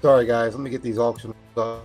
Sorry, guys. Let me get these auctions up.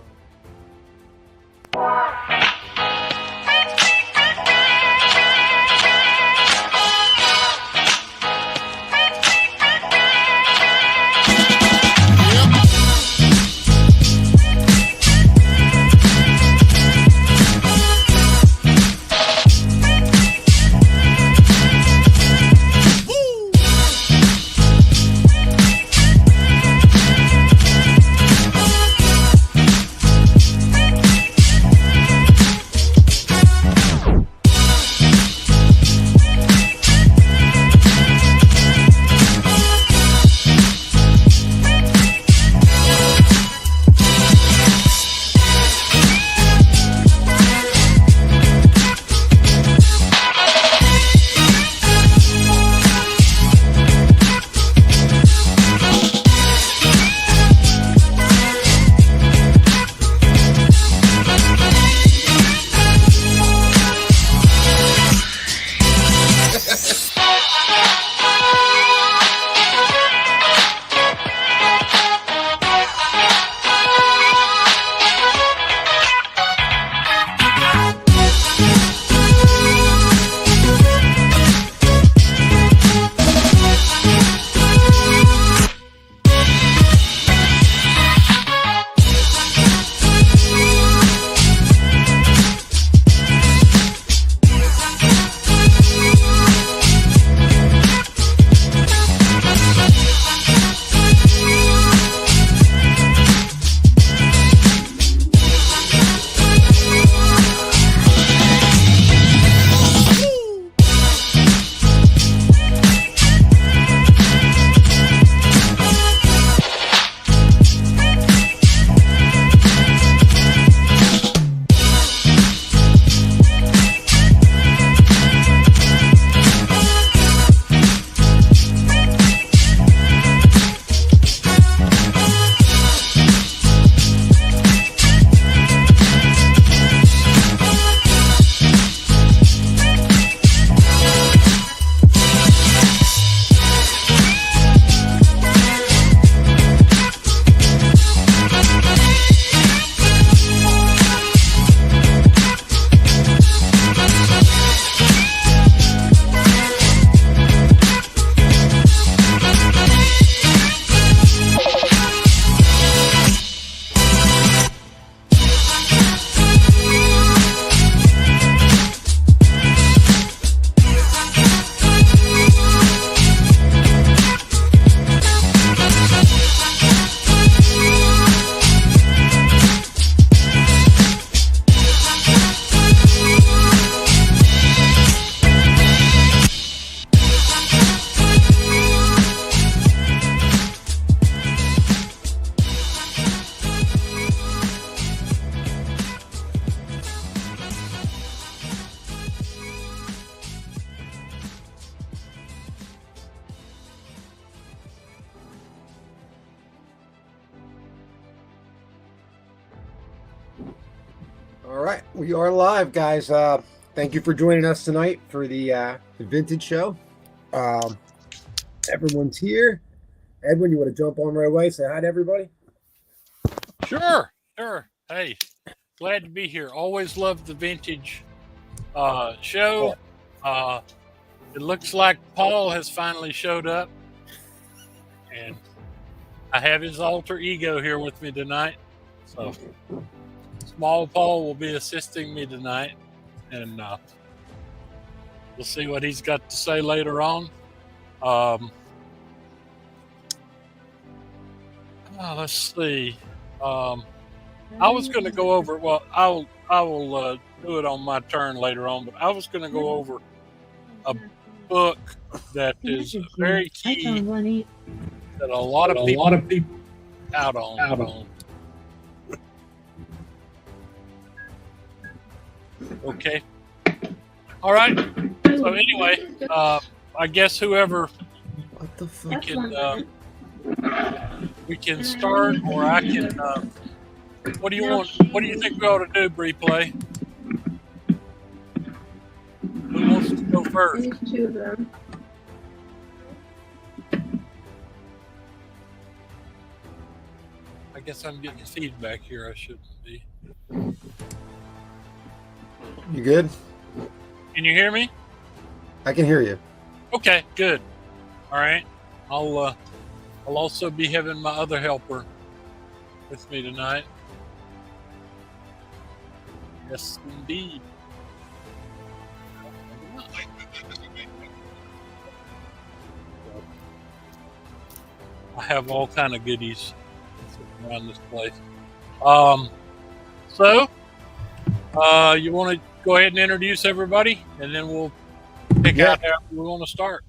All right, we are live, guys. Thank you for joining us tonight for the vintage show. Everyone's here. Edwin, you want to jump on right away? Say hi to everybody. Sure. Hey, glad to be here. Always loved the vintage show. It looks like Paul has finally showed up, and I have his alter ego here with me tonight. So Small Paul will be assisting me tonight, and we'll see what he's got to say later on. Let's see. I was going to go over. Well, I will do it on my turn later on. But I was going to go over a book that is very key that a lot of people out on. Okay. All right. So anyway, I guess whoever What the fuck? we can start, or I can. What do you want? What do you think we ought to do, Bree Play? Who wants to go first? guess I'm getting feedback here. I shouldn't be. You good? Can you hear me? I can hear you. Okay, good. All right. I'll also be having my other helper with me tonight. Yes, indeed. I have all kind of goodies around this place. So, you want to go ahead and introduce everybody, and then we'll pick out how we want to start.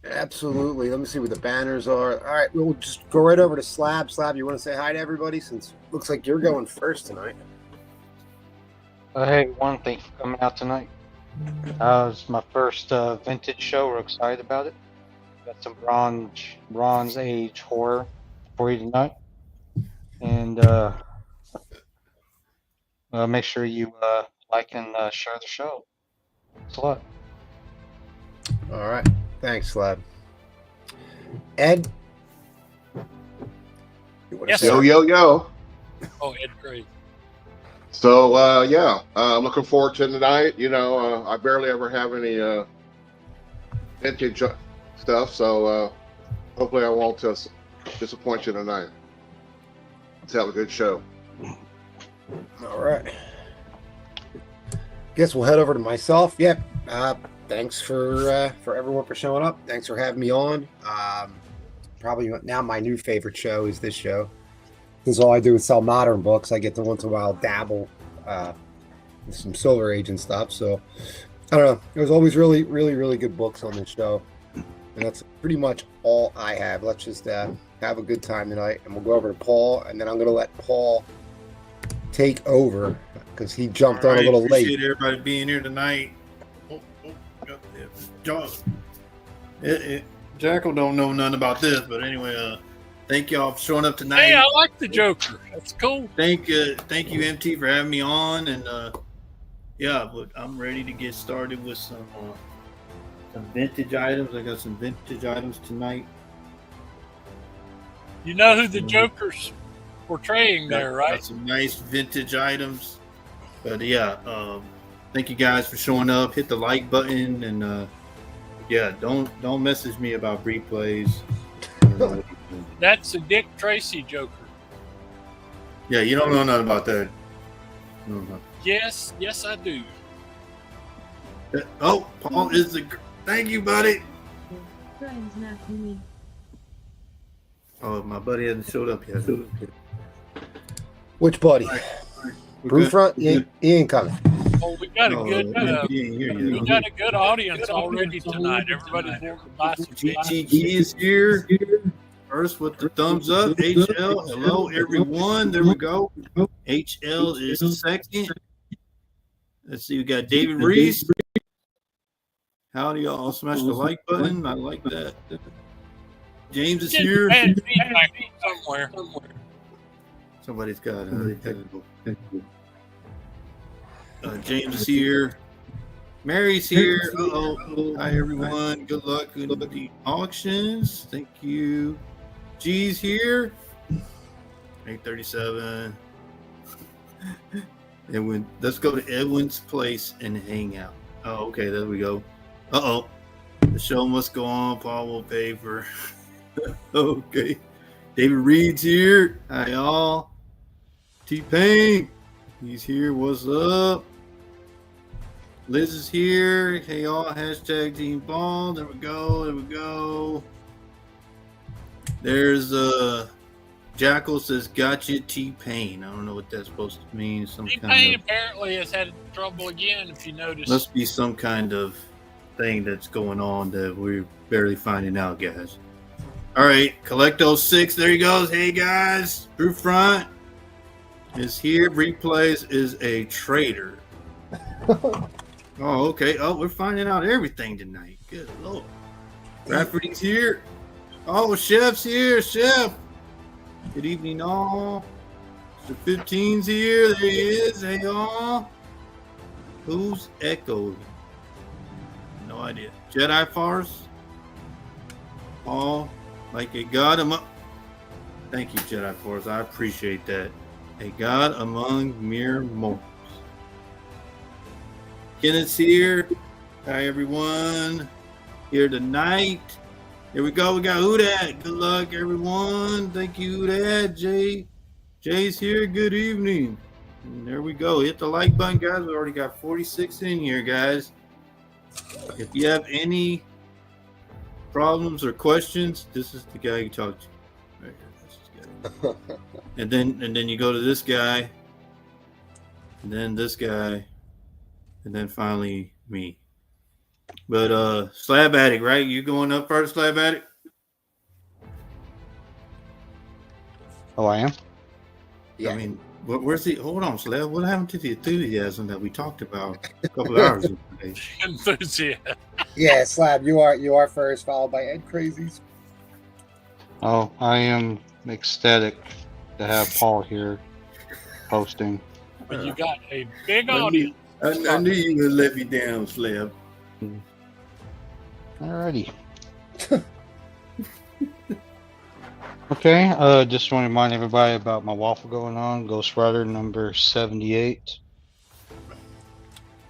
Absolutely. Let me see what the banners are. All right, we'll just go right over to Slab. Slab, you want to say hi to everybody since it looks like you're going first tonight? Hey, everyone, thanks for coming out tonight. It's my first vintage show. We're excited about it. Got some bronze age horror for you tonight. And make sure you like and share the show. Thanks a lot. All right. Thanks, Slab. Ed? Yes, Yo, sir. yo. Oh, Ed, great. So, I'm looking forward to tonight. You know, I barely ever have any vintage stuff, so hopefully I won't disappoint you tonight. Let's have a good show. All right. Guess we'll head over to myself. Yep. Thanks for everyone for showing up. Thanks for having me on. Probably now my new favorite show is this show. Because all I do is sell modern books. I get to once in a while dabble with some Silver Age and stuff. So I don't know. There's always really, really, really good books on this show. And that's pretty much all I have. Let's just have a good time tonight. And we'll go over to Paul. And then I'm going to let Paul take over because he jumped on a little late. Appreciate everybody being here tonight. Jackal don't know nothing about this, but anyway, thank y'all for showing up tonight. Hey, I like the Joker. That's cool. Thank you, MT, for having me on, and but I'm ready to get started with some vintage items. I got some vintage items tonight. You know who the Joker's portraying there, right? Got some nice vintage items, but thank you guys for showing up. Hit the like button, and don't message me about replays. That's a Dick Tracy Joker. Yeah, you don't know nothing about that. Yes, I do. Oh, Paul is the. Thank you, buddy. Oh, my buddy hasn't showed up yet. Which buddy? Brew Front? He ain't coming. Oh, we got a good audience already tonight. Everybody's wanting to buy some GTG is here. First with the thumbs up. HL, hello everyone. There we go. HL is second. Let's see, we got David Reese. Howdy, y'all. Smash the like button. I like that. James is here. Somewhere. Somebody's got technical. James is here. Mary's here. Uh-oh. Hi, everyone. Good luck with the auctions. Thank you. G's here. 837. Edwin. Let's go to Edwin's place and hang out. Oh, okay. There we go. Uh-oh. The show must go on. Paul will pay for. Okay. David Reed's here. Hi, y'all. T-Pain. He's here. What's up? Liz is here. Hey, y'all. Hashtag Team Ball. There we go. There's Jackal says, gotcha, T-Pain. I don't know what that's supposed to mean. T-Pain apparently has had trouble again, if you notice. Must be some kind of thing that's going on that we're barely finding out, guys. All right, Collecto6, there he goes. Hey, guys. Brew Front is here. Replays is a traitor. Oh, okay. Oh, we're finding out everything tonight. Good Lord. Rafferty's here. Oh, Chef's here. Chef. Good evening, all. Mr. 15's here. There he is. Hey, y'all. Who's Echo? No idea. Jedi Farce. All like it got him up. Thank you, Jedi Force. I appreciate that. A god among mere mortals. Kenneth's here. Hi, everyone. Here tonight. Here we go. We got who that? Good luck, everyone. Thank you, who that? Jay. Jay's here. Good evening. And there we go. Hit the like button, guys. We already got 46 in here, guys. If you have any problems or questions, this is the guy you talk to. Right here. This is the guy. and then you go to this guy, and then this guy, and then finally me. But Slab Addict, right? You going up first, Slab Addict? Oh, I am? Yeah. I mean, where's the? Hold on, Slab. What happened to the enthusiasm that we talked about a couple of hours ago? Enthusiasm. Yeah, Slab, you are first, followed by Ed Crazies. Oh, I am ecstatic to have Paul here hosting. But you got a big audience. I knew you would let me down, Slab. Alrighty. Okay, just want to remind everybody about my waffle going on. Ghost Rider number 78.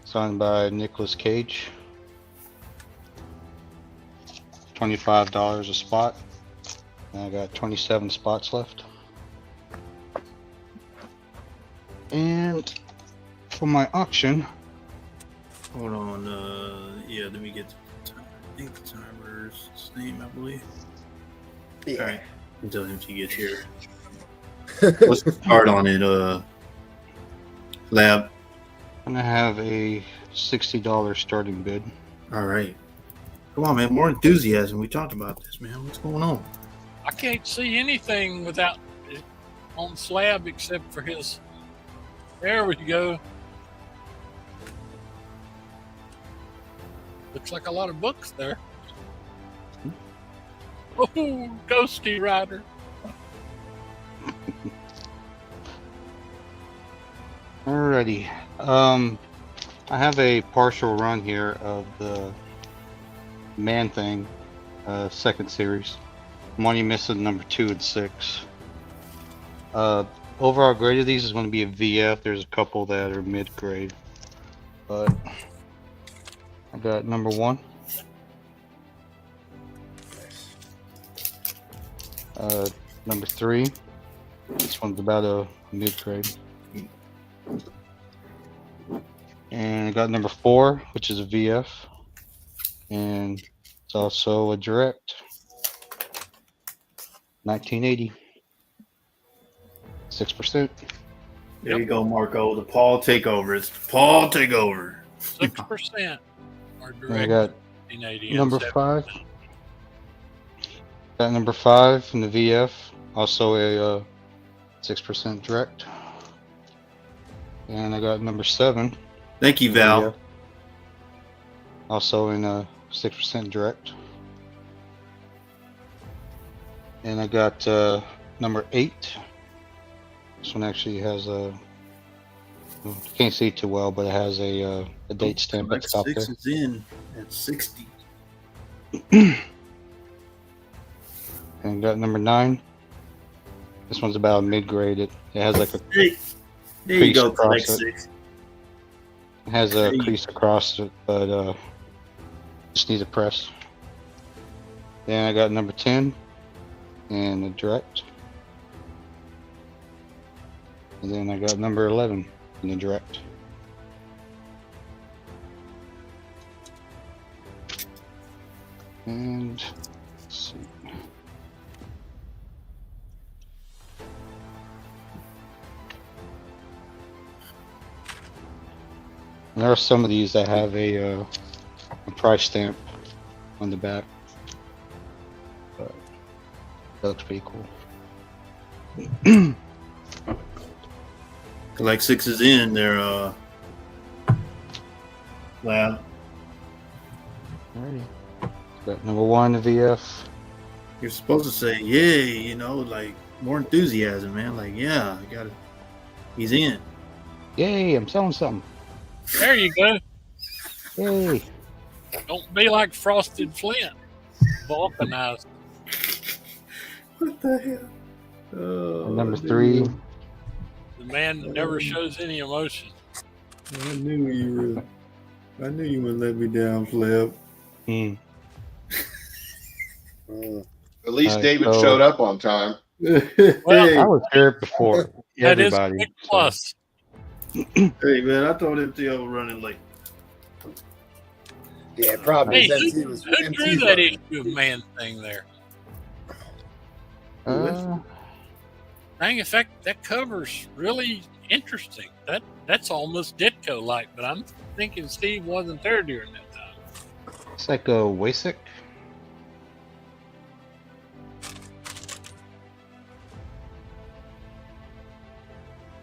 Signed by Nicolas Cage. $25 a spot. And I got 27 spots left. And for my auction, Hold on. Yeah, let me get the timer. I think the timer's his name, I believe. Yeah. All right. Until him he gets here. What's the start on it, Lab? I'm gonna have a $60 starting bid. All right. Come on, man. More enthusiasm. We talked about this, man. What's going on? I can't see anything without on Slab except for his. There we go. Looks like a lot of books there. Oh, Ghosty Rider. Alrighty. I have a partial run here of the Man Thing, second series. I'm only missing number 2 and 6. Overall grade of these is going to be a VF. There's a couple that are mid grade, but I got number 1. Number 3. This one's about a mid grade. And I got number 4, which is a VF. And it's also a direct. 1980. 6%. There you go, Marco. The Paul takeover. It's the Paul takeover. 6% are And I direct. got 1980 number and 5. Got number 5 in the VF. Also a 6% direct. And I got number 7. Thank you, in the Val. VF, also in a 6% direct. And I got number 8. This one actually has a, you can't see it too well, but it has a date stamp at the top 6 there. is in at 60. And got number 9. This one's about mid-grade. It has like a, Hey, there you crease go, across like it. 6. it has a Hey. crease across it, but just needs a press. Then I got number 10 and the direct. And then I got number 11 in the direct. And let's see. There are some of these that have a price stamp on the back, but that looks pretty cool. Like 6 is in there, Lab. Alrighty. Got number 1 the VF. You're supposed to say, yay, you know, like more enthusiasm, man. Like, yeah, I got it. He's in. Yay! I'm selling something. There you go. Yay! Don't be like Frosted Flint. Vulcanized. What the hell? Oh, And number I knew 3, you- The man that never shows any emotion. I knew you would. I knew you would let me down, Flip. mm. At least Alright, David so- showed up on time. Well, Hey, I was here before That is a everybody. big so- plus. hey, man! I told him to running late. Yeah, problem Hey, is MC was who drew MC's that running. issue of Man Thing there? Uh, Dang, in fact, that cover's really interesting. That's almost Ditko-like, but I'm thinking Steve wasn't there during that time. it's like a Wasik.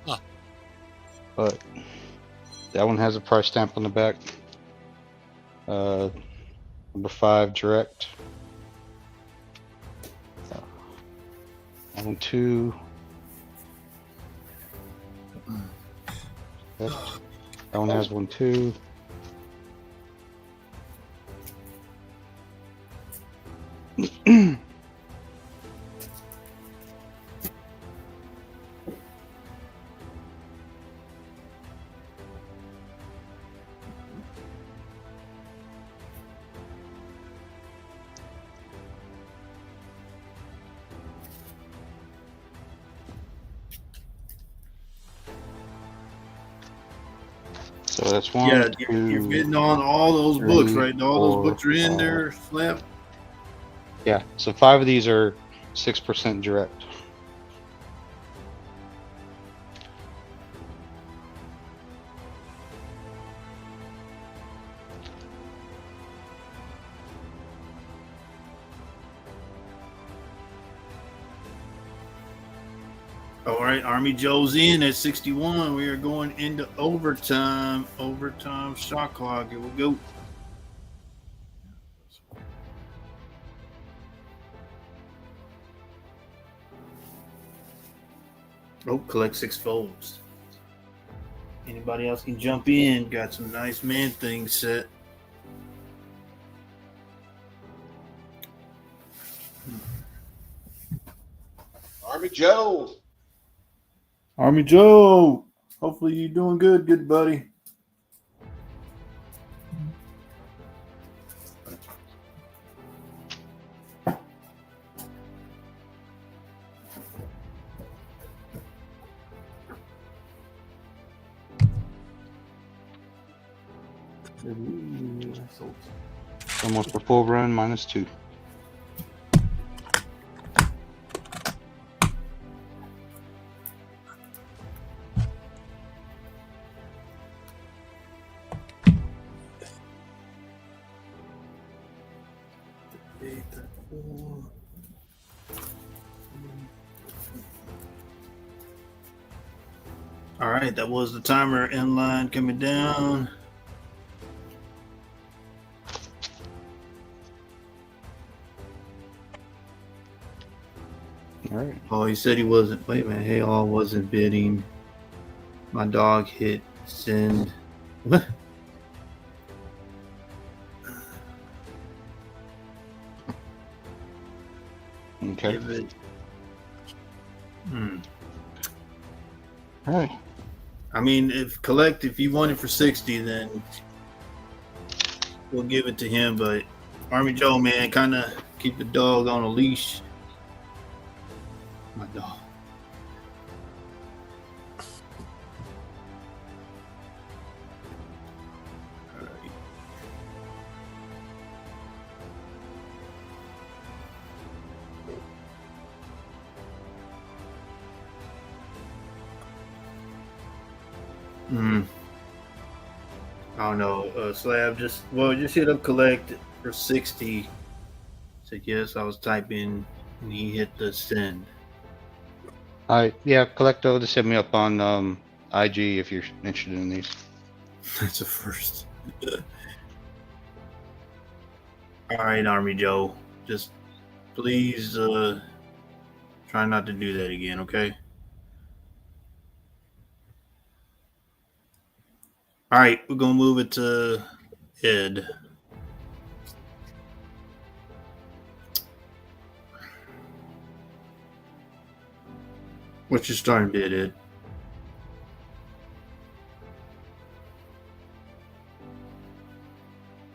Huh. But that one has a price stamp on the back. Number 5 direct. That one 2. That one has 1 2. So that's 1, Yeah, 2. you're getting on all those books, 3, right? All 4, those books are in 5. there, Flip. Yeah, so 5 of these are 6% direct. All right, Army Joe's in at 61. We are going into overtime. Overtime shot clock. Here we go. Oh, collect 6 folds. Anybody else can jump in. Got some nice man things set. Army Joe. Army Joe, hopefully you're doing good buddy. Almost a full run, -2. All right, that was the timer inline coming down. All right. Oh, he said he wasn't. Wait a minute. Hey, all wasn't bidding. My dog hit send. What? Okay. Give it. All right. I mean, if you want it for 60, then we'll give it to him. But Army Joe, man, kind of keep the dog on a leash. My dog. All right. I don't know. Slab just hit up collect for 60. Said yes, I was typing and he hit the send. All right. Yeah, Collecto, just hit me up on IG if you're interested in these. That's a first. All right, Army Joe. Just please try not to do that again, okay? All right, we're gonna move it to Ed. What's your starting bid, Ed?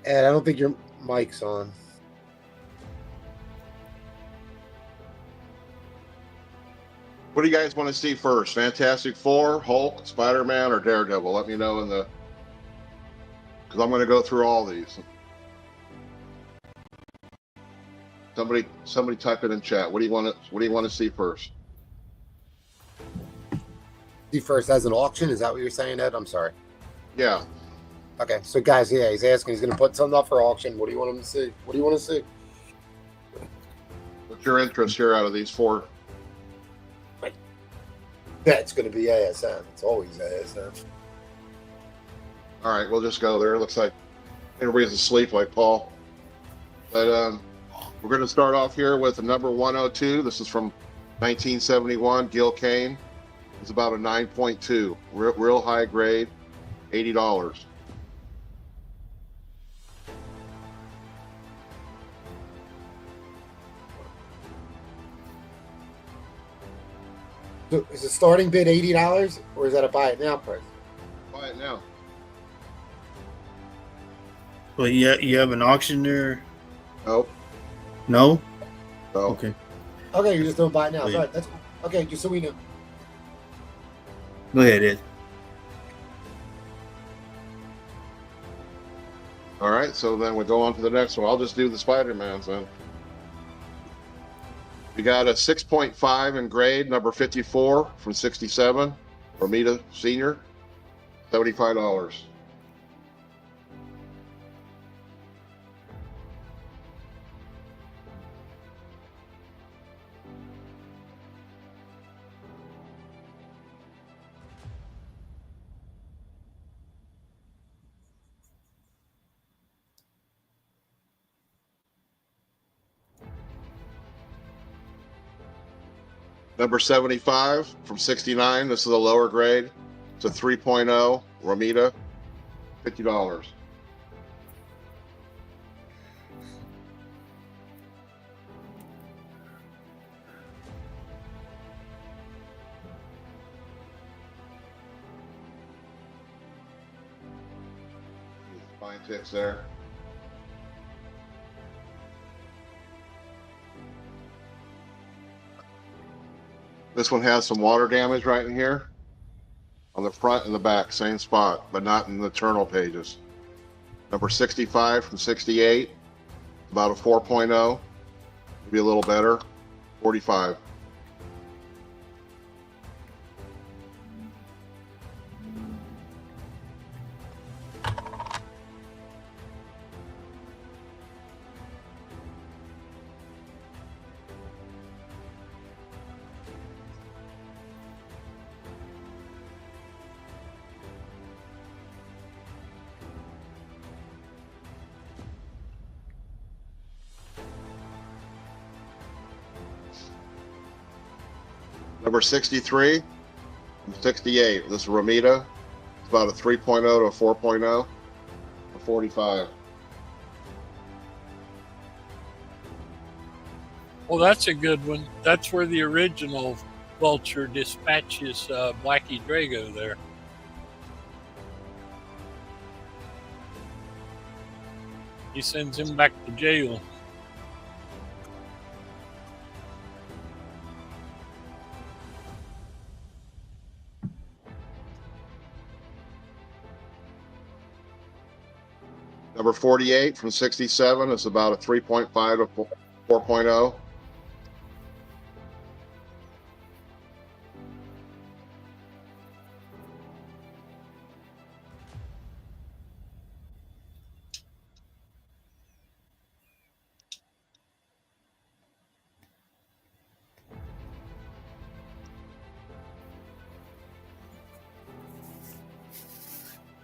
And I don't think your mic's on. What do you guys want to see first? Fantastic Four, Hulk, Spider-Man, or Daredevil? Let me know in the, because I'm going to go through all these. Somebody type it in chat. What do you want to see first? See first as an auction? Is that what you're saying, Ed? I'm sorry. Yeah. Okay, so guys, yeah, he's asking. He's going to put something up for auction. What do you want him to see? What do you want to see? What's your interest here out of these four? Yeah, it's going to be ASM. It's always ASM. All right, we'll just go there. Looks like everybody's asleep like Paul. But we're going to start off here with the number 102. This is from 1971, Gil Kane. It's about a 9.2, real high grade, $80. So is the starting bid $80, or is that a buy it now price? Buy it now. Well, you have an auction there? Nope. No? No. Okay. Okay, you're just doing buy it now. Wait. Right, that's okay. Just so we know. Go ahead, Ed. All right, so then we go on to the next one. I'll just do the Spider-Mans then. We got a 6.5 in grade, number 54 from 67, Romita Senior, $75. Number 75 from 69. This is a lower grade. It's a 3.0 Romita, $50. Fine ticks there. This one has some water damage right in here. On the front and the back, same spot, but not in the internal pages. Number 65 from 68, about a 4.0. Maybe a little better, 45. Number 63 and 68. This is Romita. It's about a 3.0 to a 4.0, a 45. Well, that's a good one. That's where the original Vulture dispatches Blackie Drago there. He sends him back to jail. Number 48 from 67 is about a 3.5 to 4.0.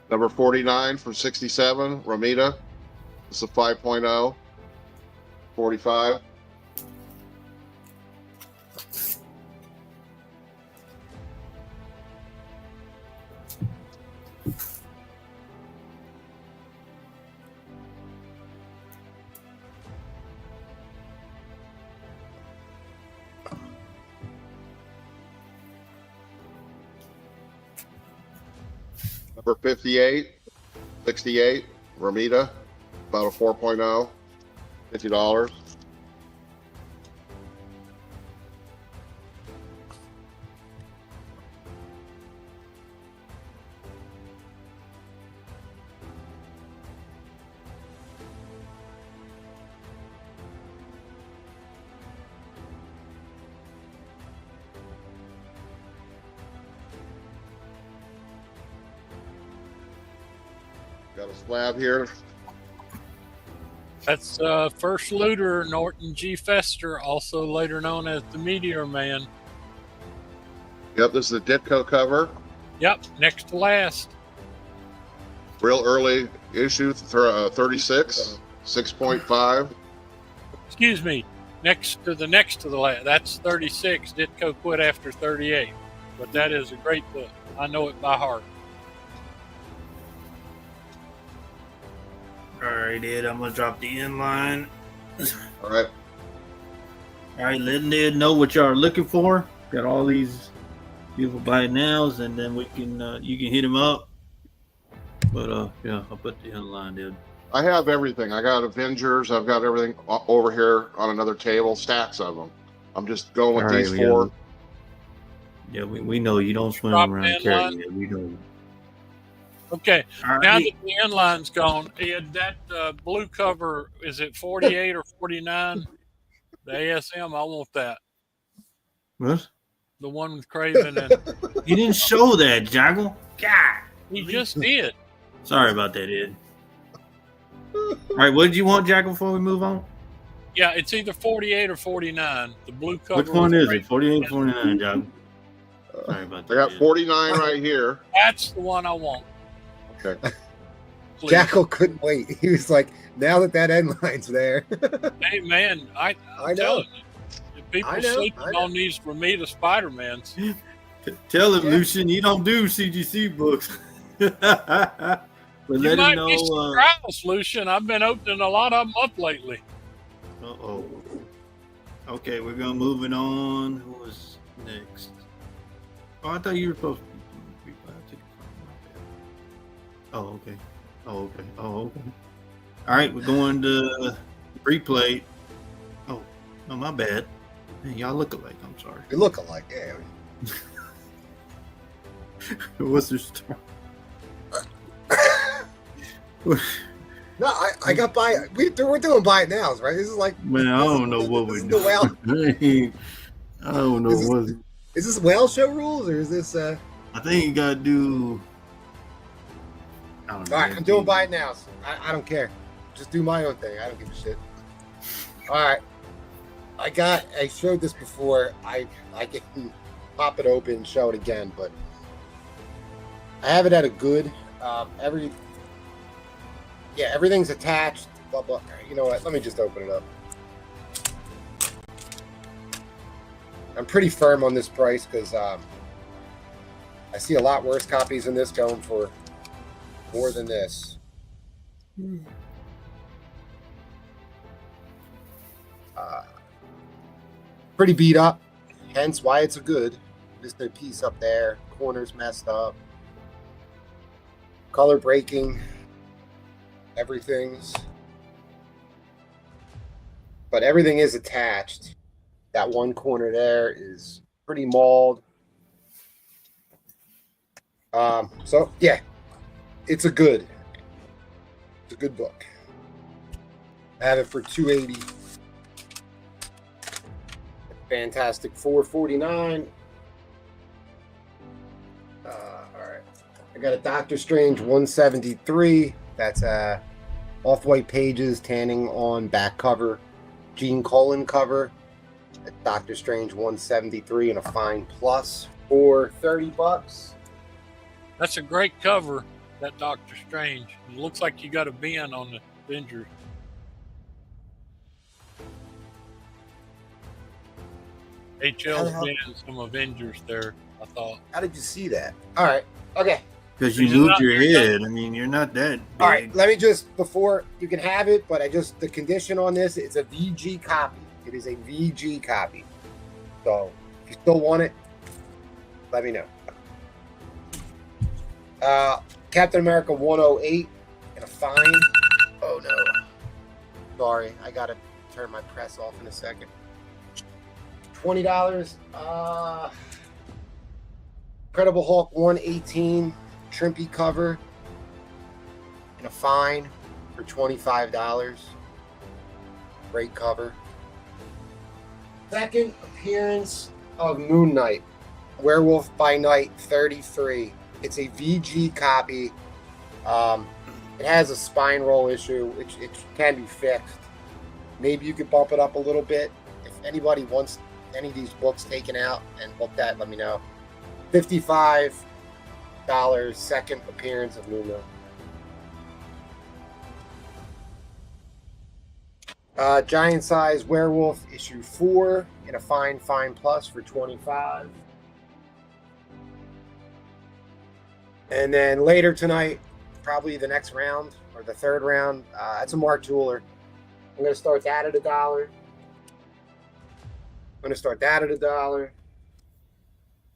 Number 49 from 67, Romita. This is a 5.0, 45. Number 58, 68, Ramita, about a 4.0, $50. Got a slab here. That's first looter Norton G. Fester, also later known as the Meteor Man. Yep, this is the Ditko cover. Yep, next to last. Real early issue, 36, 6.5. Excuse me, next to the last. That's 36. Ditko quit after 38. But that is a great book. I know it by heart. All right, Ed, I'm gonna drop the inline. All right. All right, letting Ed know what y'all are looking for. Got all these beautiful buy it nows, and then we can you can hit him up. But yeah, I'll put the inline, Ed. I have everything. I got Avengers. I've got everything over here on another table, stacks of them. I'm just going with All right, these four. Yeah, we know you don't swim Drop around the carrying inline. it. We know. Okay, All now right. that the inline's gone, Ed, that blue cover, is it 48 or 49? The ASM, I want that. What? The one with Craven and You didn't show that, Jaggle. God. he just did. Sorry about that, Ed. All right, what did you want, Jaggle, before we move on? Yeah, it's either 48 or 49. The blue cover. Which one with is Craven. it? 48 49, Jaggle. Sorry about I that. got Ed. 49 right here. That's the one I want. Okay. Please. Jackal couldn't wait. He was like, now that end line's there. Hey man, I'm I know. telling you, the people I know, sleeping I know. on these Ramita Spider-Mans. Tell him, Yeah. Lucian, you don't do CGC books. But You let him might know. be surprised, Lucian. I've been opening a lot of them up lately. Uh-oh. Okay, we're going to move it on. Who was next? Oh, I thought you were supposed to be. Oh, okay. Oh, okay. Oh, okay. All right, we're going to replay. Oh, no, my bad. Man, y'all look alike. I'm sorry. We look alike, yeah. What's your story? No, I got buy. We're doing buy it nows, right? This is like, Man, I don't know what this we're is the whale. doing. I don't know This is- what. Is this whale show rules or is this? I think you gotta do. I don't know. All right, I'm doing buy it nows. I don't care. Just do my own thing. I don't give a shit. All right. I showed this before. I can pop it open, show it again, but I have it at a good. Everything's attached. Blah blah. You know what? Let me just open it up. I'm pretty firm on this price because I see a lot worse copies than this going for more than this. Pretty beat up, hence why it's a good. Just a piece up there, corners messed up, color breaking, everything's. But everything is attached. That one corner there is pretty mauled. So yeah, it's a good book. I have it for $280. Fantastic 449. All right, I got a Doctor Strange 173. That's off-white pages, tanning on back cover, Gene Colan cover. Doctor Strange 173 and a fine plus for $30. That's a great cover, that Doctor Strange. It looks like you got a bin on the Avengers. HL's How the bin some Avengers there, I thought. How did you see that? All right, okay. Because you Is it moved not- your head. I mean, you're not that big. All right, let me just, before you can have it, but the condition on this, it's a VG copy. It is a VG copy. So if you still want it, let me know. Captain America 108 and a fine. Oh no. Sorry, I gotta turn my press off in a second. $20. Incredible Hulk 118 Trimpy cover and a fine for $25. Great cover. Second appearance of Moon Knight, Werewolf by Night 33. It's a VG copy. It has a spine roll issue. It can be fixed. Maybe you could bump it up a little bit. If anybody wants any of these books taken out and looked at, let me know. $55. Second appearance of Moon Knight. Giant size Werewolf issue 4 in a fine plus for $25. And then later tonight, probably the next round or the third round, that's a Mark Jeweler. I'm going to start that at $1.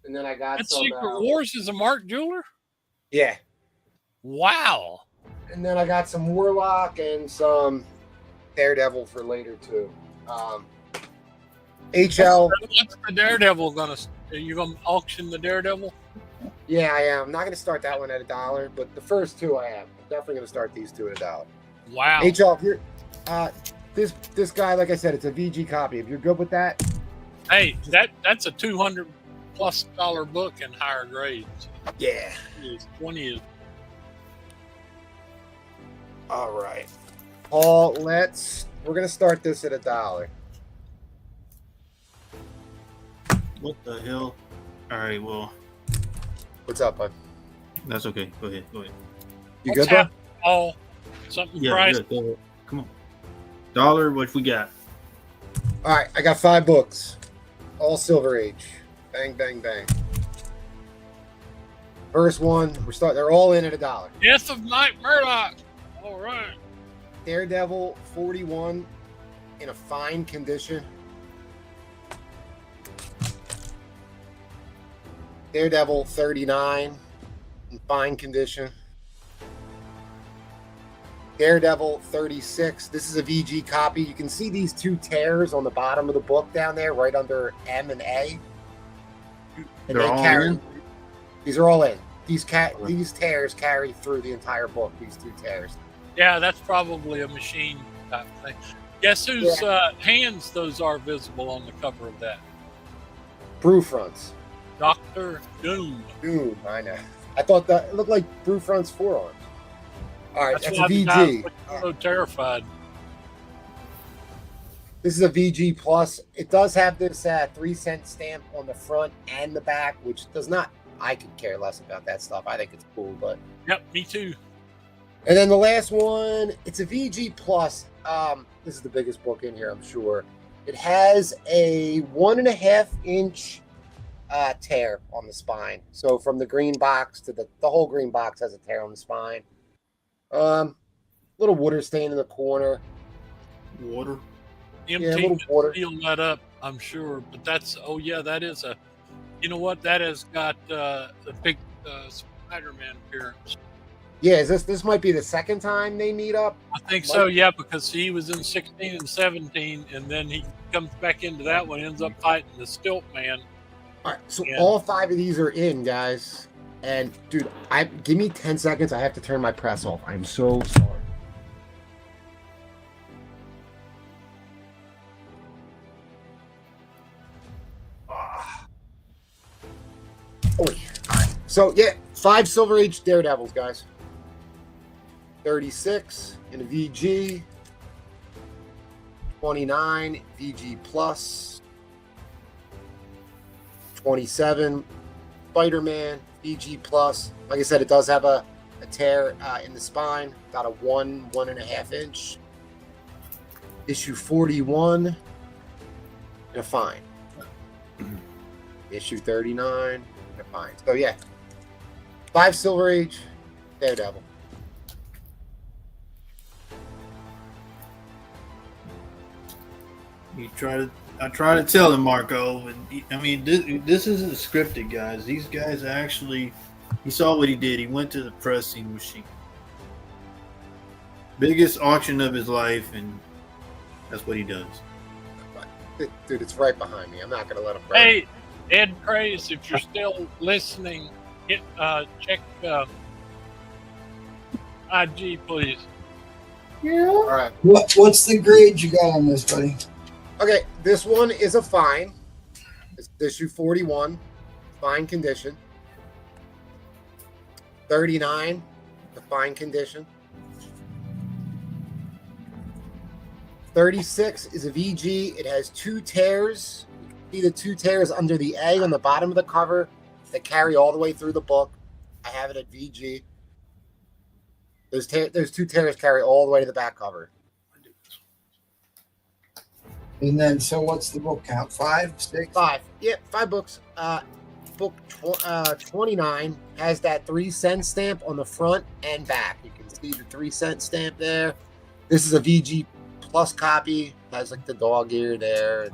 And then I got That some. Secret Wars is a Mark Jeweler? Yeah. Wow. And then I got some Warlock and some Daredevil for later too. HL. What's the Daredevil gonna? Are you gonna auction the Daredevil? Yeah, I am. I'm not going to start that one at $1, but the first two I am. I'm definitely going to start these two at $1. Wow. HL, if you're, this guy, like I said, it's a VG copy. If you're good with that, Hey, that's a $200+ book in higher grades. yeah. 20 is. All right, Paul. We're going to start this at $1. What the hell? All right, well, What's up, bud? that's okay. Go ahead. You What's good, bud? happening, Paul? Something Yeah, price? good. Go ahead. Come on. Dollar, what we got? All right, I got 5 books, all Silver Age. Bang, bang, bang. First one, they're all in at $1. Death of Mike Murdoch. All right. Daredevil 41 in a fine condition. Daredevil 39 in fine condition. Daredevil 36. This is a VG copy. You can see these 2 tears on the bottom of the book down there, right under M and A. And They're all in? These are all in. These tears carry through the entire book. These 2 tears. Yeah, that's probably a machine type thing. Guess whose hands those are visible on the cover of that? Brew fronts. Dr. Doom. Doom, I know. I thought that it looked like Brew Front's forearms. All right, that's a why the VG. guy was so terrified. This is a VG plus. It does have this 3-cent stamp on the front and the back, which does not. I could care less about that stuff. I think it's cool, but. Yep, me too. And then the last one, it's a VG plus. This is the biggest book in here, I'm sure. It has a 1.5-inch tear on the spine. So from the green box to the whole green box has a tear on the spine. Little water stain in the corner. Water. MT a little could water. seal that up, I'm sure. But that's that is a. You know what? That has got the big Spider-Man appearance. Yeah, this might be the second time they meet up. I think so. Yeah, because he was in 16 and 17, and then he comes back into that one, ends up fighting the Stilt Man. All right, so Yeah. all 5 of these are in, guys. And dude, give me 10 seconds. I have to turn my press off. I'm so sorry. All right. So yeah, 5 Silver Age Daredevils, guys. 36 in a VG. 29 VG plus. 27 Spider-Man VG plus. Like I said, it does have a tear in the spine, about a 1.5 inch. Issue 41 and a fine. Issue 39 and a fine. So yeah, 5 Silver Age Daredevil. I try to tell him, Marco. I mean, this isn't scripted, guys. These guys actually He saw what he did. He went to the pressing machine. Biggest auction of his life, and that's what he does. Dude, it's right behind me. I'm not going to let him burn. Hey, Ed Craze, if you're still listening, check IG, please. All right. What's the grade you got on this, buddy? Okay, this one is a fine. It's issue 41, fine condition. 39, the fine condition. 36 is a VG. It has 2 tears. You can see the 2 tears under the A on the bottom of the cover that carry all the way through the book. I have it at VG. Those 2 tears carry all the way to the back cover. And then, so what's the book count? 5, 6? 5. Yeah, 5 books. Book 29 has that 3-cent stamp on the front and back. You can see the 3-cent stamp there. This is a VG Plus copy. Has like the dog ear there.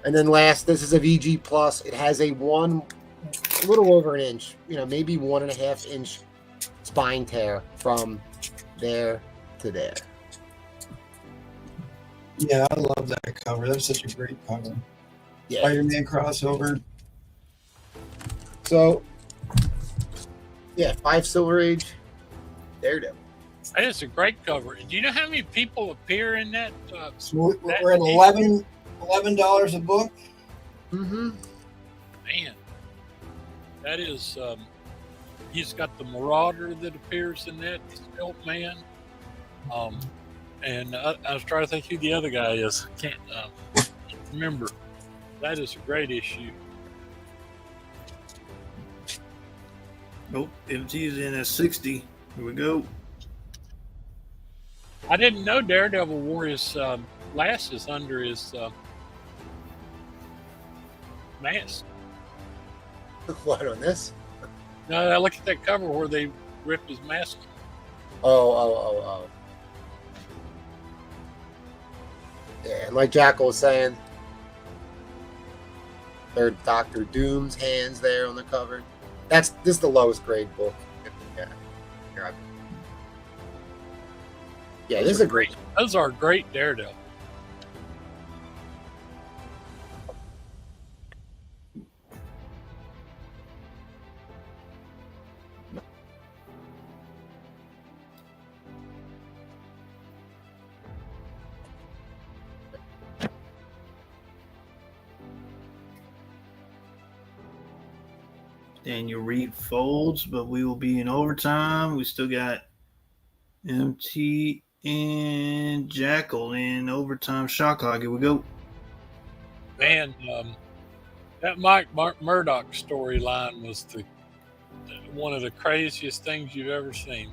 And then last, this is a VG Plus. It has a little over an inch, maybe 1.5 inch spine tear from there to there. Yeah, I love that cover. That's such a great cover. Yeah. Spider-Man crossover. So, yeah, 5 Silver Age, Daredevil. That is a great cover. Do you know how many people appear in that? So we're at $11 a book. Mm-hmm. Man, that is. He's got the Marauder that appears in that, Stealth Man. And I was trying to think who the other guy is. I can't remember. That is a great issue. Nope, MT is in at 60. Here we go. I didn't know Daredevil wore his glasses under his mask. What, on this? No, I look at that cover where they rip his mask. Oh. Yeah, and like Jackal was saying, there's Dr. Doom's hands there on the cover. This is the lowest grade book. Yeah, this is a great. Those are great Daredevil. Daniel Reed folds, but we will be in overtime. We still got MT and Jackal in overtime. Shock Hog, here we go. Man, that Mike Murdoch storyline was one of the craziest things you've ever seen.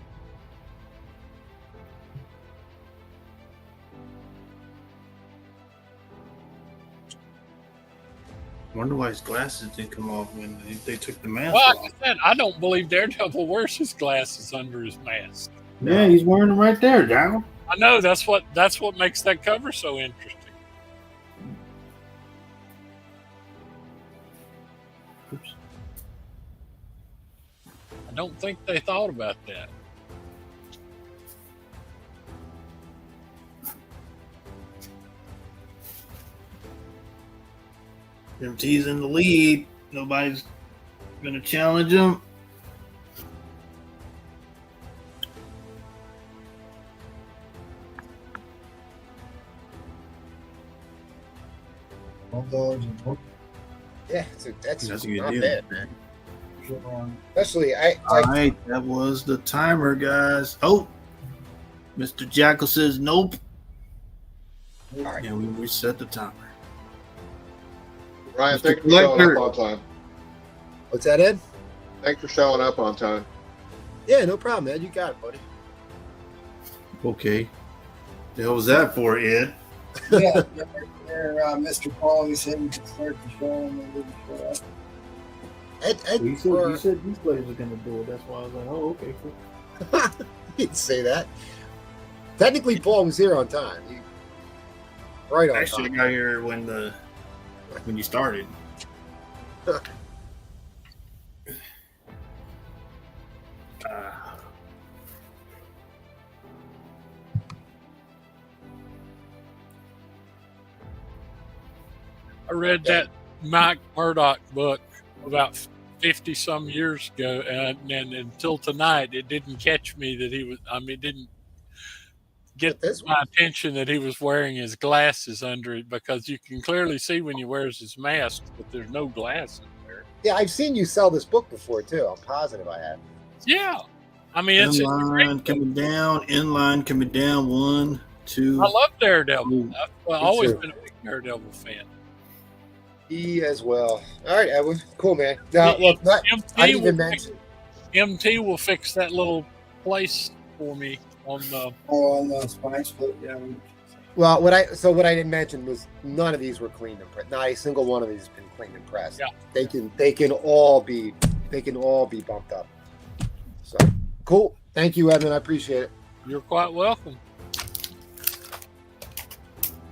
Wonder why his glasses didn't come off when they took the mask Well, off. like I said, I don't believe Daredevil wears his glasses under his mask. Yeah, he's wearing them right there, Jackal. I know that's what makes that cover so interesting. Oops. I don't think they thought about that. MT's in the lead. Nobody's gonna challenge him. $12 a book. Yeah, that's That's a good not deal. bad, man. Sure. Especially, All right, that was the timer, guys. Oh, Mr. Jackal says nope. all right. Yeah, we reset the timer. Ryan, Mr. thanks for showing Collector. up on time. What's that, Ed? Thanks for showing up on time. Yeah, no problem, Ed. You got it, buddy. Okay. The hell was that for, Ed? Yeah, Mr. Paul, he said we could start the show and then didn't show up. Ed, You said these players were going to do it. That's why I was like, oh, okay, cool. he didn't say that. Technically, Paul was here on time. Right on I should have time. got here when you started. I read that Mike Murdoch book about 50 some years ago, and until tonight, it didn't catch me that he was. I mean, it didn't get This my attention that he was wearing his glasses under it, because you can clearly see when he wears his mask that there's no glasses there. Yeah, I've seen you sell this book before too. I'm positive I have. Yeah, I mean it's a great Inline book. coming down. Inline coming down. 1, 2. I love Daredevil. Ooh, I've always too. been a big Daredevil fan. E as well. All right, Edwin. Cool, man. Now, look, I didn't even mention. MT will fix that little place for me on the. Oh, on the spine split, yeah. Well, what I didn't mention was none of these were cleaned and pressed. Not a single one of these has been cleaned and pressed. Yeah. They can all be bumped up. So cool. Thank you, Edwin. I appreciate it. You're quite welcome.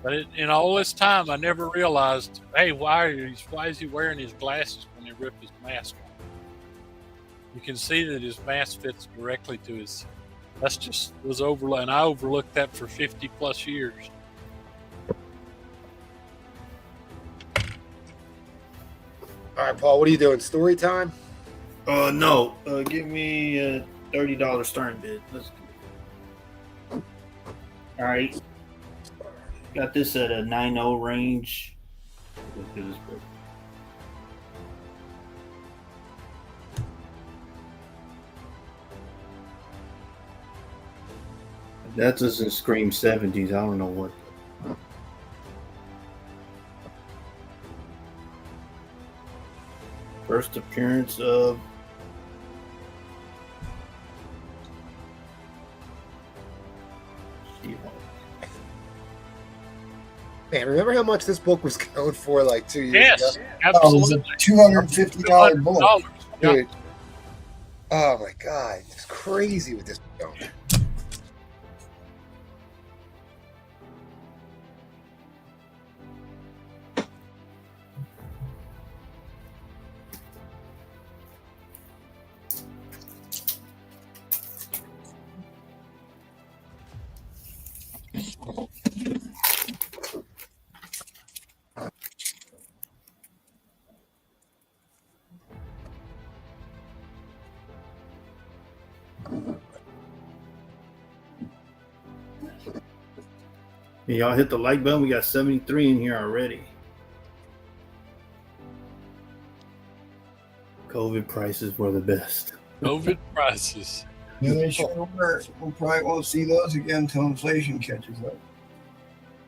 But in all this time, I never realized, hey, why is he wearing his glasses when he ripped his mask off? You can see that his mask fits directly to his. That's just was overlooked, and I overlooked that for 50 plus years. All right, Paul. What are you doing? Story time? No. Give me a $30 starting bid. Let's go. All right. Got this at a 9.0 range. Look at this book. That doesn't scream 70s. I don't know what. First appearance of Man, remember how much this book was going for like 2 years Yes, ago? Oh, it was a absolutely. $250 book. $200. Yeah. Dude. Oh my god, it's crazy with this book. Y'all hit the like button. We got 73 in here already. COVID prices were the best. COVID prices. Yeah, they sure were. We probably won't see those again until inflation catches up.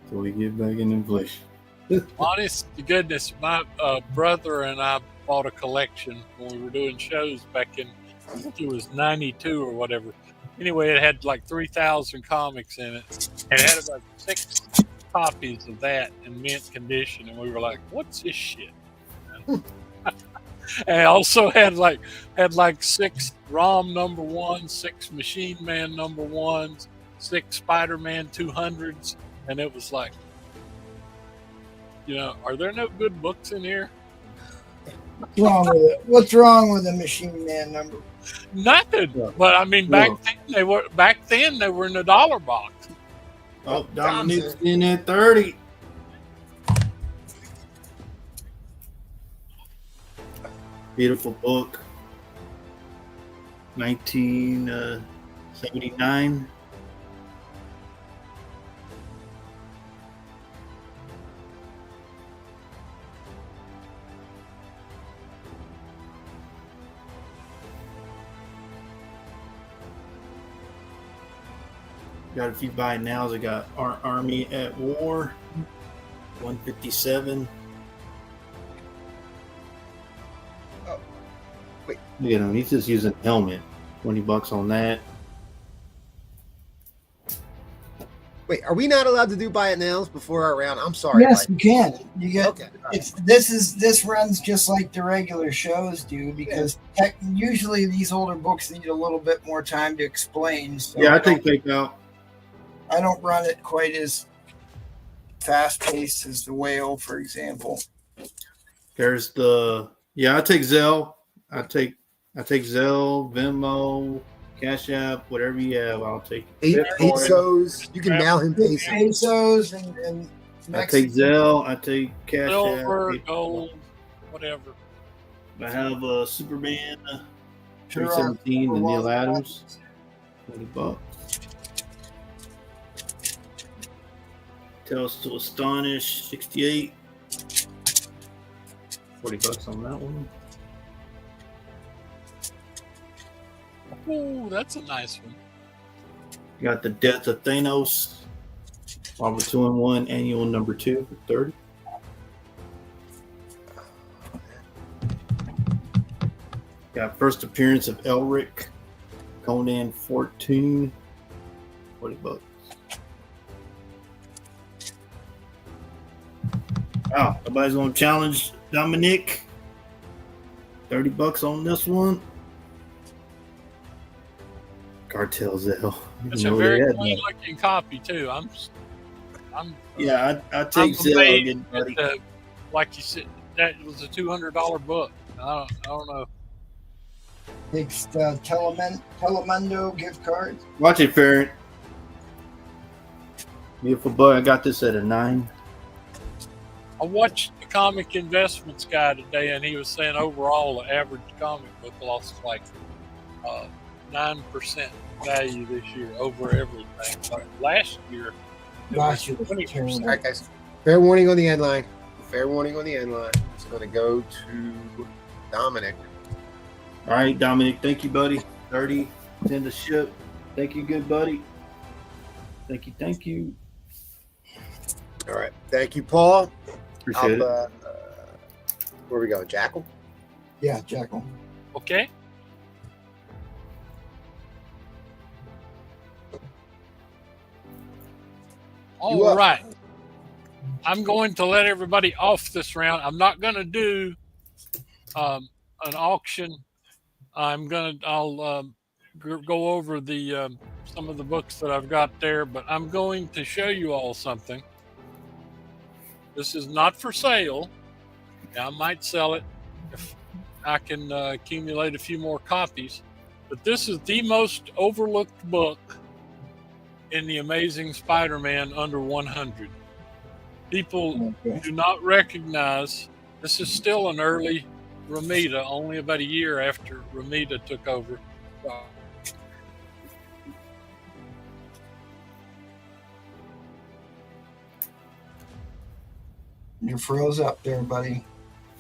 So we get back in inflation. Honest to goodness, my brother and I bought a collection when we were doing shows back in, I think it was 92 or whatever. Anyway, it had like 3,000 comics in it. And it had about 6 copies of that in mint condition. And we were like, what's this shit? And it also had like 6 ROM number 1s, 6 Machine Man number 1s, 6 Spider-Man 200s. And it was like, are there no good books in here? What's wrong with it? What's wrong with the Machine Man number? Nothing. But I mean, back then they were in the dollar box. Oh, Dominique's in at 30. Beautiful book. 1979. Got, if you buy now, I got our Army at War, 157. Oh, wait. Look at him. He's just using a helmet. $20 on that. Wait, are we not allowed to do buy it nows before our round? I'm sorry. Yes, you can. You get Okay. this runs just like the regular shows do, because usually these older books need a little bit more time to explain. So Yeah, I take fake out. I don't run it quite as fast paced as the Whale, for example. There's the I take Zelle. I take Zelle, Venmo, Cash App, whatever you have. I'll take it. Pesos. You can mail him pesos. Pesos and I take Zelle. I take Cash Silver, App. gold, whatever. I have Superman Sure 317 are. and Neil Adams. $20. Tales to Astonish 68. $40 on that one. Ooh, that's a nice one. Got the Death of Thanos. Marvel 2-in-1 Annual number 2 for 30. Got First Appearance of Elric. Conan 14. $40. Wow, nobody's gonna challenge Dominic. $30 on this one. Cartel Zell. It's a very clean looking copy too. Yeah, I take Zell again, buddy. Like you said, that was a $200 book. I don't know. Takes Telemundo gift card. Watch it, Ferret. Beautiful book. I got this at a 9. I watched the Comic Investments guy today, and he was saying overall the average comic book lost like 9% value this year over everything. But last year, it was 20%. All right, guys. Fair warning on the end line. Fair warning on the end line. It's going to go to Dominic. All right, Dominic. Thank you, buddy. 30. Send the ship. Thank you, good buddy. Thank you. Thank you. All right. Thank you, Paul. Appreciate it. Where we go? Jackal? Yeah, Jackal. Okay. All right. I'm going to let everybody off this round. I'm not going to do an auction. I'll go over the some of the books that I've got there, but I'm going to show you all something. This is not for sale. I might sell it if I can accumulate a few more copies. But this is the most overlooked book in the Amazing Spider-Man under 100. People do not recognize this is still an early Romita, only about a year after Romita took over. You froze up there, buddy.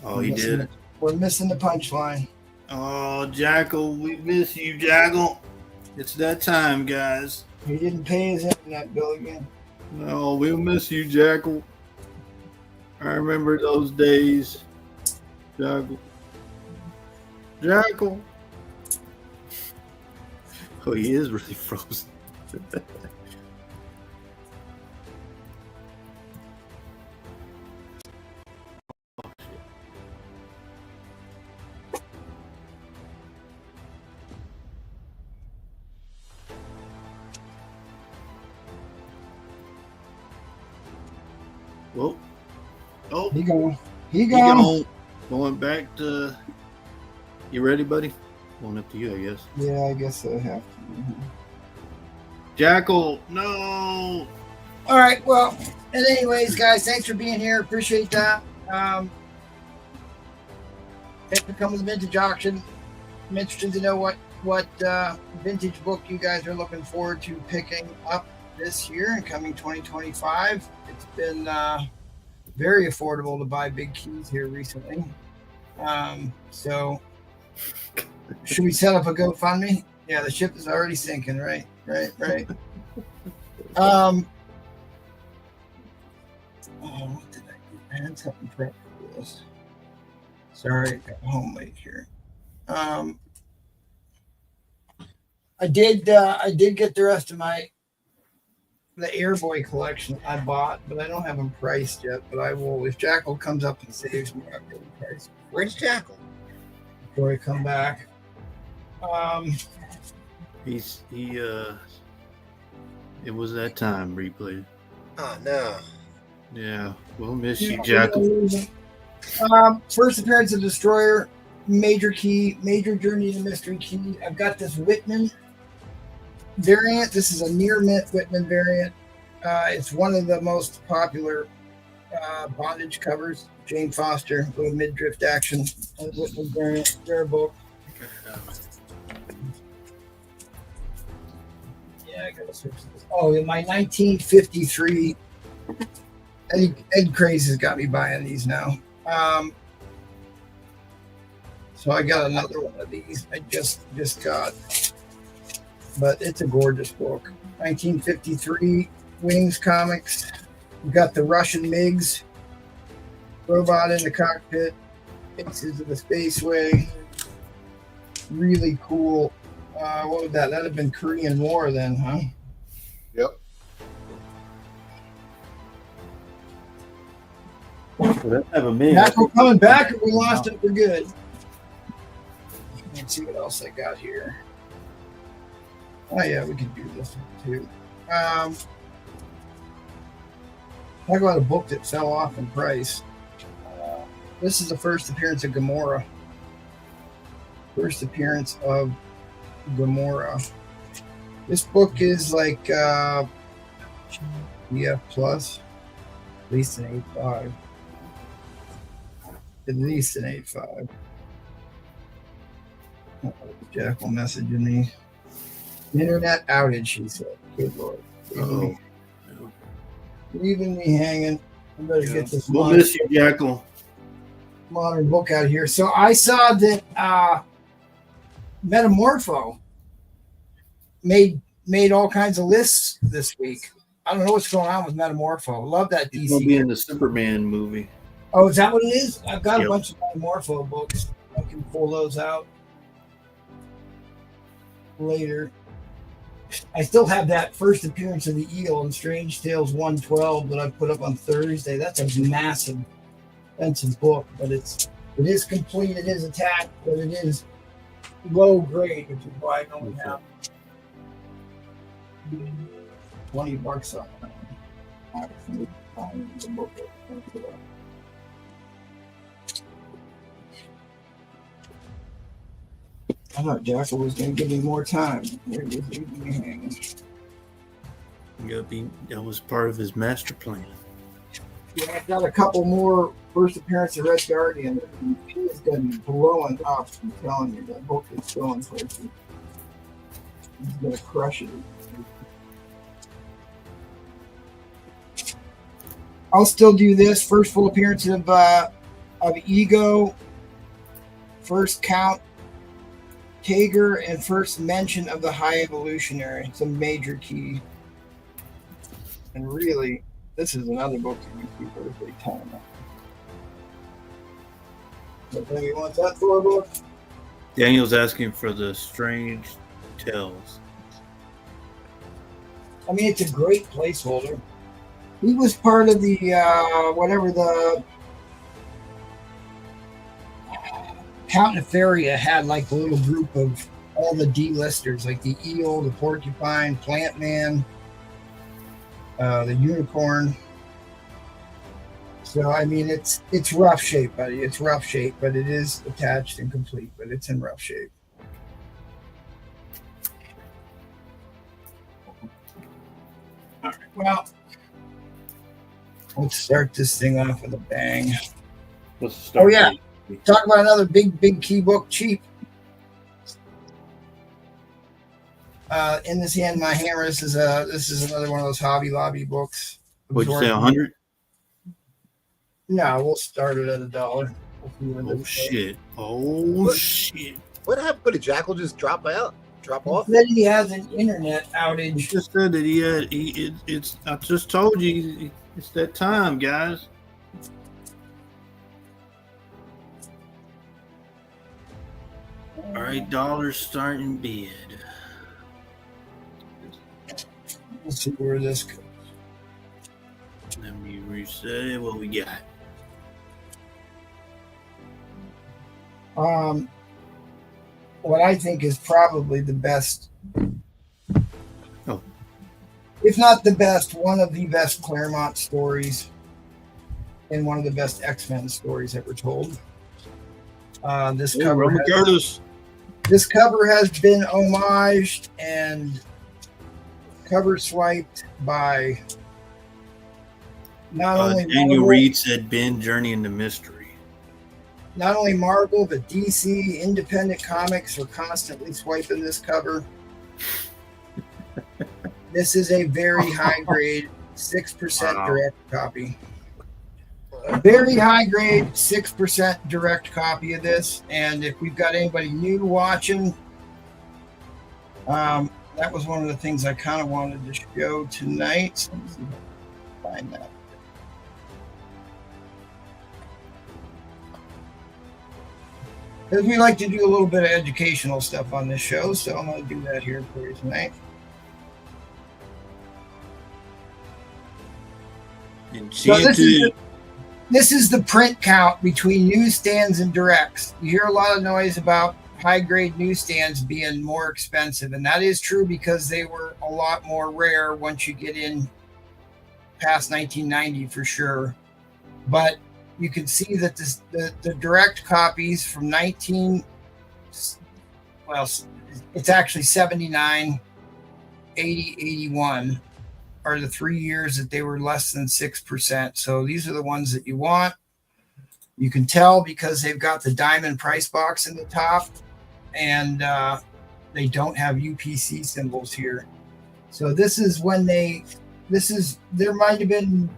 Oh, he did. We're missing the punchline. Oh, Jackal, we miss you, Jackal. It's that time, guys. He didn't pay his internet bill again. No, we'll miss you, Jackal. I remember those days. Jackal. Jackal. Oh, he is really frozen. Well, oh, He gone. Going back to. You ready, buddy? Going up to you, I guess. Yeah, I guess I have to. Jackal, no. All right. Well, and anyways, guys, thanks for being here. Appreciate that. Thanks for coming to the vintage auction. I'm interested to know what vintage book you guys are looking forward to picking up this year and coming 2025. It's been very affordable to buy big keys here recently. So should we set up a GoFundMe? Yeah, the ship is already sinking. Right. Oh, what did I do? I had something prepped for this. Sorry, I got home late here. I did get the rest of the Airboy collection I bought, but I don't have them priced yet. But I will, if Jackal comes up and saves me, I'll get them priced. Where's Jackal? Before I come back. It was that time, replay. Oh, no. Yeah, we'll miss you, Jackal. First appearance of Destroyer, major key, major journey to mystery key. I've got this Whitman variant. This is a near mint Whitman variant. It's one of the most popular bondage covers. Jane Foster, little mid-drift action. Whitman variant, rare book. Yeah, I gotta switch this. Oh, in my 1953, Ed Craze has got me buying these now. So I got another one of these. I just got, but it's a gorgeous book. 1953 Wings Comics. We got the Russian MiGs, robot in the cockpit, Faces of the Spaceway. Really cool. What would that? That'd have been Korean War then, huh? Yep. Well, that have a MiG. Back, we're coming back, or we lost it for good. Let's see what else I got here. Oh yeah, we can do this one too. Talk about a book that fell off in price. This is the first appearance of Gamora. First appearance of Gamora. This book is like BF plus, at least an 8.5. At least an 8.5. Jackal messaging me. Internet outage, she said. Good Lord. Leaving me hanging. I better get this We'll miss you, Jackal. modern book out here. So I saw that Metamorpho made all kinds of lists this week. I don't know what's going on with Metamorpho. Love that He's DC. gonna be in the Superman movie. Oh, is that what it is? I've got Yep. a bunch of Metamorpho books. I can pull those out later. I still have that first appearance of the Eel in Strange Tales 112 that I put up on Thursday. That's a massive, expensive book, but it is complete. It is attached, but it is low grade, which is why I only have $20 on the book. I thought Jackal was going to give me more time. That was part of his master plan. Yeah, I've got a couple more first appearance of Red Guardian. He is going to be blowing up. I'm telling you, that book is going places. He's going to crush it. I'll still do this. First full appearance of Ego. First count. Tager, and first mention of the High Evolutionary. It's a major key. And really, this is another book that you keep every time. But then we want that for a book. Daniel's asking for the Strange Tales. I mean, it's a great placeholder. He was part of the whatever the Count Nefaria had, like a little group of all the D-listers, like the Eel, the Porcupine, Plant Man, the Unicorn. So I mean, it's rough shape, buddy. It's rough shape, but it is attached and complete. But it's in rough shape. All right. Well, let's start this thing off with a bang. Let's start. Oh yeah. Talk about another big key book, cheap. In this hand, my hammer. This is another one of those Hobby Lobby books. What'd you say, 100? No, we'll start it at $1. Oh shit! Oh shit! What happened? Did Jackal just drop off? He said he has an internet He outage. just said that he had. It's. I just told you, it's that time, guys. All right, dollars starting bid. Let's see where this goes. Let me reset it. What we got? What I think is probably the best, Oh. if not the best, one of the best Claremont stories and one of the best X-Men stories ever told. This cover has been homaged and cover swiped by not only Daniel Marvel, Reed said Ben Journey into Mystery. not only Marvel, but DC independent comics are constantly swiping this cover. This is a very high grade 6% Wow. direct copy. A very high grade 6% direct copy of this. And if we've got anybody new watching, that was one of the things I kind of wanted to show tonight. So let me see if I can find that. Because we like to do a little bit of educational stuff on this show, so I'm going to do that here for you tonight. So this is the print count between newsstands and directs. You hear a lot of noise about high-grade newsstands being more expensive, and that is true because they were a lot more rare once you get in past 1990 for sure. But you can see that the direct copies from it's actually 79, 80, 81 are the 3 years that they were less than 6%. So these are the ones that you want. You can tell because they've got the diamond price box in the top, and they don't have UPC symbols here. So this is when there might have been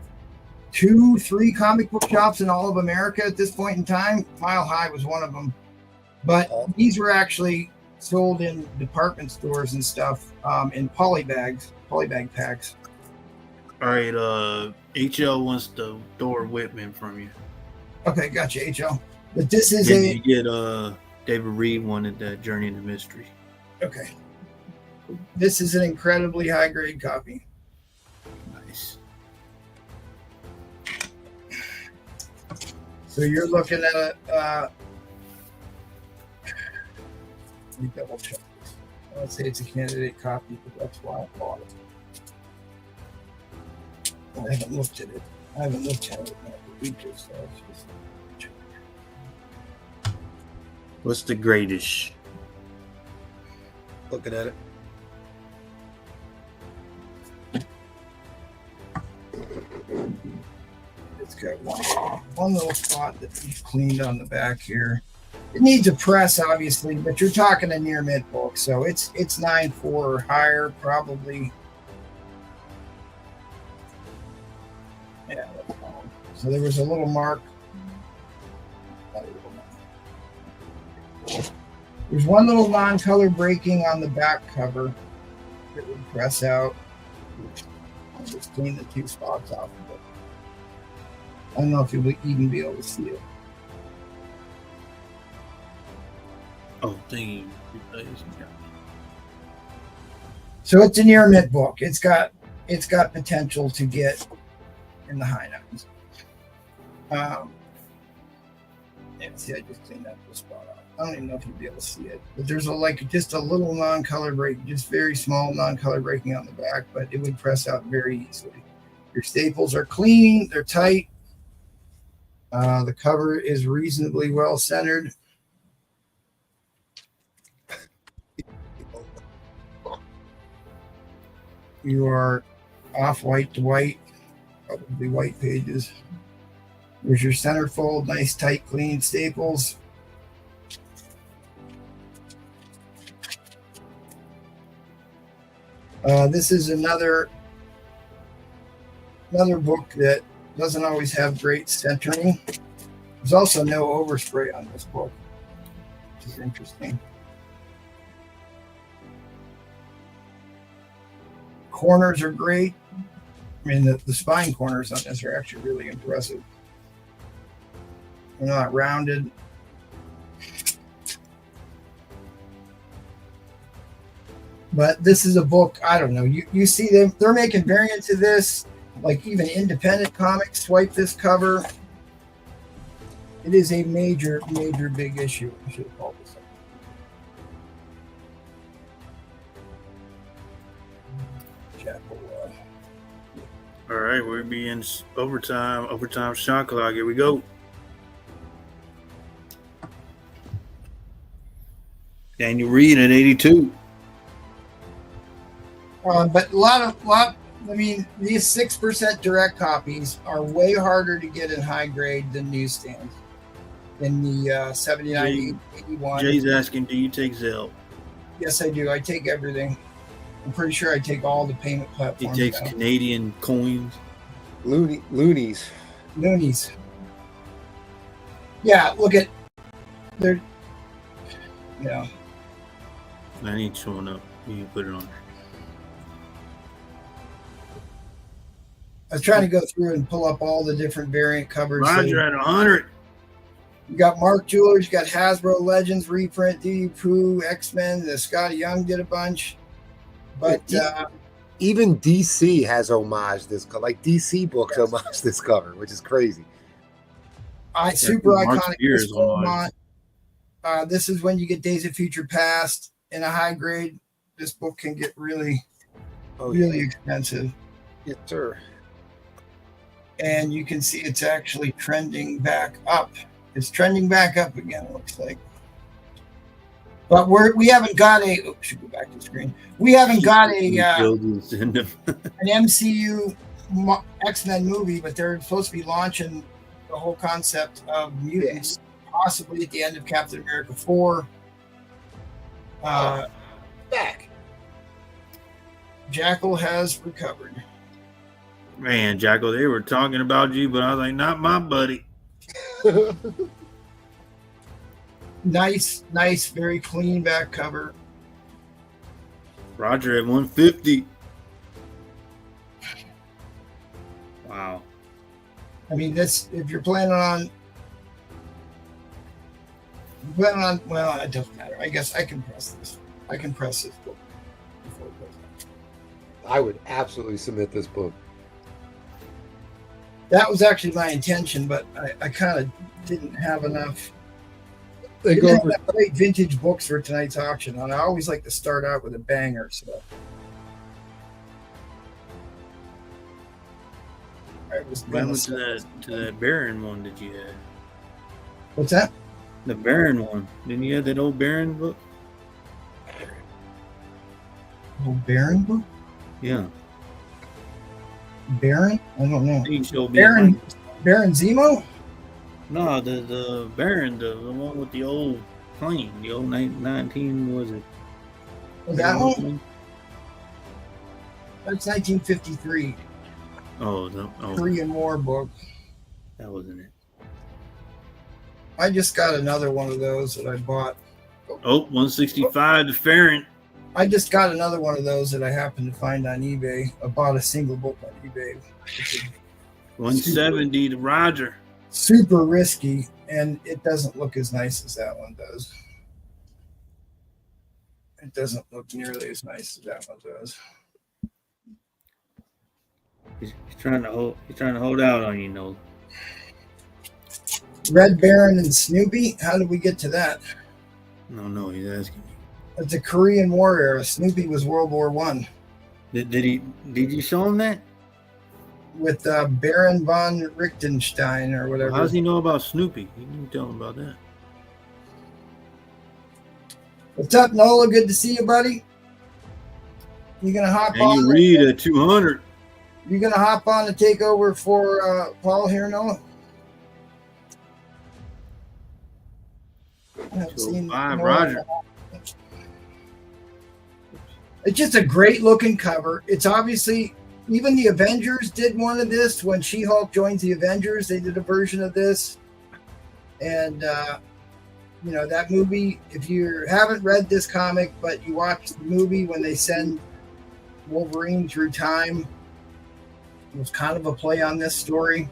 2-3 comic book shops in all of America at this point in time. Mile High was one of them. But these were actually sold in department stores and stuff in polybag packs. All right, HL wants the Thor Whitman from you. Okay, gotcha, HL. But this is Then you get David Reed wanted that Journey into Mystery. okay. This is an incredibly high grade copy. Nice. So you're looking at let me double check this. I would say it's a candidate copy, but that's why I bought it. I haven't looked at it. I haven't looked at it in a week or so. It's just check. What's the greatest? Looking at it. It's got one little spot that we've cleaned on the back here. It needs a press, obviously, but you're talking a near mid book, so it's 9.4 or higher, probably. Yeah, that's fine. So there was a little mark. There's one little non-color breaking on the back cover that would press out. I'll just clean the 2 spots off of it. I don't know if you'll even be able to see it. Oh, thingy. So it's a near mint book. It's got potential to get in the high nines. Yeah, see, I just cleaned that little spot off. I don't even know if you'll be able to see it, but there's just a little non-color break, just very small non-color breaking on the back, but it would press out very easily. Your staples are clean, they're tight. The cover is reasonably well centered. You are off white to white, probably white pages. There's your centerfold, nice tight clean staples. This is another book that doesn't always have great centering. There's also no overspray on this book, which is interesting. Corners are great. I mean, the spine corners on this are actually really impressive. They're not rounded. But this is a book, I don't know. You see them, they're making variants of this, like even independent comics swipe this cover. It is a major, major big issue. I should have called this up. All right, we'll be in overtime shot clock. Here we go. Daniel Reed at 82. But a lot I mean, these 6% direct copies are way harder to get in high grade than newsstands. In the 79, 81. Jay's asking, do you take Zelle? Yes, I do. I take everything. I'm pretty sure I take all the payment He platforms. takes now. Canadian coins. Loonies. Loonies. Yeah, look at they're. Yeah. I ain't showing up. You can put it on. I was trying to go through and pull up all the different variant covers. Roger at 100. You got Mark Jewelers, you got Hasbro Legends reprint, Deadpool, X-Men. The Scotty Young did a bunch, but even DC has homage this cover. Like DC books homage this cover, which is crazy. Super Mark iconic. Spears This is when you get Days of Future Past in a high grade. This book can get really expensive. Yes, sir. And you can see it's actually trending back up. It's trending back up again, it looks like. But we haven't got a. Should go back to the screen. We haven't got an MCU X-Men movie, but they're supposed to be launching the whole concept of mutants, possibly at the end of Captain America 4. Back. Jackal has recovered. Man, Jackal, they were talking about you, but I was like, not my buddy. Nice, very clean back cover. Roger at 150. Wow. I mean, this, if you're planning on, well, it doesn't matter. I guess I can press this. I can press this book before it goes out. I would absolutely submit this book. That was actually my intention, but I kind of didn't have enough. They Didn't go have for enough great vintage books for tonight's auction, and I always like to start out with a banger. So I was What happened to that Baron one that you had? What's that? The Baron one. Didn't you have that old Baron book? Oh, Baron book? Yeah. Baron? I don't know. He showed me Baron Zemo? No, the Baron, the one with the old plane, the old 19, was it? Was that one? That's 1953. Oh, Korean War book. that wasn't it. I just got another one of those that I bought. Oh, 165 to Farron. I just got another one of those that I happened to find on eBay. I bought a single book on eBay. 170 to Roger. Super risky, and it doesn't look as nice as that one does. It doesn't look nearly as nice as that one does. He's trying to hold out on you, Noel. Red Baron and Snoopy. How did we get to that? No, he's asking me. It's a Korean War era. Snoopy was World War I. Did you show him that? With Baron von Richtenstein or whatever. How does he know about Snoopy? You didn't tell him about that. What's up, Nola? Good to see you, buddy. You gonna hop And on? you read at 200. You gonna hop on to take over for Paul here, Nola? I haven't seen 205, Nola. Roger. It's just a great looking cover. It's obviously, even the Avengers did one of this. When She-Hulk joins the Avengers, they did a version of this. And, that movie, if you haven't read this comic, but you watch the movie when they send Wolverine through time, it was kind of a play on this story.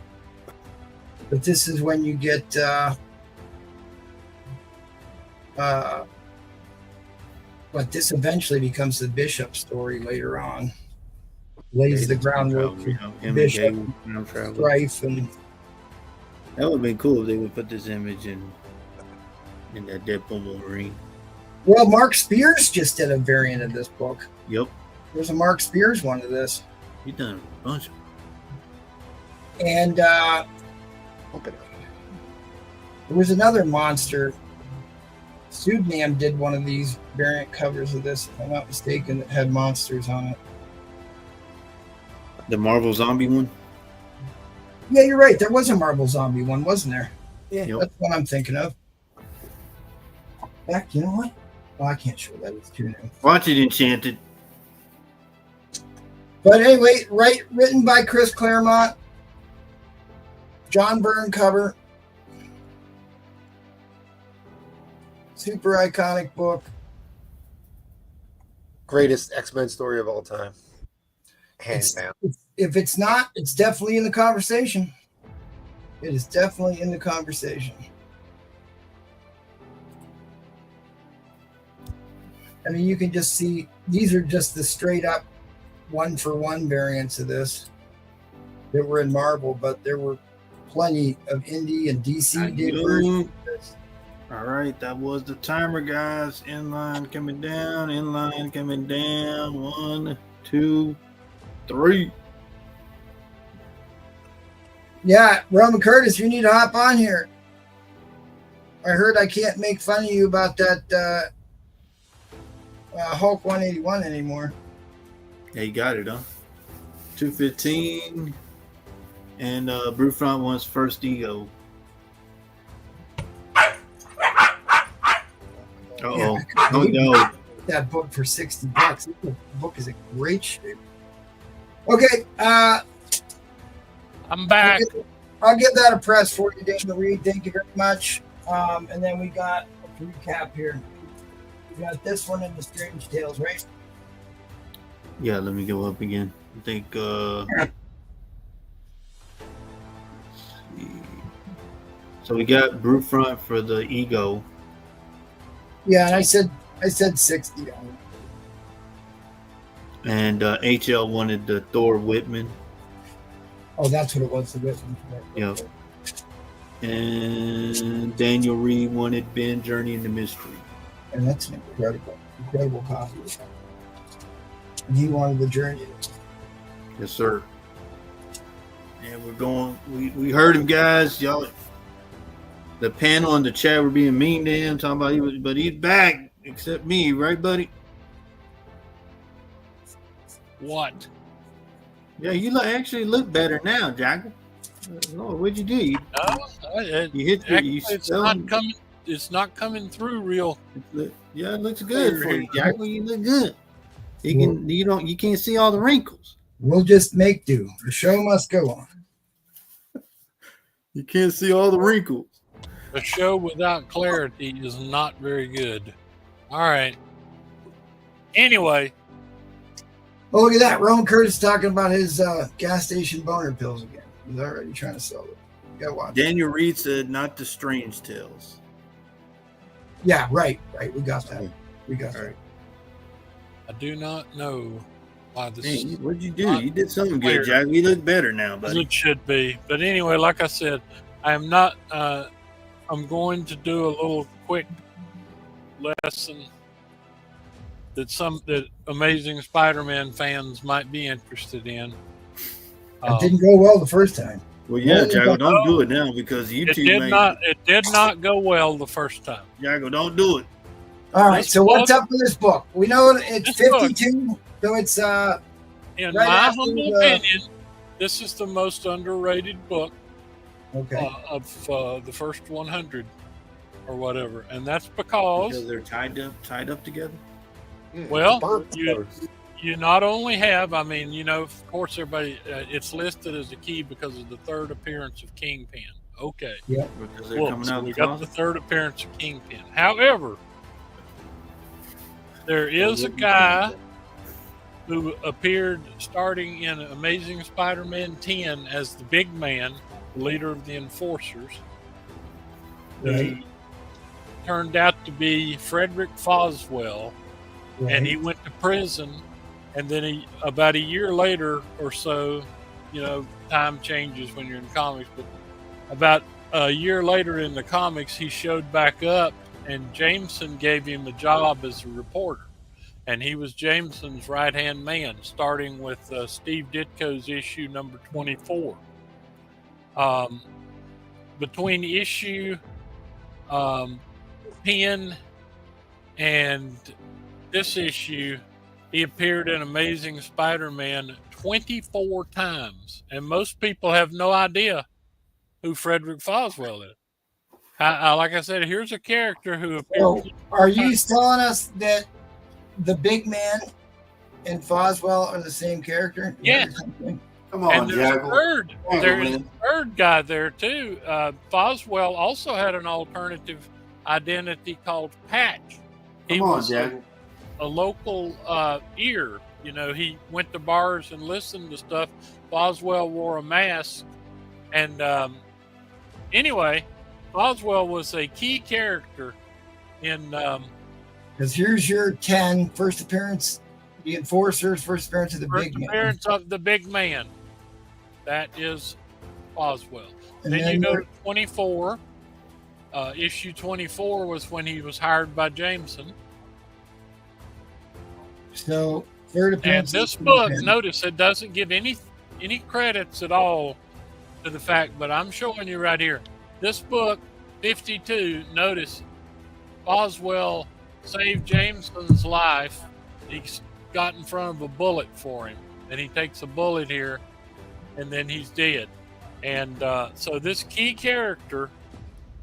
But this is when you get but this eventually becomes the Bishop story later on. Lays the groundwork for Bishop, Strife, and that would have been cool if they would put this image in that Deadpool Wolverine. Well, Mark Spears just did a variant of this book. Yep. There's a Mark Spears one of this. He's done a bunch of them. And there was another monster. Pseudonym did one of these variant covers of this, if I'm not mistaken, that had monsters on it. The Marvel Zombie one. Yeah, you're right. There was a Marvel Zombie one, wasn't there? Yeah. Yep. That's what I'm thinking of. Back, you know what? Oh, I can't show that. It's too new. Watch it, Enchanted. But anyway, written by Chris Claremont, John Byrne cover. Super iconic book. Greatest X-Men story of all time. Hands down. If it's not, it's definitely in the conversation. It is definitely in the conversation. I mean, you can just see these are just the straight up 1-for-1 variants of this that were in Marvel, but there were plenty of indie and DC did versions of this. All right, that was the timer, guys. Inline coming down. Inline coming down. 1, 2, 3. Yeah, Roman Curtis, you need to hop on here. I heard I can't make fun of you about that Hulk 181 anymore. Yeah, you got it, huh? 215. And Brute Front wants first ego. Uh-oh. Oh, no. That book for $60. The book is in great shape. Okay, I'm back. I'll give that a press for you, Daniel Reed. Thank you very much. And then we got a recap here. We got this one in the Strange Tales, right? Yeah, let me go up again. I think, let's see. So we got Brute Front for the ego. Yeah, and I said 60. And HL wanted the Thor Whitman. Oh, that's what it was. The Whitman. Yep. And Daniel Reed wanted Ben Journey into Mystery. And that's an incredible copy. And he wanted the Journey. Yes, sir. And we're going. We heard him, guys. Y'all. The panel and the chat were being mean to him, talking about but he's back, except me, right, buddy? What? Yeah, you actually look better now, Jackal. Lord, what'd you do? You hit the, Actually, you it's not coming. It's not coming through real. Yeah, it looks good for you, Jackal. You look good. You can't see all the wrinkles. We'll just make do. The show must go on. You can't see all the wrinkles. A show without clarity is not very good. All right. Anyway. Oh, look at that. Roman Curtis talking about his gas station boner pills again. He's already trying to sell it. You gotta watch. Daniel Reed said not the Strange Tales. Yeah, right. We got that. We got that. I do not know why this. Hey, what'd you do? You did something good, Jack. We look better now, buddy. It should be. But anyway, like I said, I am not. I'm going to do a little quick lesson that Amazing Spider-Man fans might be interested in. It didn't go well the first time. Well, yeah, Jago, don't do it now because YouTube It did not go well the first time. Jago, don't do it. All right. So what's up with this book? We know it's 52, so it's in right my after humble opinion, this is the most underrated book of the first 100 or whatever, and that's because they're tied up together. Well, you not only have, I mean, you know, of course, everybody, it's listed as a key because of the third appearance of Kingpin. Okay. Yeah. Because they're coming out. We got the third appearance of Kingpin. However, there is a guy who appeared starting in Amazing Spider-Man 10 as the big man, leader of the Enforcers, who turned out to be Frederick Foswell, and he went to prison. And then about a year later or so, you know, time changes when you're in comics, but about a year later in the comics, he showed back up, and Jameson gave him a job as a reporter. And he was Jameson's right-hand man, starting with Steve Ditko's issue number 24. Between issue 10 and this issue, He appeared in Amazing Spider-Man 24 times, and most people have no idea who Frederick Foswell is. Like I said, here's a character who appeared. So, are you telling us that the big man and Foswell are the same character? Yes. Come on, And there's a Jackal. third. Come on, There's a man. third guy there too. Foswell also had an alternative identity called Patch. He Come on, was Jackal. a local ear. You know, he went to bars and listened to stuff. Foswell wore a mask, and anyway, Foswell was a key character in. Because here's your 10 first appearance, the Enforcer's first appearance of the First big man. appearance of the big man. That is Foswell. And Then you then go your- to 24. Issue 24 was when he was hired by Jameson. So third And appearance. this of the book, big man. notice it doesn't give any credits at all to the fact, but I'm showing you right here. This book, 52, notice Foswell saved Jameson's life. He got in front of a bullet for him, and he takes a bullet here, and then he's dead. And so this key character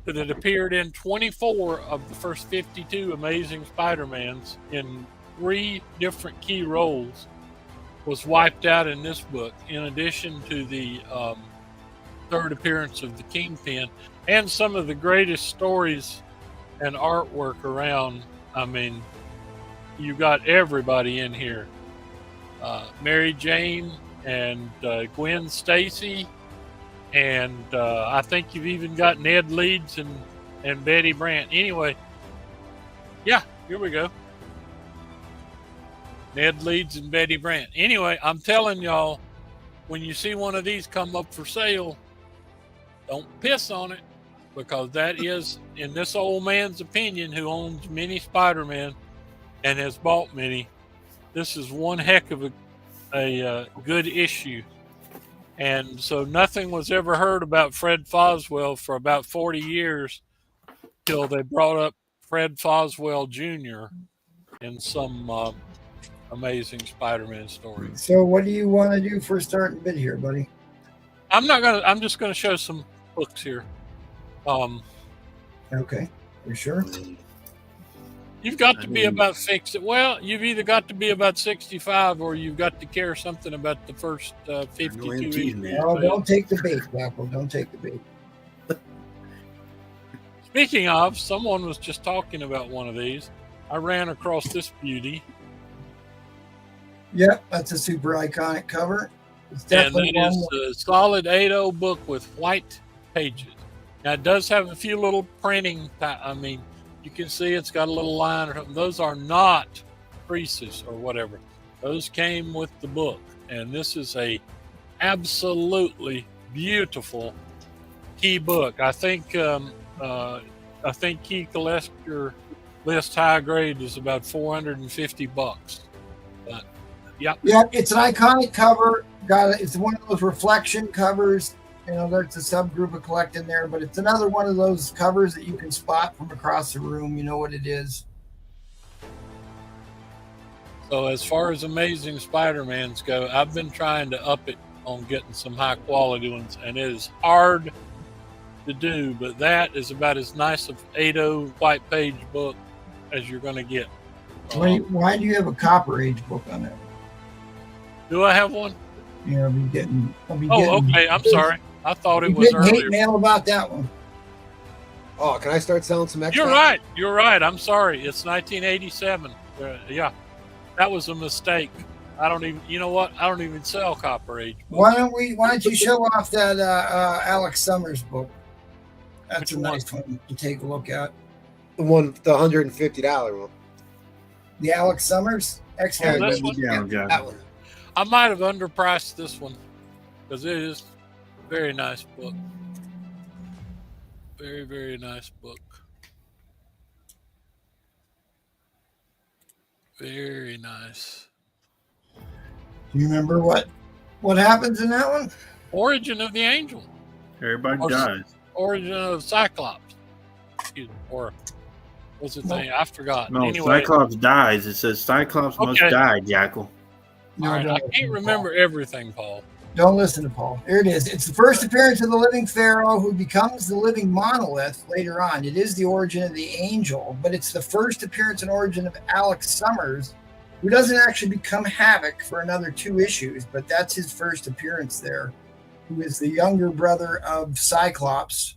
that appeared in 24 of the first 52 Amazing Spider-Mans in 3 different key roles was wiped out in this book, in addition to the third appearance of the Kingpin and some of the greatest stories and artwork around. I mean, you got everybody in here. Mary Jane and Gwen Stacy, and I think you've even got Ned Leeds and Betty Brant. Anyway, yeah, here we go. Ned Leeds and Betty Brant. Anyway, I'm telling y'all, when you see one of these come up for sale, don't piss on it, because that is, in this old man's opinion, who owns many Spider-Man and has bought many, this is one heck of a good issue. And so nothing was ever heard about Fred Foswell for about 40 years till they brought up Fred Foswell Jr. in some Amazing Spider-Man story. So what do you want to do for starting bid here, buddy? I'm just gonna show some books here. Okay, you sure? You've got to be about 60. Well, you've either got to be about 65 or you've got to care something about the first 52 issues. No, don't take the bait, Apple. Don't take the bait. Speaking of, someone was just talking about one of these. I ran across this beauty. Yep, that's a super iconic cover. It's And definitely it one. is a solid 8.0 book with white pages. Now, it does have a few little printing. I mean, you can see it's got a little line or something. Those are not creases or whatever. Those came with the book. And this is a absolutely beautiful key book. I think Key Collector list high grade is about $450. But yep. Yep, it's an iconic cover. It's one of those reflection covers. You know, there's a subgroup of collecting there, but it's another one of those covers that you can spot from across the room. You know what it is. So as far as Amazing Spider-Mans go, I've been trying to up it on getting some high quality ones, and it is hard to do, but that is about as nice of 8.0 white page book as you're going to get. Why do you have a Copper Age book on there? Do I have one? You know, I'll be Oh, getting, okay. I'm sorry. I thought it I'm was getting hate earlier. mail about that one. Oh, can I start selling some extra? You're right. You're right. I'm sorry. It's 1987. Yeah, that was a mistake. I don't even. You know what? I don't even sell Copper Age books. Why don't you show off that Alex Summers book? That's Which a nice one to take a look at. The $150 one. The Alex Summers X-Men. Oh, this one? Down, Jackal. That one. I might have underpriced this one because it is a very nice book. Very, very nice book. Very nice. Do you remember what happens in that one? Origin of the Angel. Everybody Or- dies. Origin of Cyclops. Excuse me. Or What's the thing? I forgot. No, Anyway, Cyclops dies. It says Cyclops must Okay. die, Jackal. No, all right, don't I listen can't to remember everything, Paul. Paul. Don't listen to Paul. Here it is. It's the first appearance of the living pharaoh who becomes the living monolith later on. It is the origin of the angel, but it's the first appearance and origin of Alex Summers, who doesn't actually become Havoc for another 2 issues, but that's his first appearance there, who is the younger brother of Cyclops.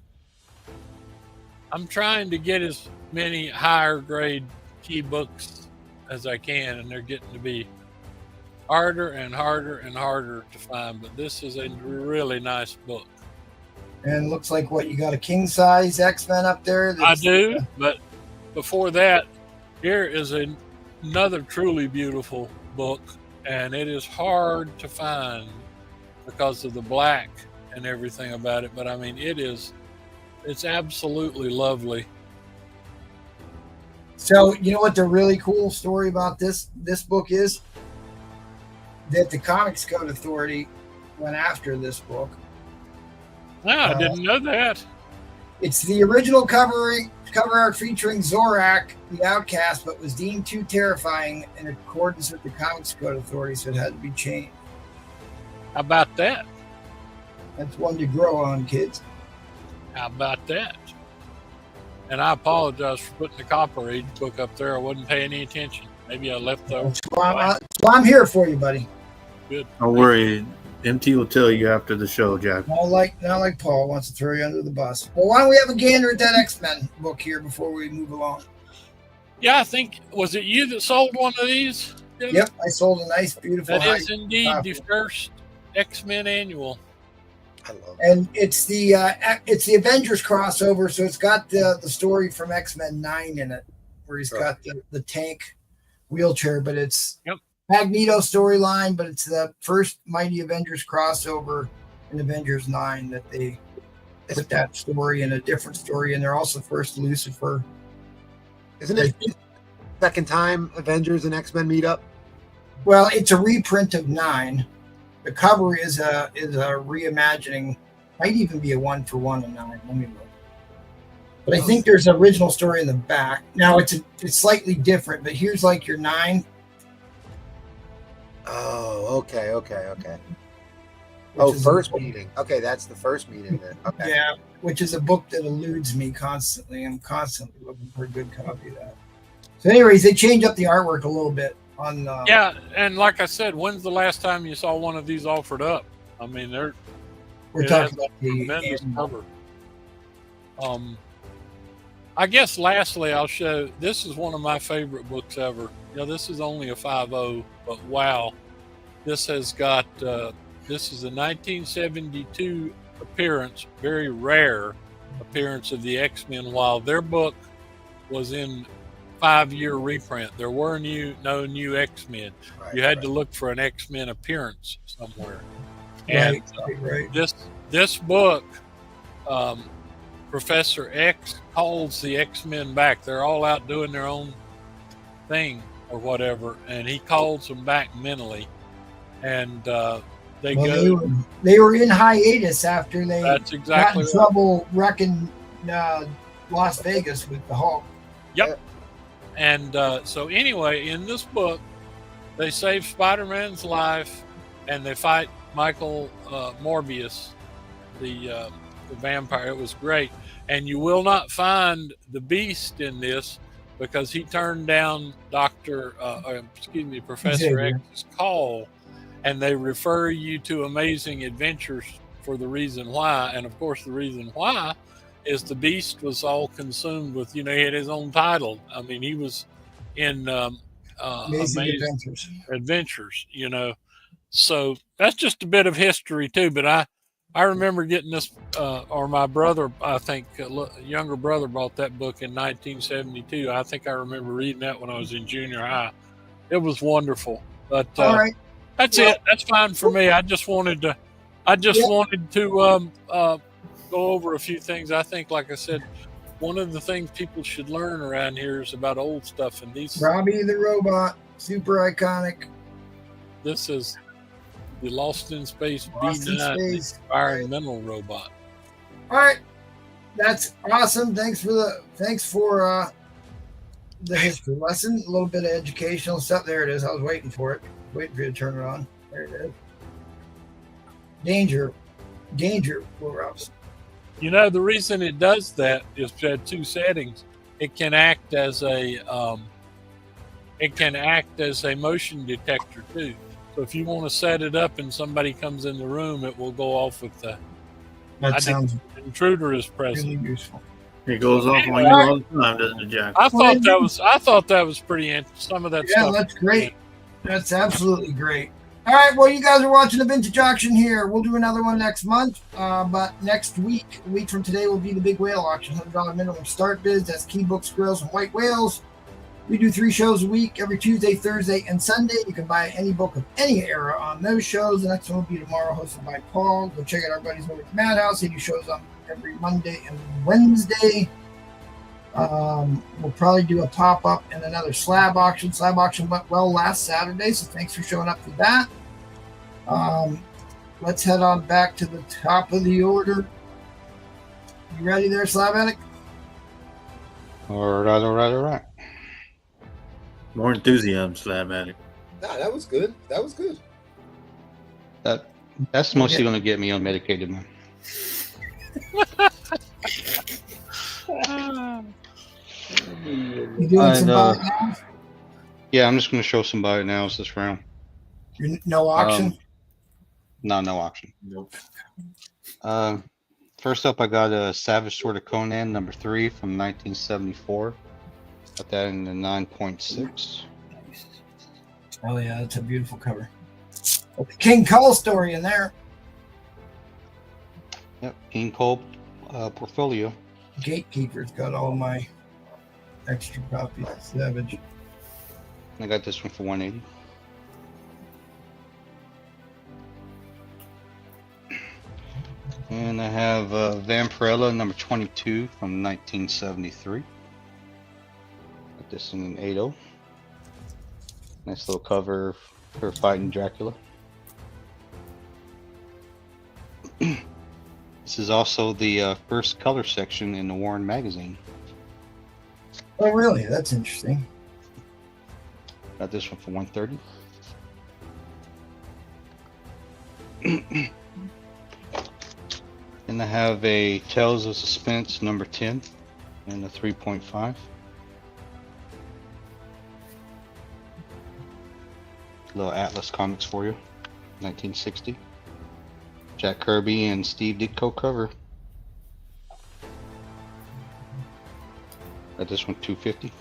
I'm trying to get as many higher grade key books as I can, and they're getting to be harder and harder and harder to find. But this is a really nice book. And looks like what, you got a king size X-Men up there? I do, but before that, here is another truly beautiful book, and it is hard to find because of the black and everything about it. But I mean, it's absolutely lovely. So you know what the really cool story about this book is? That the Comics Code Authority went after this book. I didn't know that. It's the original cover art featuring Zorak, the Outcast, but was deemed too terrifying in accordance with the Comics Code Authority, so it had to be changed. How about that? That's one to grow on, kids. How about that? And I apologize for putting the Copper Age book up there. I wasn't paying any attention. Maybe I left those. That's why I'm here for you, buddy. Good. Don't worry. MT will tell you after the show, Jack. Not like Paul wants to throw you under the bus. Well, why don't we have a gander at that X-Men book here before we move along? Yeah, I think, was it you that sold one of these? Yep, I sold a nice, beautiful. That is indeed the first X-Men annual. I love it. And it's the Avengers crossover, so it's got the story from X-Men 9 in it, where he's got the tank wheelchair, but it's Magneto storyline, but it's the first Mighty Avengers crossover in Avengers 9 that they put that story in a different story, and they're also first Lucifer. Isn't it second time Avengers and X-Men meet up? Well, it's a reprint of 9. The cover is a reimagining. Might even be a 1-for-1 of 9. Let me look. But I think there's an original story in the back. Now it's slightly different, but here's like your 9. Oh, okay. First meeting. Okay, that's the first meeting then. Okay. Yeah, which is a book that eludes me constantly. I'm constantly looking for a good copy of that. So anyways, they changed up the artwork a little bit on Yeah, and like I said, when's the last time you saw one of these offered up? I mean, we're talking about the tremendous cover. I guess lastly, I'll show, this is one of my favorite books ever. This is only a 5.0, but wow, this has got, this is a 1972 appearance, very rare appearance of the X-Men, while their book was in 5-year reprint. There were no new X-Men. You had to look for an X-Men appearance somewhere. And right. This book, Professor X calls the X-Men back. They're all out doing their own thing or whatever, and he calls them back mentally. And they were in hiatus after they That's exactly got in trouble wrecking Las Vegas with the Hulk. Yep. And so anyway, in this book, they save Spider-Man's life, and they fight Michael Morbius, the vampire. It was great. And you will not find the Beast in this because he turned down Professor X's call, and they refer you to Amazing Adventures for the reason why. And of course, the reason why is the Beast was all consumed with, he had his own title. I mean, he was in Amazing Adventures, So that's just a bit of history too. But I remember getting this, or my brother, I think, younger brother bought that book in 1972. I think I remember reading that when I was in junior high. It was wonderful. But all right. That's it. That's fine for me. I just wanted to go over a few things. I think, like I said, one of the things people should learn around here is about old stuff. And these Robbie the Robot, super iconic. This is the Lost in Space B9 environmental robot. All right, that's awesome. Thanks for the history lesson, a little bit of educational stuff. There it is. I was waiting for it. Waiting for you to turn it on. There it is. Danger, Wolves. You know, the reason it does that is it had two settings. It can act as a motion detector too. So if you want to set it up and somebody comes in the room, it will go off with the That sounds intruder is present. really useful. It goes off on you all the time, doesn't it, Jack? I thought that was pretty interesting. Some of that Yeah, stuff. that's great. That's absolutely great. All right, well, you guys are watching the vintage auction here. We'll do another one next month, but next week, a week from today, will be the big whale auction. $100 minimum start bids. That's key books, grills, and white whales. We do 3 shows a week, every Tuesday, Thursday, and Sunday. You can buy any book of any era on those shows. The next one will be tomorrow, hosted by Paul. Go check out our buddies over at Madhouse. They do shows on every Monday and Wednesday. We'll probably do a pop-up and another slab auction. Slab auction went well last Saturday, so thanks for showing up for that. Let's head on back to the top of the order. You ready there, Slab Addict? All right. More enthusiasm, Slab Addict. Nah, that was good. That was good. That's mostly going to get me unmedicated, man. You doing some buy now? Yeah, I'm just going to show somebody now this round. No auction? No auction. Nope. First up, I got a Savage Sword of Conan #3 from 1974. Got that in the 9.6. Oh yeah, that's a beautiful cover. Got the King Cole story in there. Yep, King Cole portfolio. Gatekeeper's got all my extra copies of Savage. I got this one for 180. And I have Vampirella #22 from 1973. Got this in an 80. Nice little cover for fighting Dracula. This is also the first color section in the Warren magazine. Oh really? That's interesting. Got this one for 130. And I have a Tales of Suspense #10 and a 3.5. Little Atlas comics for you, 1960. Jack Kirby and Steve Ditko cover. Got this one 250.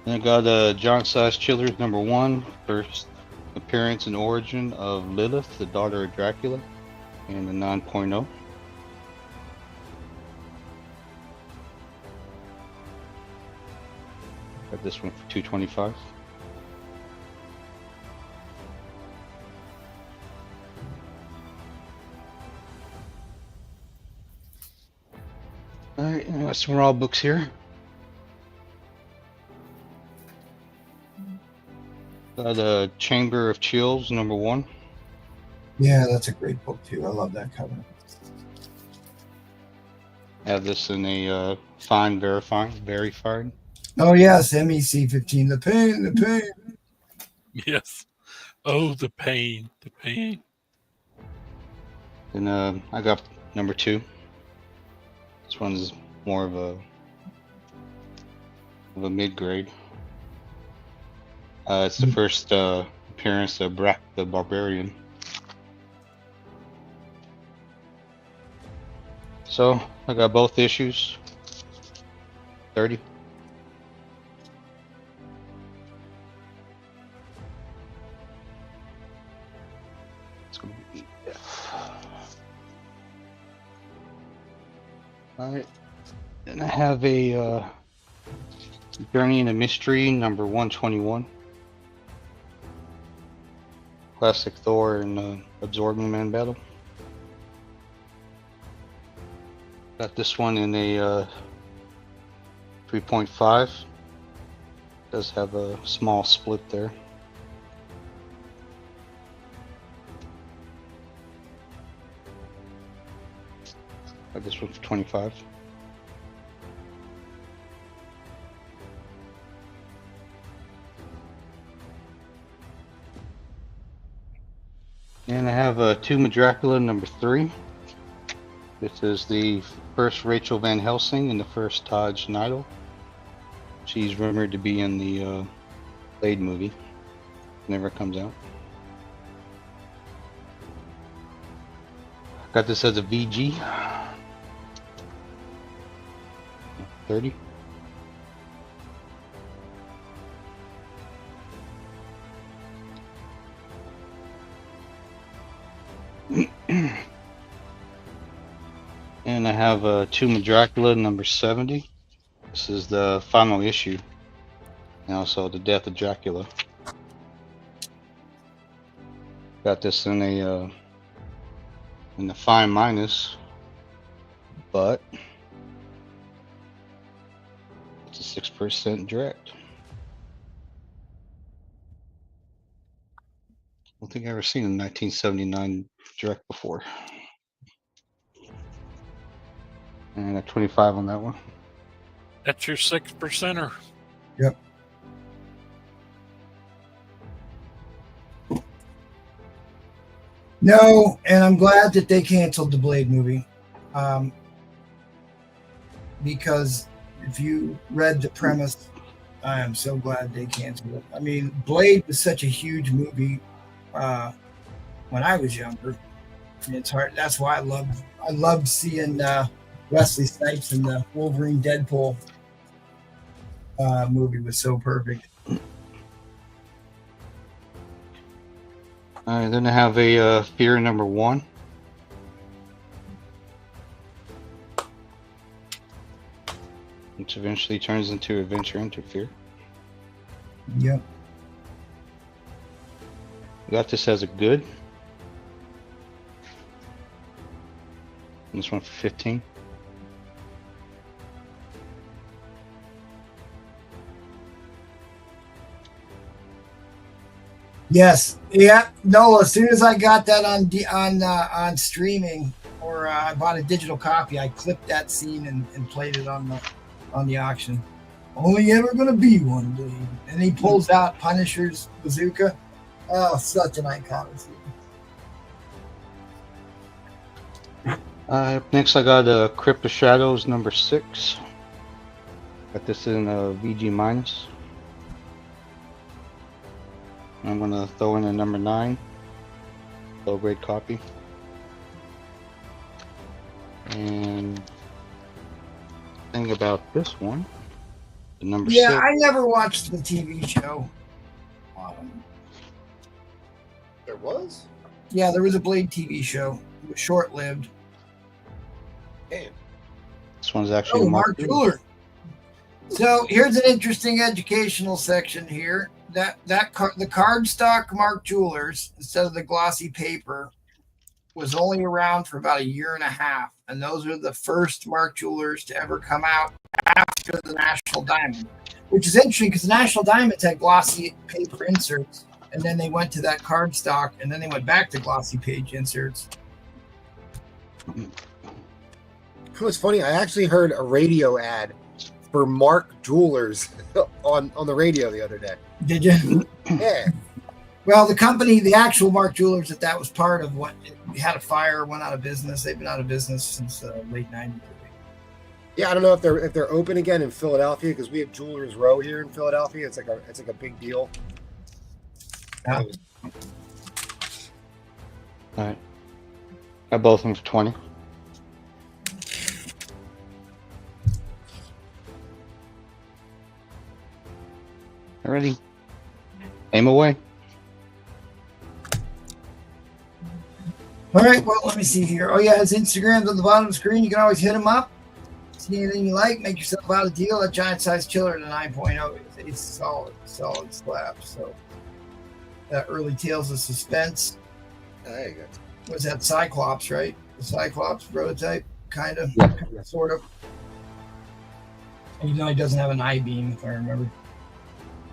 And I got John Size Chillers #1, first appearance and origin of Lilith, the daughter of Dracula, and the 9.0. Got this one for 225. Alright, I got some raw books here. Got Chamber of Chills #1. Yeah, that's a great book too. I love that cover. Have this in a fine verified. Oh yes, MEC 15. The pain. Yes. Oh, the pain. And I got #2. This one's more of a mid-grade. It's the first appearance of Brack the Barbarian. So I got both issues. 30. It's gonna be Alright. Then I have a Journey into Mystery #121. Classic Thor and Absorbing Man battle. Got this one in a 3.5. Does have a small split there. Got this one for 25. And I have Tomb of Dracula number 3. This is the first Rachel Van Helsing and the first Taj Nidal. She's rumored to be in the Blade movie. Never comes out. Got this as a VG. 30. And I have Tomb of Dracula number 70. This is the final issue. And also The Death of Dracula. Got this in the fine minus, but it's a 6% direct. I don't think I've ever seen a 1979 direct before. And a 25 on that one. That's your 6%er. Yep. No, and I'm glad that they canceled the Blade movie. Because if you read the premise, I am so glad they canceled it. I mean, Blade was such a huge movie when I was younger. And it's hard. That's why I loved seeing Wesley Snipes in the Wolverine Deadpool movie. Was so perfect. All right, then I have a Fear number 1. Which eventually turns into Adventure into Fear. Yep. Got this as a good. This one for 15. Yes. Yeah. No. As soon as I got that on streaming, or I bought a digital copy, I clipped that scene and played it on the auction. Only ever gonna be one day. And he pulls out Punisher's bazooka. Oh, such an iconic scene. Next, I got Crypt of Shadows number 6. Got this in VG minus. I'm gonna throw in a number 9, low grade copy. And thing about this one, the number 6. I never watched the TV show. There was? Yeah, there was a Blade TV show. It was short-lived. Damn. This one's actually Mark Jeweler. So here's an interesting educational section here. The cardstock Mark Jewelers, instead of the glossy paper, was only around for about a year and a half. And those are the first Mark Jewelers to ever come out after the National Diamond, which is interesting because the National Diamonds had glossy paper inserts, and then they went to that cardstock, and then they went back to glossy page inserts. It was funny. I actually heard a radio ad for Mark Jewelers on the radio the other day. Did you? Yeah. Well, the company, the actual Mark Jewelers that was part of, had a fire, went out of business. They've been out of business since late 90s. Yeah, I don't know if they're open again in Philadelphia, because we have Jewelers Row here in Philadelphia. It's like a big deal. Yeah. All right. Got both of them for 20. Ready? Aim away. All right, well, let me see here. Oh, yeah, his Instagram's on the bottom of the screen. You can always hit him up. See anything you like, make yourself out a deal. That giant size chiller, the 9.0, it's solid slab. So that early Tales of Suspense. There you go. Was that Cyclops, right? The Cyclops prototype, kind of, sort of. Even though he doesn't have an I-beam, if I remember.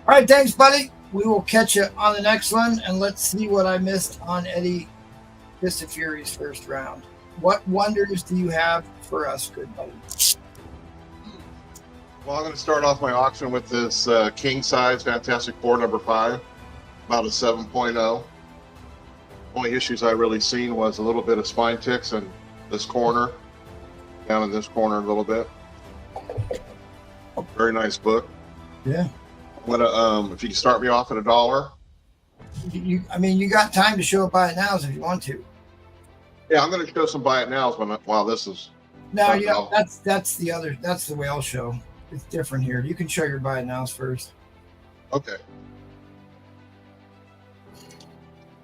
All right, thanks, buddy. We will catch you on the next one, and let's see what I missed on Eddie Fist of Fury's first round. what wonders do you have for us, good buddy? Well, I'm going to start off my auction with this king size Fantastic Four number 5, about a 7.0. Only issues I really seen was a little bit of spine ticks in this corner, down in this corner a little bit. Very nice book. Yeah. I'm gonna, if you can start me off at $1. You got time to show up by it now if you want to. Yeah, I'm going to show some buy it nows while this is. No, that's the way I'll show. It's different here. You can show your buy it nows first. Okay.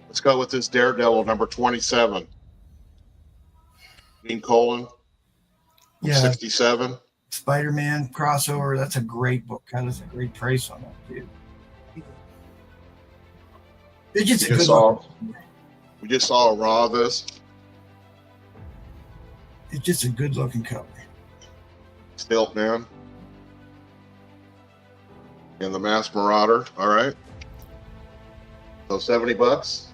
Let's go with this Daredevil number 27. Dean Colin. Yeah. 67. Spider-Man crossover. That's a great book. That is a great price on that, dude. It's just a good book. We just saw a raw of this. It's just a good looking cover. Stilt Man. And the Masked Marauder. All right. So $70.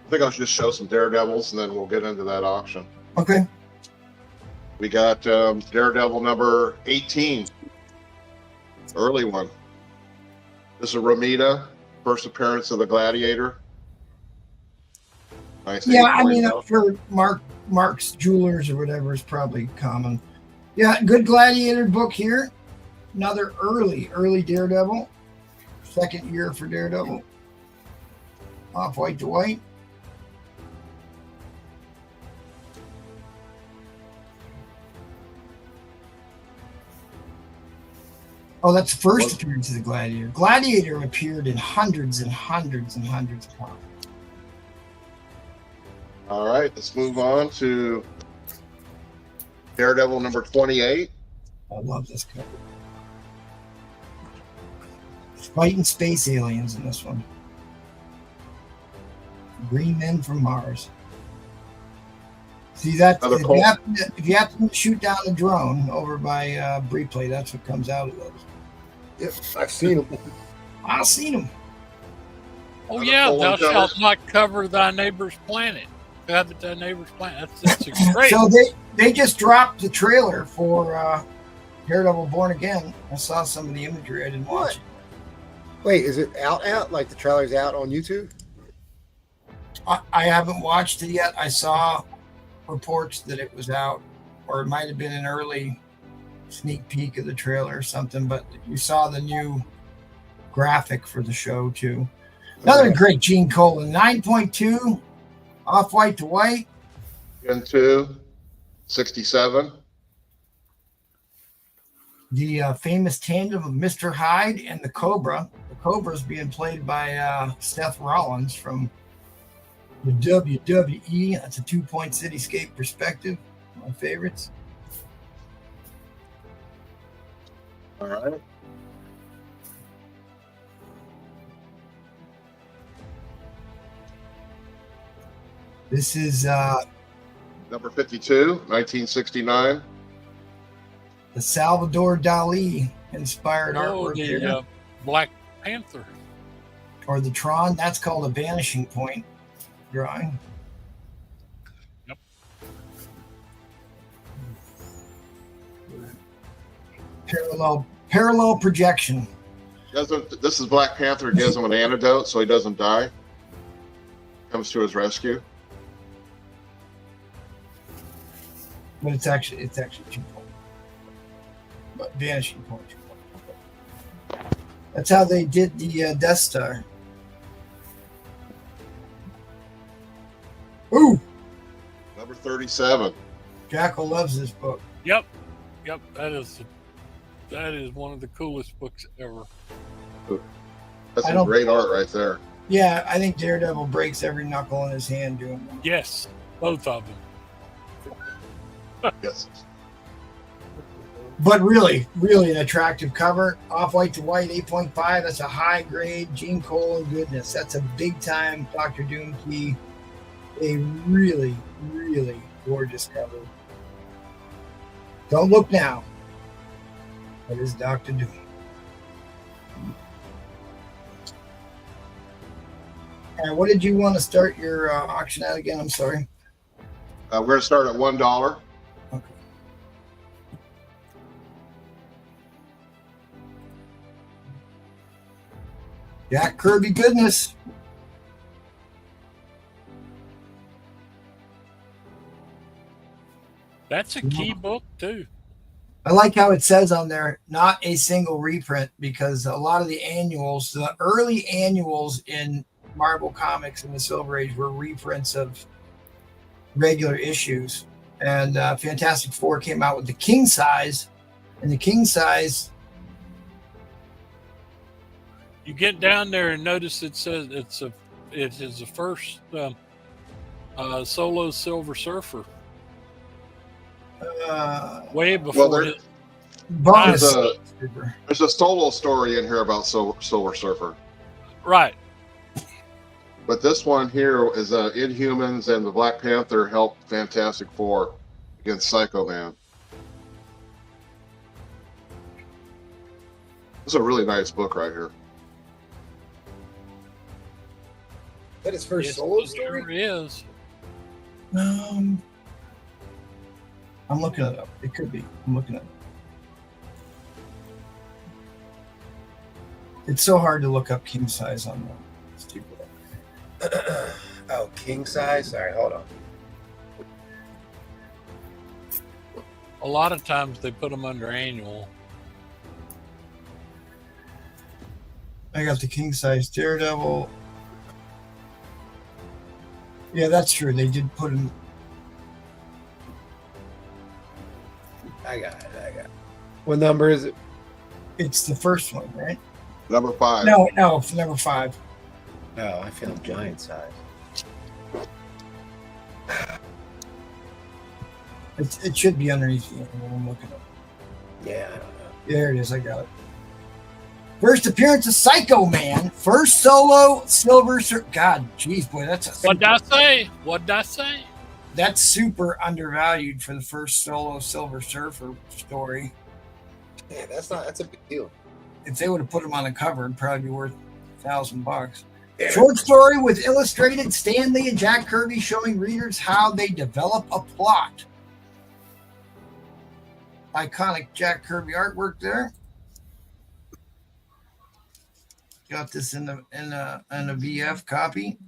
I think I'll just show some Daredevils and then we'll get into that auction. Okay. We got Daredevil number 18. Early one. This is Ramita. First appearance of the Gladiator. Nice. Yeah, I mean, for Mark's Jewelers or whatever is probably common. Yeah, good Gladiator book here. Another early Daredevil. Second year for Daredevil. Off white to white. Oh, that's the first appearance of the Gladiator. Gladiator appeared in hundreds and hundreds and hundreds of comics. All right, let's move on to Daredevil number 28. I love this cover. Fighting space aliens in this one. Green men from Mars. See that? If you have to shoot down a drone over by Breplay, that's what comes out of those. Yep, I've seen them. I've seen them. Oh yeah, thou shalt not cover thy neighbor's planet. Covet thy neighbor's planet. That's great. So they just dropped the trailer for Daredevil Born Again. I saw some of the imagery. I didn't watch it. Wait, is it out? Like the trailer's out on YouTube? I haven't watched it yet. I saw reports that it was out, or it might have been an early sneak peek of the trailer or something, but you saw the new graphic for the show too. Another great Gene Colan, 9.2, off white to white. Gen 2, 67. The famous tandem of Mr. Hyde and the Cobra. The Cobra's being played by Seth Rollins from the WWE. That's a 2-point cityscape perspective. My favorites. All right. This is Number 52, 1969. the Salvador Dali inspired artwork here. The Black Panther. Or the Tron. That's called a vanishing point drawing. Yep. Parallel projection. This is Black Panther. Gives him an antidote so he doesn't die. Comes to his rescue. But it's actually 2 point. But vanishing point. 2 point. That's how they did the Death Star. Ooh, Number 37. Jackal loves this book. Yep. That is one of the coolest books ever. That's some great art right there. Yeah, I think Daredevil breaks every knuckle in his hand doing that. Yes, both of them. Yes. But really an attractive cover. Off-white to white, 8.5. That's a high-grade Gene Colan goodness. That's a big-time Dr. Doom key. A really, really gorgeous cover. Don't look now. That is Dr. Doom. And what did you want to start your auction at again? I'm sorry. We're going to start at $1. Okay. Jack Kirby goodness. That's a key book too. I like how it says on there, not a single reprint, because a lot of the annuals, the early annuals in Marvel Comics in the Silver Age were reprints of regular issues. And Fantastic Four came out with the king size, and the king size. You get down there and notice it says it is the first solo Silver Surfer. Way before Well, his, Bonus. there's a solo story in here about Silver Surfer. right. But this one here is Inhumans and the Black Panther help Fantastic Four against Psycho Man. This is a really nice book right here. That his first Yes, solo it story? sure is. I'm looking it up. It could be. I'm looking it up. It's so hard to look up king size on one. It's too bad. Oh, king size? Sorry, hold on. A lot of times they put them under annual. I got the king size Daredevil. Yeah, that's true. They did put him. I got it. What number is it? It's the first one, right? Number 5. No, it's number 5. Oh, I feel giant size. It should be underneath the annual. I'm looking up. Yeah, I don't know. There it is. I got it. First appearance of Psycho Man. First solo Silver Surfer. God, geez, boy, What'd I say? What'd I say? that's super undervalued for the first solo Silver Surfer story. Yeah, that's a big deal. If they would have put him on the cover, it'd probably be worth $1,000. Yeah. Short story with illustrated Stanlee and Jack Kirby showing readers how they develop a plot. Iconic Jack Kirby artwork there. Got this in a VF copy,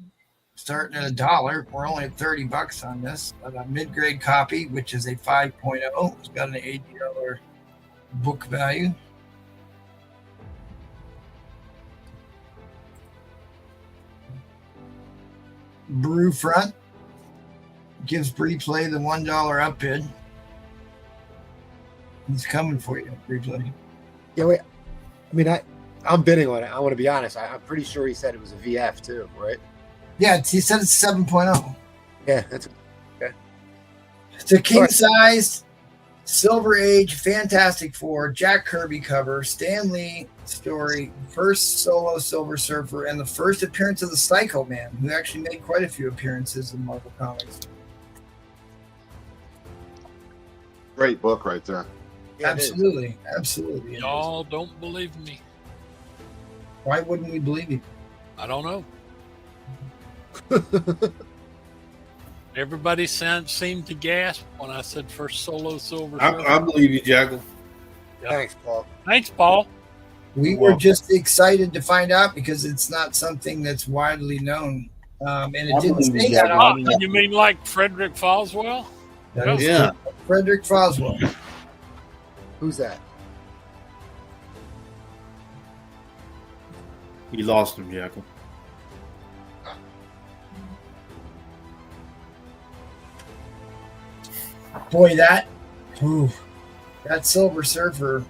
starting at $1. We're only at $30 on this. A mid-grade copy, which is a 5.0. It's got an $80 book value. Brew front gives Replay the $1 upbid. He's coming for you, Replay. Yeah, wait. I mean, I'm bidding on it. I want to be honest. I'm pretty sure he said it was a VF too, right? Yeah, he said it's 7.0. Yeah, that's okay. It's a king-sized Silver Age Fantastic Four Jack Kirby cover, Stanlee story, first solo Silver Surfer, and the first appearance of the Psycho Man, who actually made quite a few appearances in Marvel Comics. Great book right there. Yeah, Absolutely. it is. Y'all don't believe me. Why wouldn't we believe you? I don't know. Everybody seemed to gasp when I said first solo Silver Surfer. I believe you, Jackal. Yeah. Thanks, Paul. Thanks, Paul. We were just excited to find out because it's not something that's widely known. And it I didn't believe say you, that Jack. on You mean like Frederick Foswell? That is Yeah. Frederick Foswell. Who's that? You lost him, Jackal. Boy, that Silver Surfer,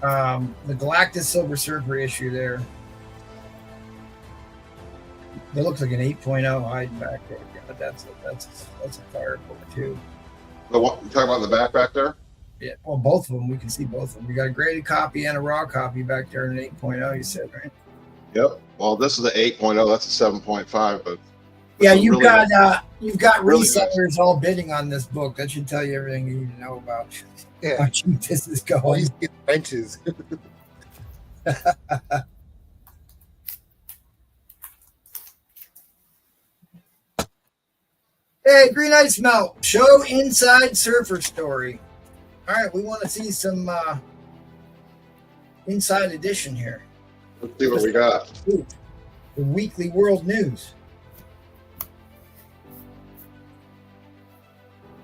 the Galactus Silver Surfer issue there. It looks like an 8.0 hide back there. Yeah, that's a fire book too. The what you talking about in the back there? Yeah, well, both of them. We can see both of them. You got a graded copy and a raw copy back there in an 8.0. You said, right? Yep. Well, this is an 8.0. That's a 7.5, but Yeah, it's you've really got really resellers all bidding on this book. That should tell you everything you need to know about how Yeah, cheap this is all going. these benches. Hey, Okay, Green Ice Melt. Show Inside Surfer Story. All right, we want to see some Inside Edition here. Let's see what we got. Ooh, the weekly world news.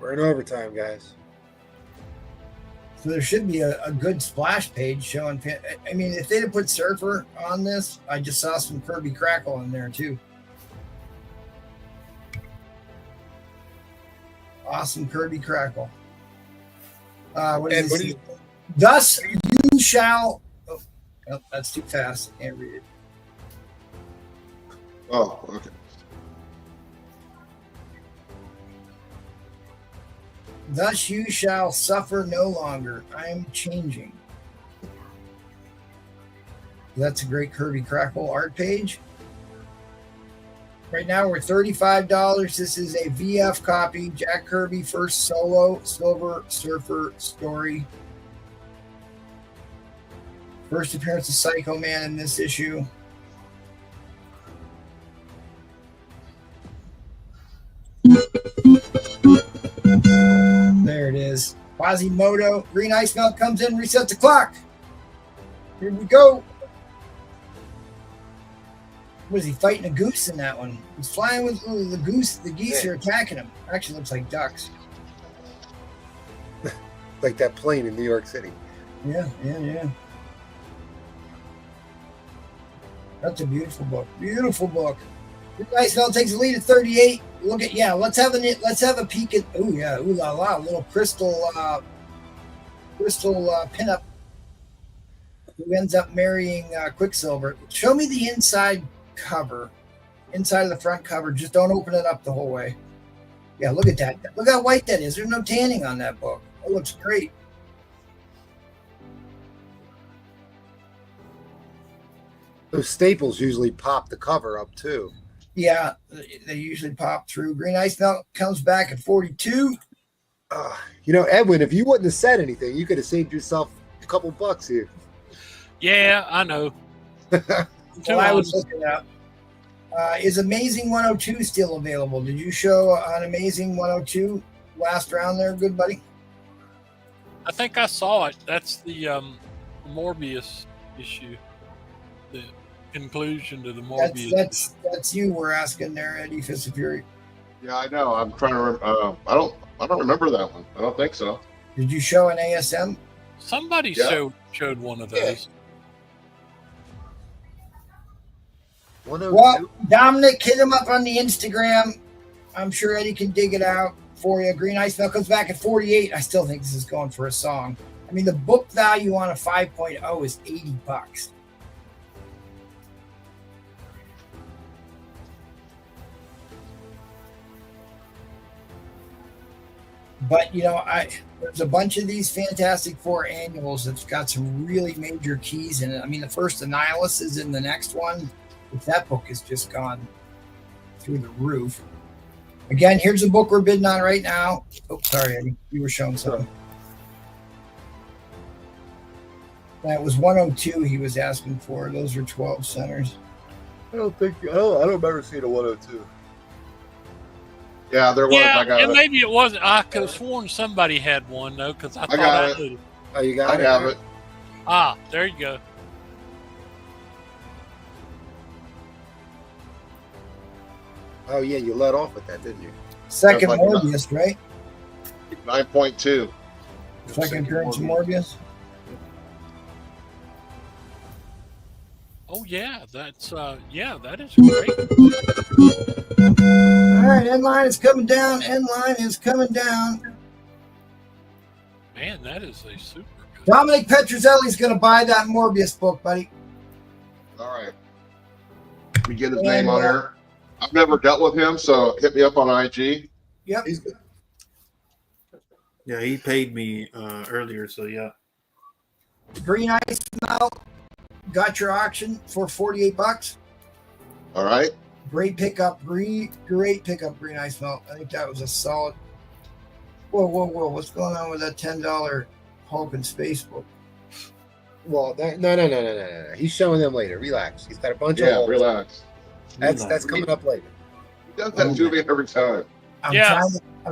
We're in overtime, guys. So there should be a good splash page showing. I mean, if they'd have put Surfer on this, I just saw some Kirby Crackle in there too. Awesome Kirby Crackle. What is this? Thus you shall. Oh, nope, that's too fast. I can't read it. Oh, okay. Thus you shall suffer no longer. I am changing. That's a great Kirby Crackle art page. Right now we're $35. This is a VF copy. Jack Kirby first solo Silver Surfer story. First appearance of Psycho Man in this issue. There it is. Quasimodo. Green Ice Melt comes in, resets the clock. Here we go. Was he fighting a goose in that one? He's flying with the goose. The geese are attacking him. Actually looks like ducks. Like that plane in New York City. Yeah. That's a beautiful book. Beautiful book. Green Ice Melt takes the lead at 38. Look at let's have a peek at ooh la la, little crystal pinup who ends up marrying Quicksilver. Show me the inside cover, inside of the front cover. Just don't open it up the whole way. Yeah, look at that. Look how white that is. There's no tanning on that book. It looks great. Those staples usually pop the cover up too. Yeah, they usually pop through. Green Ice Melt comes back at 42. Edwin, if you wouldn't have said anything, you could have saved yourself a couple bucks here. Yeah, I know. Well, I was looking up. Is Amazing 102 still available? Did you show on Amazing 102 last round there, good buddy? I think I saw it. That's the Morbius issue. The conclusion to the Morbius. That's you we're asking there, Eddie Fitzfury. Yeah, I know. I'm trying to remember. I don't remember that one. I don't think so. Did you show an ASM? Somebody showed one of those. Well, Dominic, hit him up on the Instagram. I'm sure Eddie can dig it out for you. Green Ice Melt comes back at 48. I still think this is going for a song. I mean, the book value on a 5.0 is $80. But, there's a bunch of these Fantastic Four annuals that's got some really major keys in it. I mean, the first Annihilus is in the next one. But that book has just gone through the roof. Again, here's a book we're bidding on right now. Oh, sorry, Eddie. You were showing something. That was 102 he was asking for. Those are 12 centers. I don't remember seeing a 102. Yeah, there was. Yeah, I got and it. maybe it wasn't. I could have sworn somebody had one though, because I thought got I it. did. Oh, you got it? I have it. Ah, there you go. Oh, yeah, you let off with that, didn't you? Second Like Morbius, right? 9.2. Second appearance of Morbius. Oh yeah, that is great. All right, end line is coming down. End line is coming down. Man, that is a super good. Dominic Petrozelli's going to buy that Morbius book, buddy. All right. Let me get his name on here. I've never dealt with him, so hit me up on IG. Yep. He's good. Yeah, he paid me earlier, so yeah. Green Ice Melt got your auction for $48. All right. Great pickup. Great pickup, Green Ice Melt. I think that was a solid. Whoa. What's going on with that $10 Hulk and Space book? Well, no. He's showing them later. Relax. He's got a bunch of Yeah, holes. relax. That's coming up later. He does that to me every time. I'm Yeah.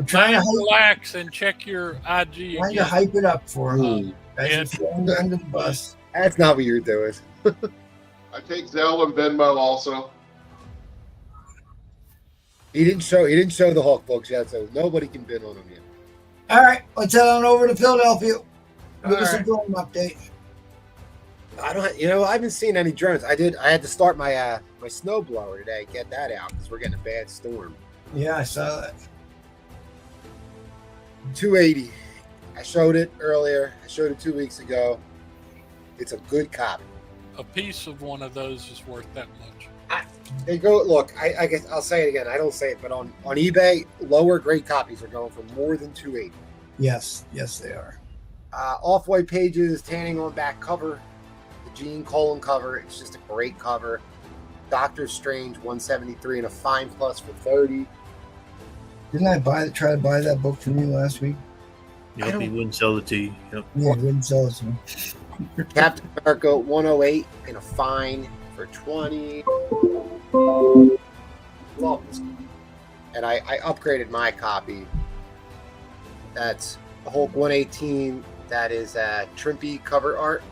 trying to Relax and check your IG trying to again. hype it up for him. Ooh, Guys, he's under the bus. that's not what you're doing. I take Zelle and Venmo also. He didn't show the Hulk books yet, so nobody can bid on him yet. All right, let's head on over to Philadelphia. Give us a All drone update. I haven't seen any drones. I had to start my my snow blower today, get that out because we're getting a bad storm. Yeah, I saw that. 280. I showed it earlier. I showed it 2 weeks ago. It's a good copy. A piece of one of those is worth that much. They go look. I guess I'll say it again. I don't say it, but on eBay, lower grade copies are going for more than 280. Yes, they are. Off-white pages, tanning on back cover, the Gene Colan cover. It's just a great cover. Doctor Strange 173 and a fine plus for 30. Didn't I try to buy that book from you last week? Yep, he wouldn't sell it to you. Yep. Yeah, he wouldn't sell it to me. Captain America 108 and a fine for 20. Love this. And I upgraded my copy. That's the Hulk 118. That is Trimpy cover art.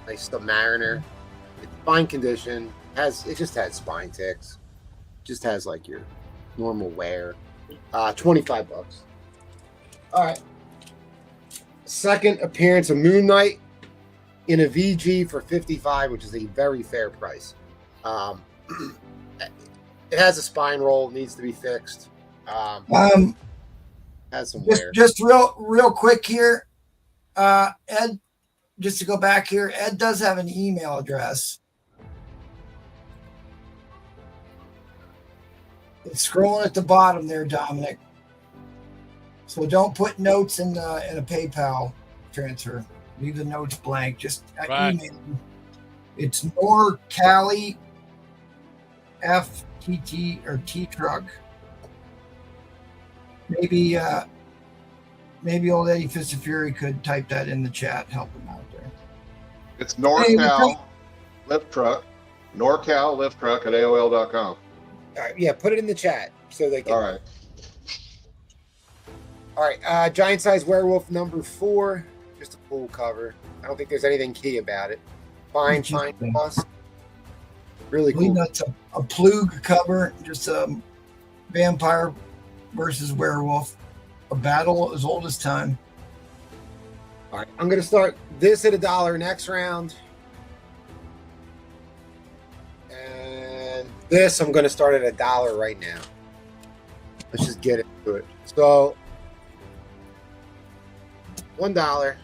Nice Submariner. It's fine condition. It just has spine ticks. Just has like your normal wear. $25. All right. Second appearance of Moon Knight in a VG for $55, which is a very fair price. It has a spine roll, needs to be fixed. Has some wear. Just real quick here, Ed. Just to go back here, Ed does have an email address. It's scrolling at the bottom there, Dominic. So don't put notes in a PayPal transfer. Leave the notes blank. Just Right. email. It's Norcali FTT or T truck. Maybe old Eddie Fist of Fury could type that in the chat, help him out there. It's NorCal Lift Truck. NorCal Lift Truck at AOL.com. All right, yeah, put it in the chat so they can. All right. All right, giant size werewolf number 4. Just a cool cover. I don't think there's anything key about it. Fine plus. Really I believe cool. that's a Plug cover, just a vampire versus werewolf. A battle as old as time. All right, I'm going to start this at $1 next round. And this I'm going to start at $1 right now. Let's just get into it. So, $1.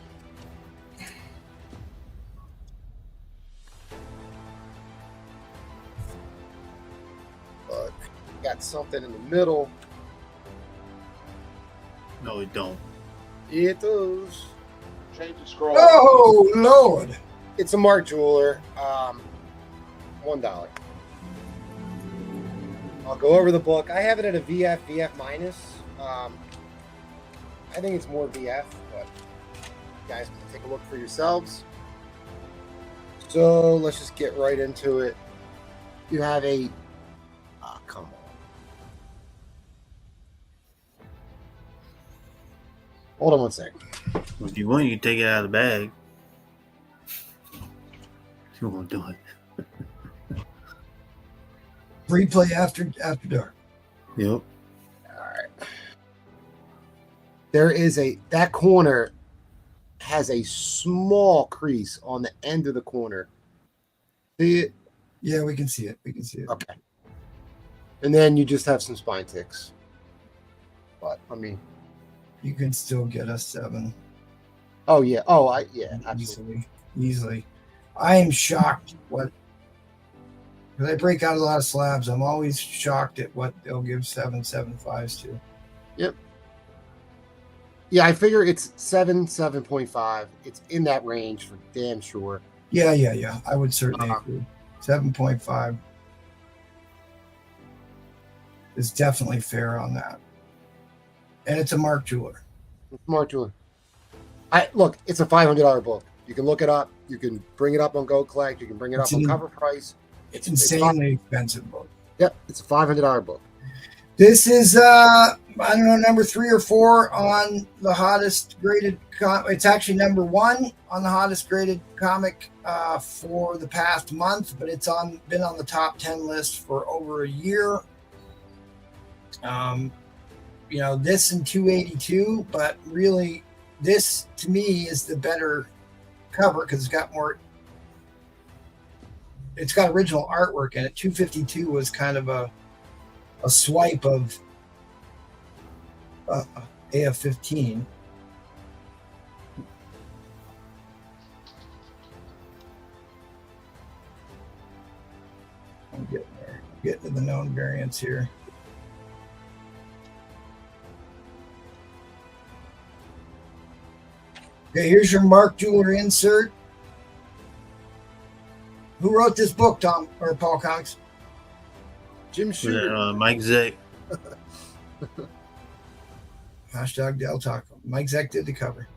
But got something in the middle. No, it don't. It does. Change the scroll. Oh Lord! It's a Mark Jeweler. $1. I'll go over the book. I have it at a VF minus. I think it's more VF, but you guys can take a look for yourselves. So let's just get right into it. You have a. Oh, come on. Hold on one second. If you want, you can take it out of the bag. You won't do it. Replay after dark. Yep. All right. There is that corner has a small crease on the end of the corner. See it? Yeah, we can see it. Okay. And then you just have some spine ticks. But I mean, You can still get a 7 oh yeah. Yeah, absolutely. easily. I am shocked because I break out a lot of slabs. I'm always shocked at what they'll give 7.75s to. Yep. Yeah, I figure it's 7.5. It's in that range for damn sure. Yeah. I would certainly agree. 7.5 is definitely fair on that. And it's a Mark Jeweler. Smart jeweler. Look, it's a $500 book. You can look it up. You can bring it up on Go Collect. You can bring it up on Cover Price. It's insanely expensive book. Yep, it's a $500 book. This is I don't know, number 3 or 4 on the hottest graded. It's actually number 1 on the hottest graded comic for the past month, but it's been on the top 10 list for over a year. This and 282, but really, this to me is the better cover because it's got original artwork in it. 252 was kind of a swipe of AF-15. I'm getting there. Getting to the known variants here. Okay, here's your Mark Jeweler insert. Who wrote this book, Tom or Paul Comics? Jim Shooter. Mike Zeck. Hashtag Del Taco. Mike Zeck did the cover.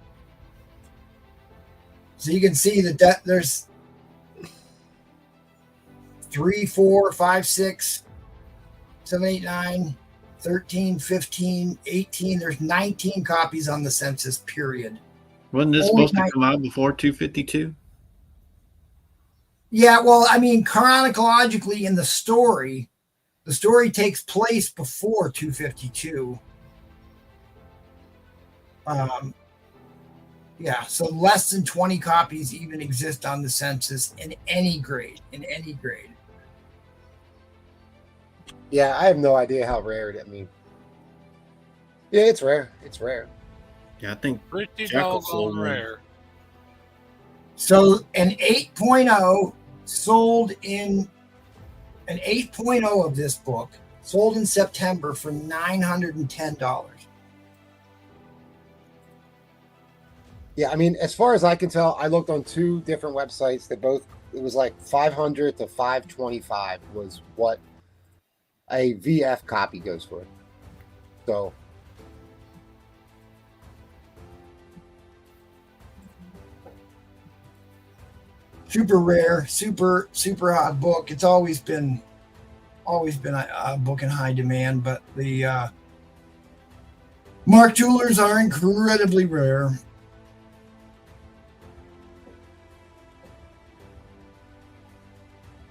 So you can see that there's 3, 4, 5, 6, 7, 8, 9, 13, 15, 18. There's 19 copies on the census, period. Wasn't this Only supposed to come out before 252? Yeah, well, I mean, chronologically in the story takes place before 252. So less than 20 copies even exist on the census in any grade. Yeah, I have no idea how rare it. I mean, yeah, it's rare. It's rare. Yeah, I think Pretty Jackal doggone sold one. rare. So an 8.0 sold in an 8.0 of this book sold in September for $910. Yeah, I mean, as far as I can tell, I looked on 2 different websites. It was like 500 to 525 was what a VF copy goes for. So Super rare, super hot book. It's always been a book in high demand, but the Mark Jewelers are incredibly rare.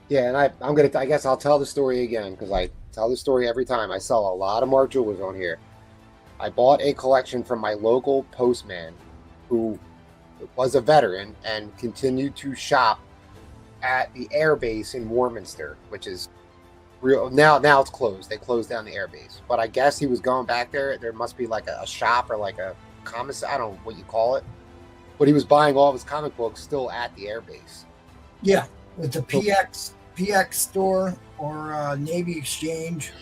yeah, and I guess I'll tell the story again because I tell the story every time. I sell a lot of Mark Jewelers on here. I bought a collection from my local postman who was a veteran and continued to shop at the air base in Warminster, which is real now it's closed. They closed down the air base, but I guess he was going back there. There must be like a shop or like a commissary, I don't know what you call it, but he was buying all of his comic books still at the air base. Yeah, with the PX store or Navy Exchange.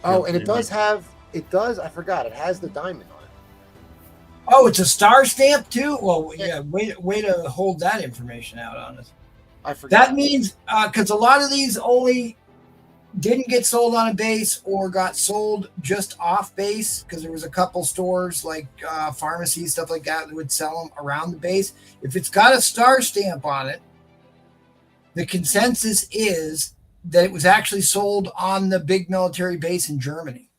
Oh, and it does, I forgot, it has the diamond on it. Oh, it's a star stamp too? Well, yeah, way to hold that information out on us. I forgot. That means, because a lot of these only didn't get sold on a base or got sold just off base, because there was a couple stores like pharmacies, stuff like that would sell them around the base. If it's got a star stamp on it, the consensus is that it was actually sold on the big military base in Germany.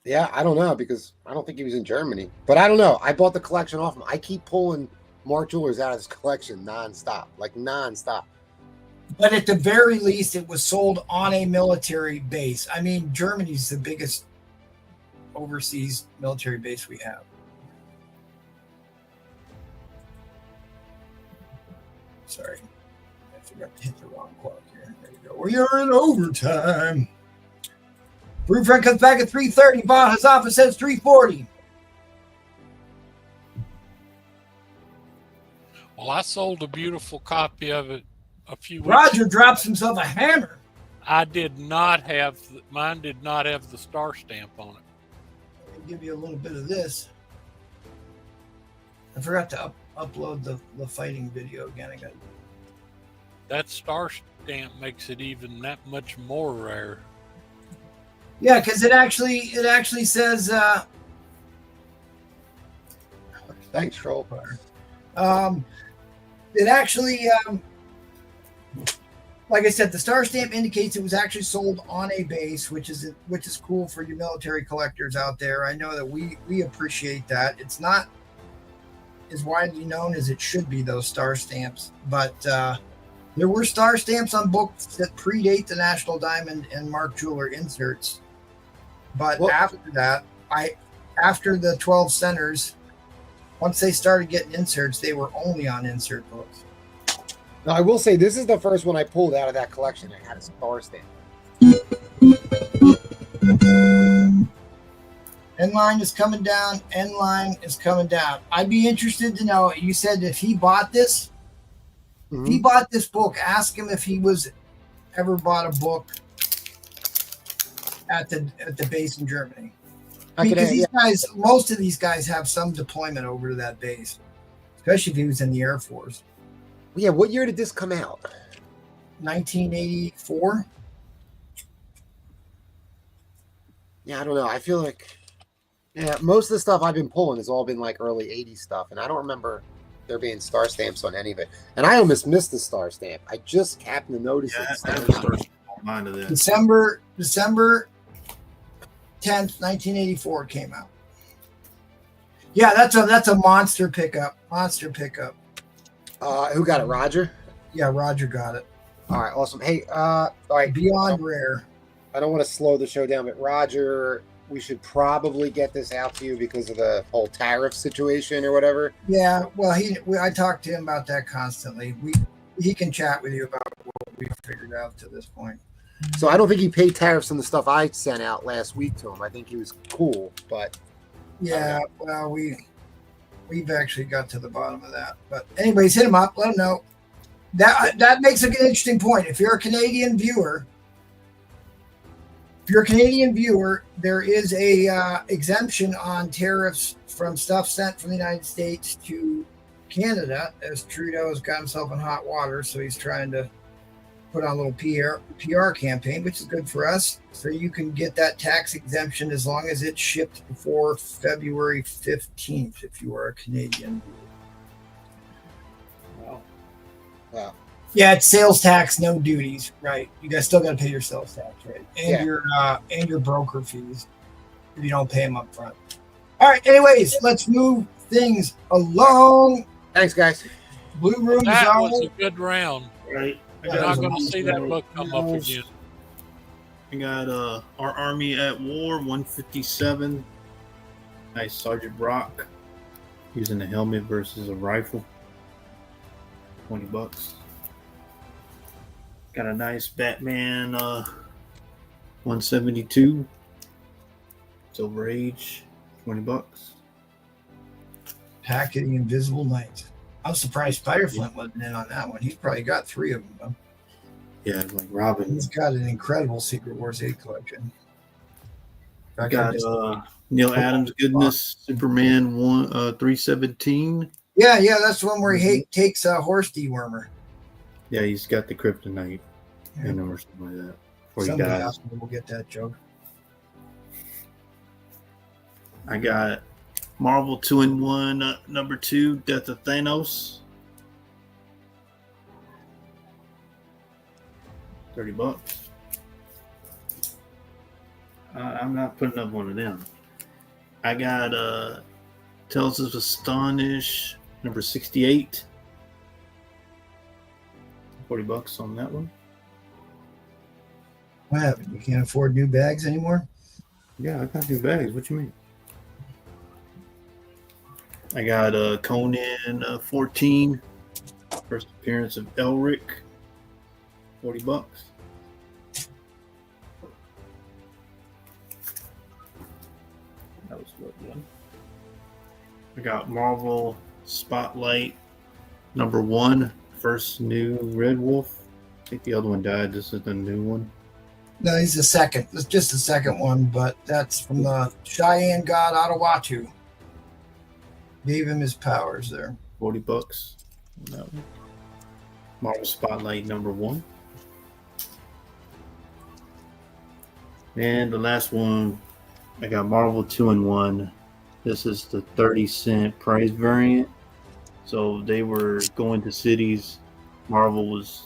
Yeah, I don't know because I don't think he was in Germany. But I don't know. I bought the collection off him. I keep pulling Mark Jewelers out of his collection nonstop. But at the very least, it was sold on a military base. I mean, Germany's the biggest overseas military base we have. Sorry. I forgot to hit the wrong clock here. There you go. We are in overtime. Brew Friend comes back at 3:30. Bought his office says 3:40. Well, I sold a beautiful copy of it a few weeks Roger drops himself a hammer. I did not have, mine did not have the star stamp on it. Let me give you a little bit of this. I forgot to upload the fighting video again. I got That star stamp makes it even that much more rare. Yeah, because it actually says thanks, Troll. it actually like I said, the star stamp indicates it was actually sold on a base, which is cool for you military collectors out there. I know that we appreciate that. It's not as widely known as it should be, those star stamps, but there were star stamps on books that predate the National Diamond and Mark Jeweler inserts. But after that, after the 12 centers, once they started getting inserts, they were only on insert books. Now, I will say this is the first one I pulled out of that collection that had a star stamp. End line is coming down. End line is coming down. I'd be interested to know. You said if he bought this, if he bought this book, ask him if he was ever bought a book at the base in Germany. Because these guys, most of these guys have some deployment over to that base, especially if he was in the Air Force. Yeah, what year did this come out? 1984. Yeah, I don't know. I feel like, most of the stuff I've been pulling has all been like early 80s stuff, and I don't remember there being star stamps on any of it. And I almost missed the star stamp. I just happened to notice it. December 10th, 1984 came out. Yeah, that's a monster pickup. Monster pickup. Who got it? Roger? Yeah, Roger got it. All right, awesome. Hey, all right. Beyond rare. I don't want to slow the show down, but Roger, we should probably get this out to you because of the whole tariff situation or whatever. Yeah, well, I talk to him about that constantly. He can chat with you about what we figured out to this point. So I don't think he paid tariffs on the stuff I sent out last week to him. I think he was cool, but yeah, well, we've actually got to the bottom of that. But anyways, hit him up, let him know. That makes an interesting point. If you're a Canadian viewer, there is a exemption on tariffs from stuff sent from the United States to Canada, as Trudeau has got himself in hot water, so he's trying to put on a little PR campaign, which is good for us. So you can get that tax exemption as long as it's shipped before February 15th if you are a Canadian. Wow. Yeah, it's sales tax, no duties, right? You guys still got to pay your sales tax, right? And your broker fees if you don't pay them up front. All right. Anyways, let's move things along. Thanks, guys. Blue Room That is was a good round. Right. You're not going to see that book come up again. We got Our Army at War 157. Nice Sergeant Brock using a helmet versus a rifle. $20. Got a nice Batman 172. Silver Age, $20. Pack of the Invisible Knight. I'm surprised Spider-Flint wasn't in on that one. He's probably got 3 of them, though. Yeah, like Robin. He's got an incredible Secret Wars 8 collection. Got Neil Adams Goodness, Superman 317. Yeah, that's the one where he takes a horse dewormer. Yeah, he's got the kryptonite in him or something like that. Before Somebody he dies. else will get that joke. I got Marvel 2-in-1 number 2, Death of Thanos. $30. I'm not putting up one of them. I got Tales of Astonish number 68. $40 on that one. What happened? You can't afford new bags anymore? Yeah, I got new bags. What you mean? I got Conan 14. First appearance of Elric. $40. That was what one. I got Marvel Spotlight number 1. First new Red Wolf. I think the other one died. This is the new one. No, he's the second. It's just the second one, but that's from the Cheyenne god Otawatu. Gave him his powers there. $40 on that one. Marvel Spotlight number 1. And the last one, I got Marvel 2-in-1. This is the 30-cent price variant. So they were going to cities. Marvel was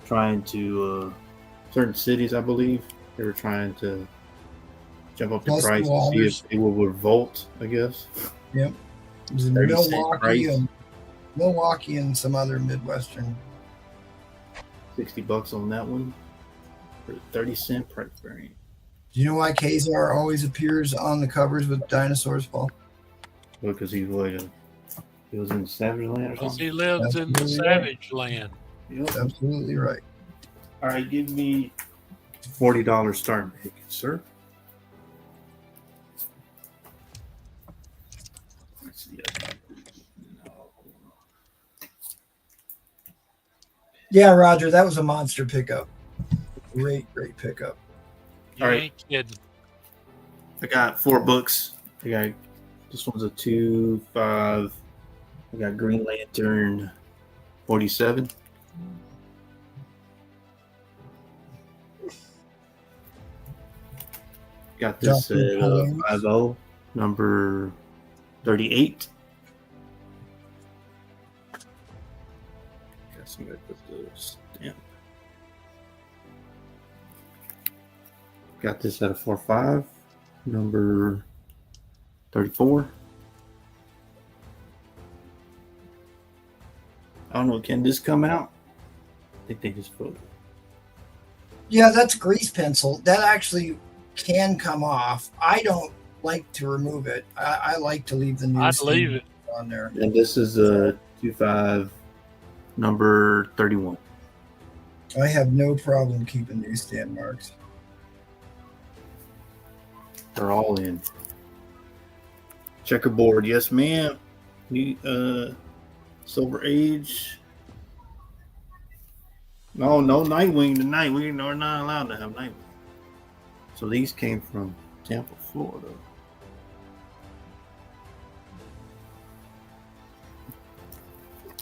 trying to certain cities, I believe. They were trying to jump up the Plus the price to see Walters. if they will revolt, I guess. Yep. It was in 30 cent price. Milwaukee and some other Midwestern. $60 on that one for the 30-cent price variant. Do you know why Kazar always appears on the covers with dinosaurs, Paul? Because he was in Savage Land or Because something. he lives in the Absolutely right. savage land. Yep. Absolutely right. All right, give me $40 start making, sir. Let's see. No. Yeah, Roger, that was a monster pickup. Great pickup. You All right. ain't kidding. I got 4 books. This one's a 2, 5. I got Green Lantern 47. Got this at Dr. 5-0, number 38. Guess I'm gonna put the stamp. Got this at a 4-5, number 34. I don't know. Can this come out? I think they just put it. Yeah, that's grease pencil. That actually can come off. I don't like to remove it. I like to leave the new I'd leave it. on there. And this is a 2-5, number 31. I have no problem keeping newsstand marks. They're all in. Checkerboard, yes, ma'am. Silver Age. No Nightwing tonight. We're not allowed to have Nightwing. So these came from Tampa, Florida.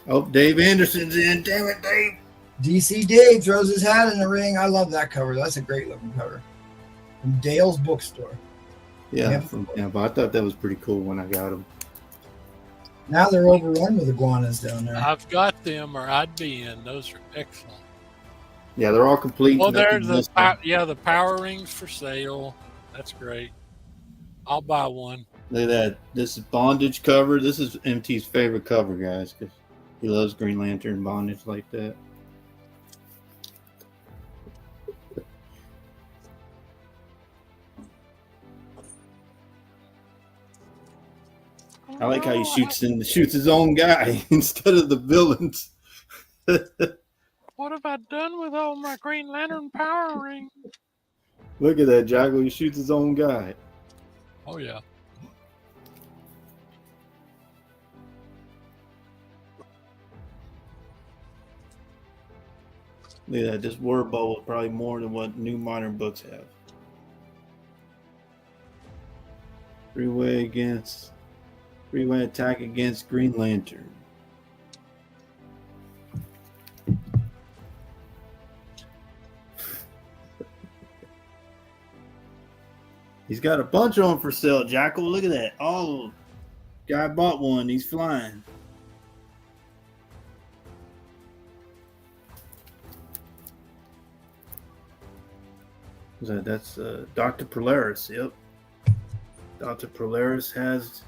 Oh, Dave Anderson's in. Damn it, Dave. DC Dave throws his hat in the ring. I love that cover. That's a great looking cover. From Dale's Bookstore. Yeah, Yep. from Tampa. I thought that was pretty cool when I got them. Now they're overrun with iguanas down there. I've got them, or I'd be in. Those are excellent. Yeah, they're all complete. Well, nothing there's missing. the power rings for sale. That's great. I'll buy one. Look at that. This is Bondage cover. This is MT's favorite cover, guys, because he loves Green Lantern Bondage like that. I like how he shoots his own guy instead of the villains. What have I done with all my Green Lantern power rings? Look at that, Jago. He shoots his own guy. Oh, yeah. Look at that. This word bubble is probably more than what new modern books have. Three-way attack against Green Lantern. He's got a bunch of them for sale, Jackal. Look at that. Oh, guy bought one. He's flying. That's Dr. Polaris. Yep. Dr. Polaris has...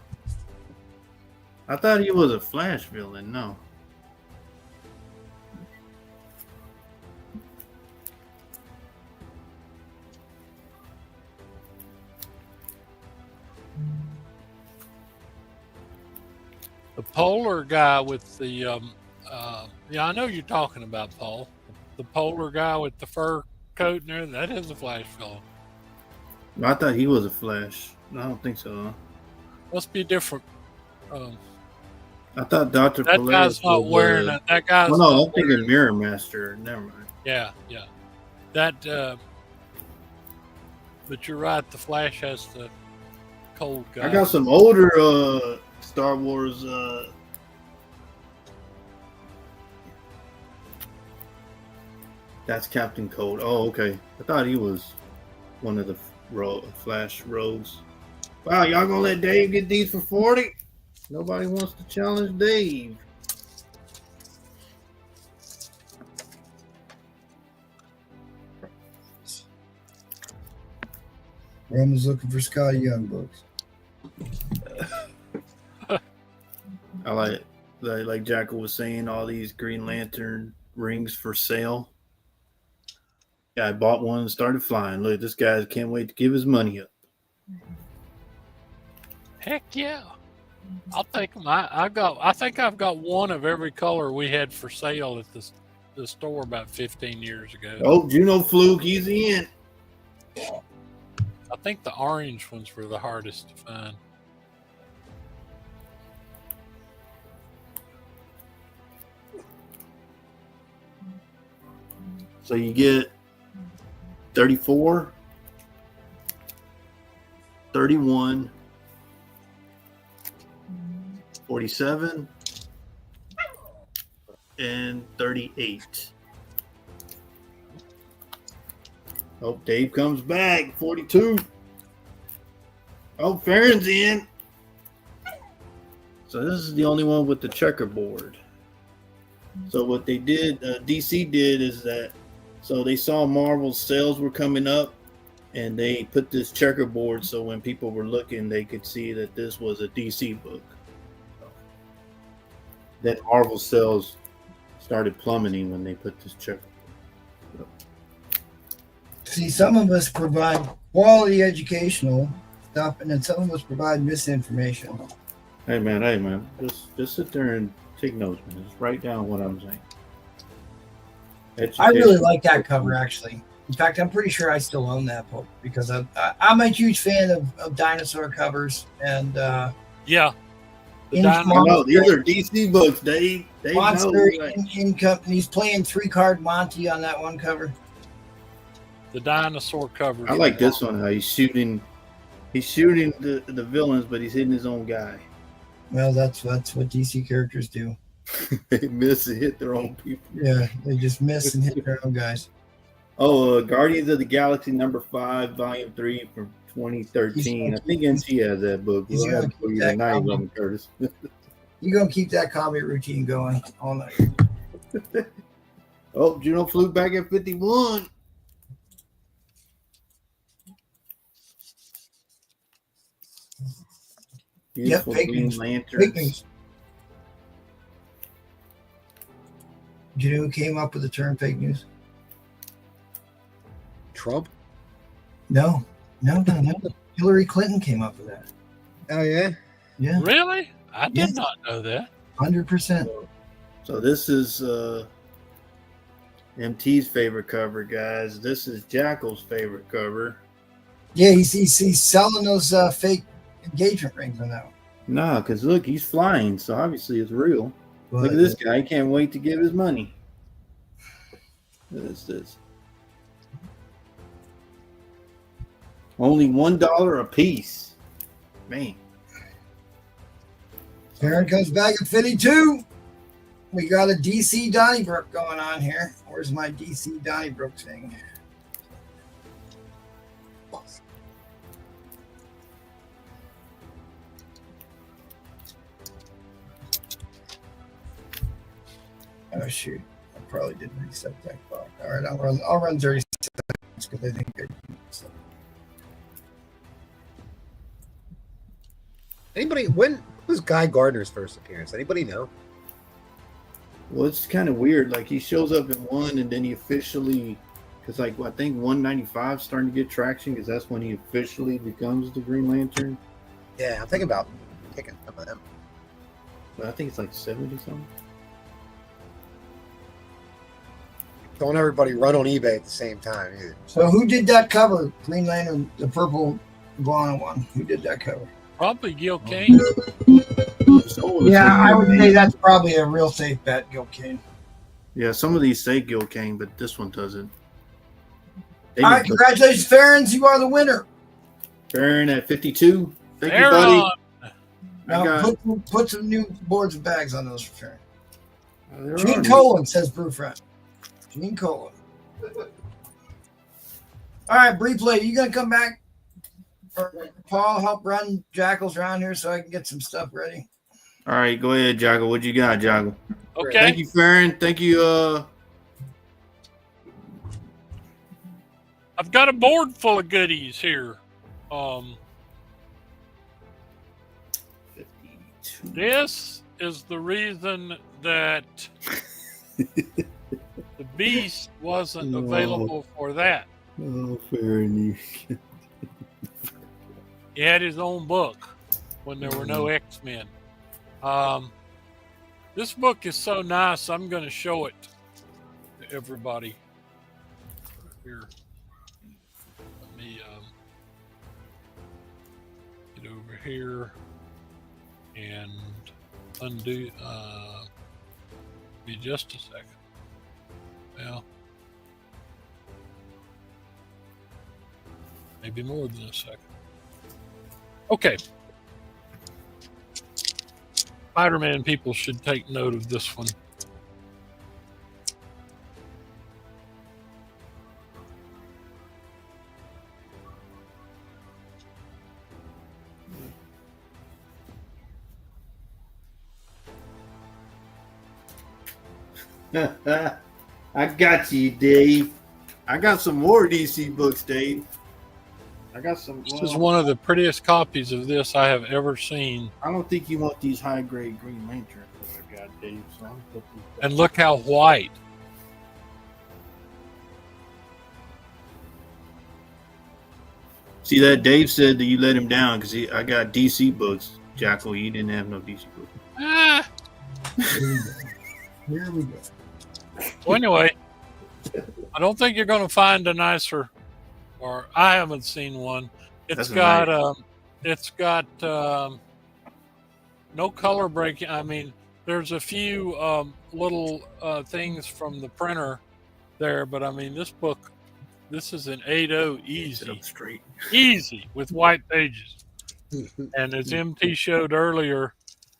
I thought he was a Flash villain. No. The polar guy with the, yeah, I know you're talking about, Paul. The polar guy with the fur coat and everything, that is a Flash villain. I thought he was a Flash. No, I don't think so. Huh? Must be different. I thought Dr. That Polaris guy's not was, wearing it. That guy's well, no, not I'm thinking Mirror Master. Never mind. Yeah. That, but you're right. The Flash has the cold guy. I got some older Star Wars. That's Captain Cold. Oh, okay. I thought he was one of the Flash rogues. Wow, y'all gonna let Dave get these for 40? Nobody wants to challenge Dave. Roman's looking for Scotty Young books. I like Jackal was saying, all these Green Lantern rings for sale. Yeah, I bought one and started flying. Look, this guy can't wait to give his money up. Heck yeah. I'll take them. I think I've got one of every color we had for sale at the store about 15 years ago. Oh, Juno Fluke, he's in. I think the orange ones were the hardest to find. So you get 34, 31, 47, and 38. Oh, Dave comes back. 42. Oh, Farron's in. So this is the only one with the checkerboard. So what they did, DC did, is that, so they saw Marvel's sales were coming up, and they put this checkerboard so when people were looking, they could see that this was a DC book. Then Marvel sales started plummeting when they put this checkerboard. See, some of us provide quality educational stuff, and then some of us provide misinformation. Hey man, just sit there and take notes, man. Just write down what I'm saying. I really like that cover, actually. In fact, I'm pretty sure I still own that book because I'm a huge fan of dinosaur covers. And yeah, I know these are DC books. They Monster know. in company. He's playing 3-card Monty on that one cover. the dinosaur covers. I like this one. How he's shooting the villains, but he's hitting his own guy. Well, that's what DC characters do. They miss and hit their own people. Yeah, they just miss and hit their own guys. Oh, Guardians of the Galaxy #5, Volume 3 from 2013. I think NC has that book. He's We'll have to gonna put it tonight, Roman Curtis. You're gonna keep that comic routine going all night. Oh, Juno flew back at 51. Beautiful fake Green news. Lanterns. Fake news. Do you know who came up with the term fake news? Trump? No. Hillary Clinton came up with that. Oh yeah. Yeah, Really? I did Yes. not know that. 100%. So this is MT's favorite cover, guys. This is Jackal's favorite cover. Yeah, he's selling those fake engagement rings on that one. Nah, because look, he's flying, so obviously it's real. But, Look at this guy. He can't wait to give his money. What is this? Only $1 a piece. Man. Karen comes back at 52. We got a DC Donnybrook going on here. Where's my DC Donnybrook thing? Oh shoot! I probably didn't reset that clock. All right, I'll run 30 seconds because I think I did. So. Anybody? When was Guy Gardner's first appearance? Anybody know? Well, it's kind of weird. Like, he shows up in one, and then he officially, because like I think 195 is starting to get traction, because that's when he officially becomes the Green Lantern. Yeah, I'm thinking about picking some of them. But I think it's like 70 something. Don't everybody run on eBay at the same time either. So who did that cover? Green Lantern, the purple blonde one. Who did that cover? Probably Gil Kane. Yeah, I would say that's probably a real safe bet, Gil Kane. Yeah, some of these say Gil Kane, but this one doesn't. All right, congratulations, Farrens. You are the winner. Farron at 52. Thank you, Aaron. buddy. Now put some new boards and bags on those for Farron. There Gene are Colan says Brew Friend. Gene Colan. All right, Bree Play, you gonna come back? Or Paul, help run Jackals around here so I can get some stuff ready. All right, go ahead, Joggle. What you got, Joggle? Okay. Thank you, Farron. Thank you. I've got a board full of goodies here. 52. This is the reason that the Beast wasn't No. available for that. Oh, fair enough. He had his own book when there were no X-Men. This book is so nice, I'm going to show it to everybody. Here. Let me get over here and undo. Be just a second. Well, maybe more than a second. Okay. Spider-Man people should take note of this one. I got you, Dave. I got some more DC books, Dave. I got some. This is one of the prettiest copies of this I have ever seen. I don't think you want these high-grade Green Lanterns that I got, Dave. So I'm put these back. And look how white. See that Dave said that you let him down because I got DC books. Jackal, you didn't have no DC books. Ah. Here we go. So anyway, I don't think you're going to find a nicer, or I haven't seen one. It's got no color breaking. I mean, there's a few little things from the printer there, but I mean, this book, this is an 8.0 Sit easy, up straight. easy with white pages. And as MT showed earlier,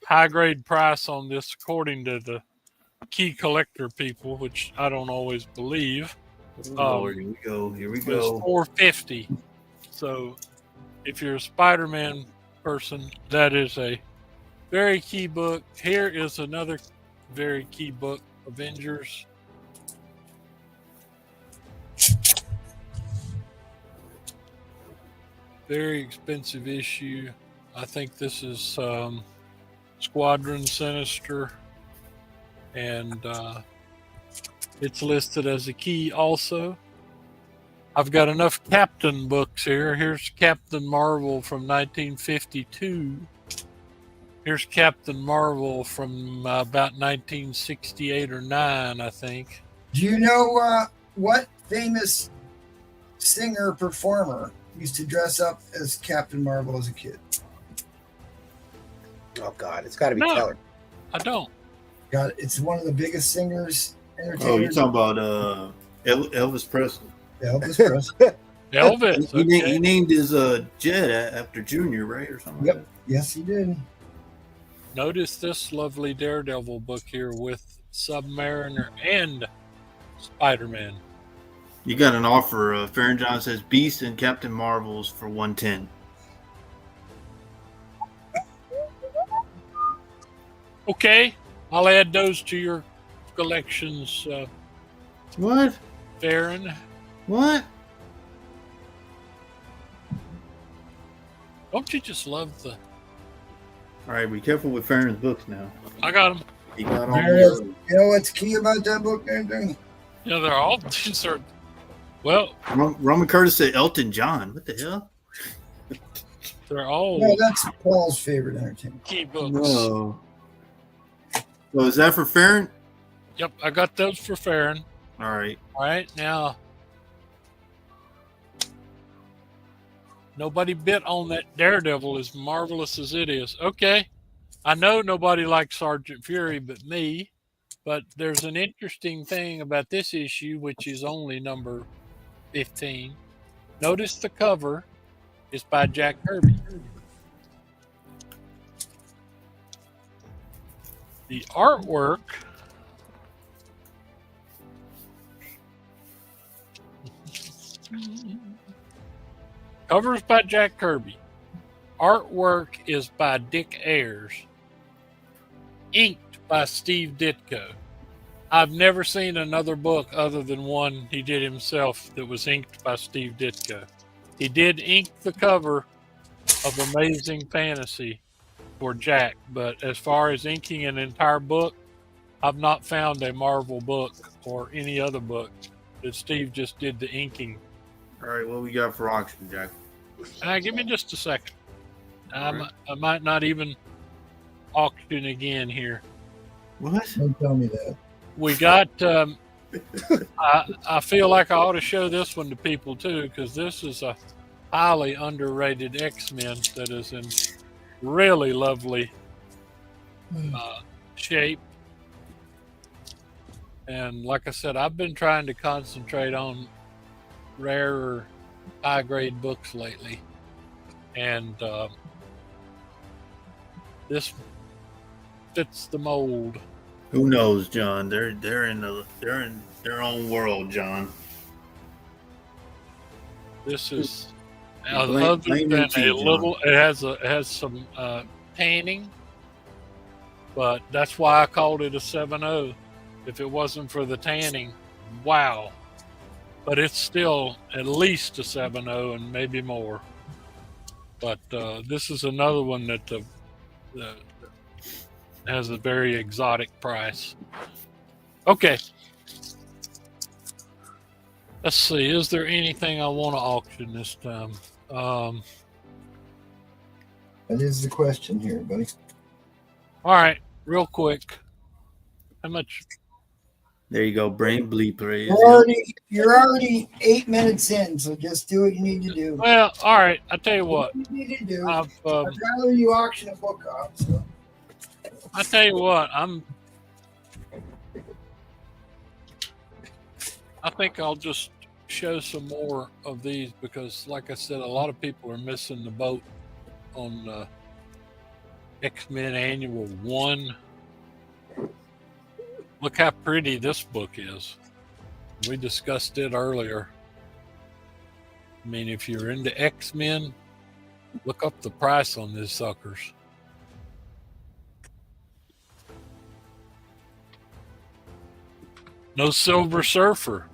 high grade price on this, according to the key collector people, which I don't always believe. Lord, here we go. Here we It go. was $4.50. So if you're a Spider-Man person, that is a very key book. Here is another very key book, Avengers. Very expensive issue. I think this is Squadron Sinister, and it's listed as a key also. I've got enough Captain books here. Here's Captain Marvel from 1952. Here's Captain Marvel from about 1968 or 9, I think. Do you know what famous singer performer used to dress up as Captain Marvel as a kid? Oh God, it's got to be No. Teller. I don't. God, it's one of the biggest singers, Oh, you're entertainers. talking about Elvis Presley. Elvis Presley. Elvis. He Okay. named his jet after Junior, right, or something. Yep. Like Yes, he did. Notice this lovely Daredevil book here with Submariner and Spider-Man. that. You got an offer. Farron John says Beast and Captain Marvels for $110. Okay, I'll add those to your collections, What? Farron. What? Don't you just love the... All right, be careful with Farron's books now. I got them. He got all There it is. the You know what's key about that book, Andrew? Yeah, they're all... These are... Well, Roman Curtis said Elton John. What the hell? they're all No, that's Paul's favorite entertainment. key books. No. So is that for Farron? Yep, I got those for Farron. All right. All right, now... Nobody bit on that Daredevil, as marvelous as it is. Okay, I know nobody likes Sergeant Fury but me, but there's an interesting thing about this issue, which is only number 15. Notice the cover is by Jack Kirby. The artwork covers by Jack Kirby. Artwork is by Dick Ayers. Inked by Steve Ditko. I've never seen another book other than one he did himself that was inked by Steve Ditko. He did ink the cover of Amazing Fantasy for Jack, but as far as inking an entire book, I've not found a Marvel book or any other book that Steve just did the inking. All right, what we got for auction, Jack? Give me just a second. Right. I might not even auction again here. What? Don't tell me that. We got. I feel like I ought to show this one to people too, because this is a highly underrated X-Men that is in really lovely shape. And like I said, I've been trying to concentrate on rarer, high-grade books lately, and this fits the mold. Who knows, John? They're in their own world, John. This is Blame other than it to a you, little. It has some tanning, but that's why I called it a 7.0. If it wasn't for the tanning, wow! But it's still at least a 7.0 and maybe more. But this is another one that has a very exotic price. Okay. Let's see. Is there anything I want to auction this time? That is the question here, buddy. All right. Real quick. How much? There you go, brain bleeper. You're already 8 minutes in, so just do what you need to do. Well, all right. I tell you what. You need to do. I've, I'd rather you auction a book off. So. I tell you what. I think I'll just show some more of these because, like I said, a lot of people are missing the boat on X-Men Annual 1. Look how pretty this book is. We discussed it earlier. I mean, if you're into X-Men, look up the price on these suckers. No Silver Surfer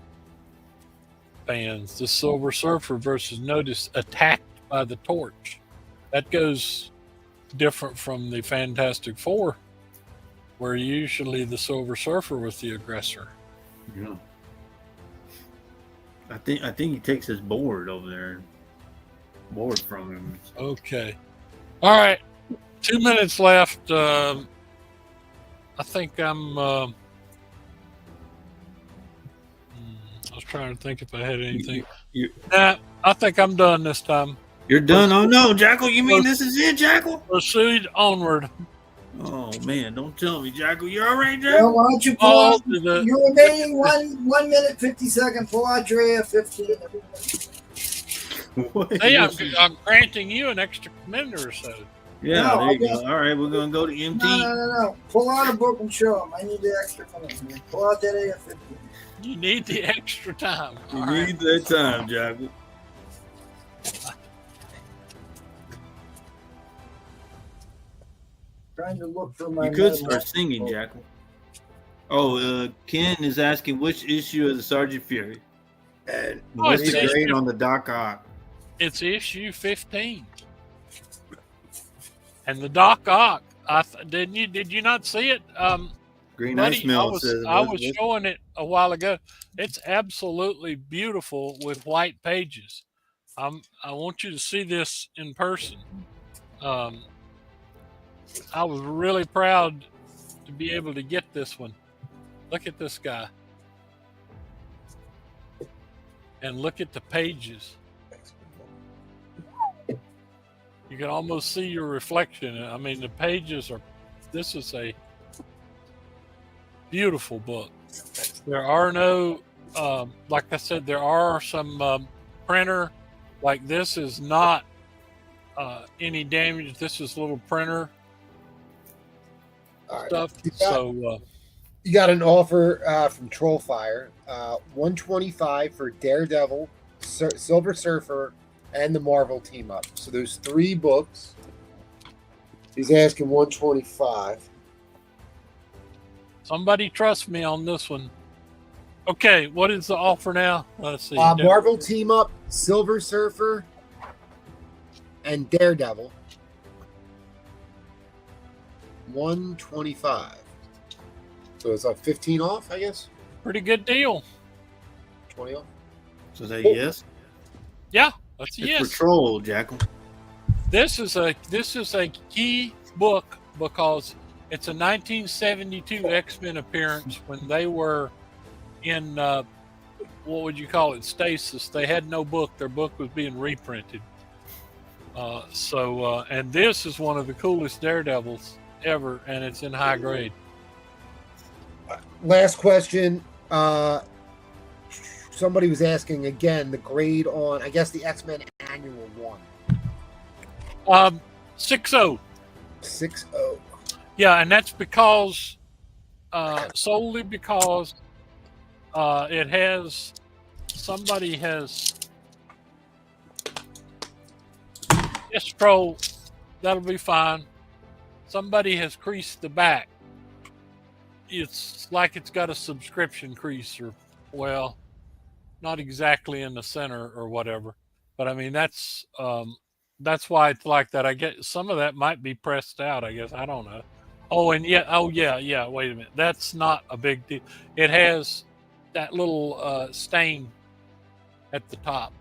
fans. The Silver Surfer versus Notice attacked by the Torch. That goes different from the Fantastic Four, where usually the Silver Surfer was the aggressor. Yeah. I think he takes his board over there. Board from him. Okay. All right. 2 minutes left. I think I'm. I was trying to think if I had anything. Nah, I think I'm done this time. You're done? Oh no, Jackal! You mean this is it, Jackal? Proceed onward. Oh man, don't tell me, Jackal. You all right, Well, Jackal? why don't you pull out your remaining 1 minute 50 second? Pull out your AF-15. Hey, I'm granting you an extra minute or so. Yeah, No, there you go. All right, we're gonna go to MT. No. Pull out a book and show them. I need the extra time. Pull out that AF-15. You need the extra time. You All need that time, Jackal. Trying to look for my. You could medal. start singing, Jackal. Oh, Ken is asking which issue of the Sergeant Fury. And What's it's the grade issue- on the Doc Ock? It's issue 15. And the Doc Ock, did you not see it? Green Buddy, Ice Mill says. I was showing it a while ago. It's absolutely beautiful with white pages. I want you to see this in person. I was really proud to be able to get this one. Look at this guy. And look at the pages. You can almost see your reflection. I mean, the pages are, this is a beautiful book. There are no, like I said, there are some printer, like this is not any damage. This is little printer all right. stuff. You got an offer from Trollfire, $125 for Daredevil, Silver Surfer, and the Marvel team up. So those 3 books. He's asking $125. Somebody trust me on this one. Okay, what is the offer now? Let's see. Marvel team up, Silver Surfer, and Daredevil. $125. So it's like 15 off, I guess. Pretty good deal. 20 off. So is that yes? Yeah, that's a It's yes. for troll, Jackal. This is a key book because it's a 1972 X-Men appearance when they were in what would you call it, stasis. They had no book. Their book was being reprinted. And this is one of the coolest Daredevils ever, and it's in high grade. Last question. Somebody was asking again the grade on, I guess, the X-Men annual one. 6.0. 6.0. Yeah, and that's because solely because it has somebody has yes, troll. That'll be fine. Somebody has creased the back. It's like it's got a subscription crease, or well, not exactly in the center or whatever. But I mean that's why it's like that. I get some of that might be pressed out. I guess I don't know. Wait a minute. That's not a big deal. It has that little stain at the top,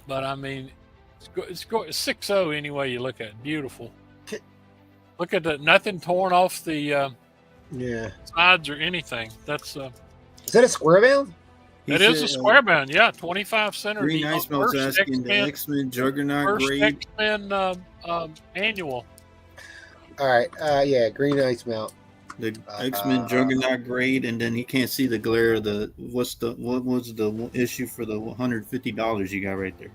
but I mean, it's 6.0 anyway you look at it. Beautiful. Look at that. Nothing torn off the sides or anything. That's Is that a square bound? it is a square bound. Yeah, 25 center. Green Ice Melt's asking the X-Men Juggernaut first grade. X-Men annual. All right. Green Ice Mount. The X-Men Juggernaut grade, and then he can't see the glare of the what was the issue for the $150 you got right there.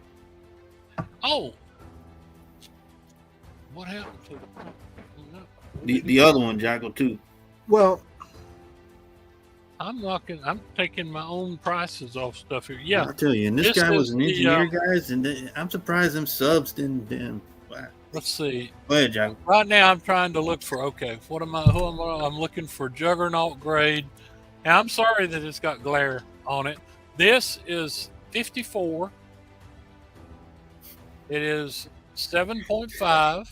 Oh, what happened to The other one, Jackal, too. Well, I'm taking my own prices off stuff here. Yeah, I'll tell you. And this guy was an engineer, guys, and I'm surprised them subs didn't. Wow. let's see. Go ahead, Jackal. Right now, I'm trying to look for. Okay, what am I? Who am I? I'm looking for Juggernaut grade. Now, I'm sorry that it's got glare on it. This is 54. It is 7.5.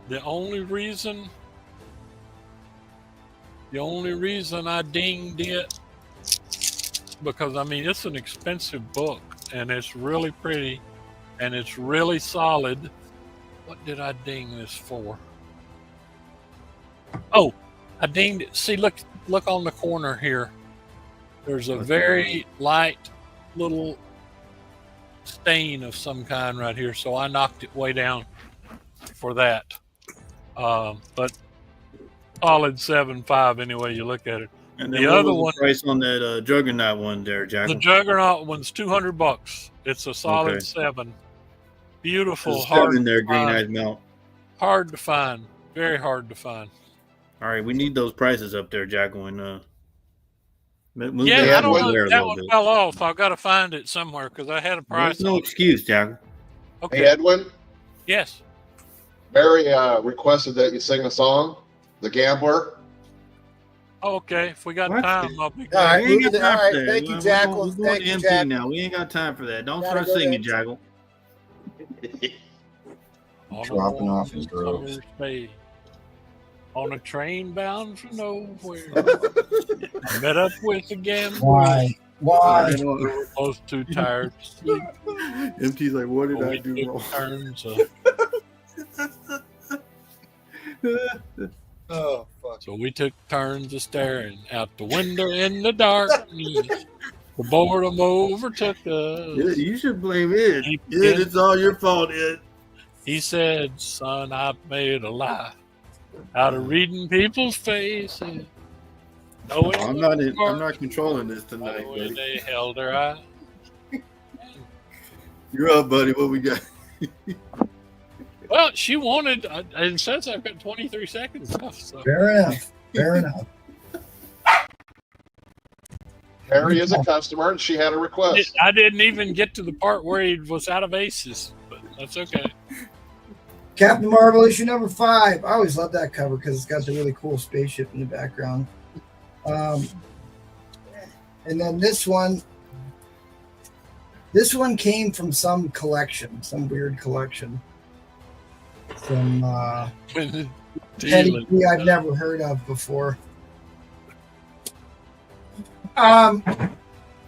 The only reason I dinged it, because I mean it's an expensive book and it's really pretty and it's really solid. What did I ding this for? Oh, I dinged it. See, look on the corner here. There's a very light little stain of some kind right here, so I knocked it way down for that. But solid 7.5 anyway you look at it. And then The what other was one, the price on that Juggernaut one there, Jackal? the Juggernaut one's $200. It's a solid Okay. 7. Beautiful, There's a hard 7 there, to Green find. Eyes Melt. Hard to find. Very hard to find. All right, we need those prices up there, Jackal, and move Yeah, that I don't over know. there a That little one bit. fell off. I've got to find it somewhere because I had a price. There's no on it. excuse, Jackal. Okay. Hey, Edwin, Yes. Barry requested that you sing a song, The Gambler. Oh, okay. If we got What? time, I'll be All glad. right, We ain't got moving- time all for right, that. thank you, We're Jackal. going Thank to you, empty Jackal. now. We ain't got time for that. Don't Gotta start go singing, to- Jackal. Dropping off his droves. Summer's day, on a train bound for nowhere. I met up with a gambler. Why? Why? We were both too tired to sleep. MT's like, what did So I we do took wrong? turns. Oh, fuck. So we took turns of staring out the window in the darkness. The boredom overtook us. You should blame it. He- It's all your fault, Ed. He said, "Son, I've made a life out of reading people's faces. Knowing I'm not controlling this tonight, knowing buddy. they held their eye." You're up, buddy. What we got? Well, she wanted, and since I've got 23 seconds left, so Fair enough. Fair enough. Barry is a customer, and she had a request. I didn't even get to the part where he was out of aces, but that's okay. Captain Marvel issue number 5. I always love that cover because it's got the really cool spaceship in the background. And then this one came from some collection, some weird collection. Some pedigree I've never heard of before.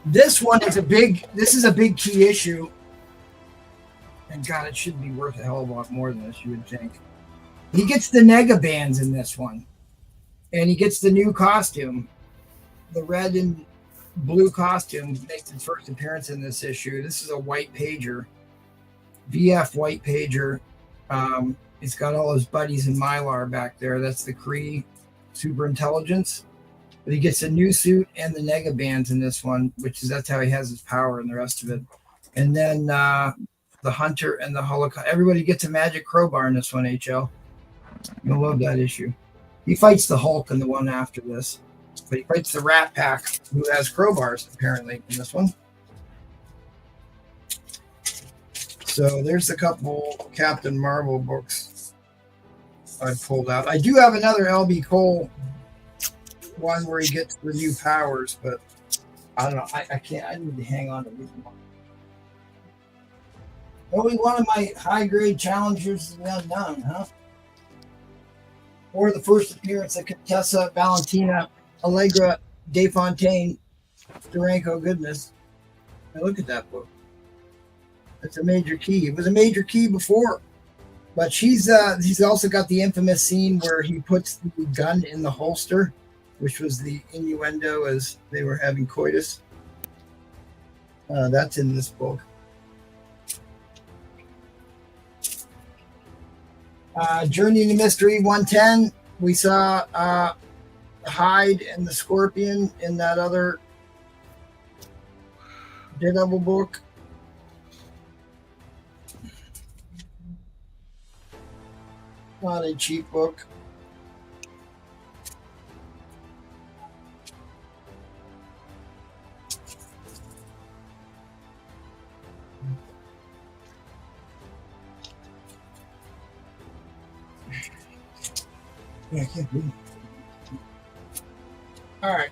This is a big key issue. And God, it should be worth a hell of a lot more than this, you would think. He gets the nega bands in this one. And he gets the new costume. The red and blue costume makes its first appearance in this issue. This is a white pager. VF white pager. It's got all his buddies in Mylar back there. That's the Kree super intelligence. But he gets a new suit and the nega bands in this one, that's how he has his power and the rest of it. And then the Hunter and the Holocaust. Everybody gets a magic crowbar in this one, HL. You'll love that issue. He fights the Hulk in the one after this. But he fights the Rat Pack, who has crowbars, apparently, in this one. So there's a couple Captain Marvel books I pulled out. I do have another LB Cole one where he gets the new powers, but I don't know. I can't. I need to hang on to these one. Only one of my high-grade challengers is now done, huh? Or the first appearance of Contessa Valentina Allegra De Fontaine Durango Goodness. Now look at that book. It's a major key. It was a major key before. But he's also got the infamous scene where he puts the gun in the holster, which was the innuendo as they were having coitus. That's in this book. Journey into Mystery 110. We saw Hyde and the Scorpion in that other Daredevil book. Not a cheap book. Yeah, I can't read. All right.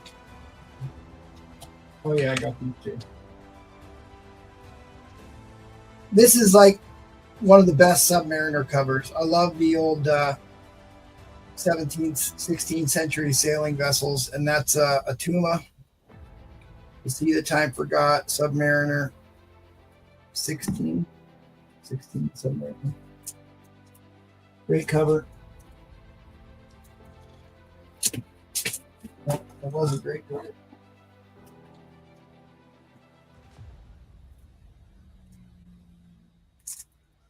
Oh yeah, I got these too. This is like one of the best Submariner covers. I love the old 17th, 16th century sailing vessels, and that's a Tuma. You see the time forgot, Submariner 16 Submariner. Great cover. That was a great cover.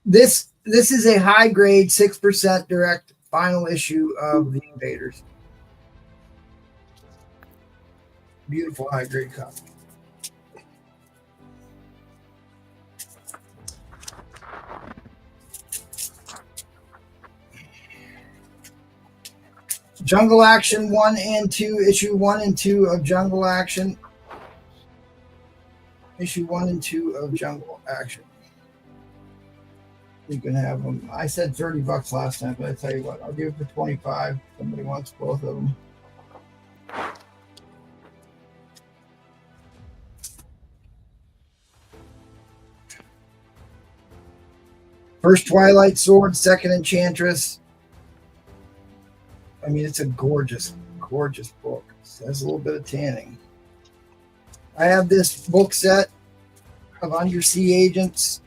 This is a high grade 6% direct final issue of The Invaders. Beautiful high grade copy. Jungle Action 1 and 2, issue 1 and 2 of Jungle Action. Issue 1 and 2 of Jungle Action. You can have them. I said $30 last time, but I tell you what, I'll give it for 25. Somebody wants both of them. First Twilight Sword, second Enchantress. I mean, it's a gorgeous, gorgeous book. It has a little bit of tanning. I have this book set of Undersea Agents.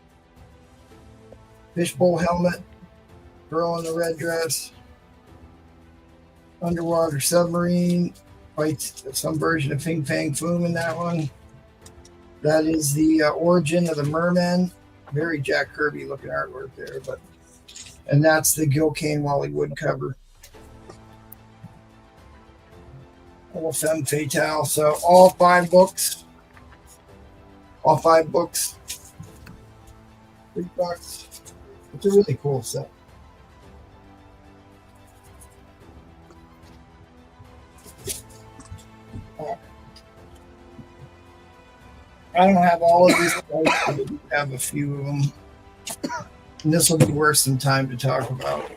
Fishbowl helmet, girl in the red dress, underwater submarine, fights some version of Fing Fang Foom in that one. That is the origin of the mermen. Very Jack Kirby looking artwork there, and that's the Gil Kane Wally Wood cover. All Femme Fatale. So all five books. $3. It's a really cool set. I don't have all of these. I have a few of them. And this will be worth some time to talk about.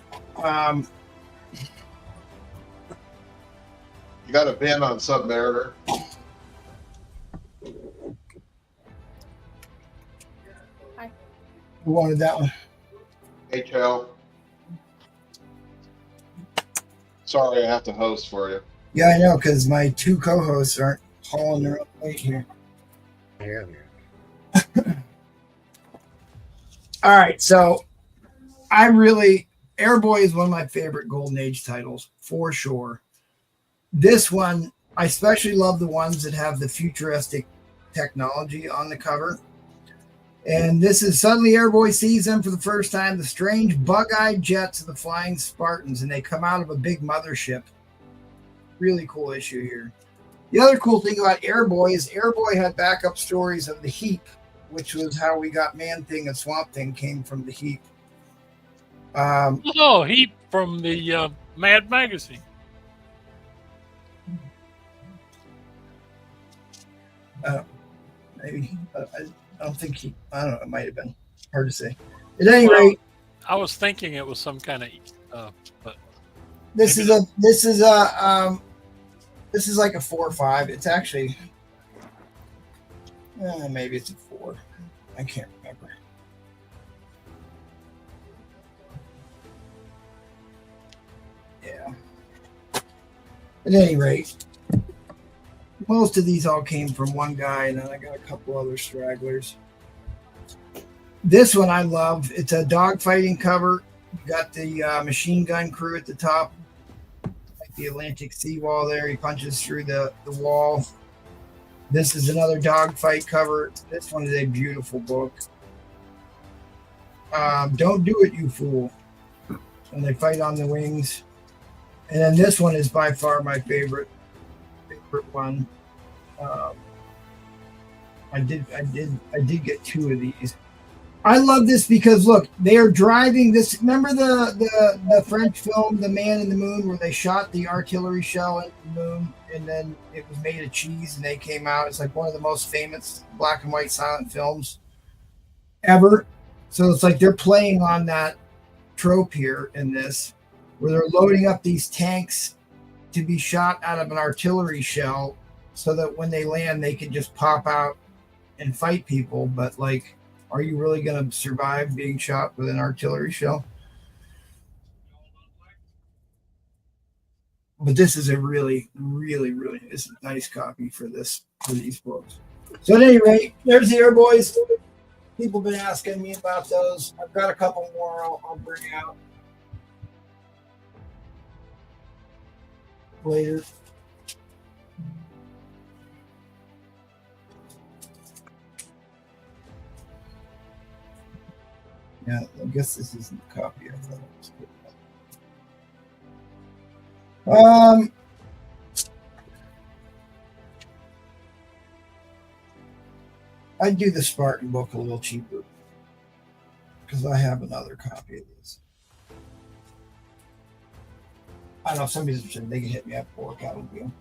You got a bin on Submariner. Who wanted that one? HL. Sorry, I have to host for you. Yeah, I know, because my two co-hosts aren't hauling their own weight here. Yeah. All right, so Airboy is one of my favorite Golden Age titles, for sure. This one, I especially love the ones that have the futuristic technology on the cover. And this is suddenly Airboy sees them for the first time, the strange bug-eyed jets of the flying Spartans, and they come out of a big mothership. Really cool issue here. The other cool thing about Airboy is Airboy had backup stories of the Heap, which was how we got Man-Thing and Swamp Thing came from the Heap. Heap from the Mad Magazine. Maybe. I don't think I don't know. It might have been. Hard to say. At any rate, I was thinking it was some kind of. But this is like a 4 or 5. It's actually maybe it's a 4. I can't remember. Yeah. At any rate, most of these all came from one guy, and then I got a couple other stragglers. This one I love. It's a dogfighting cover. You got the machine gun crew at the top, like the Atlantic seawall there. He punches through the wall. This is another dogfight cover. This one is a beautiful book. Don't do it, you fool. And they fight on the wings. And then this one is by far my favorite one. I did get 2 of these. I love this because look, they are driving this. Remember the French film, The Man in the Moon, where they shot the artillery shell in the moon, and then it was made of cheese, and they came out. It's like one of the most famous black and white silent films ever. So it's like they're playing on that trope here in this, where they're loading up these tanks to be shot out of an artillery shell, so that when they land, they can just pop out and fight people. But like, are you really going to survive being shot with an artillery shell? But this is a really, really, really nice copy for these books. So at any rate, there's the Airboys. People have been asking me about those. I've got a couple more I'll bring out later. Yeah, I guess this isn't a copy. I thought it was good. I'd do the Spartan book a little cheaper because I have another copy of this. I don't know if somebody's interested. They can hit me up for work out with you.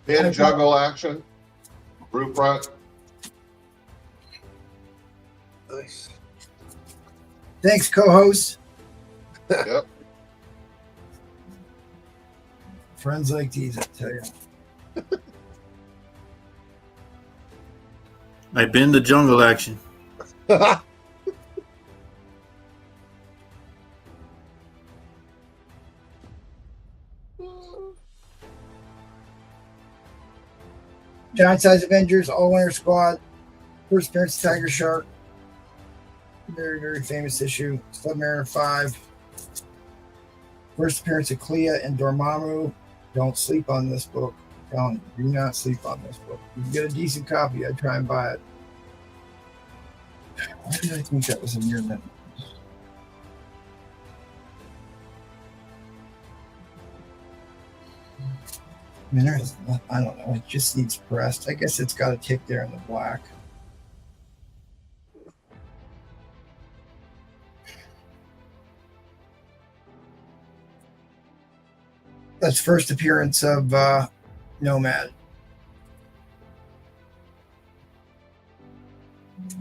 Pin juggle action. Group front. Nice. Thanks, co-host. Yep. Friends like these, I tell you. I've been the jungle action. Giant Size Avengers, All Winter Squad, First Appearance Tiger Shark. Very, very famous issue. Submariner 5. First appearance of Clea and Dormammu. Don't sleep on this book. Do not sleep on this book. If you get a decent copy, I'd try and buy it. Why did I think that was a near mint? I mean, I don't know. It just needs pressed. I guess it's got a tick there in the black. That's first appearance of Nomad.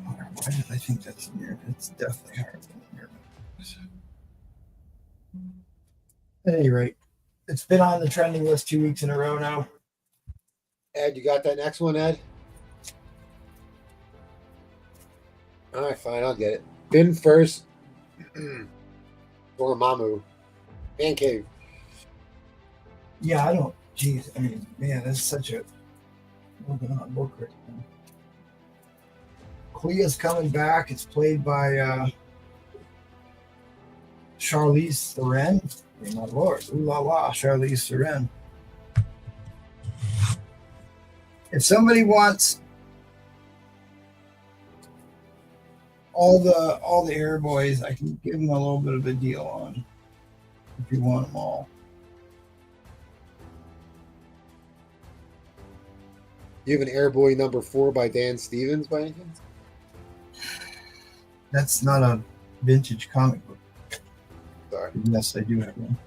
Why did I think that's near? It's definitely higher than near. At any rate, it's been on the trending list 2 weeks in a row now. Ed, you got that next one, Ed? All right, fine, I'll get it. Bin first. Dormammu. Man cave. Yeah, I don't. Geez, I mean, man, that's such a hot book right now. Clea's coming back. It's played by Charlize Theron. Oh, my lord, ooh la la, Charlize Theron. If somebody wants all the Air Boys, I can give them a little bit of a deal on. If you want them all. You have an Airboy number 4 by Dan Stevens by any chance? That's not a vintage comic book. Sorry. Yes, I do have one.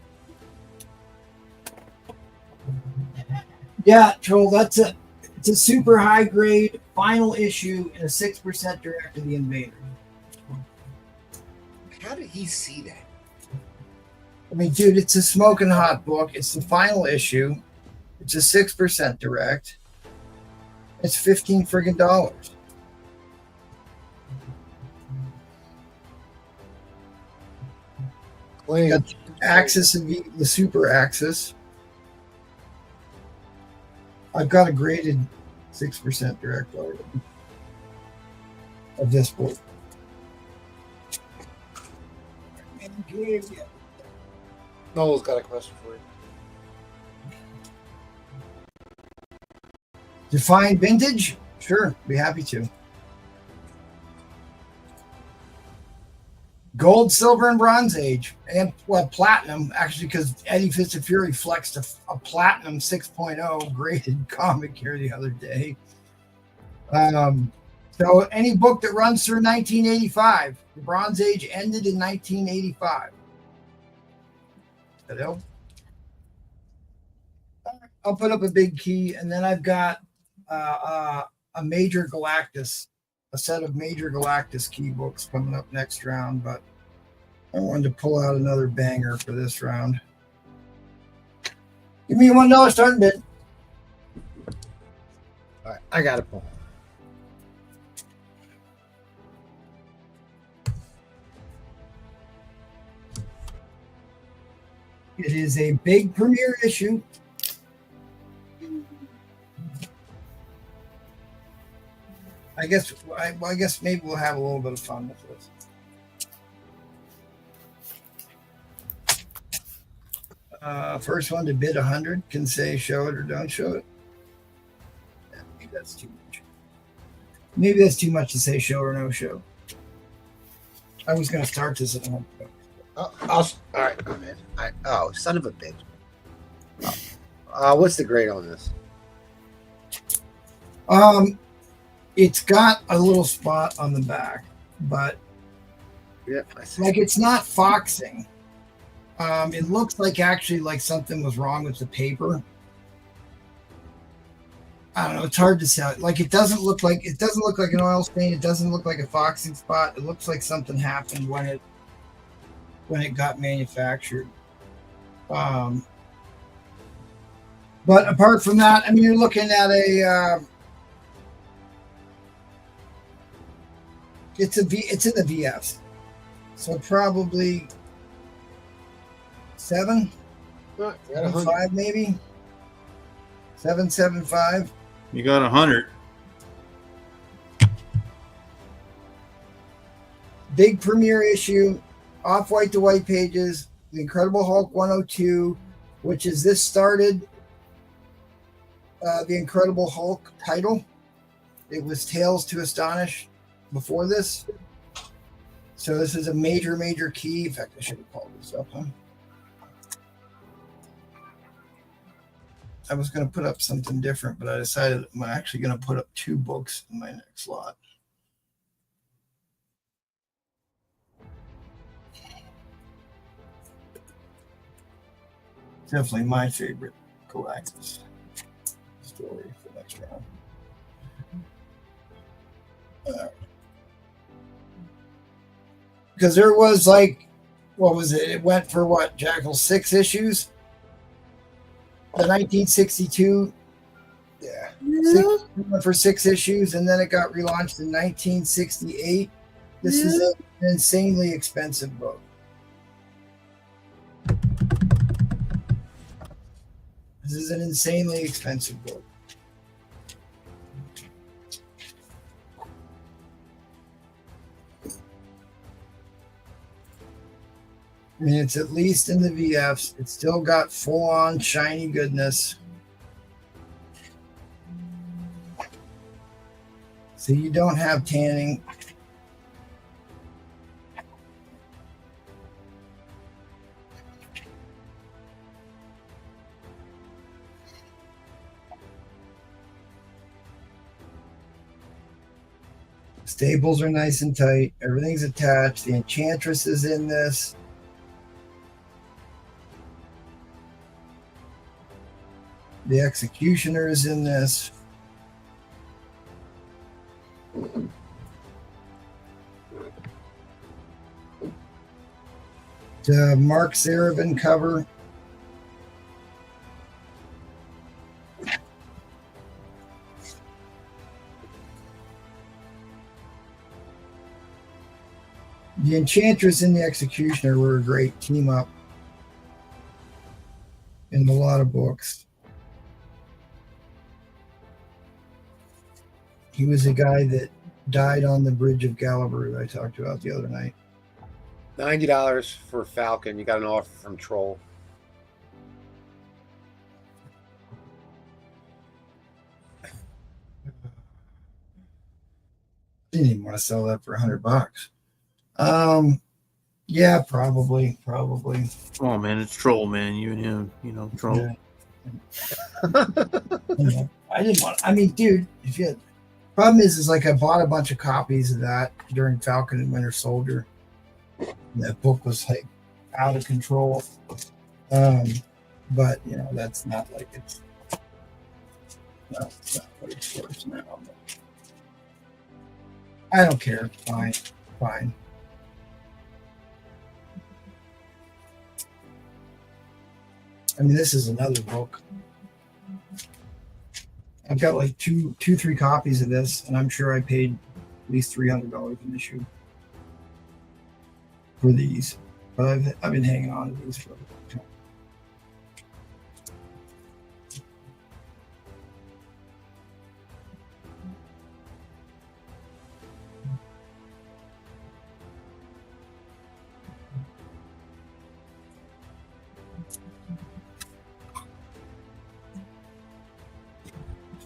Yeah, Troll, it's a super high grade final issue and a 6% direct of the Invader. How did he see that? I mean, dude, it's a smoking hot book. It's the final issue. It's a 6% direct. It's $15 friggin'. Claim. Got Axis and the Super Axis. I've got a graded 6% direct already of this book. Noel's got a question for you. Define vintage? Sure, be happy to. Gold, silver, and bronze age. And, well, platinum, actually, because Eddie Fist of Fury flexed a platinum 6.0 graded comic here the other day. So any book that runs through 1985, the Bronze Age ended in 1985. That help? I'll put up a big key, and then I've got a Major Galactus, a set of Major Galactus key books coming up next round, but I wanted to pull out another banger for this round. Give me a $1 starting bid. All right, I got it, Paul. It is a big premiere issue. I guess maybe we'll have a little bit of fun with this. First one to bid 100 can say show it or don't show it. Yeah, maybe that's too much. Maybe that's too much to say show or no show. I was going to start this at home. All right, I'm in. Oh, son of a bitch. What's the grade on this? It's got a little spot on the back, but Yeah, I see. like it's not foxing. It looks like actually like something was wrong with the paper. I don't know. It's hard to tell. Like it doesn't look like an oil stain. It doesn't look like a foxing spot. It looks like something happened when it got manufactured. But apart from that, I mean, you're looking at it's in the VFs, so probably 7, All right, I got 100. 5 maybe 775. You got 100. Big premiere issue, off-white to white pages, The Incredible Hulk 102, which is this started the Incredible Hulk title. It was Tales to Astonish before this. So this is a major, major key. In fact, I should have called this up, huh? I was going to put up something different, but I decided I'm actually going to put up 2 books in my next lot. Definitely my favorite Galactus story for next round. Because there was like, what was it? It went for what, Jackal, 6 issues? The 1962, yeah, went for 6 issues, and then it got relaunched in 1968 This is an insanely expensive book. This is an insanely expensive book. I mean, it's at least in the VFs. It's still got full-on shiny goodness. So you don't have tanning. Staples are nice and tight. Everything's attached. The Enchantress is in this. The Executioner is in this. The Mark Serabin cover. The Enchantress and the Executioner were a great team up in a lot of books. He was a guy that died on the Bridge of Gallivre that I talked about the other night. $90 for Falcon. You got an offer from Troll. Didn't even want to sell that for $100. Yeah, probably. Come on, man. It's Troll, man. You and him, Troll. Yeah. I didn't want. I mean, dude, if you. Problem is like I bought a bunch of copies of that during Falcon and Winter Soldier. And that book was like out of control. But that's not like it's. No, it's not what it's worth now. But I don't care. Fine. I mean, this is another book. I've got like three copies of this, and I'm sure I paid at least $300 an issue for these. But I've been hanging on to these for a long time.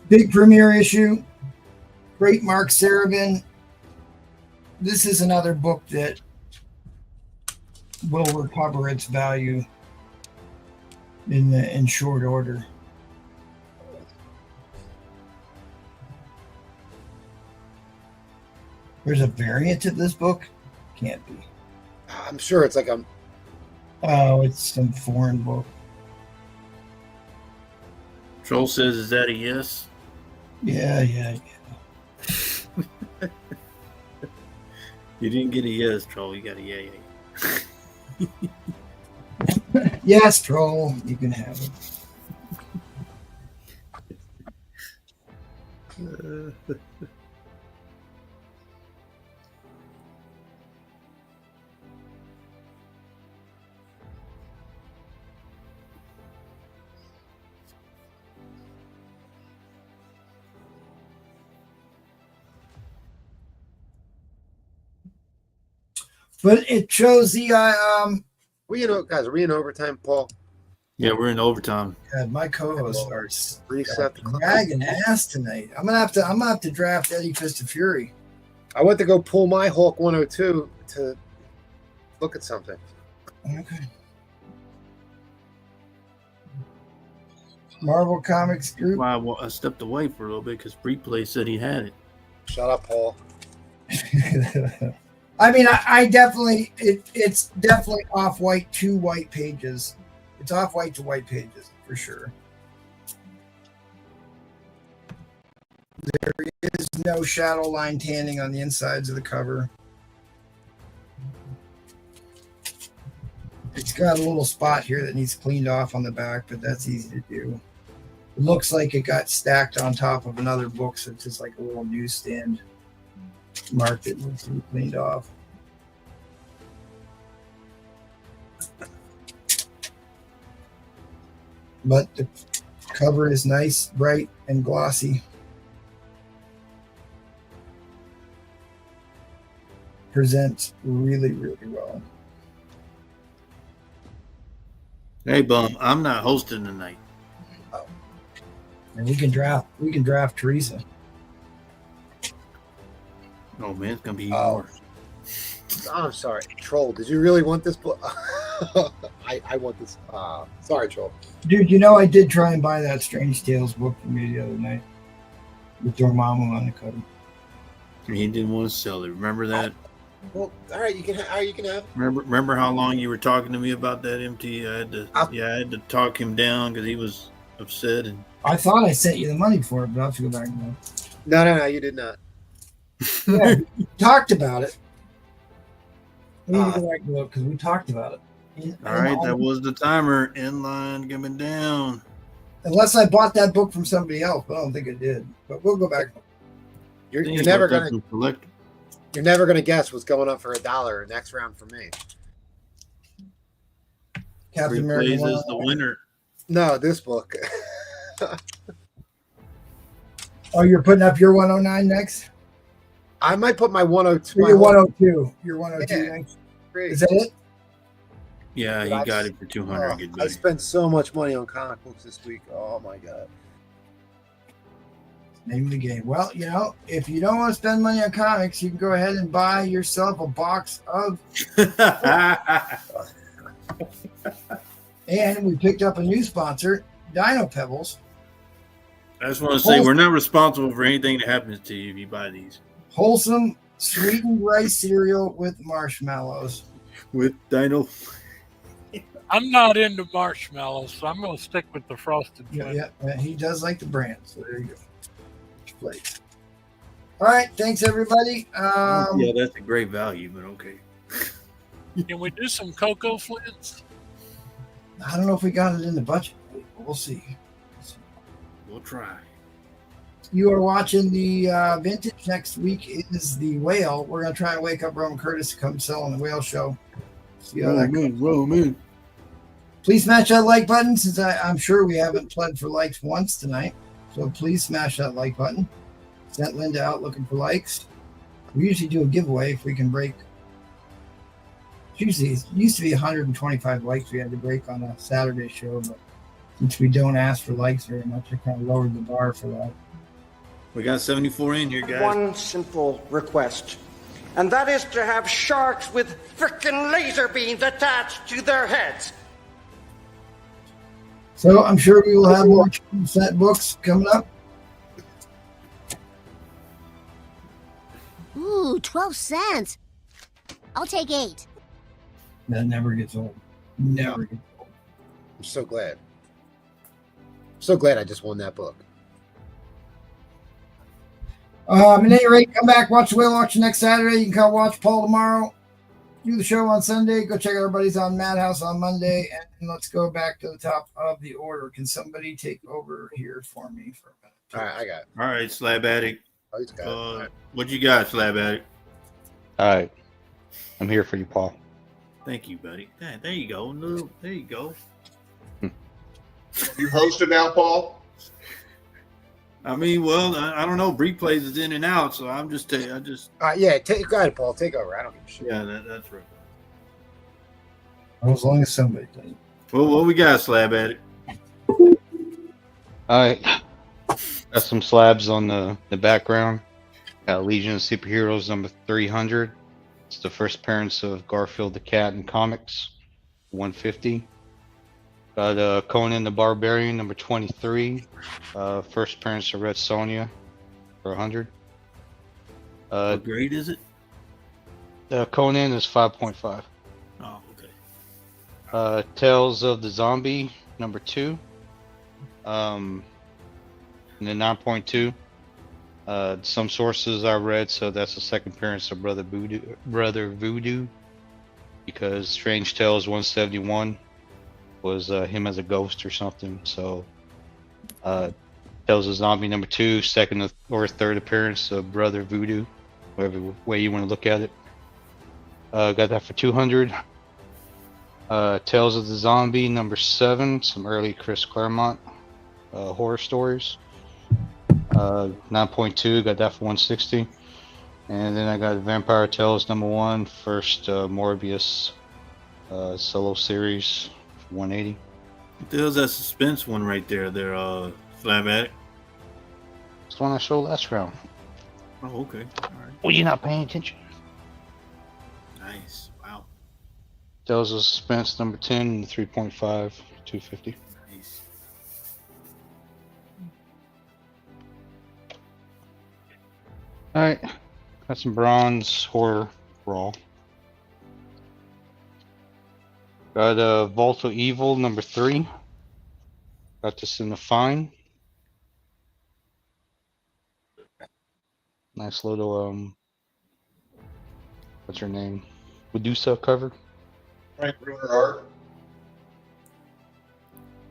Big premiere issue. Great Mark Serabin. This is another book that will recover its value in short order. There's a variant of this book? Can't be. I'm sure it's like a. Oh, it's some foreign book. Troll says, "Is that a yes?" Yeah. You didn't get a yes, Troll. You got a yeah. Yes, Troll, you can have it. But it shows the Guys, are we in overtime, Paul? Yeah, we're in overtime. God, my co-host are Reset the clock. dragging ass tonight. I'm gonna have to draft Eddie Fist of Fury. I went to go pull my Hulk 102 to look at something. Okay. Marvel Comics Group. Well, I stepped away for a little bit because Replay said he had it. Shut up, Paul. I mean, I definitely it's definitely off-white to white pages. It's off-white to white pages for sure. There is no shadow line tanning on the insides of the cover. It's got a little spot here that needs cleaned off on the back, but that's easy to do. It looks like it got stacked on top of another book, so it's just like a little newsstand. marked it, needs to be cleaned off. But the cover is nice, bright, and glossy. Presents really, really well. Hey, Bum, I'm not hosting tonight. And we can draft Teresa. Oh, man, it's going to be Oh. worse. I'm sorry, Troll. Did you really want this book? I want this. Sorry, Troll. Dude, you know I did try and buy that Strange Tales book from you the other night with Dormammu on the cover. He didn't want to sell it. Remember that? Well, all right, you can. All right, you can have. Remember how long you were talking to me about that MT? I had to talk him down because he was upset. And I thought I sent you the money for it, but I'll have to go back and look. No, you did not. Yeah, we talked about it. We need to go back and look because we talked about it. all right, that was the timer. Inline coming down. Unless I bought that book from somebody else, but I don't think I did. But we'll go back. You're Think never about that gonna. from collector. You're never gonna guess what's going up for $1 next round for me. Captain Replays America. is the winner. No, this book. Oh, you're putting up your 109 next? I might put my 102. Or your 102. Your 102 Yeah. next. Great. Is that it? Yeah, he But got it for 200. Good I buddy. spent so much money on comic books this week. Oh my god. Name of the game. Well, you know, if you don't want to spend money on comics, you can go ahead and buy yourself a box of. And we picked up a new sponsor, Dino Pebbles. I just want to say we're not responsible for anything that happens to you if you buy these. Wholesome sweetened rice cereal with marshmallows. With Dino. I'm not into marshmallows, so I'm going to stick with the frosted Yeah, flakes. yeah, he does like the brand. So there you go. Place. All right, thanks everybody. Yeah, that's a great value, but okay. Can we do some cocoa flits? I don't know if we got it in the budget. We'll see. We'll try. You are watching the vintage. Next week is the whale. We're gonna try and wake up Roman Curtis to come sell on the whale show. See how that goes. Roman. Please smash that like button since I'm sure we haven't pled for likes once tonight. So please smash that like button. Sent Linda out looking for likes. We usually do a giveaway if we can break. Usually it used to be 125 likes we had to break on a Saturday show, but since we don't ask for likes very much, I kind of lowered the bar for that. We got 74 in here, guys. One simple request, and that is to have sharks with frickin' laser beams attached to their heads. So I'm sure we will have more set books coming up. Ooh, 12 cents. I'll take 8. That never gets old. Never gets old. I'm so glad. So glad I just won that book. At any rate, come back, watch the whale auction next Saturday. You can come watch Paul tomorrow. Do the show on Sunday. Go check out our buddies on Madhouse on Monday. And let's go back to the top of the order. Can somebody take over here for me for a minute? All right, I got it. All right, Slab Addict. Oh, he's got it. What you got, Slab Addict? All right. I'm here for you, Paul. Thank you, buddy. There you go. No, there you go. You hosting now, Paul? I mean, well, I don't know. Bree plays is in and out, so I'm just Yeah, go ahead, Paul. Take over. I don't give a shit. yeah, that's right. Well, as long as somebody does. Well, what we got, Slab Addict? All right. Got some slabs on the background. Got Legion of Superheroes number 300. It's the first appearance of Garfield the Cat in comics, 150. Got Conan the Barbarian number 23. First appearance of Redsojna for 100. What grade is it? Conan is 5.5. Oh, okay. Tales of the Zombie number 2. And then 9.2. Some sources I read, so that's the second appearance of Brother Voodoo, because Strange Tales 171 was him as a ghost or something. So Tales of Zombie number 2, second or third appearance of Brother Voodoo whatever way you want to look at it. Got that for 200. Tales of the Zombie #7, some early Chris Claremont horror stories. 9.2, got that for 160. And then I got Vampire Tales #1, first Morbius solo series, 180. There's that suspense one right there. Slab at. It's the one I showed last round. Oh, okay. All right. Well, you're not paying attention. Nice. Wow. Tales of Suspense #10, 3.5, 250. Nice. All right, got some bronze horror raw. Got Vault of Evil #3. Got this in the fine. Nice little what's her name? Medusa cover. Frank Bruner art.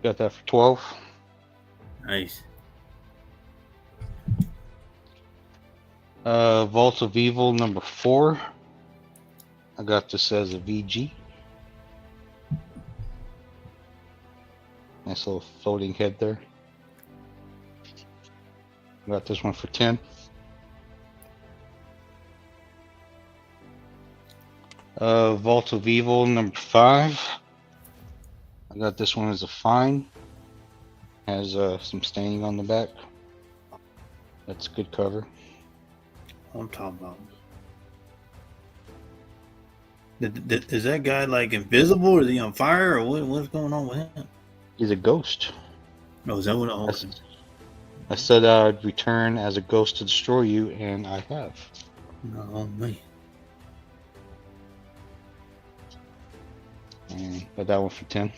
Got that for 12. Nice. Vault of Evil #4. I got this as a VG. Nice little floating head there. Got this one for 10. Vault of Evil #5. I got this one as a fine. Has some staining on the back. That's a good cover. I'm talking about. Is that guy like invisible, or is he on fire, or what's going on with him? He's a ghost. Oh, is that what? Oh, I said I'd return as a ghost to destroy you, and I have. no, man. And got that one for 10.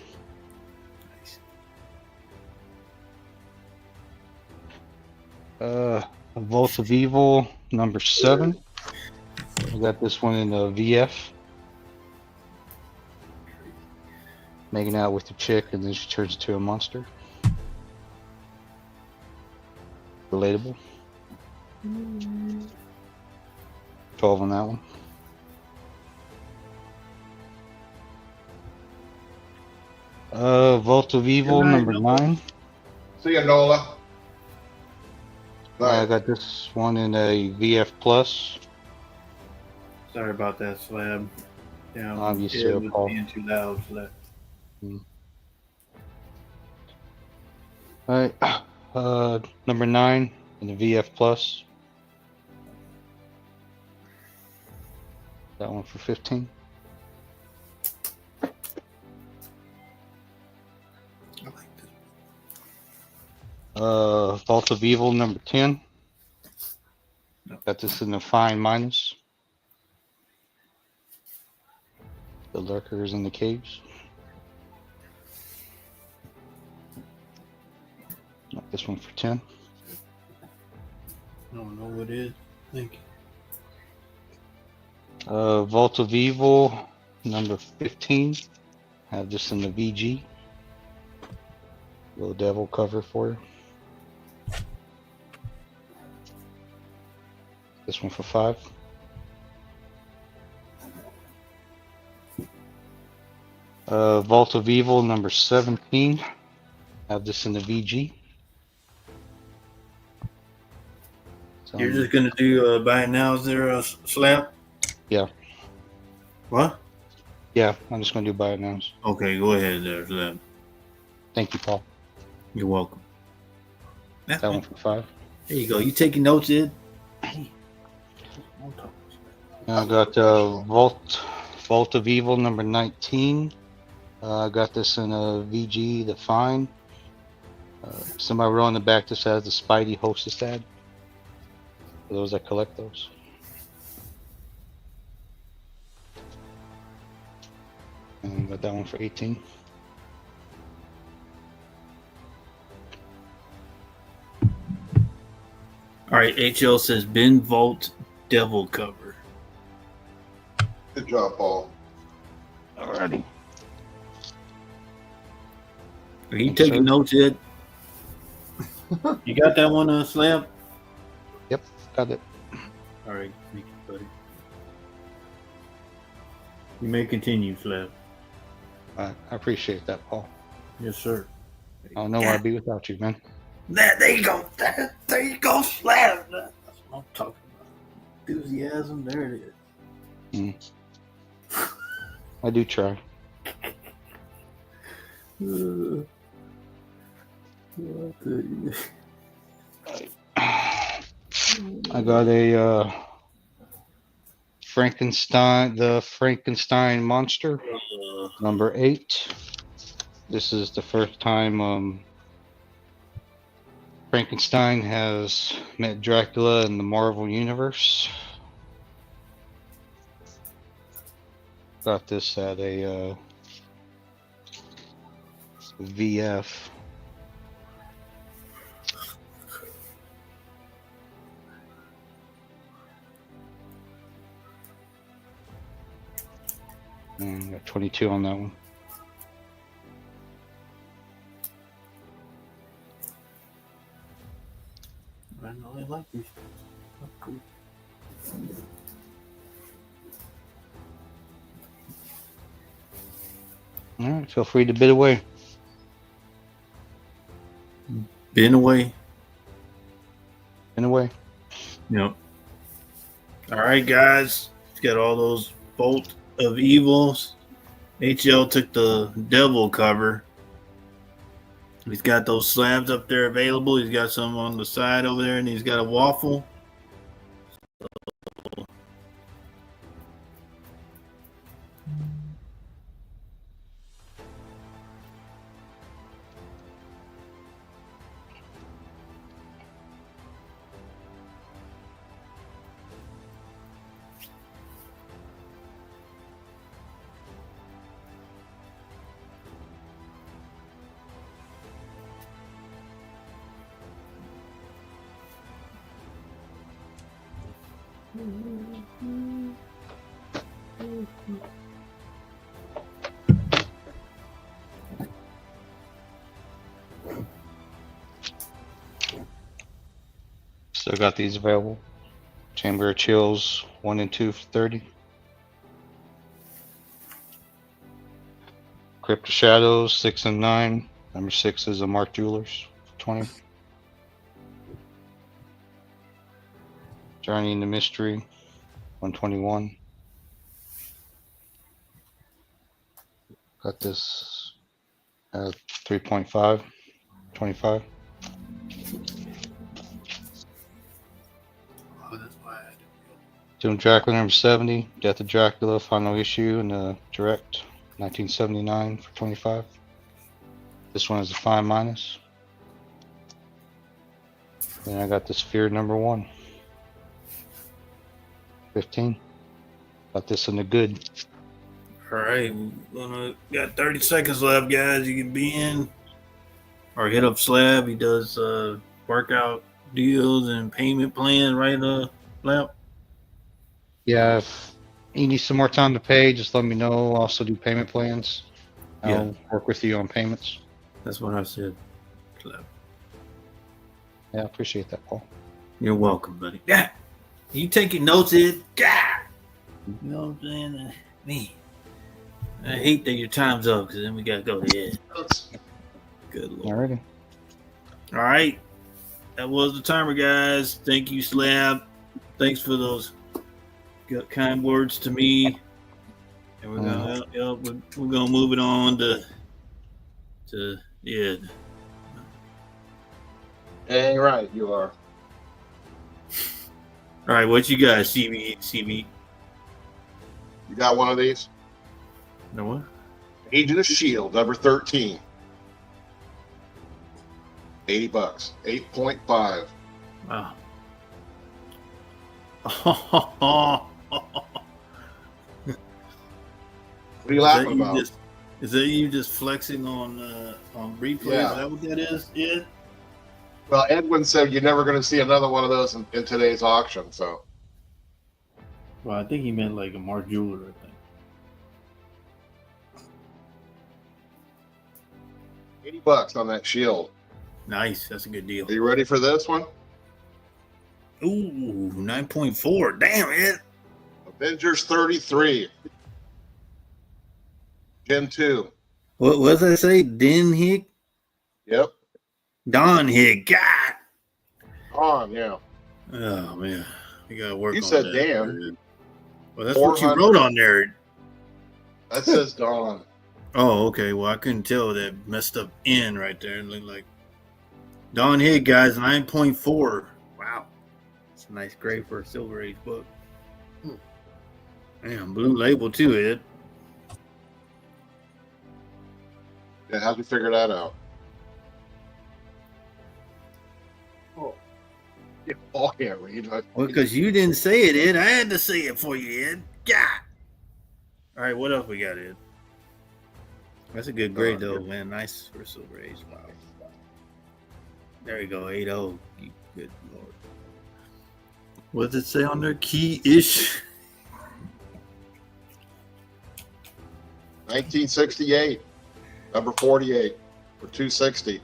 Nice. Vault of Evil #7. I got this one in the VF. Making out with the chick, and then she turns into a monster. Relatable. 12 on that one. Vault of Evil #9. See ya, Nola. I got this one in a VF Plus. Sorry about that, Slab. Yeah, I'm used it to it, was Paul. being too loud for that. Alright, #9 in the VF Plus. That one for 15. I like this. Vault of Evil #10. Got this in the fine minus. The lurkers in the caves. Got this one for 10. I don't know what it is. Thank you. Vault of Evil #15. Have this in the VG. Little devil cover for you. This one for 5. Vault of Evil #17. Have this in the VG. You're just gonna do buy it now? Is there a Slab? Yeah. What? Yeah, I'm just gonna do buy it now. Okay, go ahead there, Slab. Thank you, Paul. You're welcome. That one for 5. There you go. You taking notes, Ed? I got Vault of Evil #19. I got this in a VG, the fine. Somebody wrote on the back this has the Spidey hostess ad. For those that collect those. And got that one for 18. All right, HL says Ben Vault Devil cover. Good job, Paul. Alrighty. Are you Thanks, taking sir. notes, Ed? You got that one, Slab? Yep, got it. All right, make You may continue, Slab. I appreciate that, Paul. Yes, sir. I don't know where I'd be without you, man. There you go. There you go, Slab. That's what I'm talking about. Enthusiasm. There it is. I do try. I got a the Frankenstein monster, number 8. This is the first time Frankenstein has met Dracula in the Marvel Universe. Got this at a VF. Got 22 on that one. I know I like these. Cool. All right, feel free to bid away. Been away. Bid away. Yep. All right, guys. Got all those Bolt of Evils. HL took the devil cover. He's got those slabs up there available. He's got some on the side over there, and he's got a waffle. Still got these available. Chamber of Chills 1 and 2 for 30. Crypt of Shadows 6 and 9. Number 6 is a Mark Jewelers for 20. Journey into Mystery 121. Got this at 3.5, 25. Doom Dracula number 70, Death of Dracula, final issue in the direct, 1979 for 25. This one is a fine minus. Then I got this Fear number 1, 15. Got this in the good. All right, got 30 seconds left, guys. You can be in or hit up Slab. He does workout deals and payment plans, right, Slab? Yeah, if you need some more time to pay, just let me know. I'll also do payment plans. I'll work with you on payments. That's what I said, Slab. Yeah, I appreciate that, Paul. You're welcome, buddy. Yeah, you taking notes, Ed? God, you know what I'm saying? Me, I hate that your time's up because then we gotta go to Ed. Good Lord. Alrighty. All right, that was the timer, guys. Thank you, Slab. Thanks for those kind words to me. And we're gonna we're gonna move it on to Ed. Dang right, you are. All right, what you got, CV? You got one of these? No what? Agent of S.H.I.E.L.D., number 13. $80. 8.5. Wow. What are you laughing about? Is that you just flexing on replay? Yeah. Is that what that is? Yeah. Well, Edwin said you're never going to see another one of those in today's auction. So, Well, I think he meant like a Mark Jeweler, I think. $80 on that shield. Nice. That's a good deal. Are you ready for this one? Ooh, 9.4. Damn it. Avengers 33. Gen 2. What was I say? Den Hick? Yep. Don Hick. God. On, yeah. Oh, man. We got to work You on said that. Dan. Well, that's what you 400. wrote on there. That says Dawn. Oh, okay. Well, I couldn't tell that messed up N right there. It looked like Don Hick, guys, 9.4. Wow. It's a nice grade for a Silver Age book. Damn, blue label too, Ed. Yeah, how'd you figure that out? Yeah, Paul can't read. Well, because you didn't say it, Ed. I had to say it for you, Ed. God. All right, what else we got, Ed? That's a good grade, though, man. Nice for Silver Age. Wow. There you go, 8.0. You good Lord. What does it say on there? Key-ish? 1968, number 48 for 260.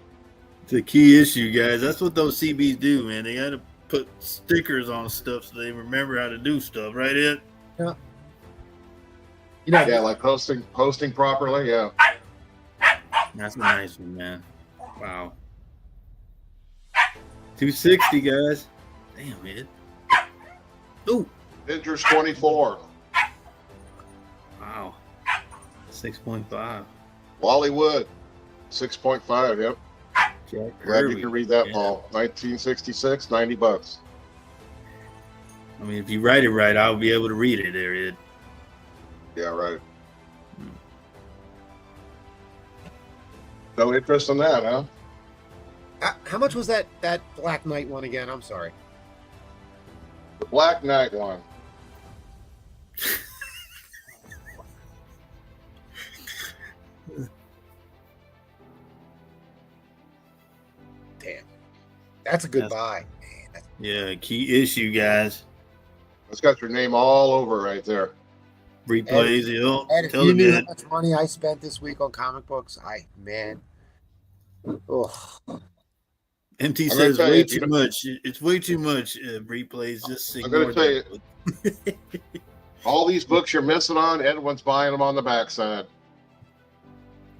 It's a key issue, guys. That's what those CBs do, man. They got to put stickers on stuff so they remember how to do stuff, right, Ed? Yeah. Yeah, like posting properly. Yeah. That's a nice one, man. Wow. 260, guys. Damn, Ed. Ooh. Avengers 24. Wow. 6.5. Wally Wood, 6.5. Yep. Jack Glad you Kirby. can read that, Yeah. Paul. 1966, $90. I mean, if you write it right, I'll be able to read it there, Ed. Yeah, right. No interest in that, huh? How much was that Black Knight one again? I'm sorry. The Black Knight one. Damn. That's a good That's- buy. Yeah, key issue, guys. It's got your name all over right there. Replays, yo. And if Tell you them, knew Ed. how much money I spent this week on comic books, man. Oh, MT I'm gonna says tell you, way if you too much. It's way too much replays. Just I'm ignore gonna tell that. All these books you're missing on, Edwin's buying them on the backside.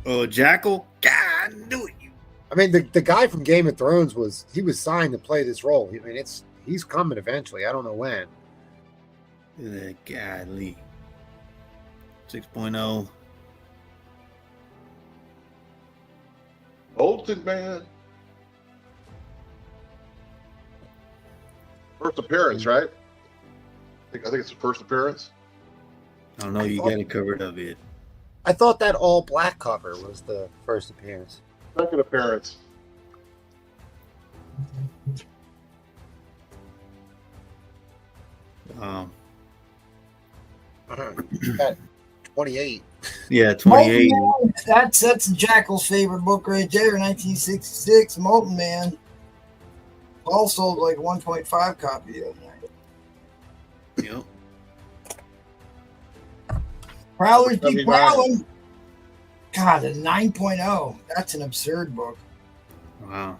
Oh, Jackal? God, I knew it. I mean, the guy from Game of Thrones was signed to play this role. I mean, he's coming eventually. I don't know when. Look at that guy, Lee. 6.0. Bolted Man. First appearance, right? I think it's the first appearance. I don't know. You got it covered up, Ed. I thought that all black cover was the first appearance. Second appearance. Got 28. Yeah, 28. Molten Man, that's Jackal's favorite book right there, 1966. Molten Man. Paul sold like 1.5 copy of that. Yep. Prowlers Keep 79. Prowling. God, a 9.0. That's an absurd book. Wow.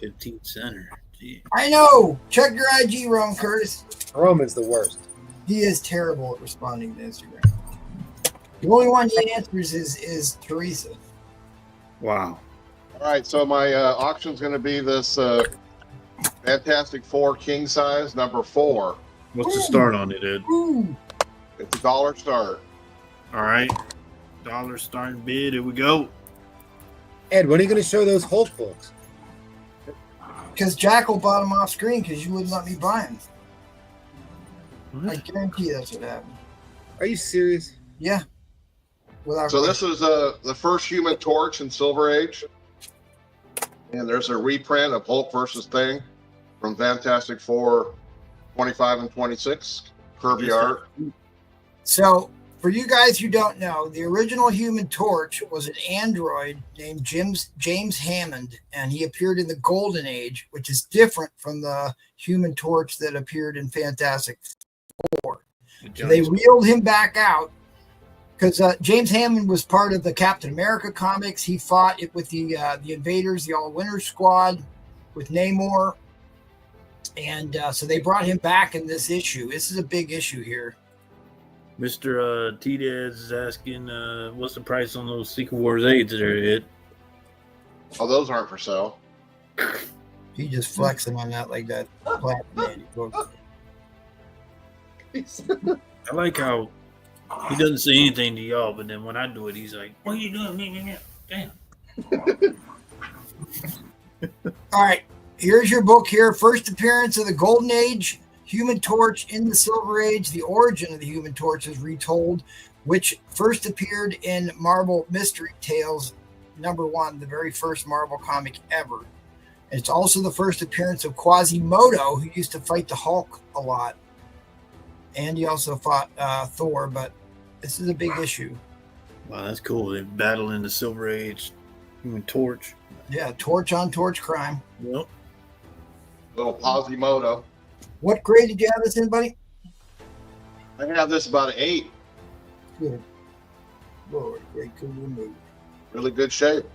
15th center. Gee. I know. Check your IG, Ron Curtis. Roman's the worst. He is terrible at responding to Instagram. The only one he answers is Teresa. Wow. All right, so my auction's going to be this Fantastic Four king size, number 4. What's the start on it, Ed? Ooh. It's $1 start. All right. Dollar starting bid. Here we go. Ed, when are you going to show those Hulk books? Because Jackal bought him off screen because you wouldn't let me buy him. I guarantee that's what happened. Are you serious? Yeah. Without So this is the first Human Torch in Silver Age. And there's a reprint of Hulk versus Thing from Fantastic Four 25 and 26. Kirby Yes, art. So, for you guys who don't know, the original Human Torch was an android named James Hammond, and he appeared in the Golden Age, which is different from the Human Torch that appeared in Fantastic Four. So they wheeled him back out because James Hammond was part of the Captain America comics. He fought it with the Invaders, the All Winter Squad, with Namor, and so they brought him back in this issue. This is a big issue here. Mr. T-Daz is asking, what's the price on those Secret Wars 8s that are hit? Oh, those aren't for sale. He just flexing on that like that. Book. I like how he doesn't say anything to y'all, but then when I do it, he's like, "What are you doing?" Damn. All right, here's your book here. First appearance of the Golden Age, Human Torch in the Silver Age. The origin of the Human Torch is retold, which first appeared in Marvel Mystery Tales #1, the very first Marvel comic ever. It's also the first appearance of Quasimodo, who used to fight the Hulk a lot. And he also fought Thor, but this is a big issue. Wow, that's cool. They battle in the Silver Age, Human Torch. Yeah, torch on torch crime. Yep. Little Quasimodo. What grade did you have this in, buddy? I have this about an 8. Good. Lord, great could remove. Really good shape.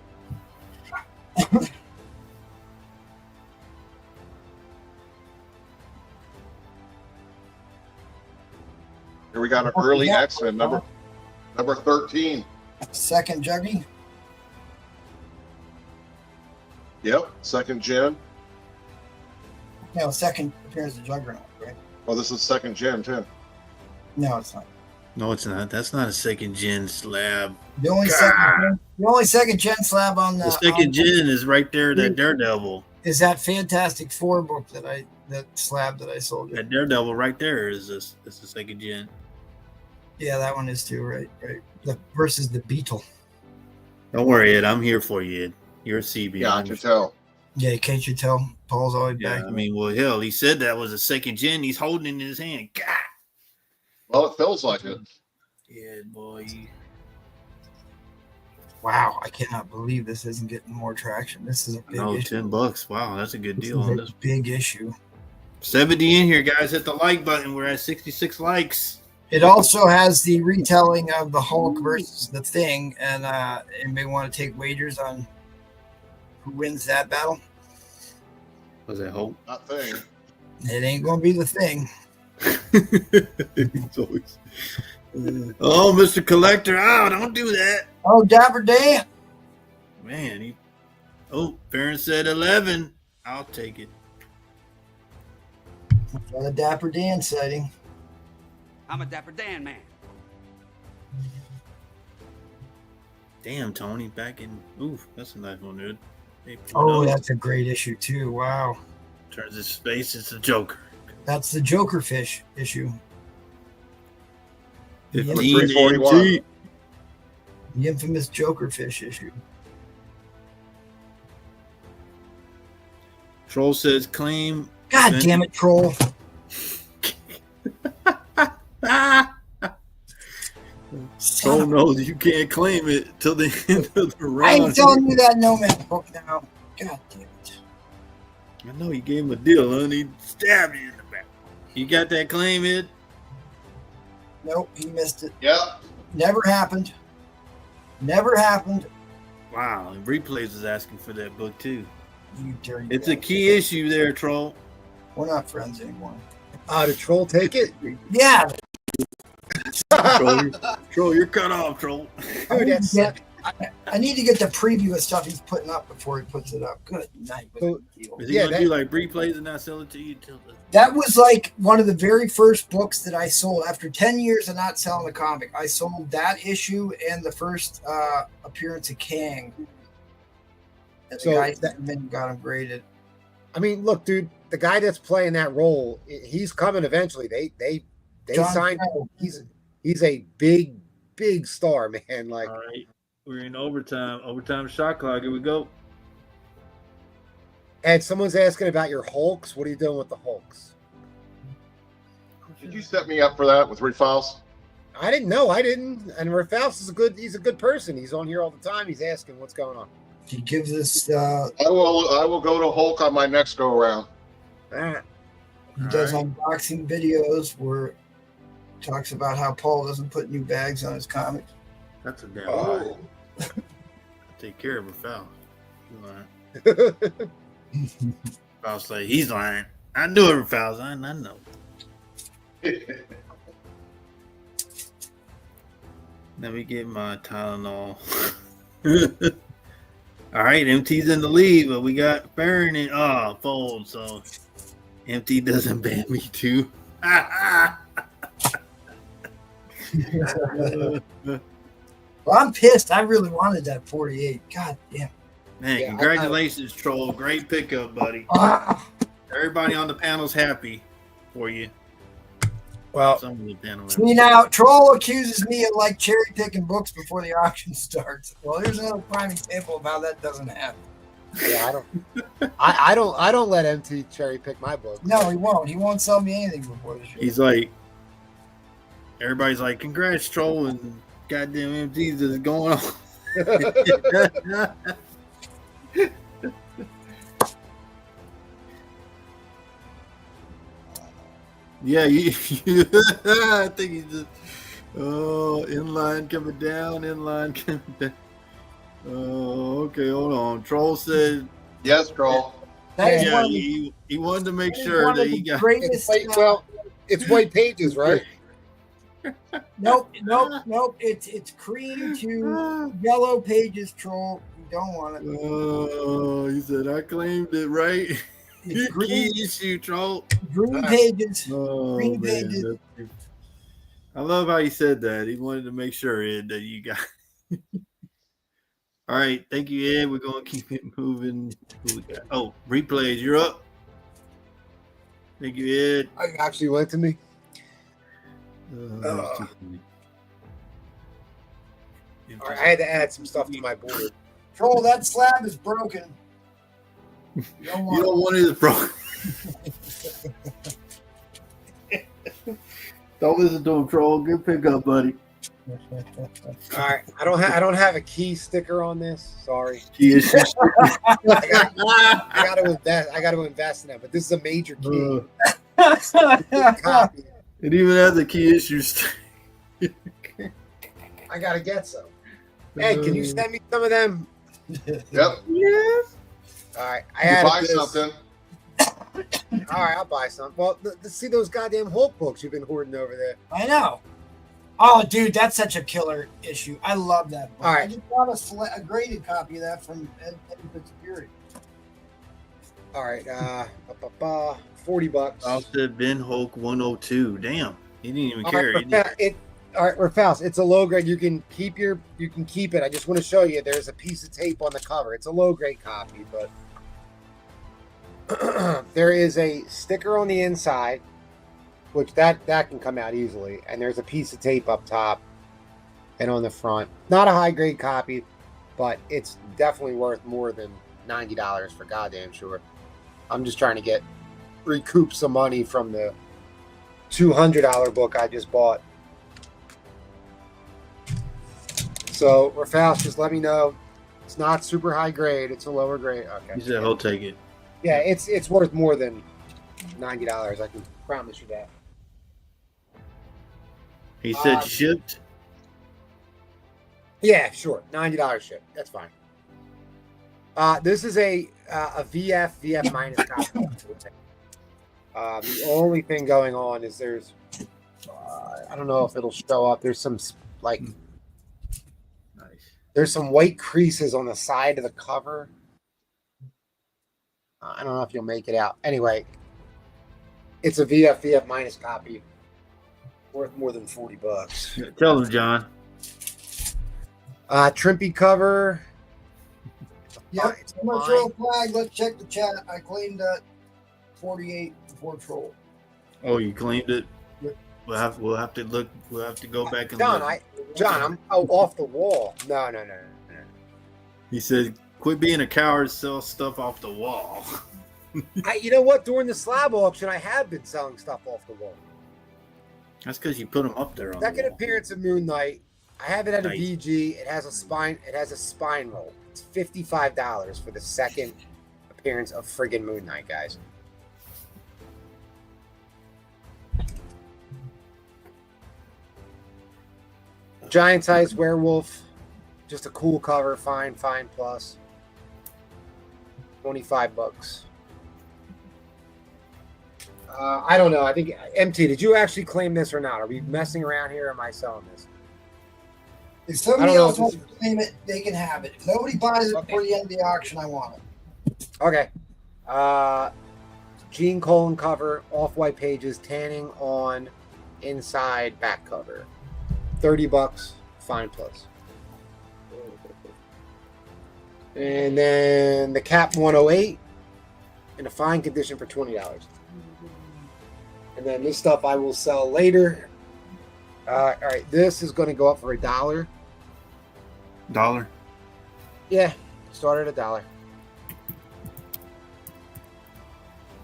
Here we got an early X-Men number 13. Second Juggy. Yep, second gen. No, second appearance of Juggernaut, right? Well, this is second gen too. No, it's not. No, it's not. That's not a second gen slab. The only second gen slab on The second gen is right there. That Daredevil. Is that Fantastic Four book that slab that I sold you? That Daredevil right there is this. This is second gen. Yeah, that one is too. Right. Versus the Beetle. Don't worry, Ed. I'm here for you, Ed. You're a CB. Yeah, I can tell. Yeah, can't you tell? Paul's always Yeah, back. I mean, well, hell, he said that was a second gen. He's holding it in his hand. God. Well, it feels like it. Yeah, boy. Wow, I cannot believe this isn't getting more traction. This is a big issue. $10. Wow, that's a good deal This on is this. a big issue. 70 in here, guys. Hit the like button. We're at 66 likes. It also has the retelling of the Hulk versus the Thing, and anybody want to take wagers on who wins that battle? Was that Hulk? Not thing. It ain't going to be the Thing. It's always... Oh, Mr. Collector. Oh, don't do that. Oh, Dapper Dan. Man, Farron said 11. I'll take it. Got a Dapper Dan sighting. I'm a Dapper Dan man. Damn, Tony, back in... Oof, that's a nice one, dude. Oh, that's a great issue, too. Wow. Turns his face into Joker. That's the Joker Fish issue. 15 341. MG. The infamous Joker Fish issue. Troll says claim. God damn it, Troll. Troll knows you can't claim it till the end of the I round. ain't telling you that no man book now. God damn it. I know you gave him a deal, huh? He stabbed you in the back. You got that claim, Ed? Nope, he missed it. Yep. Never happened. Never happened. Wow, and Replays is asking for that book too. You dirty. It's a key issue there, Troll. We're not friends anymore. Did Troll take it? Yeah. Troll, you're cut off, Troll. Dude, that's I need to get the preview of stuff he's putting up before he puts it up. Good night. So- Is he Yeah, gonna do like Replays and not sell it to you till the... That was like one of the very first books that I sold after 10 years of not selling the comic. I sold that issue and the first appearance of Kang. And the So guy that- got him graded. I mean, look, dude, the guy that's playing that role, he's coming eventually. They John signed. Farrell. He's a big star, man. Like, All right, we're in overtime. Overtime shot clock. Here we go. and someone's asking about your Hulks. What are you doing with the Hulks? Did you set me up for that with refiles? I didn't know. I didn't. And Ralph's he's a good person. He's on here all the time. He's asking what's going on. He gives us, I will go to Hulk on my next go around. Ah, he does unboxing videos where he talks about how Paul doesn't put new bags on his comics. That's a damn lie. Take care of Rafael. You lying. Rafael's like, he's lying. I knew it, Rafael's lying. I know. Let me get my Tylenol. All right, MT's in the lead, but we got Farron in fold, so MT doesn't ban me too. Well, I'm pissed. I really wanted that 48. God damn. Man, Yeah, congratulations, Troll. Great pickup, buddy. Ah, Everybody on the panel's happy for you. Well, Some of the panel see now, Troll accuses me of like cherry picking books before the auction starts. Well, here's another prime example of how that doesn't happen. yeah, I don't let MT cherry pick my book. No, he won't. He won't sell me anything before the show. He's like, everybody's like, congrats, Troll, and goddamn MT's is going on. Yeah, I think he's just inline coming down, inline coming down. Oh, okay, hold on. Troll said, Yes, Troll. That is yeah, one of the- he wanted to make that is sure one that of he the got. greatest. It's white pages, right? Nope. It's cream to yellow pages, Troll. You don't want it. Oh, he said I claimed it, right? It's green, Key issue, Troll. green pages. Oh, Green man, pages. I love how he said that. He wanted to make sure, Ed, that you got. All right, thank you, Ed. We're gonna keep it moving. Who we got? Oh, replays, you're up. Thank you, Ed. I actually went to me. That's too funny. All right, I had to add some stuff to my board. Troll, that slab is broken. You don't You don't want it, bro. Don't listen to him, Troll. Good pickup, buddy. All right, I don't have a key sticker on this. Sorry. Key issue. I got to invest in that, but this is a major key. Copy. It even has a key issues. I got to get some. Hey, can you send me some of them? Yep. Yes. All right, I You added buy this. something. All right, I'll buy some. Well, see those goddamn Hulk books you've been hoarding over there. I know. Oh, dude, that's such a killer issue. I love that book. All right. I just bought a graded copy of that from Ed Fury. All right, $40. I said Ben Hulk 102. Damn, he didn't even All care. right, all right, Rafaels, it's a low grade. You can keep it. I just want to show you. There's a piece of tape on the cover. It's a low grade copy, but there is a sticker on the inside, which that can come out easily, and there's a piece of tape up top and on the front. Not a high grade copy, but it's definitely worth more than $90 for goddamn sure. I'm just trying to recoup some money from the $200 book I just bought. So, Rafael, just let me know. It's not super high grade. It's a lower grade. Okay. He said he'll take it. Yeah, it's worth more than $90. I can promise you that. He said shipped. Yeah, sure. $90 ship. That's fine. This is a VF minus copy. The only thing going on is there's I don't know if it'll show up. There's some like there's some white creases on the side of the cover. I don't know if you'll make it out. Anyway, it's a VF minus copy, worth more than $40. Tell him, John. Trimpy cover. Yep. It's I'm gonna fine. throw a flag. Let's check the chat. I claimed that 48 before Troll. Oh, you claimed it. Yep. We'll have to look. We'll have to go back and John, look. I'm off the wall. No. He said, "Quit being a coward. Sell stuff off the wall." You know what? During the slab auction, I have been selling stuff off the wall. That's because you put them up there on Second the wall. appearance of Moon Knight. I have it at a Nice. VG. It has a spine roll. It's $55 for the second appearance of friggin' Moon Knight, guys. Giant size werewolf. Just a cool cover. Fine plus. $25. I don't know. I think MT. Did you actually claim this or not? Are we messing around here? Or am I selling this? If somebody I don't know else if wants this to claim it, they can have it. If nobody buys it before the end of the auction, I want it. Okay. Gene Colan cover, off-white pages, tanning on inside back cover. $30, fine plus. And then the Cap 108 in a fine condition for $20. And then this stuff I will sell later. All right, this is going to go up for $1. $1. Yeah, start at $1.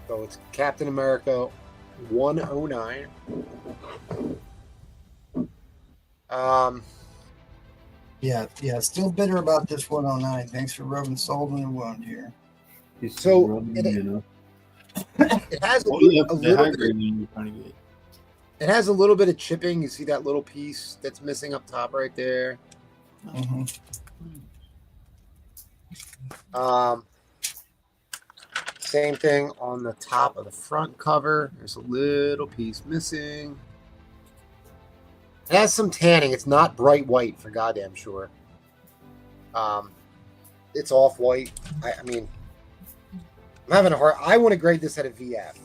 So it's Captain America 109. Yeah, still bitter about this 109. Thanks for rubbing salt in the wound here. So it has a little bit. It has a little bit of chipping. You see that little piece that's missing up top right there. Mm-hmm. Same thing on the top of the front cover. There's a little piece missing. It has some tanning. It's not bright white for goddamn sure. It's off white. I mean, I'm having a hard. I want to grade this at a VF.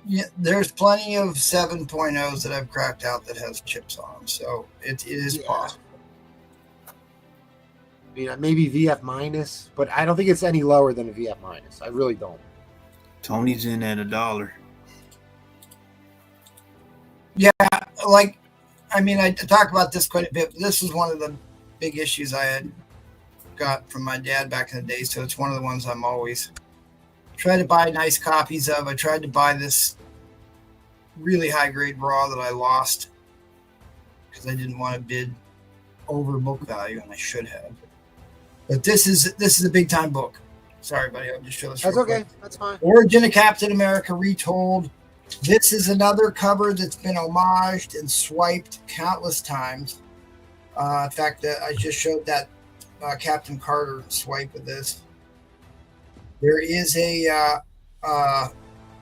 Yeah, there's plenty of 7.0s that I've cracked out that has chips on them, so it is possible. I mean, maybe VF minus, but I don't think it's any lower than a VF minus. I really don't. Tony's in at $1. Yeah, like, I mean, I talk about this quite a bit, but this is one of the big issues I had got from my dad back in the day, so it's one of the ones I'm always trying to buy nice copies of. I tried to buy this really high-grade raw that I lost because I didn't want to bid over book value, and I should have. But this is a big-time book. Sorry, buddy, I'll just show this. That's real okay. quick. That's fine. Origin of Captain America retold. This is another cover that's been homaged and swiped countless times. In fact, I just showed that Captain Carter swipe of this. There is a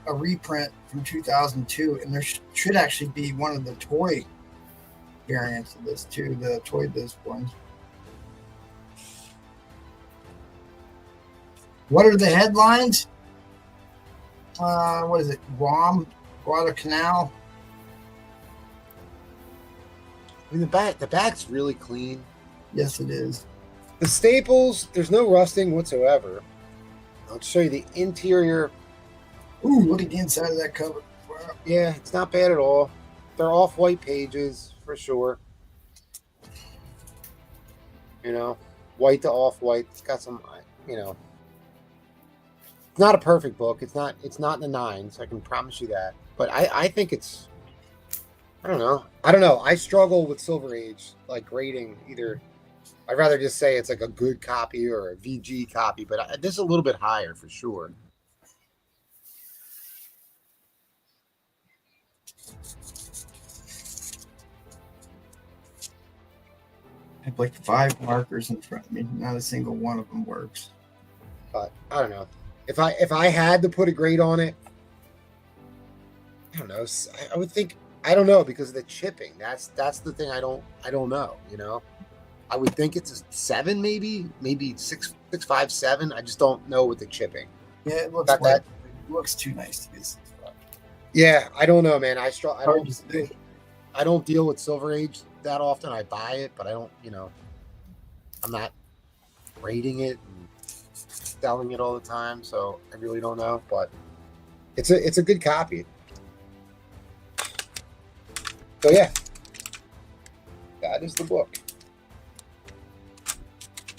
reprint from 2002, and there should actually be one of the toy variants of this too, the Toy Biz ones. What are the headlines? What is it? Guadalcanal. I mean, the back's really clean. Yes, it is. The staples, there's no rusting whatsoever. I'll show you the interior. Ooh, look at the inside of that cover. Wow. Yeah, it's not bad at all. They're off-white pages for sure. You know, white to off-white. It's got some, you know. It's not a perfect book. It's not in the 9s. I can promise you that. But I think it's. I don't know. I struggle with Silver Age, like grading either. I'd rather just say it's like a good copy or a VG copy, but this is a little bit higher for sure. I have like 5 markers in front of me. Not a single one of them works. But I don't know. If I had to put a grade on it, I don't know. I would think I don't know because of the chipping. That's the thing. I don't know. You know, I would think it's a 7, maybe 6.5, 7. I just don't know with the chipping. Yeah, it looks it looks too nice to be 6.5. Yeah, I don't know, man. I Hard don't deal with Silver Age that often. I buy it, but I don't. You know, I'm not rating it and selling it all the time, so I really don't know. But it's a good copy. So yeah, that is the book.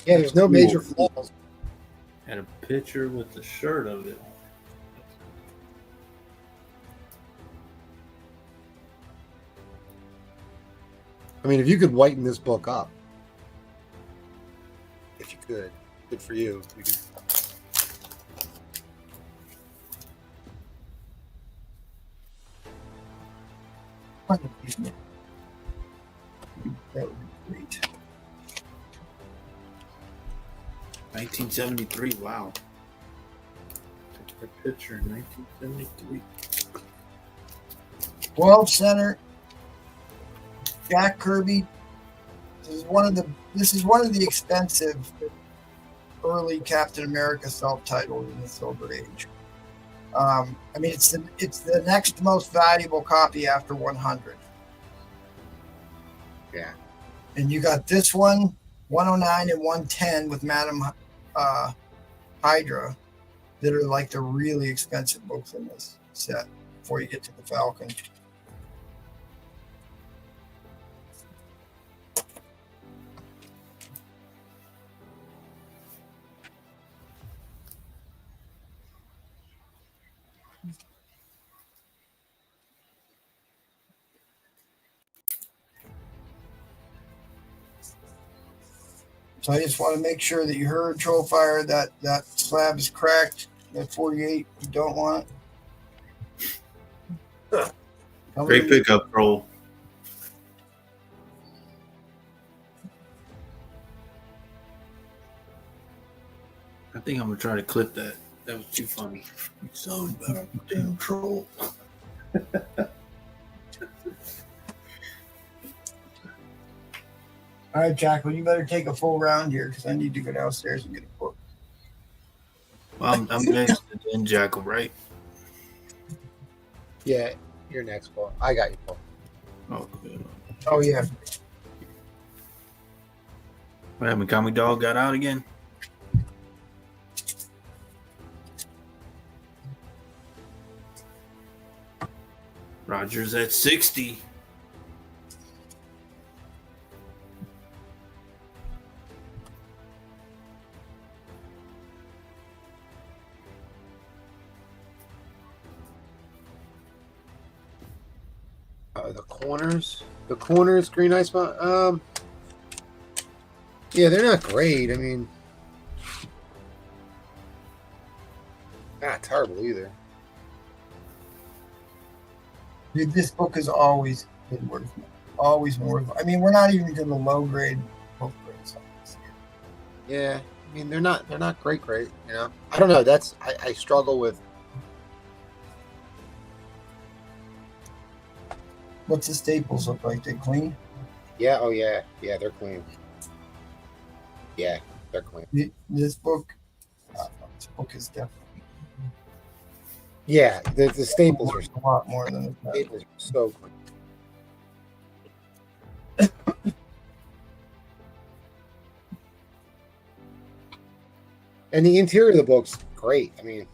Yeah, there's no major flaws. Had a picture with the shirt of it. I mean, if you could whiten this book up, if you could, good for you. You could. That would be great. 1973. Wow. Took a picture in 1973. 12 center. Jack Kirby. This is one of the expensive early Captain America self-titled in the Silver Age. I mean, it's the next most valuable copy after 100. Yeah. And you got this one, 109 and 110 with Madam Hydra, that are like the really expensive books in this set before you get to the Falcon. So I just want to make sure that you heard Trollfire, that slab is cracked. That 48, you don't want it. Great pickup, Troll. I think I'm gonna try to clip that. That was too funny. You sound better, damn troll. All right, Jack, well, you better take a full round here because I need to go downstairs and get a book. Well, I'm next to Den Jackal, right? Yeah, you're next, Paul. I got you, Paul. Oh, good. Oh, yeah. What happened? Comic Dog got out again? Roger's at 60. The corners, Green Ice Mountain. Yeah, they're not great. I mean, not terrible either. Dude, this book has always been worth it. Always been worth it. I mean, we're not even to the low grade book grades. Yeah, I mean, they're not great. You know, I don't know. I struggle with. What's the staples look like? They clean? Yeah. Oh yeah. Yeah, they're clean. Yeah, they're clean. This book is definitely. Yeah, the staples are a lot more than the staples are so clean. And the interior of the book's great. I mean,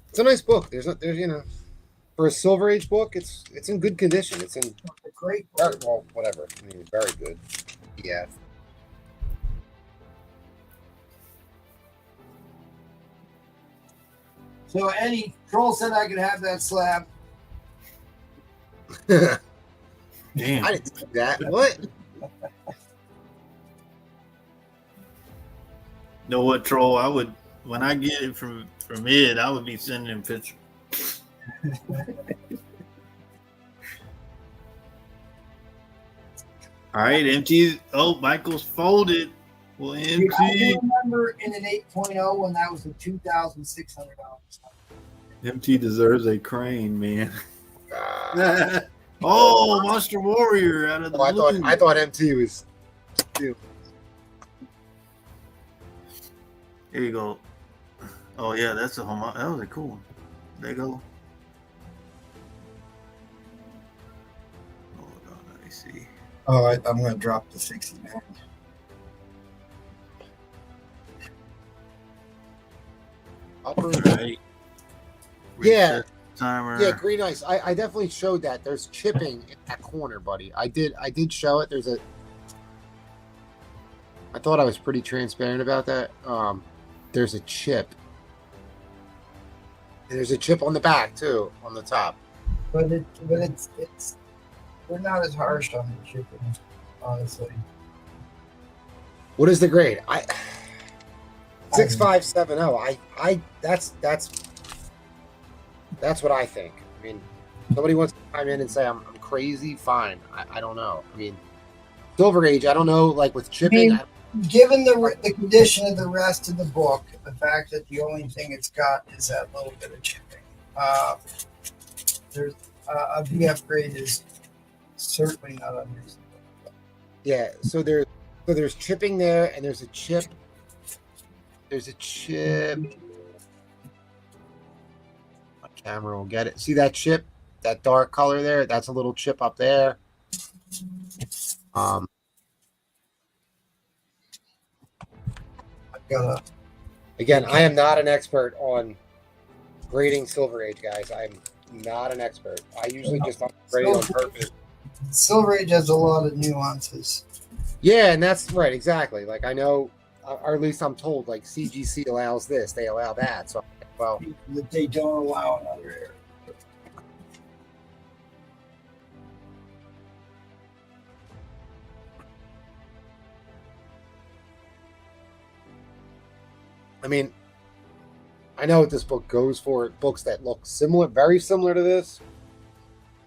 it's a nice book. There's for a Silver Age book, it's in good condition. It's in great. Well, whatever. I mean, very good. Yeah. So Eddie, Troll said I could have that slab. Damn. I didn't see that. What? Know what, Troll? I would, when I get it from Ed, I would be sending him pictures. All right, empty. Oh, Michael's folded. Well, empty. I remember in an 8.0 when that was a $2,600. MT deserves a crane, man. Oh, Monster Warrior out of the blue. I thought MT was. Dude. Here you go. Oh yeah, that's a home. That was a cool one. There you go. Hold on, let me see. Oh, I'm going to drop the 69. Right. Yeah. Timer. Yeah, Green Ice. I definitely showed that. There's chipping in that corner, buddy. I did show it. I thought I was pretty transparent about that. There's a chip. And there's a chip on the back too, on the top. But it's we're not as harsh on the chipping, honestly. What is the grade? 6570. That's what I think. I mean, somebody wants to chime in and say I'm crazy. Fine. I don't know. I mean, Silver Age. I don't know. Like with chipping. Given the condition of the rest of the book, the fact that the only thing it's got is that little bit of chipping, there's a VF grade is Certainly not unreasonable. Yeah, so there's chipping there, and there's a chip. There's a chip. My camera will get it. See that chip? That dark color there? That's a little chip up there. I've got a Again, I am not an expert on grading Silver Age, guys. I'm not an expert. I usually just grade on purpose. Silver Age has a lot of nuances. Yeah, and that's right, exactly. Like I know, or at least I'm told, like CGC allows this, they allow that. So, well, That they don't allow in other areas. I mean, I know what this book goes for. Books that look similar, very similar to this.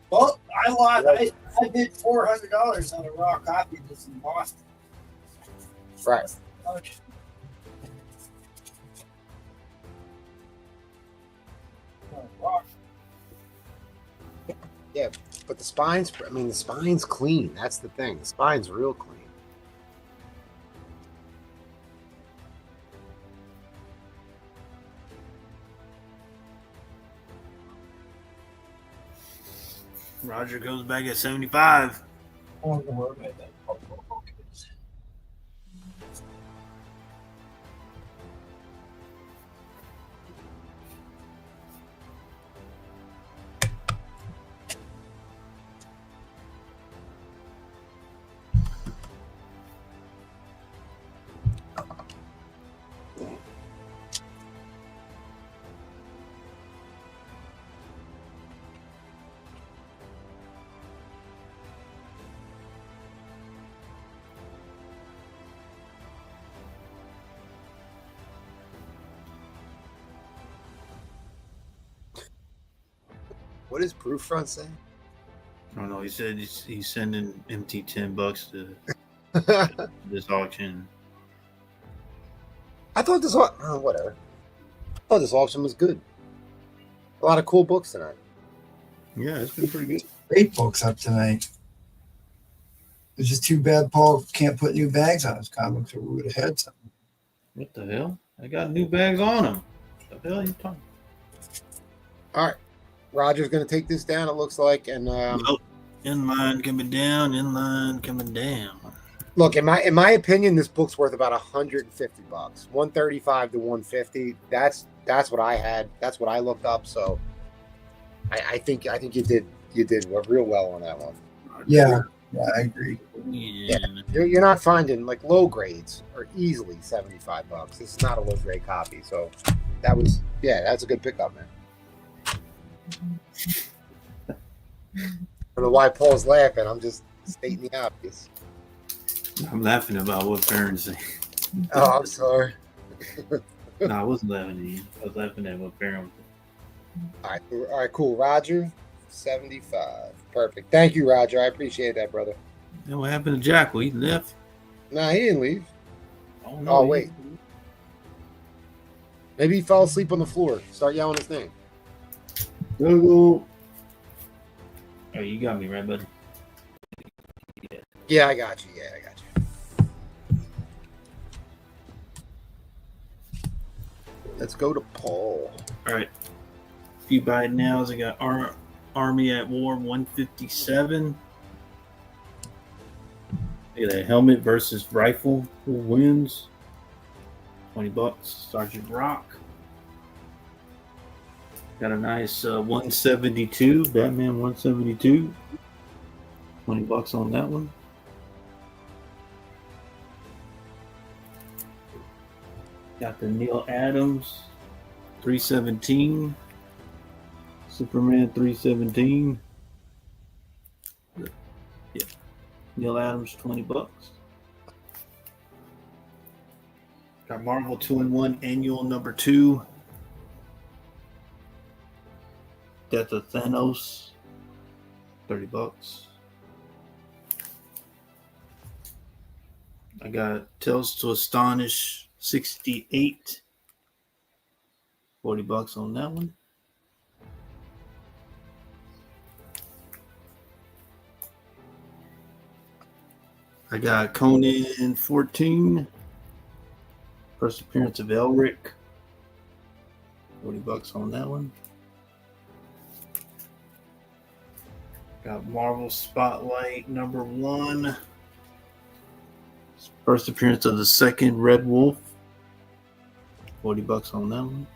Well, I bid $400 on a raw copy of this in Boston. Right. Yeah, but the spine's, I mean, the spine's clean. That's the thing. The spine's real clean. Roger goes back at 75. I don't know where that is. What does Proof Front say? I don't know. He said he's sending MT $10 to this auction. I thought this whatever. I thought this auction was good. A lot of cool books tonight. Yeah, it's been pretty good. 8 books up tonight. It's just too bad Paul can't put new bags on his comics, or we would have had something. What the hell? I got new bags on them. What the hell are you talking? All right. Roger's going to take this down, it looks like. And inline coming down, inline coming down. Look, in my opinion, this book's worth about $150. 135 to 150. That's what I had. That's what I looked up. So I think you did real well on that one. Yeah, I agree. Yeah. You're not finding like low grades are easily $75. This is not a low grade copy. So that's a good pickup, man. I don't know why Paul's laughing. I'm just stating the obvious. I'm laughing about what Farron's saying. Oh, I'm sorry. No, I wasn't laughing at you. I was laughing at what Farron was saying. All right, cool. Roger, 75. Perfect. Thank you, Roger. I appreciate that, brother. And what happened to Jack? Well, he left. Nah, he didn't leave. Oh, wait. Maybe he fell asleep on the floor. Start yelling his name. Google. Oh, you got me right, buddy. Yeah, I got you. Let's go to Paul. All right. A few buy it nows. I got Army at War 157. I got a helmet versus rifle. Who wins? $20. Sergeant Rock. Got a nice 172. Batman 172. $20 on that one. Got the Neil Adams 317. Superman 317. Yeah. Neil Adams $20. Got Marvel 2-in-1 Annual number 2. Death of Thanos $30. I got Tales to Astonish 68. $40 on that one. I got Conan 14. First appearance of Elric. $40 on that one. Got Marvel Spotlight number 1. First appearance of the second Red Wolf. $40 on that one.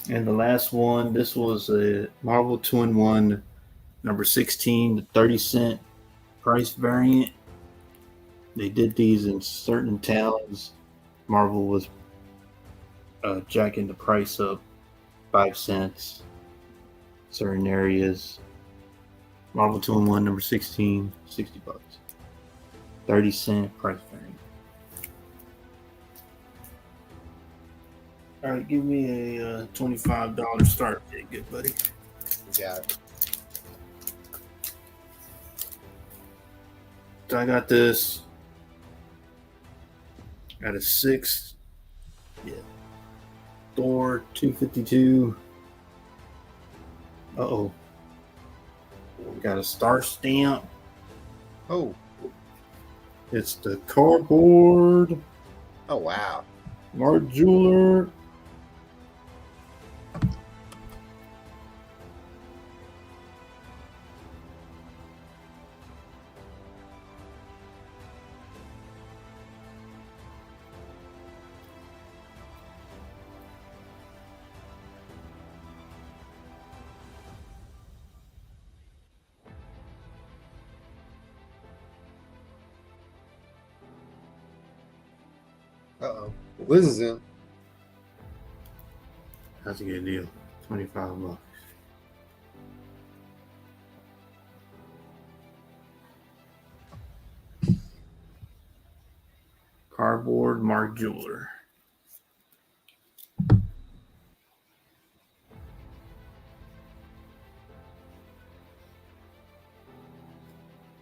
And the last one, this was a Marvel 2-in-1 number 16, the 30-cent price variant. They did these in certain towns. Marvel was jacking the price up 5 cents. Certain areas. Marvel 2-in-1 number 16, $60. 30-cent price variant. All right, give me a $25 start there, good buddy. Got it. So I got this. Got a 6. Yeah. Thor 252. Uh-oh. Got a star stamp. Oh. It's the cardboard. Oh, wow. Mark Jeweler. Uh-oh. Liz is in. That's a good deal. $25. Cardboard Mark Jeweler. I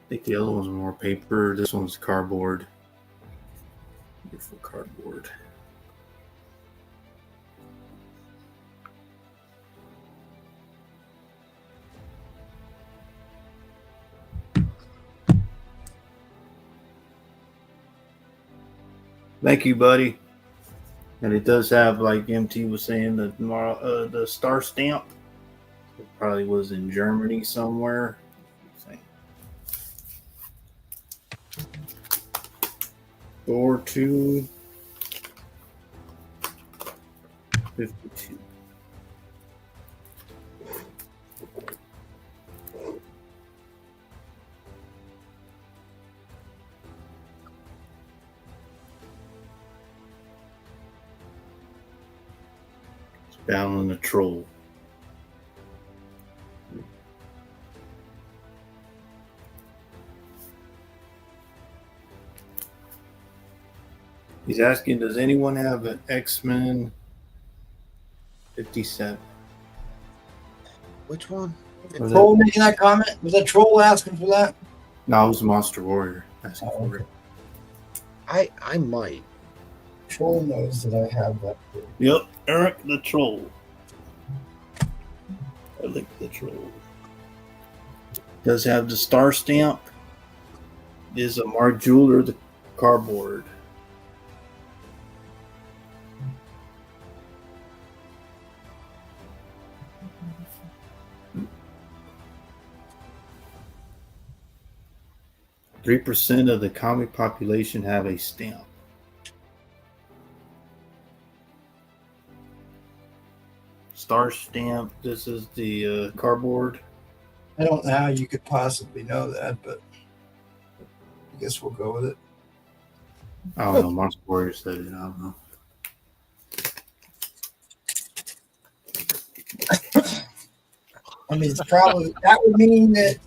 think the other one's more paper. This one's cardboard. Beautiful cardboard. Thank you, buddy. And it does have, like MT was saying, the star stamp. It probably was in Germany somewhere. Thor 252. It's battling the troll. He's asking, does anyone have an X-Men 57? Which one? Was Troll making that comment? Was that Troll asking for that? No, it was Monster Warrior asking for it. I might. Troll knows that I have that. Yep, Eric the Troll. I like the Troll. Does have the star stamp. Is a Mark Jeweler, the cardboard. %3 of the comic population have a stamp. Star stamp. This is the cardboard. I don't know how you could possibly know that, but I guess we'll go with it. I don't know. Monster Warrior said it. I don't know. I mean, it's probably that would mean that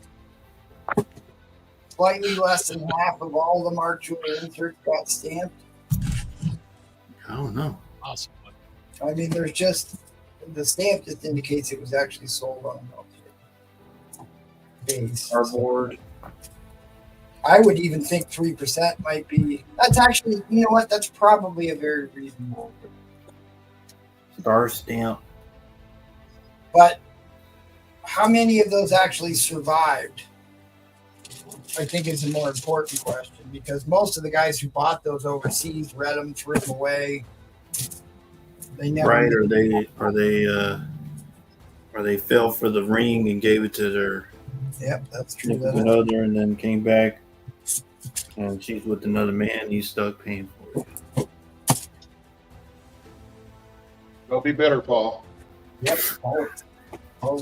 slightly less than half of all the Mark Jeweler inserts got stamped. I don't know. Awesome. I mean, there's just the stamp just indicates it was actually sold on base. Cardboard. I would even think 3% might be. That's actually, you know what? That's probably a very reasonable. Star stamp. But how many of those actually survived? I think is a more important question, because most of the guys who bought those overseas read them, threw them away. They never Right? Or they fell for the ring and gave it to their Yep, that's true. significant other, and then came back, and she's with another man. He's stuck paying for it. Don't be bitter, Paul. Yep. Well,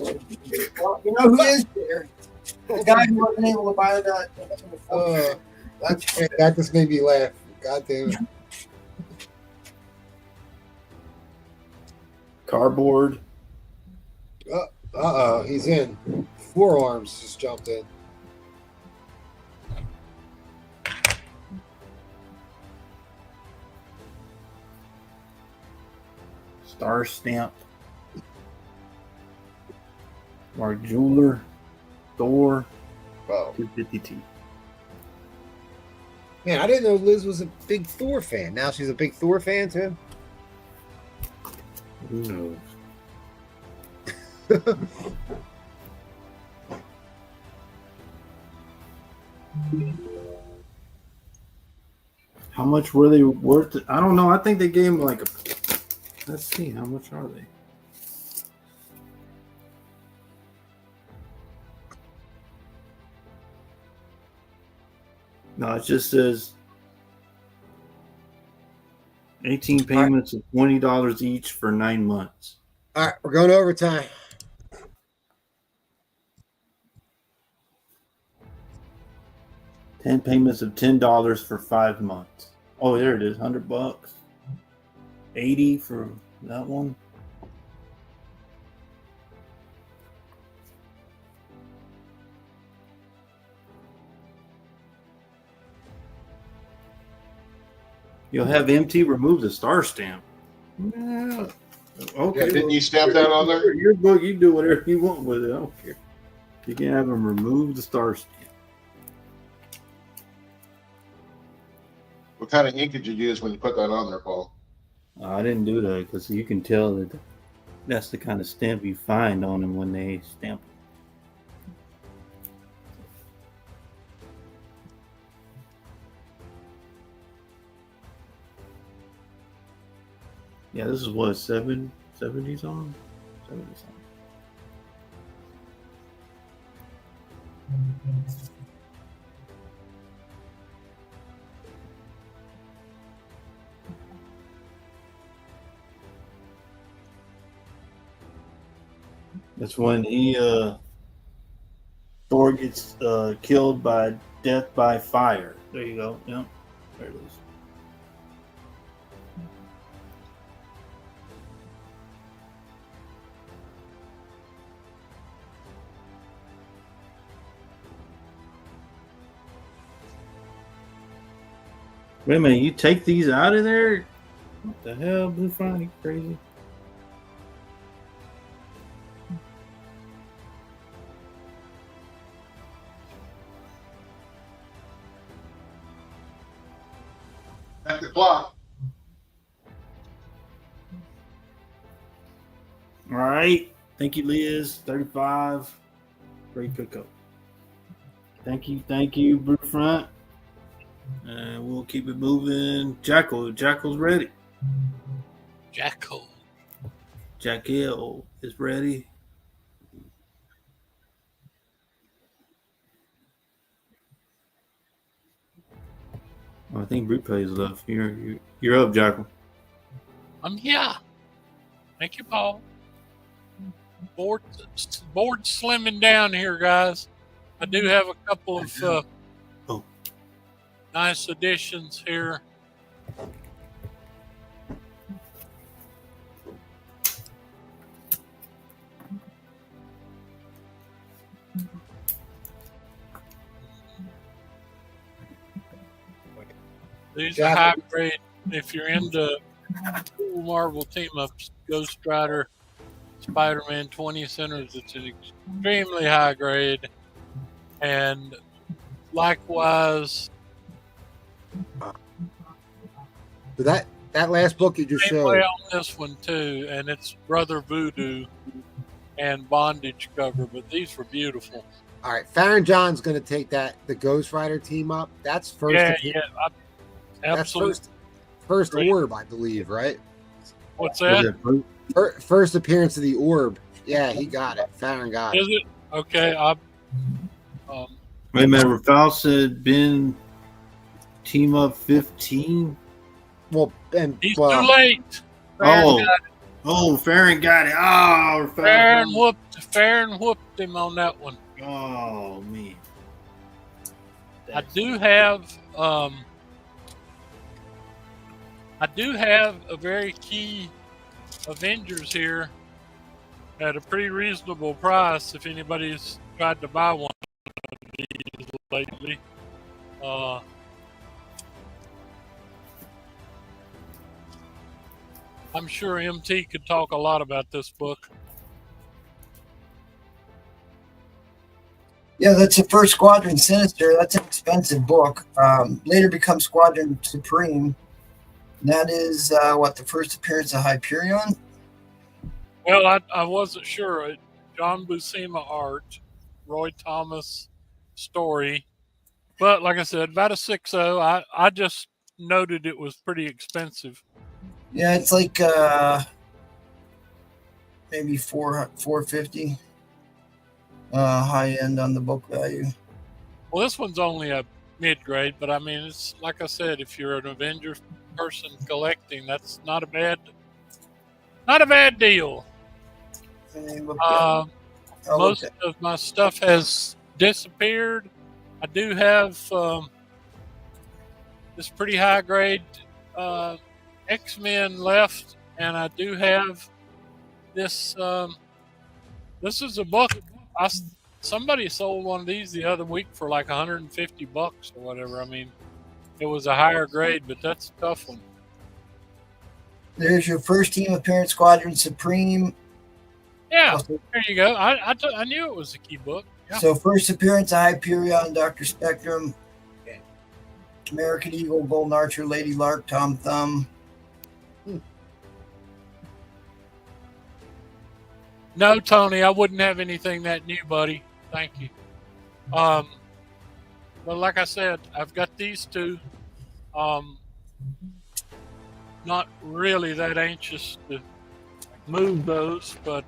you know who is there? The guy who wasn't able to buy that. That just made me laugh. God damn it. Cardboard. Uh-oh, he's in. Forearms just jumped in. Star Stamp. Mark Jeweler. Thor. Wow. 250T. Man, I didn't know Liz was a big Thor fan. Now she's a big Thor fan too. Who knows? How much were they worth? I don't know. I think they gave him like a. Let's see. How much are they? No, it just says 18 payments of $20 each for 9 months. All right, we're going overtime. $10 payments of $10 for 5 months. Oh, there it is, $100. 80 for that one. You'll have MT remove the star stamp. Yeah. Okay. Yeah, didn't you stamp that on there? Your book, you do whatever you want with it. I don't care. You can have them remove the star stamp. What kind of ink did you use when you put that on there, Paul? I didn't do that because you can tell that that's the kind of stamp you find on them when they stamp. Yeah, this is what, 70 on? 70 something. That's when Thor gets killed by death by fire. There you go. Yep. There it is. Wait a minute, you take these out of there? What the hell, Blue Front? You crazy? At the clock. All right. Thank you, Liz. 35. Great pickup. Thank you, Blue Front. And we'll keep it moving. Jackal's ready. Jackal is ready. Oh, I think Brute plays left. You're up, Jackal. I'm here. Thank you, Paul. Board slimming down here, guys. I do have a couple of nice additions here. These are high grade. If you're into cool Marvel team ups, Ghost Rider, Spider-Man 20 centers, it's an extremely high grade. And likewise, that last book you just same showed. way on this one too, and it's Brother Voodoo and Bondage cover, but these were beautiful. All right, Farron John's going to take the Ghost Rider team up. That's first. That's absolutely. First orb, I believe, right? What's that? First appearance of the orb. Yeah, he got it. Farron got it. Is it? Okay. Wait a minute. Rafal said Ben team up 15. Well, and he's too late. Farron Farron got it. Oh, Farron whooped him on that one. Oh man. I do have a very key Avengers here at a pretty reasonable price if anybody's tried to buy one of these lately. I'm sure MT could talk a lot about this book. Yeah, that's the first Squadron Sinister. That's an expensive book. Later becomes Squadron Supreme. That is the first appearance of Hyperion? Well, I wasn't sure. John Buscema art, Roy Thomas story. But like I said, about a 6.0. I just noted it was pretty expensive. Yeah, it's like maybe $450 high end on the book value. Well, this one's only a mid-grade, but I mean, it's like I said, if you're an Avengers person collecting, that's not a bad deal. Most of my stuff has disappeared. I do have this pretty high grade X-Men left, and I do have this. This is a book. Somebody sold one of these the other week for like $150 or whatever. I mean, it was a higher grade, but that's a tough one. There's your first team appearance, Squadron Supreme. Yeah, there you go. I knew it was a key book. Yeah. So first appearance of Hyperion, Dr. Spectrum, American Eagle, Golden Archer, Lady Lark, Tom Thumb. No, Tony, I wouldn't have anything that new, buddy. Thank you. But like I said, I've got these two. Not really that anxious to move those, but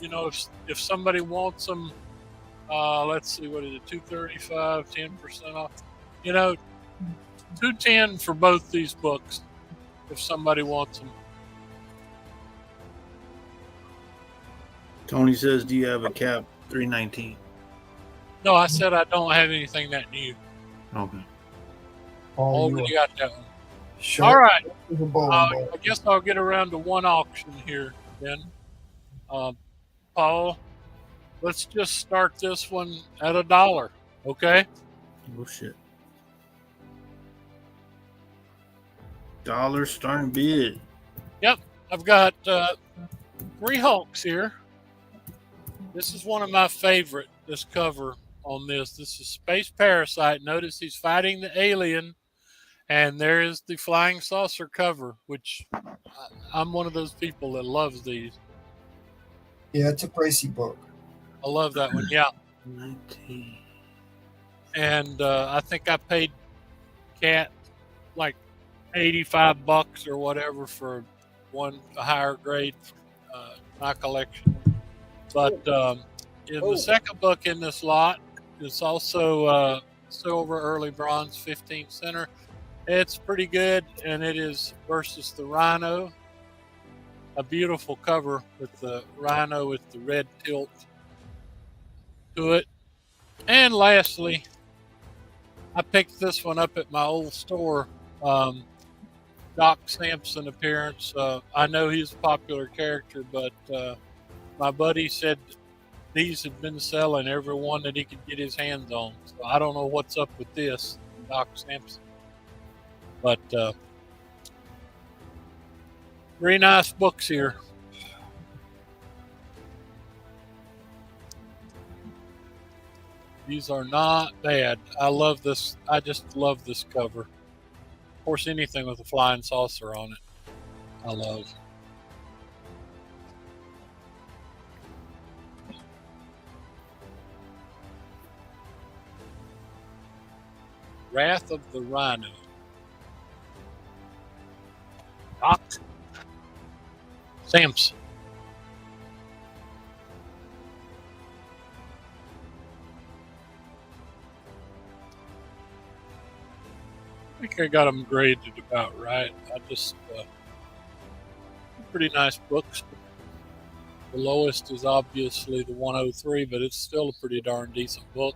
if somebody wants them, let's see, what is it, $235, 10% off? $210 for both these books if somebody wants them. Tony says, "Do you have a cap 319?" No, I said I don't have anything that new. Okay. Already got that one. Sure. All right. I guess I'll get around to one auction here then. Paul, let's just start this one at $1. Okay. Oh shit. $1 starting bid. Yep. I've got 3 Hulks here. This is one of my favorite, this cover on this. This is Space Parasite. Notice he's fighting the alien, and there is the flying saucer cover, which I'm one of those people that loves these. Yeah, it's a pricey book. I love that one, yeah. 19. And I think I paid Cat like $85 or whatever for a higher grade my collection. But in the second book in this lot is also silver, early bronze, 15 center. It's pretty good, and it is versus the Rhino. A beautiful cover with the Rhino with the red tilt to it. And lastly, I picked this one up at my old store. Doc Samson appearance. I know he's a popular character, but my buddy said these had been selling every one that he could get his hands on. So I don't know what's up with this, Doc Samson. But very nice books here. These are not bad. I love this. I just love this cover. Of course, anything with a flying saucer on it, I love. . Wrath of the Rhino. Doc Samson. I think I got them graded about right. I just pretty nice books. The lowest is obviously the 103, but it's still a pretty darn decent book.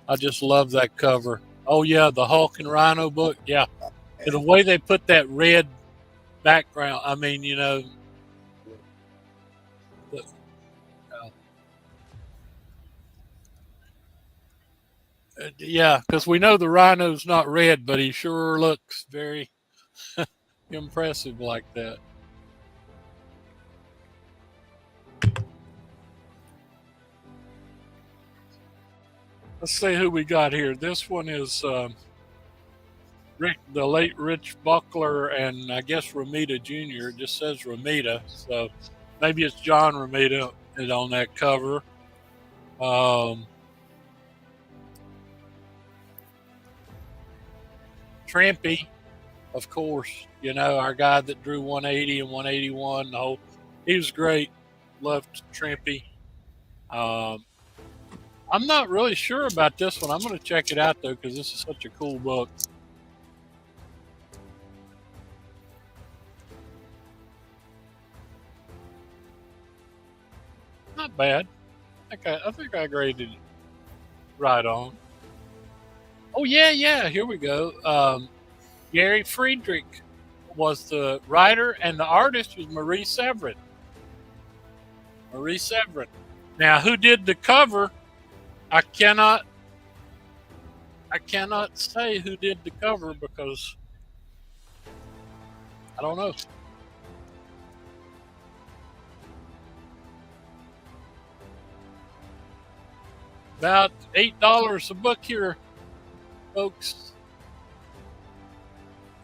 I just love that cover. Oh yeah, the Hulk and Rhino book. Yeah, and the way they put that red background. I mean, you know, yeah, because we know the Rhino's not red, but he sure looks very impressive like that. Let's see who we got here. This one is Rick, the late Rich Buckler, and I guess Romita Jr. It just says Romita, so maybe it's John Romita on that cover. Trampy, of course, you know, our guy that drew 180 and 181. The whole, he was great. Loved Trampy. I'm not really sure about this one. I'm going to check it out, though, because this is such a cool book. Not bad. I think I graded it right on. Oh, yeah. Here we go. Gary Friedrich was the writer, and the artist was Marie Severin. Now, who did the cover? I cannot say who did the cover because I don't know. About $8 a book here, folks.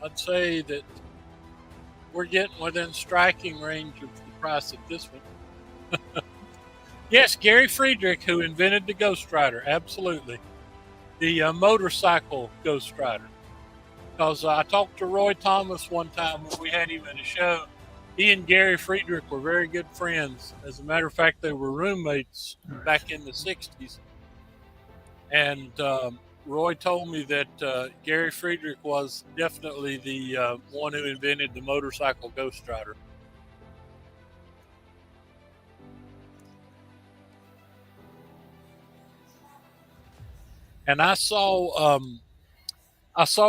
I'd say that we're getting within striking range of the price of this one. Yes, Gary Friedrich, who invented the Ghost Rider, absolutely. The motorcycle Ghost Rider. Because I talked to Roy Thomas one time when we had him at a show. He and Gary Friedrich were very good friends. As a matter of fact, they were roommates back in the 60s. And Roy told me that Gary Friedrich was definitely the one who invented the motorcycle Ghost Rider. And I saw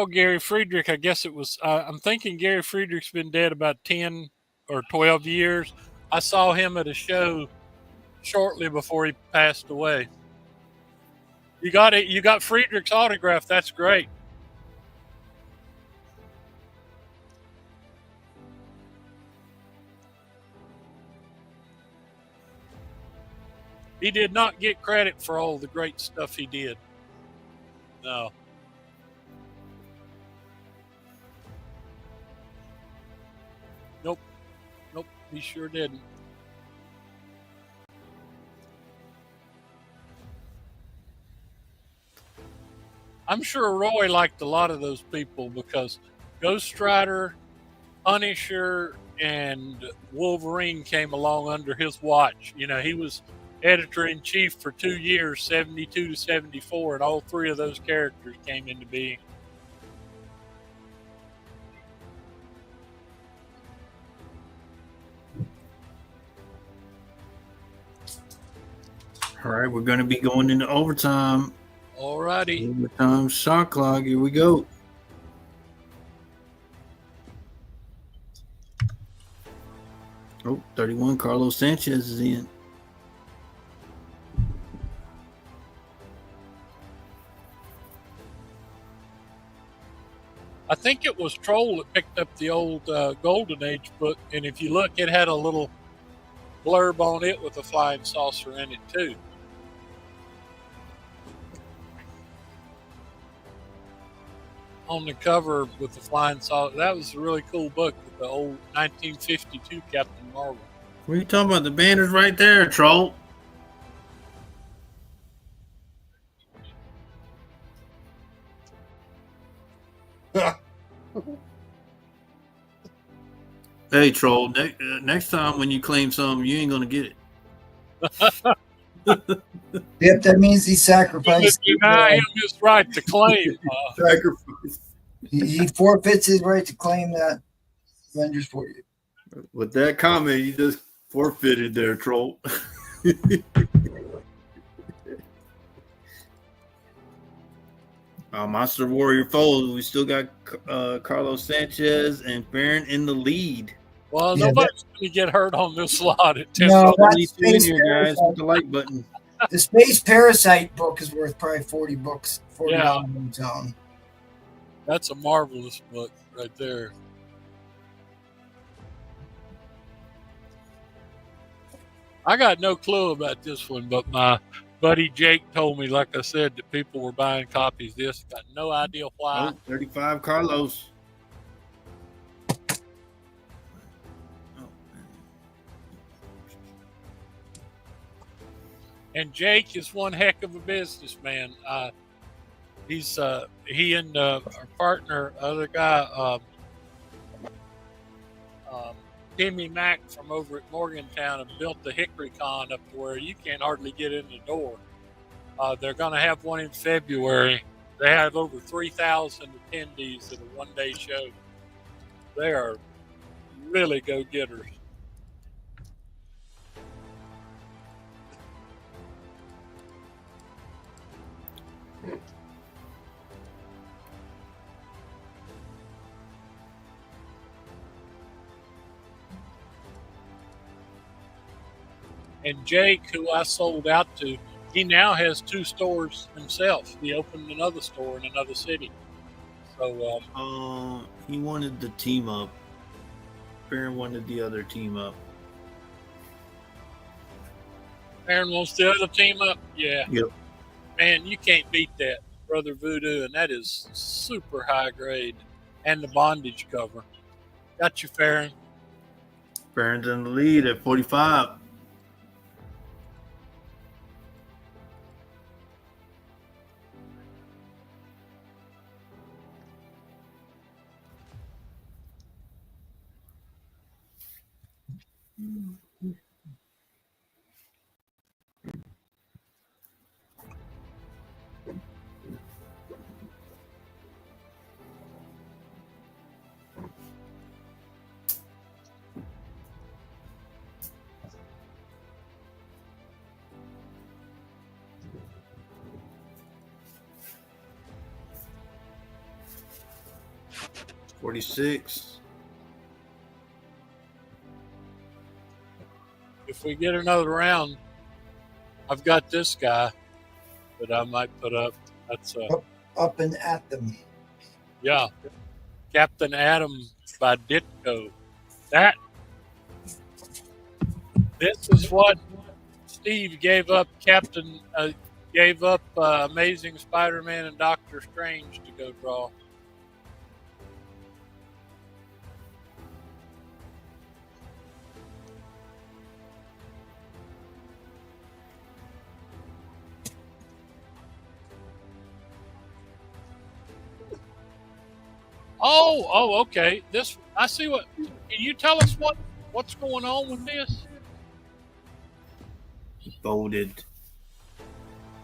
Gary Friedrich. I guess it was. I'm thinking Gary Friedrich's been dead about 10 or 12 years. I saw him at a show shortly before he passed away. You got it. You got Friedrich's autograph. That's great. He did not get credit for all the great stuff he did. No. Nope. He sure didn't. I'm sure Roy liked a lot of those people because Ghost Rider, Punisher, and Wolverine came along under his watch. You know, he was editor-in-chief for 2 years, 72 to 74, and all three of those characters came into being. All right, we're going to be going into overtime. Alrighty. Overtime shot clock. Here we go. Oh, 31. Carlos Sanchez is in. I think it was Troll that picked up the old Golden Age book, and if you look, it had a little blurb on it with a flying saucer in it too. On the cover with the flying saucer, that was a really cool book with the old 1952 Captain Marvel. What are you talking about? The banner's right there, Troll. Hey, troll. Next time when you claim something, you ain't gonna get it. Yep, that means he sacrificed. Deny him his right to claim. Sacrifice. He forfeits his right to claim that Avengers for you. With that comment, you just forfeited there, troll. Monster Warrior foes. We still got Carlos Sanchez and Farron in the lead. Well, Yeah, nobody's going to get hurt on this lot at 10. No, Only that's two in Space here, guys, Parasite. with the like button. The Space Parasite book is worth probably $40 Yeah. on its own. That's a marvelous book right there. I got no clue about this one, but my buddy Jake told me, like I said, that people were buying copies of this. Got no idea why. Oh, 35 Carlos. And Jake is one heck of a businessman. He and our partner, other guy, Timmy Mack from over at Morgantown, have built the Hickory Con up to where you can't hardly get in the door. They're going to have one in February. They have over 3,000 attendees at a one-day show. They are really go-getters. And Jake, who I sold out to, he now has 2 stores himself. He opened another store in another city. So he wanted the team up. Farron wanted the other team up. Aaron wants the other team up. Yeah. Yep. Man, you can't beat that, Brother Voodoo, and that is super high grade. And the bondage cover. Got you, Farron. Farron's in the lead at 45. $46. If we get another round, I've got this guy that I might put up. That's Up and at them. yeah, Captain Atom by Ditko. This is what Steve gave up. Gave up Amazing Spider-Man and Doctor Strange to go draw. Oh, okay. This I see. What can you tell us? What's going on with this? Folded.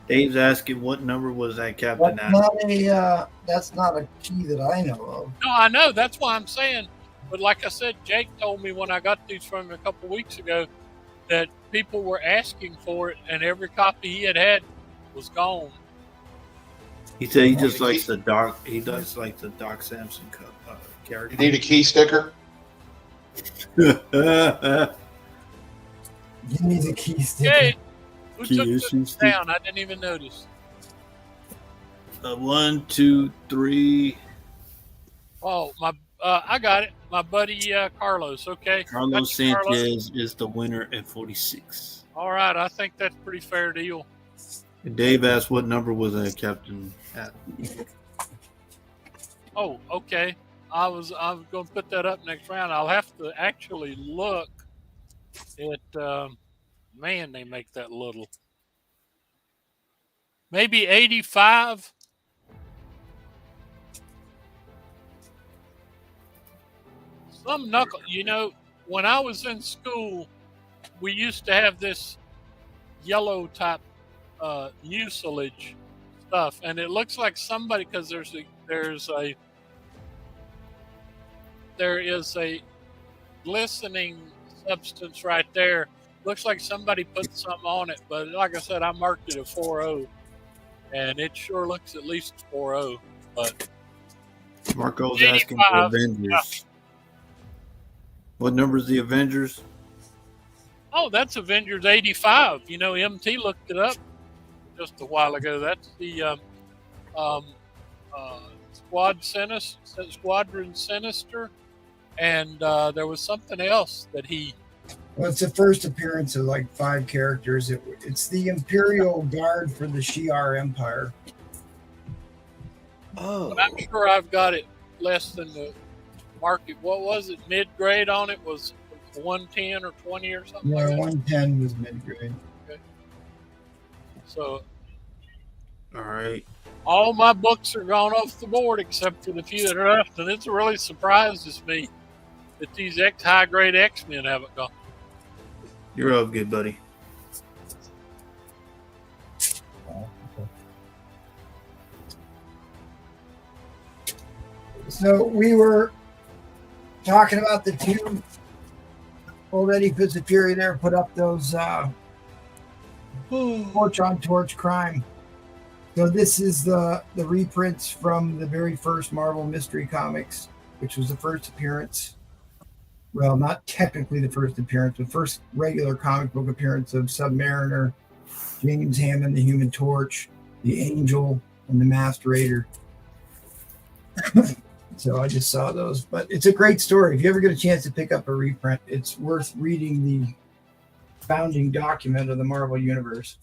Dave's asking what number was that, Captain That's not a key that I know of. No, I know. That's why I'm saying. But like I said, Jake told me when I got these from him a couple weeks ago that people were asking for it, and every copy he had was gone. He said he just likes the dark. He does like the Doc Samson character. You need a key sticker? You need the key sticker. Hey, who Key took issue this sticker. down? I didn't even notice. 1, 2, 3. Oh, I got it. My buddy Carlos. Okay, Carlos Got you, Carlos. Sanchez is the winner at 46. All right, I think that's a pretty fair deal. And Dave asked what number was that, Captain? Oh, okay. I was going to put that up next round. I'll have to actually look at. Man, they make that little. Maybe 85. Some knuckle. You know, when I was in school, we used to have this yellow type mucilage stuff, and it looks like somebody, because there is a glistening substance right there. Looks like somebody put something on it, but like I said, I marked it a 4.0, and it sure looks at least 4.0. But Marco's asking for 85, Avengers. yeah. What number is the Avengers? Oh, that's Avengers 85. You know, MT looked it up just a while ago. That's the Squadron Sinister, and there was something else that he. Well, it's the first appearance of like 5 characters. It's the Imperial Guard for the Shi'ar Empire. Oh, But I'm sure I've got it less than the market. What was it? Mid grade on it was 110 or 20 or something. Yeah, like that. 110 was mid-grade. So All right. all my books are gone off the board except for the few that are left, and it really surprises me that these high grade X-Men haven't gone. You're up, good buddy. So we were talking about the 2 already. Fitz of Fury there put up those torch on torch crime. So this is the reprints from the very first Marvel Mystery Comics, which was the first appearance. Well, not technically the first appearance, but first regular comic book appearance of Submariner, James Hammond, the Human Torch, the Angel, and the Masked Raider. So I just saw those, but it's a great story. If you ever get a chance to pick up a reprint, it's worth reading the founding document of the Marvel Universe.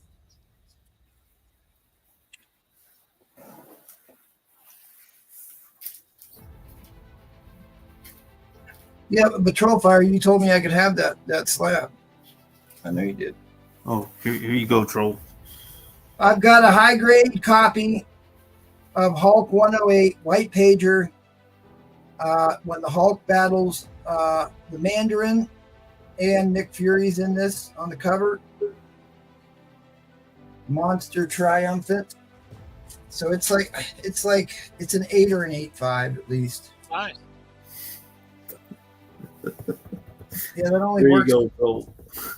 Yeah, but Patrol Fire, you told me I could have that slab. I know you did. Oh, here you go, Troll. I've got a high grade copy of Hulk 108 White Pager. When the Hulk battles the Mandarin, and Nick Fury's in this on the cover. Monster Triumphant. So it's an 8 or an 8.5 at least. Nice. Yeah, that only There you works. go, Troll.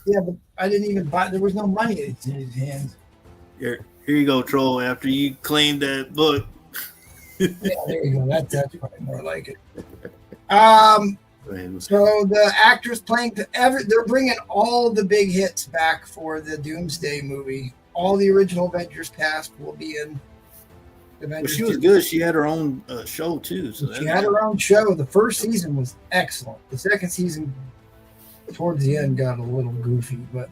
Yeah, but I didn't even buy. There was no money in his hands. Here you go, Troll. After you claim that book. Yeah, there you go. That's probably more like it. So the actors playing they're bringing all the big hits back for the Doomsday movie. All the original Avengers cast will be in. But she was good. She had her own show too. So She had her own show. The first season was excellent. The second season, towards the end, got a little goofy, but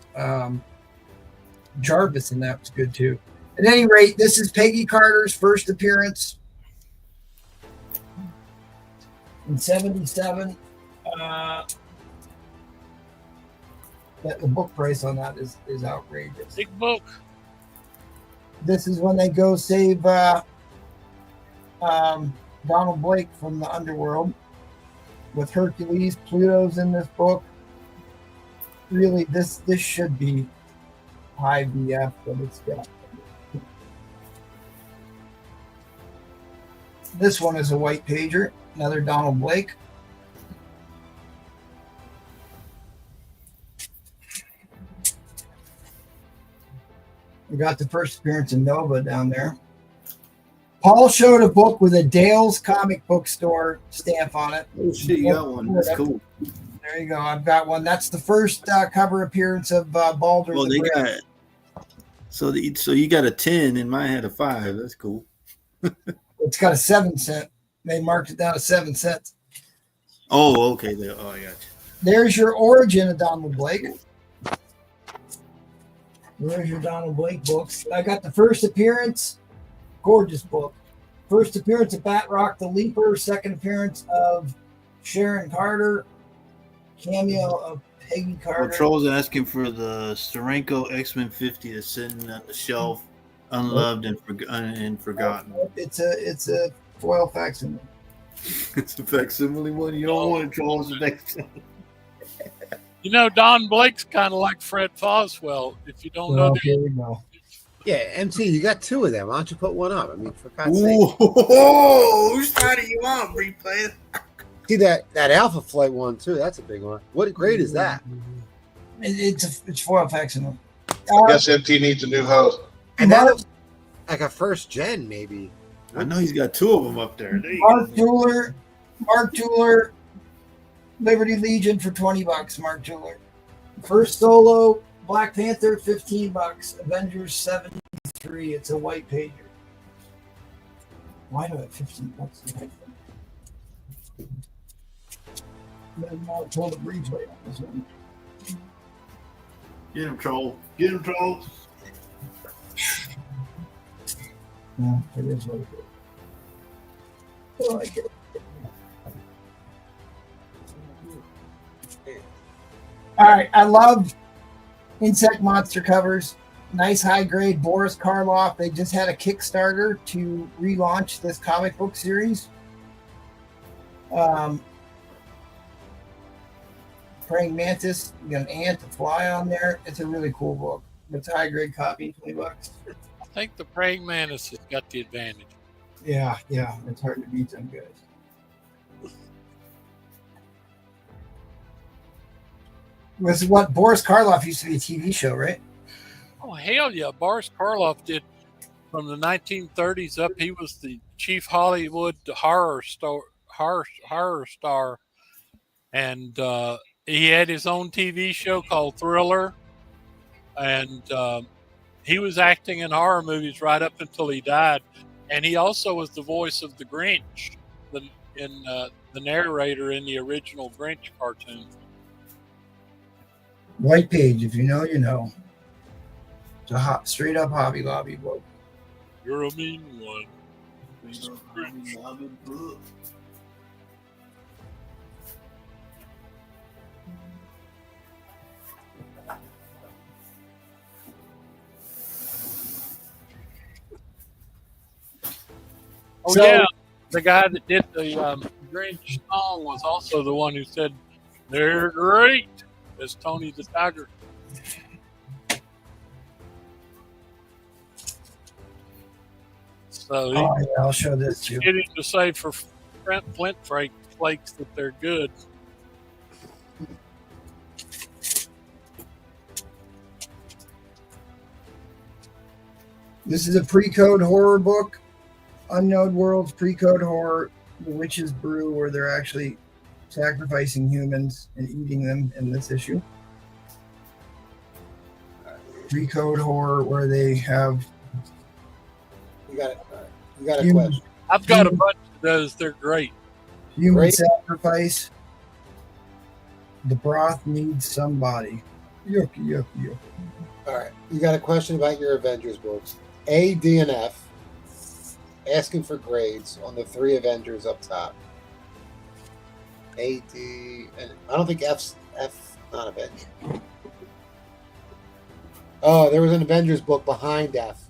Jarvis in that was good too. At any rate, this is Peggy Carter's first appearance in '77. The book price on that is outrageous. Big book. This is when they go save Donald Blake from the underworld with Hercules. Pluto's in this book. Really, this should be high VF, but it's got. This one is a white pager, another Donald Blake. We got the first appearance of Nova down there. Paul showed a book with a Dale's comic book store stamp on it. Oh shit, you got one. That's cool. There you go. I've got one. That's the first cover appearance of Baldur. Well, they got so you got a 10 and mine had a 5. That's cool. It's got a 7 cent. They marked it down to 7 cents. Oh, okay. I got you. There's your origin of Donald Blake. There's your Donald Blake books. I got the first appearance. Gorgeous book. First appearance of Batrock the Leaper. Second appearance of Sharon Carter. Cameo of Peggy Carter. Well, Troll's asking for the Steranko X-Men 50 that's sitting on the shelf, unloved and forgotten. It's a foil facsimile. It's a facsimile one. You don't want to draw as the next one. You know, Don Blake's kind of like Fred Foswell. If you don't know, Here we go. Yeah, MT, you got two of them. Why don't you put one up? I mean, for God's sake. Whoa! Whose side do you want, replay? See that Alpha Flight one too. That's a big one. What grade is that? It's foil facsimile. I guess MT needs a new host. And that looks like a first gen, maybe. I know he's got two of them up there. There you Mark go. Tooler, Liberty Legion for $20. Mark Tooler. First solo, Black Panther, $15. Avengers 73. It's a white pager. Why do I have $15? I'm not told the replay on this one. Get him, troll. Get him, troll. Yeah, it is what it is. Oh, I get it. All right, I love insect monster covers. Nice high grade Boris Karloff. They just had a Kickstarter to relaunch this comic book series. Praying mantis, you got an ant, a fly on there. It's a really cool book. It's a high grade copy, $20. I think the praying mantis has got the advantage. Yeah, it's hard to beat them guys. Was what Boris Karloff used to be a TV show, right? Oh hell yeah! Boris Karloff did from the 1930s up. He was the chief Hollywood horror star, and he had his own TV show called Thriller, and he was acting in horror movies right up until he died. And he also was the voice of the Grinch, the narrator in the original Grinch cartoon. White page, if you know, you know. It's a straight up Hobby Lobby book. You're a mean one. Mr. Grinch. Oh So- yeah, the guy that did the Grinch song was also the one who said, "They're great," as Tony the Tiger. So he Oh, yeah, I'll show this to you. getting to say for Flint Flakes that they're good. This is a pre-code horror book. Unknown Worlds pre-code horror. The Witch's Brew, where they're actually sacrificing humans and eating them in this issue. Pre-code horror, where they have You got it. You got a human, question. I've got a bunch of those. They're great. human Great. sacrifice. The broth needs somebody. Yucky, yucky, yucky. All right. You got a question about your Avengers books. A, D, and F. Asking for grades on the 3 Avengers up top. A, D, and I don't think F not Avengers. Oh, there was an Avengers book behind F.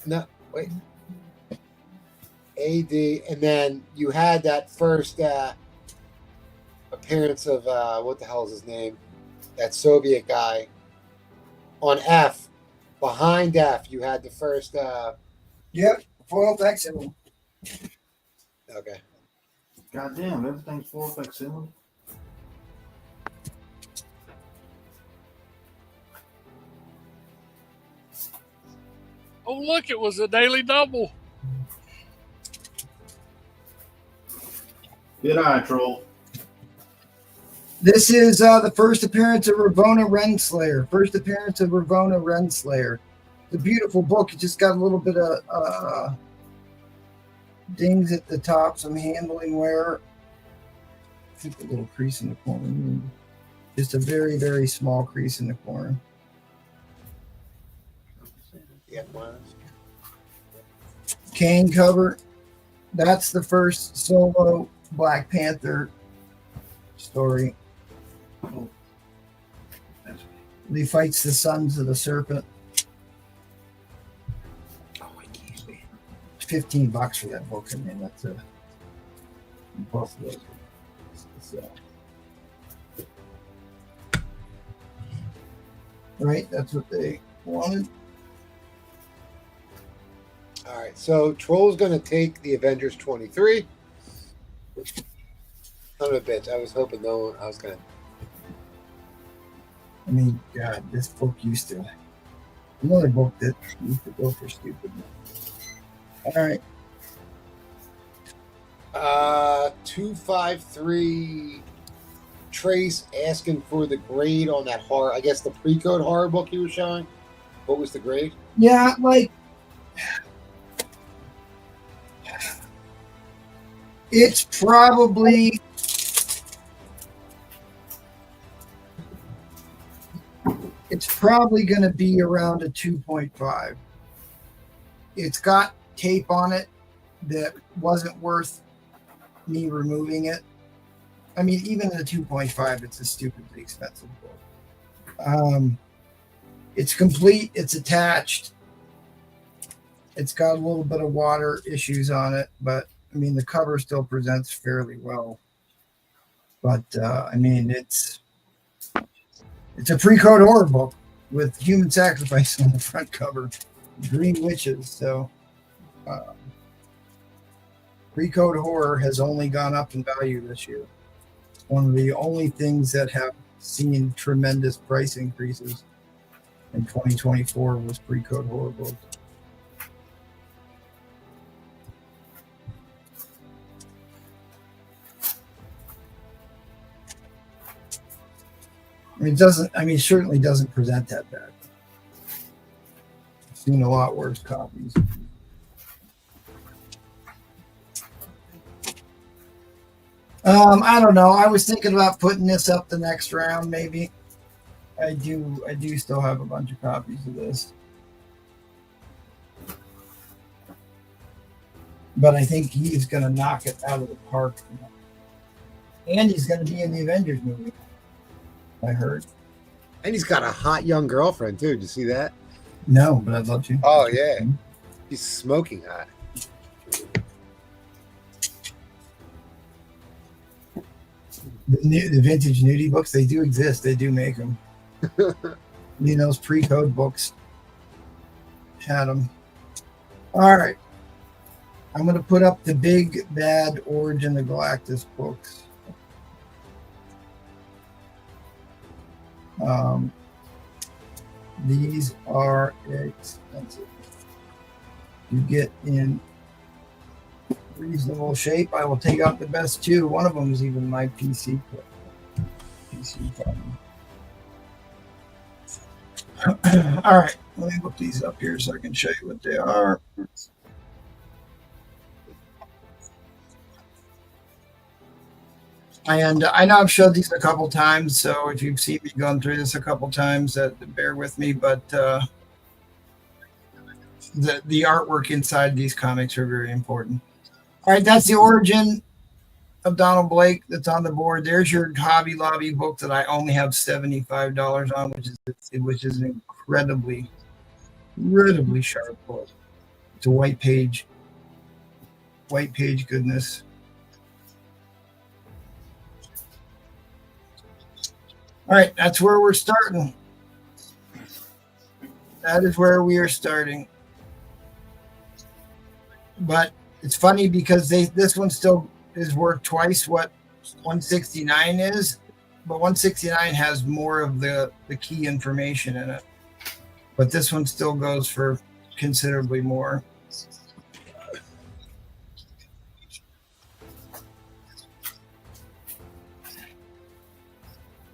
No, wait. A, D, and then you had that first appearance of what the hell is his name? That Soviet guy. On F, behind F, you had the first. Yep, foil facsimile. Okay. Goddamn, everything's full facsimile. Oh look, it was a daily double. Good eye, troll. This is the first appearance of Ravonna Renslayer. First appearance of Ravonna Renslayer. It's a beautiful book. It just got a little bit of dings at the top, some handling wear. I think a little crease in the corner. Just a very, very small crease in the corner. Yeah, Kang cover. That's the first solo Black Panther story. He fights the sons of the serpent. $15 for that book. I mean, that's a both of those. So, right, that's what they wanted. All right, so Troll's going to take the Avengers 23. Son of a bitch. I was hoping no one, I was going to. I mean, God, this book used to. Another book that used to go for stupid. All right. 253 Trace asking for the grade on that horror. I guess the pre-code horror book you were showing. What was the grade? Yeah, like it's probably going to be around a 2.5. It's got tape on it that wasn't worth me removing it. I mean, even at a 2.5, it's a stupidly expensive book. It's complete. It's attached. It's got a little bit of water issues on it, but I mean, the cover still presents fairly well. But I mean, it's a pre-code horror book with human sacrifice on the front cover, green witches. So pre-code horror has only gone up in value this year. It's one of the only things that have seen tremendous price increases in 2024 was pre-code horror books. I mean, it certainly doesn't present that bad. I've seen a lot worse copies. I don't know. I was thinking about putting this up the next round, maybe. I do still have a bunch of copies of this. But I think he's going to knock it out of the park. And he's going to be in the Avengers movie, I heard. And he's got a hot young girlfriend, too. Did you see that? No, but I'd love to. Oh, yeah. He's smoking hot. The vintage nudie books, they do exist. They do make them. Those pre-code books had them. All right. I'm going to put up the Big Bad Origin of Galactus books. These are expensive. You get in reasonable shape. I will take out the best two. One of them is even my PC problem. All right, let me look these up here so I can show you what they are. And I know I've showed these a couple times, so if you've seen me going through this a couple times, bear with me. But the artwork inside these comics are very important. All right, that's the origin of Donald Blake that's on the board. There's your Hobby Lobby book that I only have $75 on, which is an incredibly sharp book. It's a white page goodness. All right, that's where we're starting. That is where we are starting. But it's funny because this one still is worth twice what 169 is, but 169 has more of the key information in it. But this one still goes for considerably more.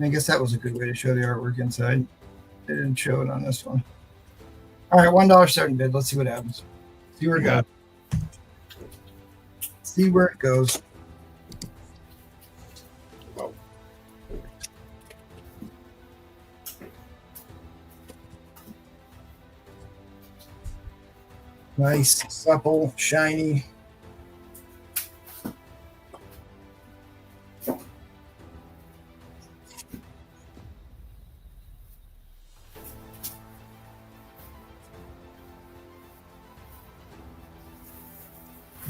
I guess that was a good way to show the artwork inside. They didn't show it on this one. All right, $1 starting bid. Let's see what happens. See where it goes. See where it goes. Nice, supple, shiny.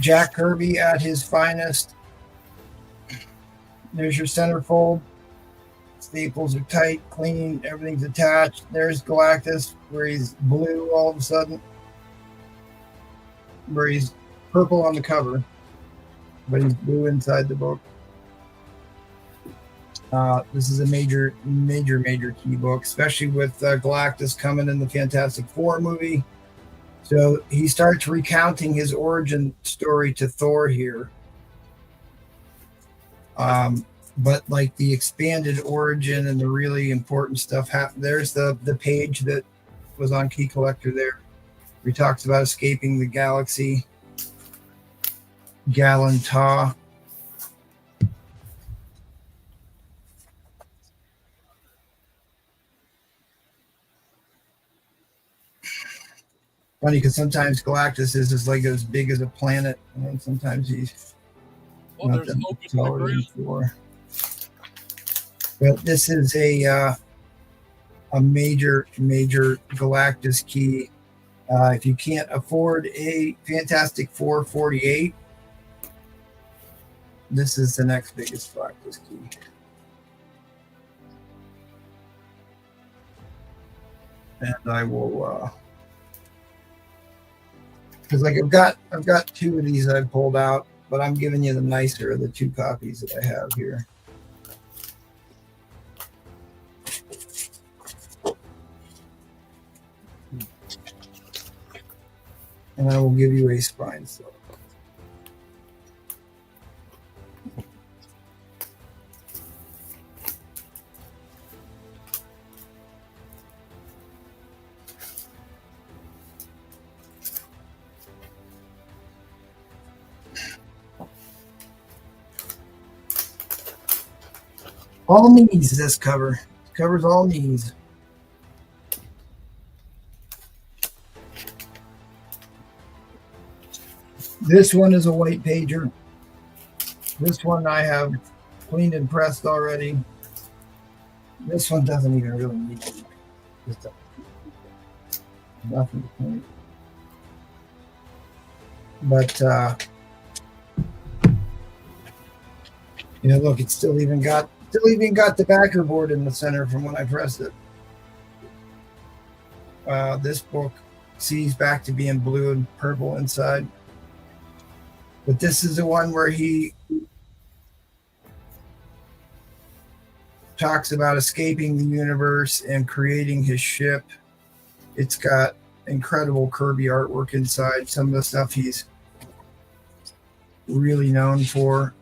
Jack Kirby at his finest. There's your centerfold. Staples are tight, clean, everything's attached. There's Galactus, where he's blue all of a sudden. Where he's purple on the cover, but he's blue inside the book. This is a major key book, especially with Galactus coming in the Fantastic Four movie. So he starts recounting his origin story to Thor here. But like the expanded origin and the really important stuff, there's the page that was on Key Collector there. He talks about escaping the galaxy. Galanta. Funny because sometimes Galactus is like as big as a planet, and sometimes he's not that much taller than Thor. But this is a major Galactus key. If you can't afford a Fantastic Four 48, this is the next biggest Galactus key. And I will, because like I've got two of these I've pulled out, but I'm giving you the nicer of the two copies that I have here. And I will give you a spine silk. All knees, this cover. It covers all knees. This one is a white pager. This one I have cleaned and pressed already. This one doesn't even really need it. Just nothing to clean. But you know, look, it's still even got the backer board in the center from when I pressed it. This book sees back to being blue and purple inside. But this is the one where he talks about escaping the universe and creating his ship. It's got incredible Kirby artwork inside. Some of the stuff he's really known for.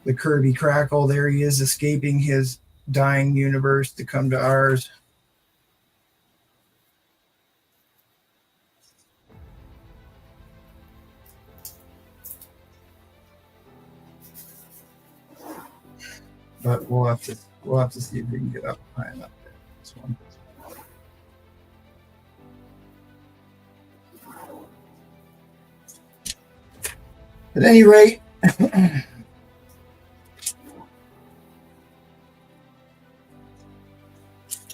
The Kirby crackle, there he is escaping his dying universe to come to ours. But we'll have to see if we can get up high enough there. This one. At any rate,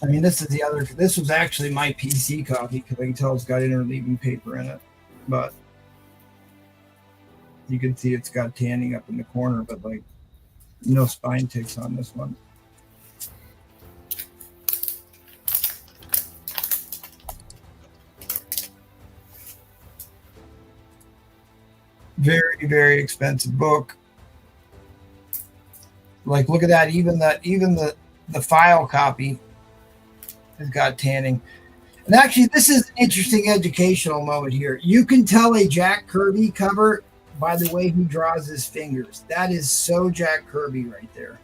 I mean, this was actually my PC copy because I can tell it's got interleaving paper in it, but you can see it's got tanning up in the corner, but like no spine ticks on this one. Very, very expensive book. Like, look at that. Even the file copy has got tanning. And actually, this is an interesting educational moment here. You can tell a Jack Kirby cover by the way he draws his fingers. That is so Jack Kirby right there.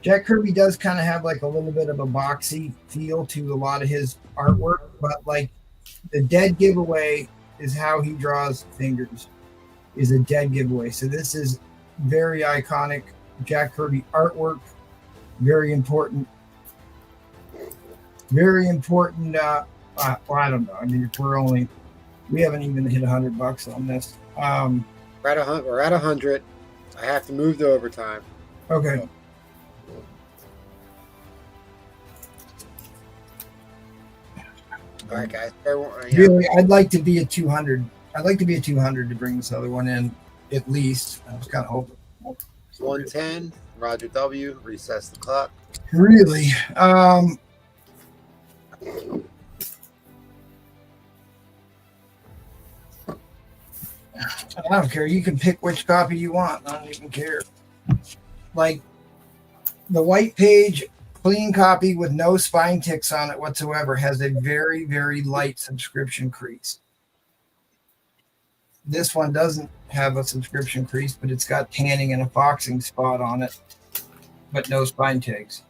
Jack Kirby does kind of have like a little bit of a boxy feel to a lot of his artwork, but like the dead giveaway is how he draws fingers, is a dead giveaway. So this is very iconic Jack Kirby artwork. Very important. Very important. Well, I don't know. I mean, we haven't even hit $100 on this. We're at 100. I have to move to overtime. Okay. All right, guys. Everyone, Really, I'd like to be a 200. I'd like to be a 200 to bring this other one in at least. I was kind of hoping. 110. Roger W. Recess the clock. Really, I don't care. You can pick which copy you want. I don't even care. Like the white page, clean copy with no spine ticks on it whatsoever, has a very, very light subscription crease. This one doesn't have a subscription crease, but it's got tanning and a foxing spot on it, but no spine ticks.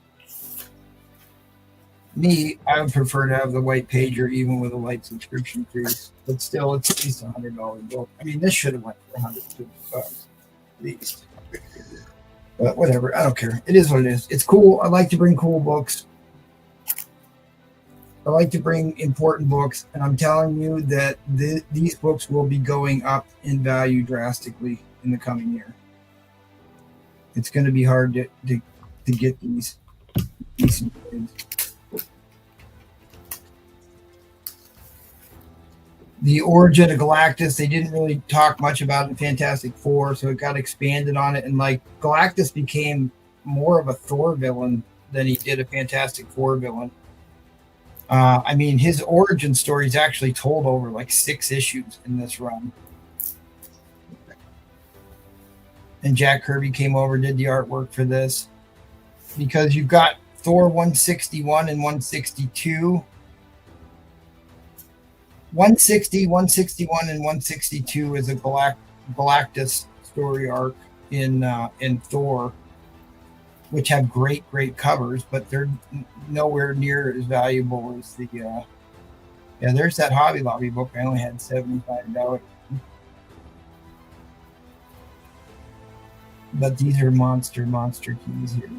Me, I would prefer to have the white pager even with a light subscription crease, but still, it's at least $100 book. I mean, this should have went for $150 at least. But whatever, I don't care. It is what it is. It's cool. I like to bring cool books. I like to bring important books, and I'm telling you that these books will be going up in value drastically in the coming year. It's going to be hard to get these decent things. The origin of Galactus, they didn't really talk much about in Fantastic Four, so it got expanded on it. And like Galactus became more of a Thor villain than he did a Fantastic Four villain. I mean, his origin story is actually told over like 6 issues in this run. And Jack Kirby came over, did the artwork for this. Because you've got Thor 161 and 162. 160, 161, and 162 is a Galactus story arc in Thor, which have great covers, but they're nowhere near as valuable as the. There's that Hobby Lobby book. I only had $75, but these are monster keys here.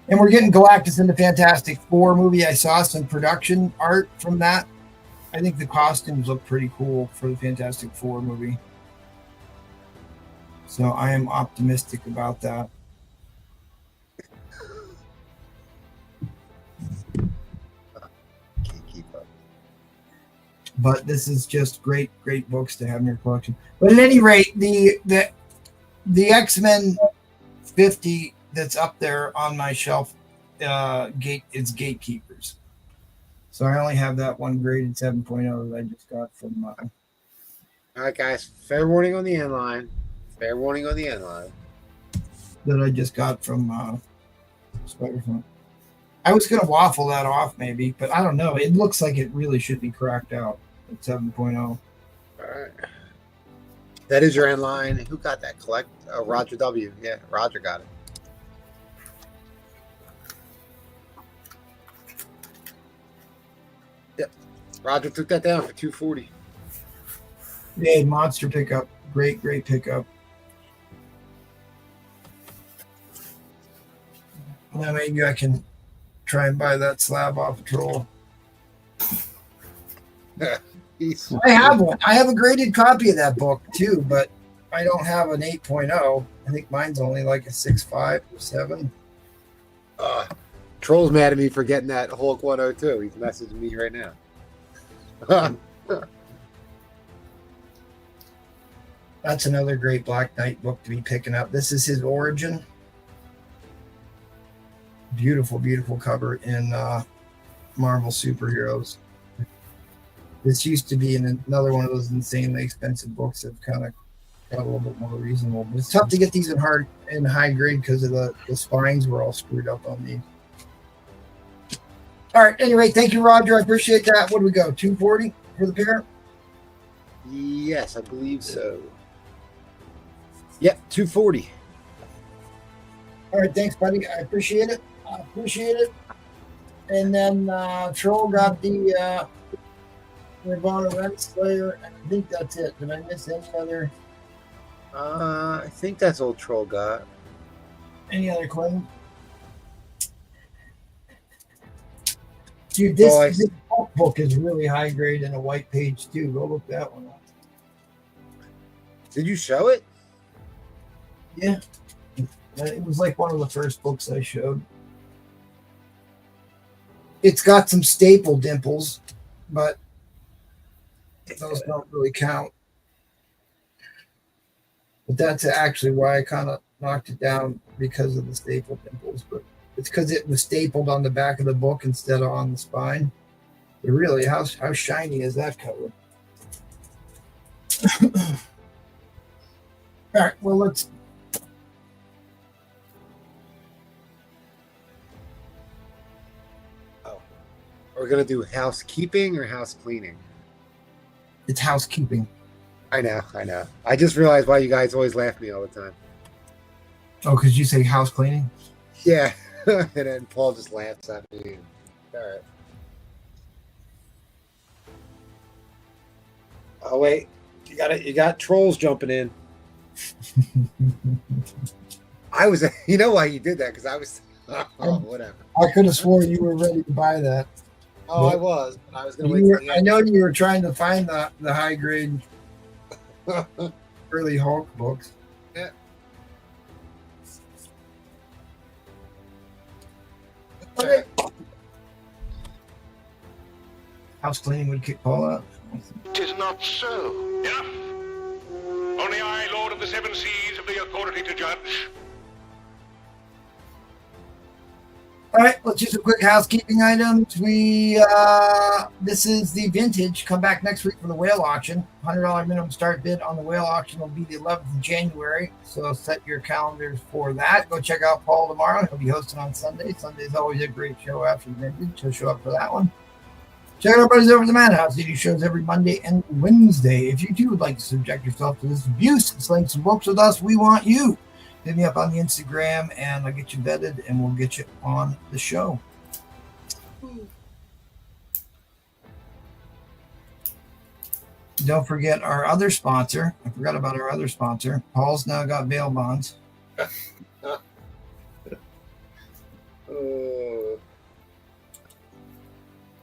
And we're getting Galactus in the Fantastic Four movie. I saw some production art from that. I think the costumes look pretty cool for the Fantastic Four movie. So I am optimistic about that. Can't keep up. But this is just great books to have in your collection. But at any rate, the X-Men 50 that's up there on my shelf it's Gatekeepers. So I only have that one graded 7.0 that I just got from all right, guys, fair warning on the end line. That I just got from Spider-Man. I was going to waffle that off maybe, but I don't know. It looks like it really should be cracked out at 7.0. All right. That is your end line. Who got that? Roger W. Yeah, Roger got it. Yep. Roger took that down for $240. Yeah, monster pickup. Great pickup. Now maybe I can try and buy that slab off a troll. I have one. I have a graded copy of that book too, but I don't have an 8.0. I think mine's only like a 6.5 or 7. Troll's mad at me for getting that Hulk 102. He's messaging me right now. That's another great Black Knight book to be picking up. This is his origin. Beautiful cover in Marvel Superheroes. This used to be another one of those insanely expensive books that kind of got a little bit more reasonable. But it's tough to get these in high grade because of the spines were all screwed up on these. All right. Anyway, thank you, Roger. I appreciate that. What do we go? 240 for the pair? Yes, I believe so. Yep, 240. All right. Thanks, buddy. I appreciate it. And then Troll got the Nirvana Rent Slayer. I think that's it. Did I miss any other? I think that's all Troll got. Any other claim? Dude, this book is really high grade in a white page too. Go look that one up. Did you show it? Yeah. It was like one of the first books I showed. It's got some staple dimples, but those don't really count. But that's actually why I kind of knocked it down, because of the staple dimples. But it's because it was stapled on the back of the book instead of on the spine. But really, how shiny is that cover? All right, well, let's. Oh, we're gonna do housekeeping or house cleaning? It's housekeeping. I know. I just realized why you guys always laugh at me all the time. Oh, because you say house cleaning? Yeah, and then Paul just laughs at me. All right. Oh wait, you got trolls jumping in. I was, you know why you did that? Because I was, whatever. I could have sworn you were ready to buy that. Oh, I was, but I was going to wait. I know you were trying to find the high grade early Hulk books. Yeah. Okay. House cleaning would kick Paul out. 'Tis not so. Enough. Only I, Lord of the Seven Seas, have the authority to judge. All right, let's do some quick housekeeping items. This is the vintage. Come back next week for the whale auction. $100 minimum start bid on the whale auction will be the 11th of January. So set your calendars for that. Go check out Paul tomorrow. He'll be hosting on Sunday. Sunday's always a great show after the vintage. So show up for that one. Check out our buddies over at the Madhouse. They do shows every Monday and Wednesday. If you too would like to subject yourself to this abuse and selling some books with us, we want you. Hit me up on the Instagram and I'll get you vetted and we'll get you on the show. Don't forget our other sponsor. I forgot about our other sponsor. Paul's now got bail bonds.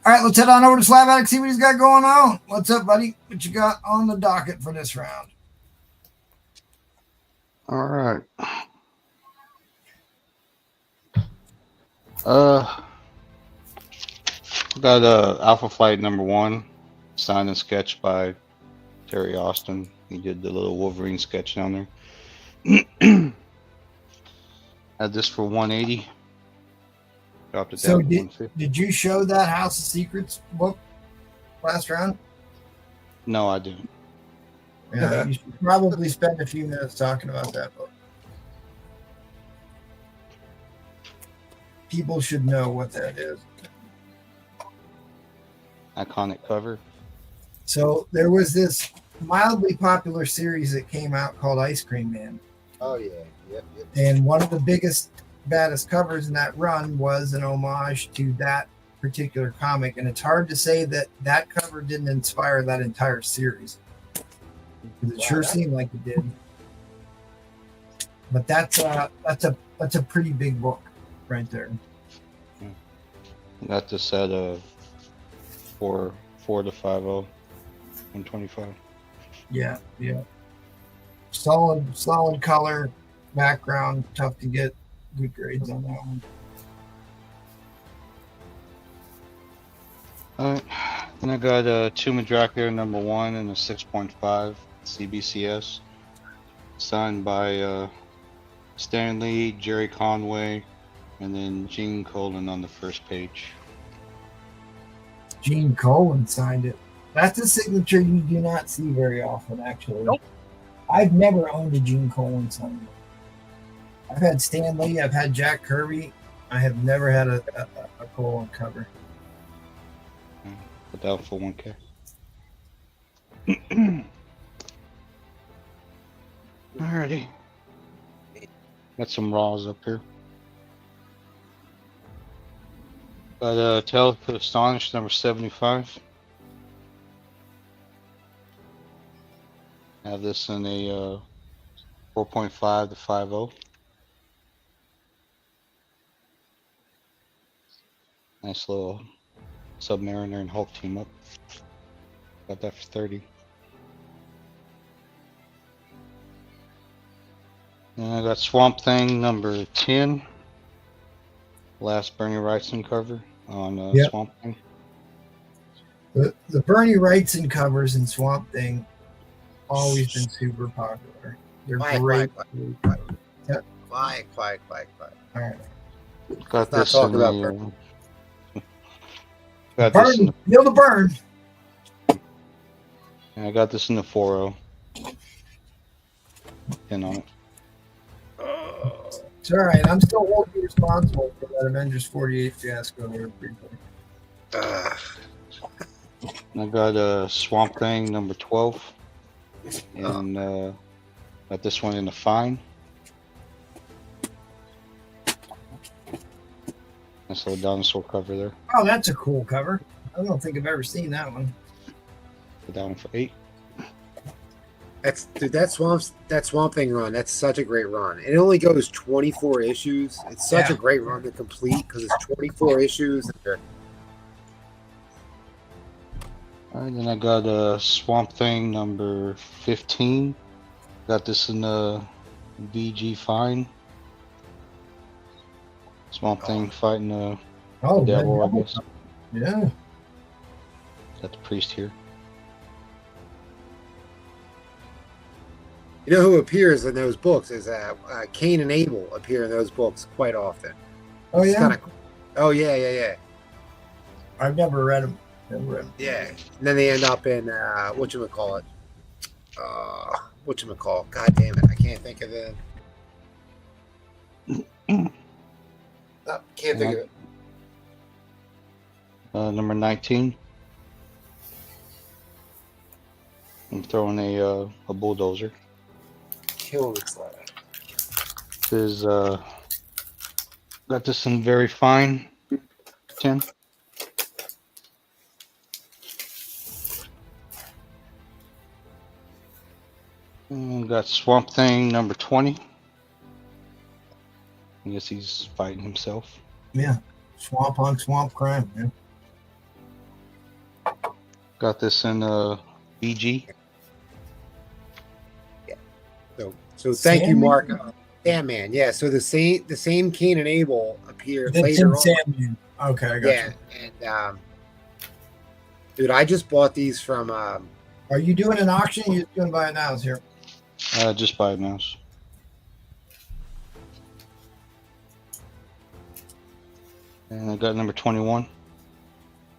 All right, let's head on over to Slab Attic, see what he's got going on. What's up, buddy? What you got on the docket for this round? All right. Got Alpha Flight #1, signed and sketched by Terry Austin. He did the little Wolverine sketch down there. Had this for $180. Dropped it So down did you show that House of Secrets book last round? No, I didn't. Yeah, you should probably spend a few minutes talking about that book. People should know what that is. Iconic cover. So there was this mildly popular series that came out called Ice Cream Man. Oh yeah, yep. And one of the biggest, baddest covers in that run was an homage to that particular comic. And it's hard to say that that cover didn't inspire that entire series. It sure seemed like it did. But that's a pretty big book right there. Got this at 4 to 50, 125. Yeah. Solid color, background, tough to get good grades on that one. All right. Then I got Tomb of Dracula #1 and a 6.5 CBCS, signed by Stanlee, Jerry Conway, and then Gene Colan on the first page. Gene Colan signed it. That's a signature you do not see very often, actually. Nope. I've never owned a Gene Colan signed book. I've had Stanlee, I've had Jack Kirby. I have never had a Colan cover. Put that for 1K. Alrighty. Got some raws up here. Got Tale for Astonished #75. Have this in a 4.5 to 50. Nice little Submariner and Hulk team up. Got that for 30. And I got Swamp Thing #10. Last Bernie Wrightson cover. on Yep. Swamp Thing. The Bernie Wrightson covers in Swamp Thing always been super popular. They're great. Quiet. All right. Got Let's this not talk in about the. Got this in Burn. Feel the burn. I got this in the 4.0. Pin on it. It's all right. I'm still holding you responsible for that Avengers 48 fiasco there briefly. I got a Swamp Thing number 12. And got this one in the fine. Nice little dinosaur cover there. Oh, that's a cool cover. I don't think I've ever seen that one. Put that one for 8. That Swamp Thing run. That's such a great run. It only goes 24 issues. It's such a great run to complete because it's 24 issues. Alright, then I got a Swamp Thing number 15. Got this in the VG fine. Swamp Thing fighting the devil, I guess. Yeah. Got the priest here. You know who appears in those books is Cain and Abel appear in those books quite often. Oh, It's yeah? kinda cool. Oh yeah. I've never read them. Yeah. And then they end up in whatchamacallit. God damn it. I can't think of it. Can't think of it. Number 19. I'm throwing a bulldozer. Kill this lad. This is got this in very fine 10. And got Swamp Thing number 20. I guess he's fighting himself. Yeah. Swamp on swamp crime, man. Got this in BG. So thank you, Sandman? Mark. Sandman, yeah. So the same Cain and Abel appear That's later in on. Sandman. Okay, I got Yeah, you. and dude, I just bought these from. Are you doing an auction? Or you're just doing buy it nows here? Just buy it mouse. And I got number 21.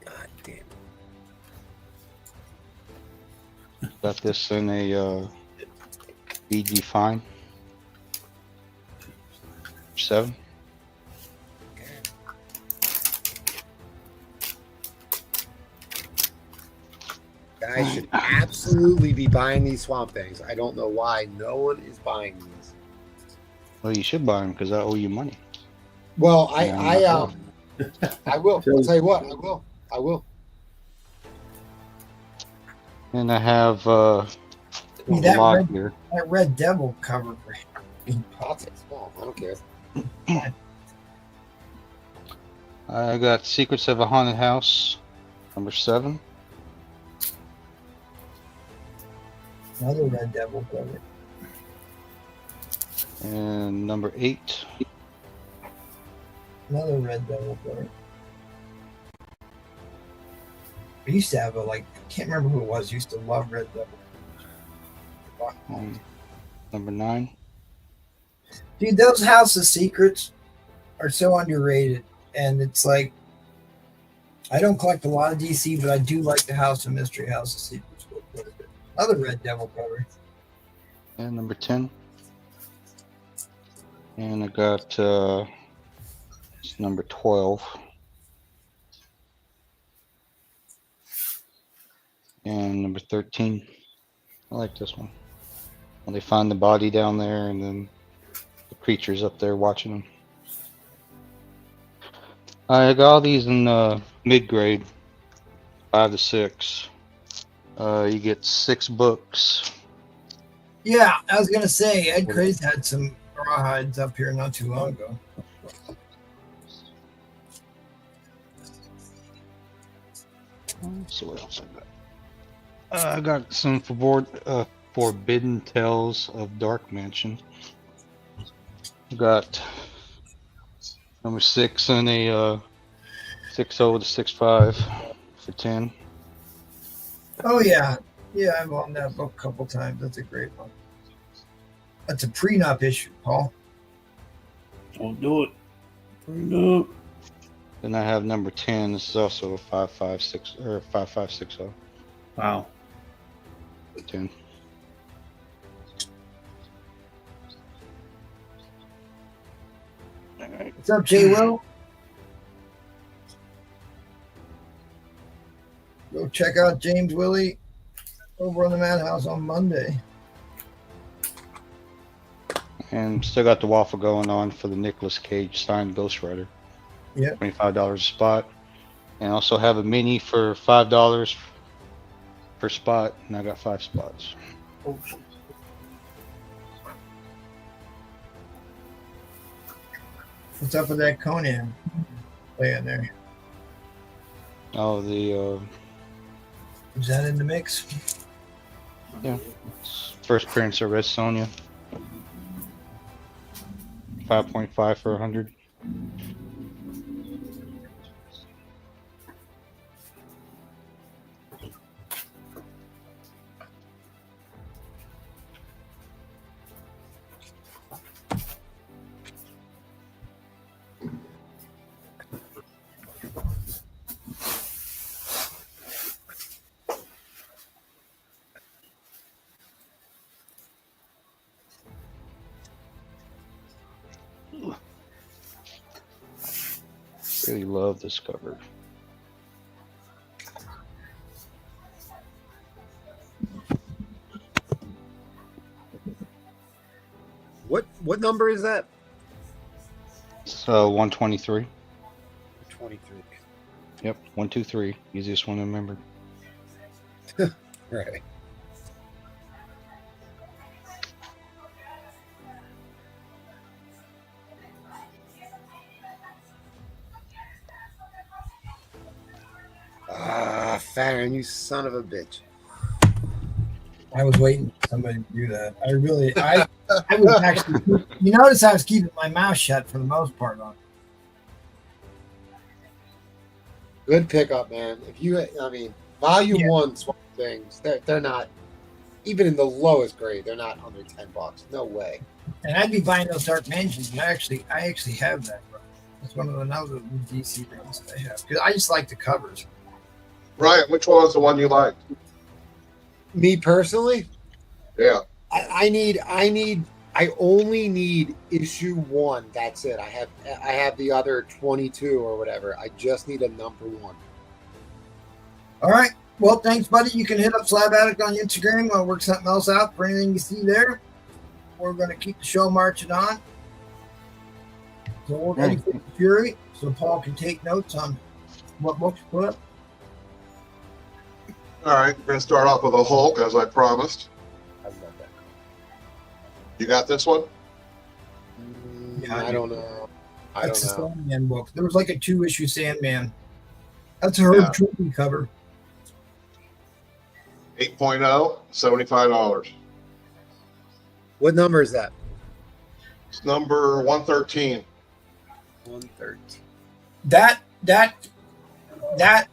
God damn. Got this in a BG fine. 7. Guys should absolutely be buying these Swamp Things. I don't know why no one is buying these. Well, you should buy them because I owe you money. Well, Yeah, I will. I'll tell you what, I will. And I have See, that lot red, here. that Red Devil cover. I'll take small. I don't care. I got Secrets of a Haunted House, number 7. Another Red Devil cover. And number 8. Another Red Devil cover. I used to have I can't remember who it was. Used to love Red Devil. Number 9. Dude, those House of Secrets are so underrated. And it's like, I don't collect a lot of DC, but I do like the House of Mystery, House of Secrets. Another Red Devil cover. And number 10. And I got it's number 12. And number 13. I like this one. When they find the body down there and then the creature's up there watching them. I got all these in mid-grade, 5 to 6. You get 6 books. Yeah, I was gonna say Ed Craze had some rawhides up here not too long ago. So what else I got? I got some Forbidden Tales of Dark Mansion. Got number 6 in a 6.0 to 6.5 for 10. Oh yeah, yeah. I've owned that book a couple times. That's a great one. That's a prenup issue, Paul. Don't do it. No. Then I have number 10. This is also a 5.56 or 5.560. Wow. 10. All right. What's up, J. Will? Go check out James Willie over on the Madhouse on Monday. And still got the waffle going on for the Nicolas Cage signed Ghost Rider. Yep. $25 a spot. And also have a mini for $5 per spot. And I got 5 spots. Oh, what's up with that Conan playing there? Oh, the Is that in the mix? yeah, first appearance of Redsojna. 5.5 for 100. Really love this cover. What number is that? So 123. 23. Yep, 123. Easiest one to remember. Right. Ah, Farron, you son of a bitch. I was waiting for somebody to do that. I was actually, you notice I was keeping my mouth shut for the most part on it. Good pickup, man. Volume one Swamp Things, they're not, even in the lowest grade, they're not under $10. No way. And I'd be buying those Dark Mansions. And I actually have that, bro. It's one of the DC runs that I have. Because I just like the covers. Ryan, which one was the one you liked? Me personally, Yeah. I only need issue 1. That's it. I have the other 22 or whatever. I just need a number 1. All right. Well, thanks, buddy. You can hit up Slab Addict on Instagram. I'll work something else out for anything you see there. We're going to keep the show marching on. So we're ready for Fury, so Paul can take notes on what books to put up. All right, we're going to start off with a Hulk, as I promised. I love that. You got this one? I don't know. That's the Sandman book. There was like a 2-issue Sandman. That's a Herb Trophy cover. 8.0, $75. What number is that? It's number 113. 113. That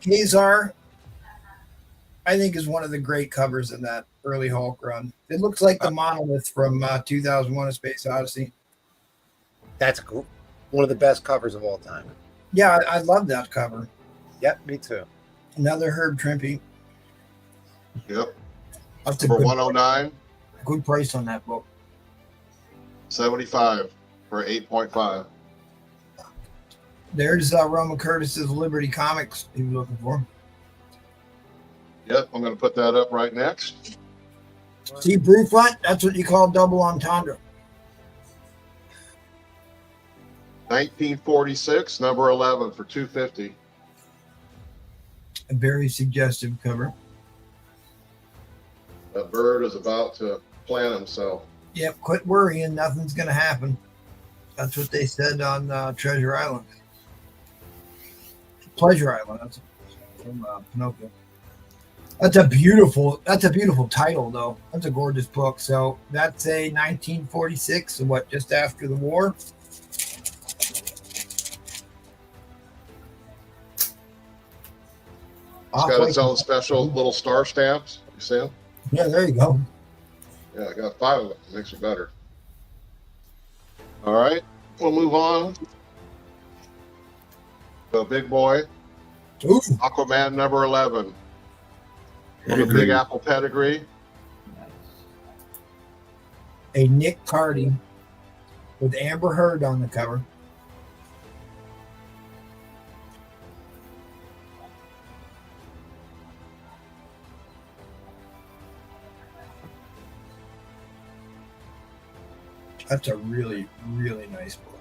Kazar, I think, is one of the great covers in that early Hulk run. It looks like the monolith from 2001: A Space Odyssey. That's cool. One of the best covers of all time. Yeah, I love that cover. Yep, me too. Another Herb Trimpe. Yep. That's Number a good, 109, good price on that book. 75 for 8.5. There's Roman Curtis's Liberty Comics he was looking for. Yep, I'm going to put that up right next. See, Brewfront, that's what you call double entendre. 1946, number 11 for $250. A very suggestive cover. That bird is about to plant himself. Yep, quit worrying. Nothing's going to happen. That's what they said on Treasure Island. Pleasure Island. That's from Pinocchio. That's a beautiful title, though. That's a gorgeous book. So that's a 1946, so what, just after the war? It's got its own special little star stamps. You see them? Yeah, there you go. Yeah, I got 5 of them. Makes it better. All right, we'll move on. The big boy, Ooh. Aquaman number 11. With a Big Apple pedigree. A Nick Cardy with Amber Heard on the cover. That's a really, really nice book.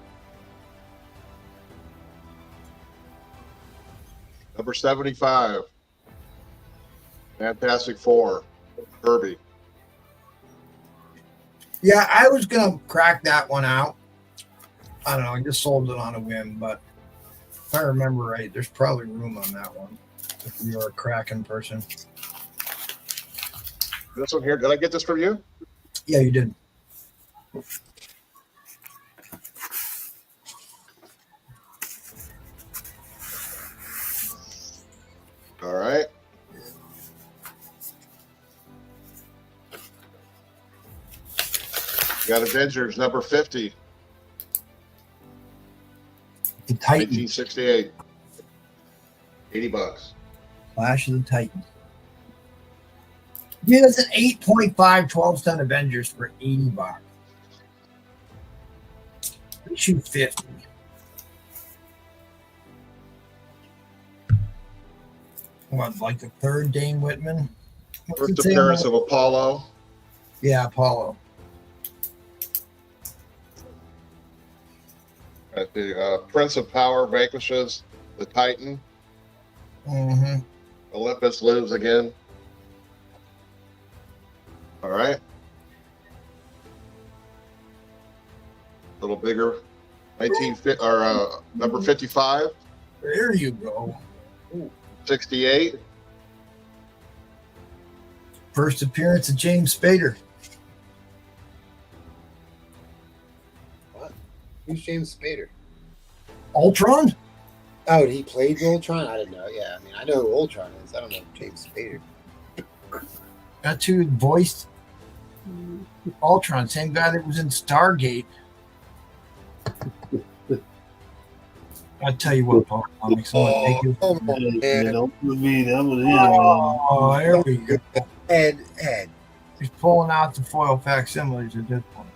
Number 75. Fantastic Four. Kirby. Yeah, I was going to crack that one out. I don't know. I just sold it on a whim, but if I remember right, there's probably room on that one if you're a cracking person. This one here, did I get this from you? Yeah, you did. All right. Got Avengers number 50. The Titan. 1968. $80. Flash of the Titan. Yeah, that's an 8.5 12-ton Avengers for $80. Issue 50. What, like the third Dane Whitman? What's First it say on appearance that? of Apollo. Yeah, Apollo. At the Prince of Power vanquishes the Titan. Mm-hmm. Olympus lives again. All right. A little bigger. Number 55. There you go. 68. First appearance of James Spader. What? Who's James Spader? Ultron? Oh, he played Ultron? I didn't know. Yeah, I mean, I know who Ultron is. I don't know James Spader. That's who voiced Ultron. Same guy that was in Stargate. I tell you what, Paul Comics. Oh, there we go. Ed. He's pulling out the foil facsimiles at this point.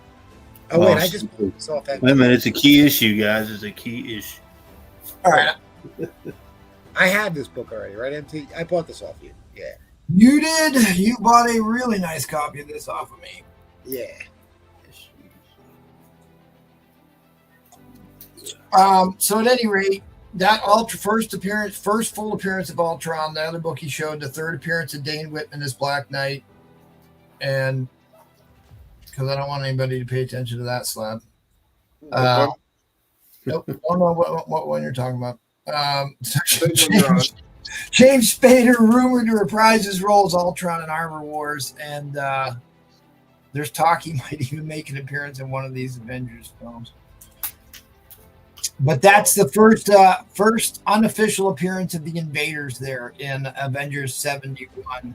Oh, wait, I just saw that. Wait a minute, it's a key issue, guys. It's a key issue. All right. I had this book already, right, MT? I bought this off you. Yeah. You did. You bought a really nice copy of this off of me. Yeah. So at any rate, that first full appearance of Ultron, the other book he showed, the third appearance of Dane Whitman as Black Knight, and because I don't want anybody to pay attention to that slab. Nope, don't know what one you're talking about. James Spader rumored to reprise his role as Ultron in Armor Wars, and there's talk he might even make an appearance in one of these Avengers films. But that's the first unofficial appearance of the Invaders there in Avengers 71.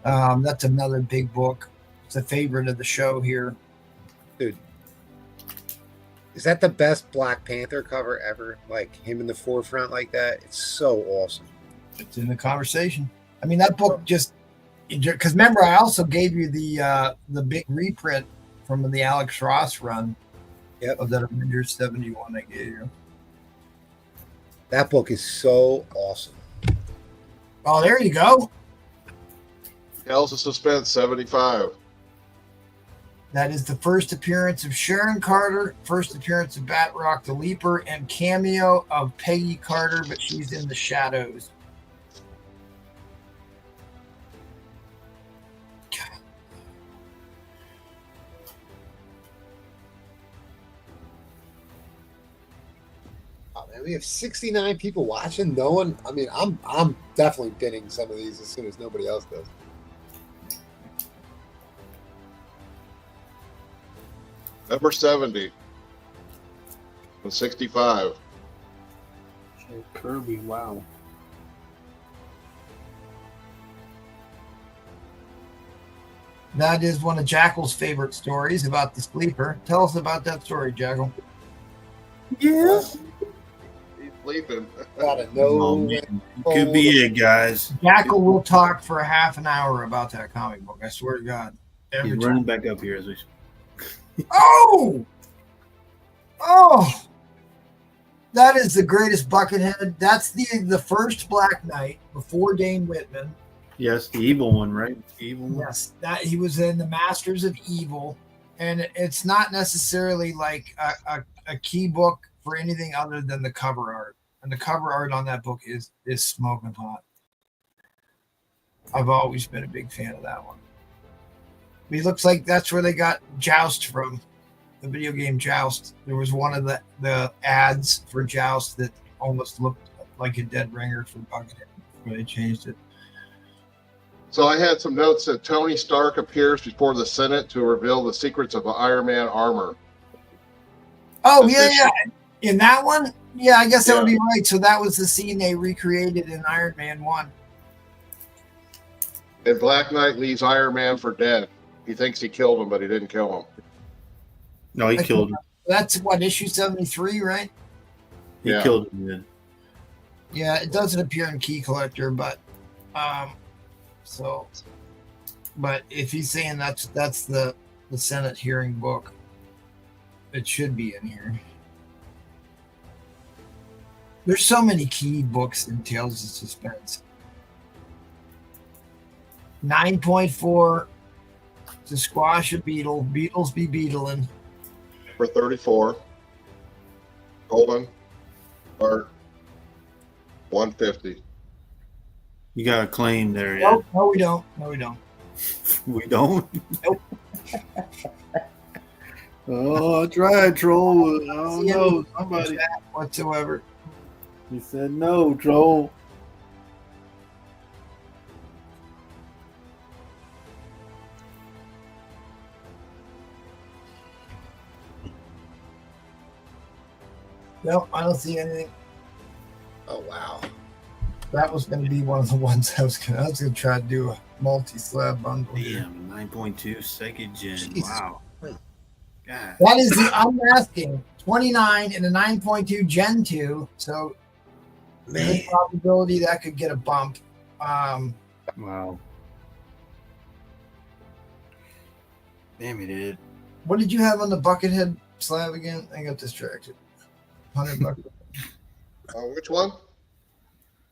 That's another big book. It's a favorite of the show here. Dude, is that the best Black Panther cover ever? Like him in the forefront like that? It's so awesome. It's in the conversation. I mean, that book just because remember, I also gave you the big reprint from the Alex Ross run. Yep. Of that Avengers 71 I gave you. That book is so awesome. Oh, there you go. Tales of Suspense 75. That is the first appearance of Sharon Carter, first appearance of Batroc the Leaper, and cameo of Peggy Carter, but she's in the shadows. We have 69 people watching. No one. I mean, I'm definitely binning some of these as soon as nobody else does. Number 70. 65. Kirby, wow. That is one of Jackal's favorite stories about the sleeper. Tell us about that story, Jackal. Yeah. He's sleeping. Gotta know. Oh, man. Could be it, guys. Jackal will talk for a half an hour about that comic book. I swear to God. He's Every running time. back up here as we. Oh! Oh! That is the greatest Buckethead. That's the first Black Knight before Dane Whitman. Yes, the evil one, right? The evil one. Yes, that he was in the Masters of Evil, and it's not necessarily like a key book for anything other than the cover art. And the cover art on that book is smoking hot. I've always been a big fan of that one. He looks like that's where they got Joust from, the video game Joust. There was one of the ads for Joust that almost looked like a dead ringer for Buckethead, where they changed it. So I had some notes that Tony Stark appears before the Senate to reveal the secrets of the Iron Man armor. Oh, yeah. In that one? Yeah, I guess that would be right. So that was the scene they recreated in Iron Man 1. And Black Knight leaves Iron Man for dead. He thinks he killed him, but he didn't kill him. No, he killed him. That's what, issue 73, right? He killed him, yeah. Yeah, it doesn't appear in Key Collector, but but if he's saying that's the Senate hearing book, it should be in here. There's so many key books in Tales of Suspense. 9.4 to squash a beetle. Beetles be beetling. For 34. Golden. Or 150. You got a claim there, yeah? No, we don't. No, we don't. We don't? Nope. Oh, I tried, Troll. I don't know. Somebody. Whatsoever. He said no, Troll. No, I don't see anything. Oh, wow. That was going to be one of the ones I was going to try to do a multi-slab bundle. Damn, 9.2 second gen. Jesus. Wow. God. That is the unmasking 29 and a 9.2 Gen 2. So, the probability that could get a bump. Wow. Damn, he did. What did you have on the Buckethead slab again? I got distracted. $100. Which one?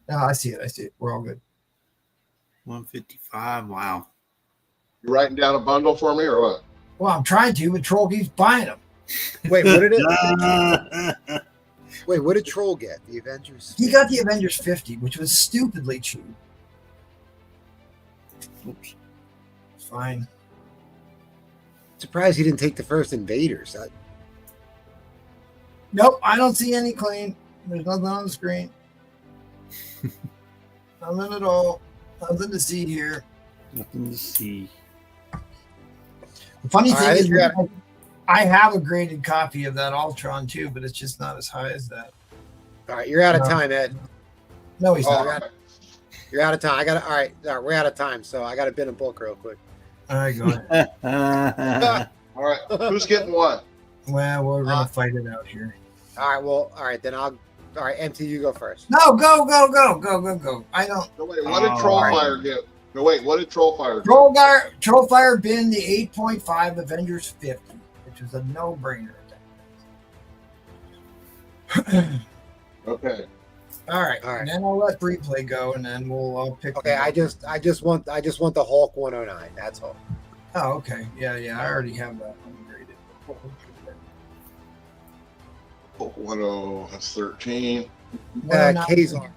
No, I see it. We're all good. 155. Wow. You writing down a bundle for me or what? Well, I'm trying to, but Troll keeps buying them. Wait, what did it? Wait, what did Troll get? The Avengers? He got the Avengers 50, which was stupidly cheap. Oops. Fine. Surprised he didn't take the first Invaders. Nope, I don't see any claim. There's nothing on the screen. Nothing at all. Nothing to see here. Nothing to see. The funny thing is, right, I have a graded copy of that Ultron too, but it's just not as high as that. All right, you're out of time, Ed. No, he's not. You're out of time. All right, we're out of time, so I got to bin a book real quick. All right, go ahead. All right, who's getting what? Well, we're gonna fight it out here. All right, well, all right, then all right, MT, you go first. No, go. I don't. No, wait, what did Trollfire get? No, wait, what did Trollfire get? Trollfire bin the 8.5 Avengers 50, which was a no-brainer. Okay. All right. And then I'll let replay go, and then I'll pick. Okay, I just want the Hulk 109. That's all. Oh, okay. Yeah. I already have that ungraded. Hulk 10, that's 13. Kazar.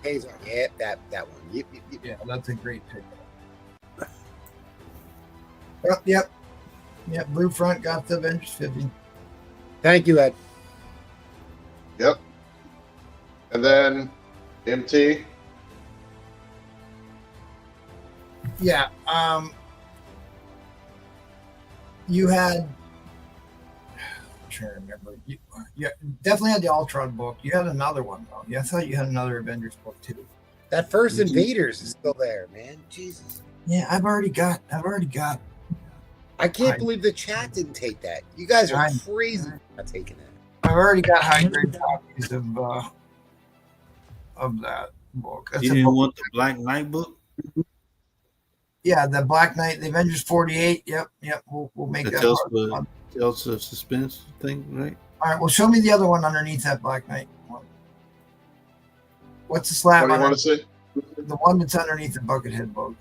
Kazar. Yeah, that one. Yep. Yeah, that's a great pick. Yep. Blue Front got the Avengers 50. Thank you, Ed. Yep. And then MT. Yeah. You had. I'm trying to remember. You definitely had the Ultron book. You had another one though. Yeah, I thought you had another Avengers book too. That first Invaders is still there, man. Jesus. Yeah, I've already got I can't believe the chat didn't take that. You guys are I- crazy for not taking that. I've already got high grade copies of that book. That's You a didn't book. want the Black Knight book? Yeah, the Black Knight, the Avengers 48. Yep. We'll make The that. Tales of Suspense thing, right? All right. Well, show me the other one underneath that Black Knight one. What's the slab? What do you on want it? to see? The one that's underneath the Buckethead book.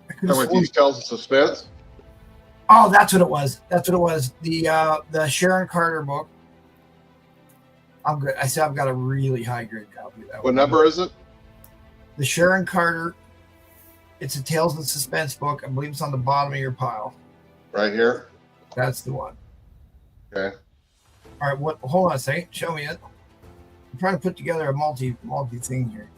I could've How many sworn- details of suspense? Oh, that's what it was. That's what it was. The Sharon Carter book. I'm good. I said I've got a really high grade copy of that What one. number is it? The Sharon Carter. It's a Tales of Suspense book. I believe it's on the bottom of your pile. Right here. That's the one. Okay. All right. What? Hold on a second. Show me it. I'm trying to put together a multi thing here.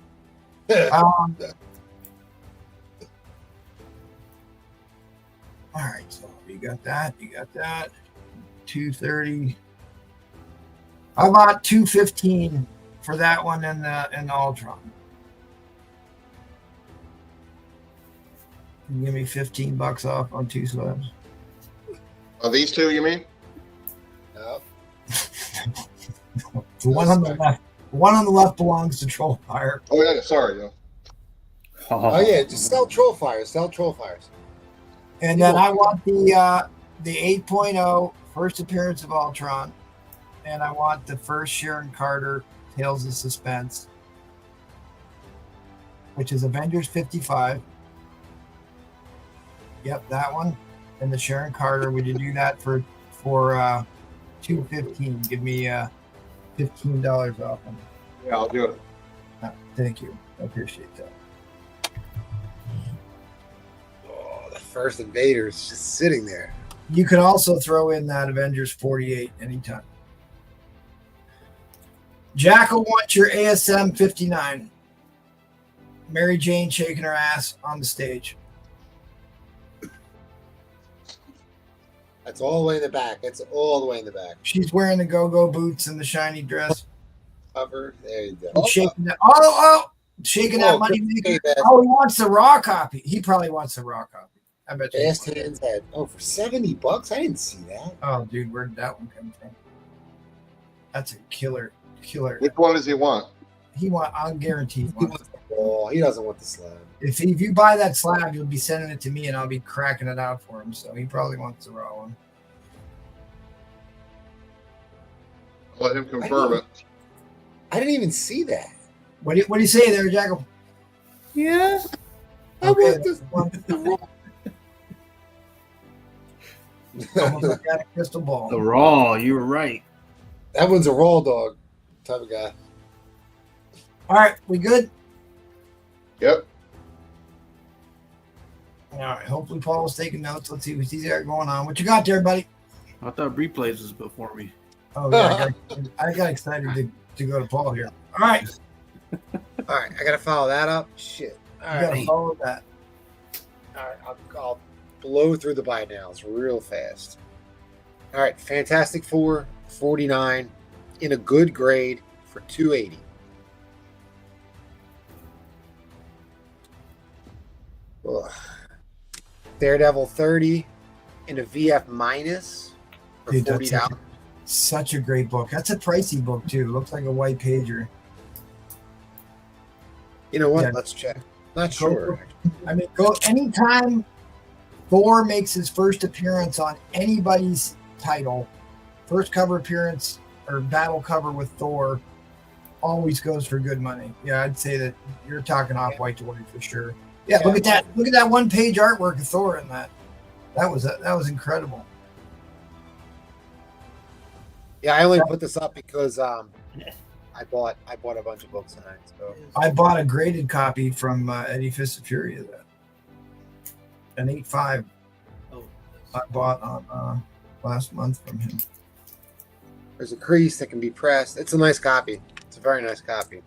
All right. So you got that. You got that. 230. I bought 215 for that one and the Ultron. Can you give me $15 off on 2 slabs? These two, you mean? No. The one on the left. The one on the left belongs to Trollfire. Oh yeah, sorry. Yeah. Oh yeah, just sell troll fires. Sell troll fires. And then I want the 8.0 first appearance of Ultron. And I want the first Sharon Carter Tales of Suspense, which is Avengers 55. Yep, that one. And the Sharon Carter. Would you do that for $215? Give me $15 off on it. Yeah, I'll do it. Thank you. I appreciate that. Oh, the first Invader's just sitting there. You can also throw in that Avengers 48 anytime. Jackal wants your ASM 59. Mary Jane shaking her ass on the stage. That's all the way in the back. That's all the way in the back. She's wearing the go-go boots and the shiny dress. Cover. There you go. And shaking that. Shaking that money maker. Oh, he wants the raw copy. He probably wants the raw copy. I bet you. Fast Hands Head. Oh, for $70? I didn't see that. Oh, dude, where did that one come from? That's a killer. Which one does he want? I'm guaranteed. He wants the ball. He doesn't want the slab. If you buy that slab, you'll be sending it to me, and I'll be cracking it out for him. So he probably wants the raw one. Let him confirm it. I didn't even see that. What do you say there, Jackal? Yeah. I Okay, want this one. Almost like that crystal ball. The Raw, you were right. That one's a raw dog type of guy. All right, we good? Yep. All right. Hopefully, Paul was taking notes. Let's see what he's got going on. What you got there, buddy? I thought replays was before me. Oh yeah, I got excited to go to Paul here. All right, All right, I gotta follow that up. Shit. All you got to right. follow that. All right, I'll blow through the buy nows real fast. All right, Fantastic Four, 49 in a good grade for 280. Ugh. Daredevil 30 in a VF minus for Dude, $40. that's such a great book. That's a pricey book too. Looks like a white pager. You know what? Yeah. Let's check. Not Go sure. I mean, go anytime Thor makes his first appearance on anybody's title, first cover appearance or battle cover with Thor, always goes for good money. Yeah, I'd say that you're talking off white to white for sure. Yeah, look at that. Look at that one page artwork of Thor in that. That was incredible. Yeah, I only put this up because I bought a bunch of books tonight. So I bought a graded copy from Eddie Fist of Fury of that. An 8.5 I bought on last month from him. there's a crease that can be pressed. It's a nice copy. It's a very nice copy.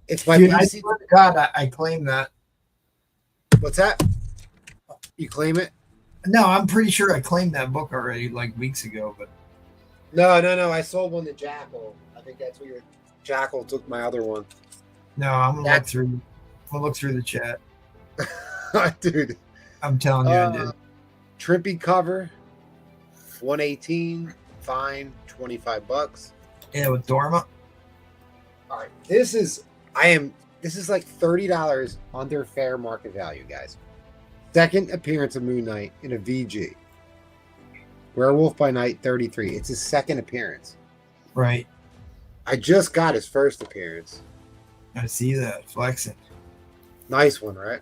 It's my Dude, I PC. swear to God, I claim that. What's that? You claim it? No, I'm pretty sure I claimed that book already like weeks ago, but No. I sold one to Jackal. I think that's where Jackal took my other one. No, I'm gonna look through. I'm gonna look through the chat. Dude, I'm telling you, I did. Trippy cover, 118. Fine, $25. Yeah, with Dorma. All right, this is like $30 under fair market value, guys. Second appearance of Moon Knight in a VG. Werewolf by Night, 33. It's his second appearance. Right. I just got his first appearance. I see that flexing. Nice one, right?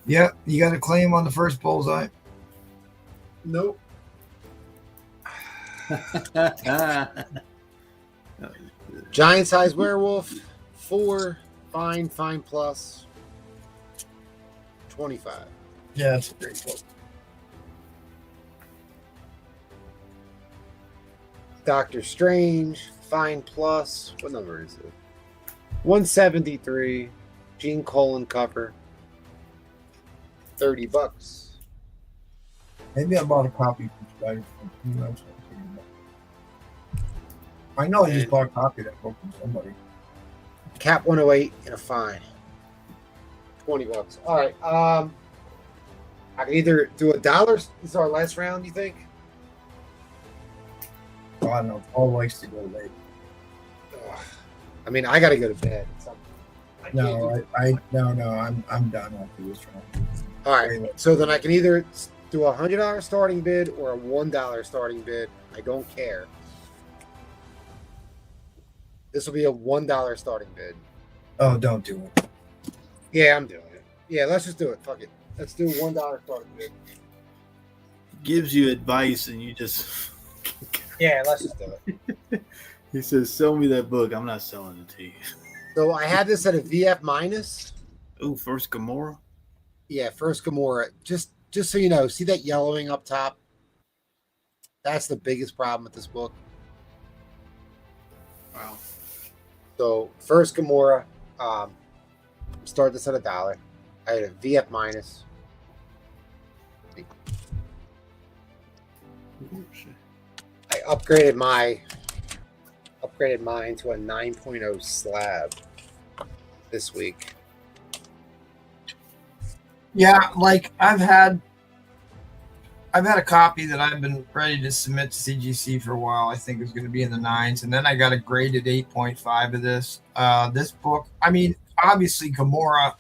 Yep, you got a claim on the first bullseye. Nope. Giant size werewolf, 4, fine plus, 25. Yeah, that's a great book. Doctor Strange, fine plus, what number is it? 173, Gene Colan cover, $30. Maybe I bought a copy from Spider. I know I just bought a copy of that book from somebody. Cap 108 and a fine. $20. All right. I can either do $1. This is our last round, you think? I don't know. Paul likes to go late. I mean, I got to go to bed. No, I'm done after this round. All right. So then I can either do a $100 starting bid or a $1 starting bid. I don't care. This will be a $1 starting bid. Oh, don't do it. Yeah, I'm doing it. Yeah, let's just do it. Fuck it. Let's do a $1 starting bid. Gives you advice and you just. Yeah, let's just do it. He says, "Sell me that book. I'm not selling it to you." So I had this at a VF minus. Oh, first Gamora. Yeah, first Gamora. Just so you know, see that yellowing up top? That's the biggest problem with this book. Wow. So first Gamora, start this at $1. I had a VF minus. I upgraded mine to a 9.0 slab this week. Yeah, like I've had a copy that I've been ready to submit to CGC for a while. I think it's going to be in the 9s, and then I got a graded 8.5 of this. This book, I mean, obviously Gamora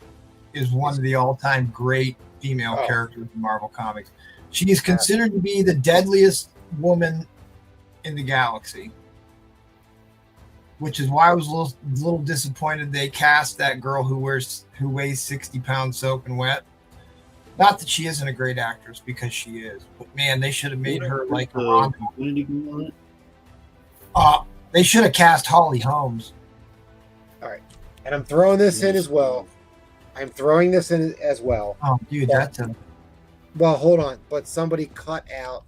is one of the all-time great female characters in Marvel Comics. She is considered to be the deadliest woman in the galaxy, which is why I was a little disappointed they cast that girl who weighs 60 pounds soaking wet. Not that she isn't a great actress, because she is, but man, they should have made her like a Rondo. They should have cast Holly Holmes. All right, and I'm throwing this in as well. I'm throwing this in as well. Oh, dude, that's a. Well, hold on, but somebody cut out.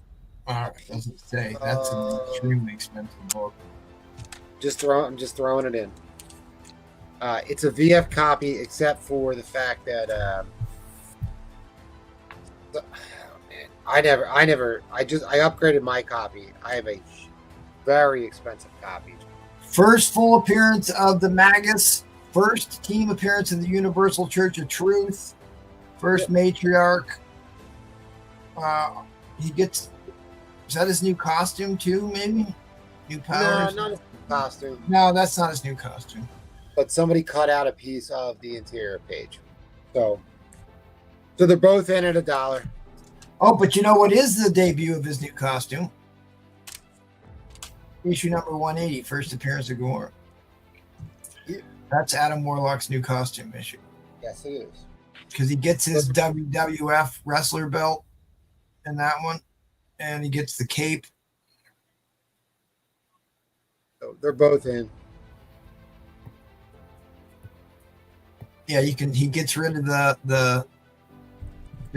Doesn't say that's an extremely expensive book. I'm just throwing it in. It's a VF copy, except for the fact that I upgraded my copy. I have a very expensive copy. First full appearance of the Magus. First team appearance in the Universal Church of Truth. First matriarch. He gets. Is that his new costume too? Maybe new powers. No, not his new costume. No, that's not his new costume. But somebody cut out a piece of the interior page, so they're both in at $1. Oh, but you know what is the debut of his new costume? Issue number 180, first appearance of Gamora. Yeah. That's Adam Warlock's new costume issue. Yes, it is. Because he gets his WWF wrestler belt in that one, and he gets the cape. So they're both in. Yeah, he gets rid of the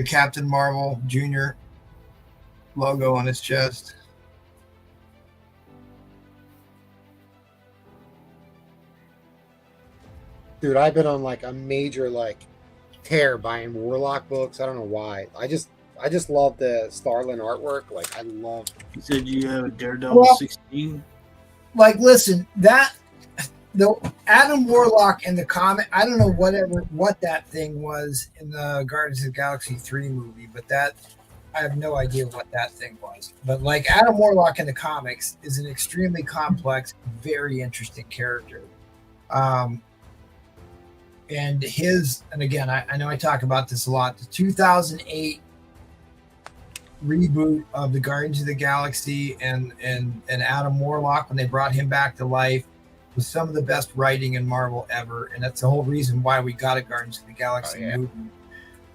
Captain Marvel Jr. logo on his chest. Dude, I've been on like a major tear buying Warlock books. I don't know why. I just love the Starlin artwork. Like, I love. You said you have a Daredevil 16. Like, listen, that the Adam Warlock in the comic, I don't know what that thing was in the Guardians of the Galaxy 3 movie, but that I have no idea what that thing was. But like Adam Warlock in the comics is an extremely complex, very interesting character. And again, I know I talk about this a lot. The 2008 reboot of the Guardians of the Galaxy and Adam Warlock, when they brought him back to life, was some of the best writing in Marvel ever, and that's the whole reason why we got a Guardians of the Galaxy movie.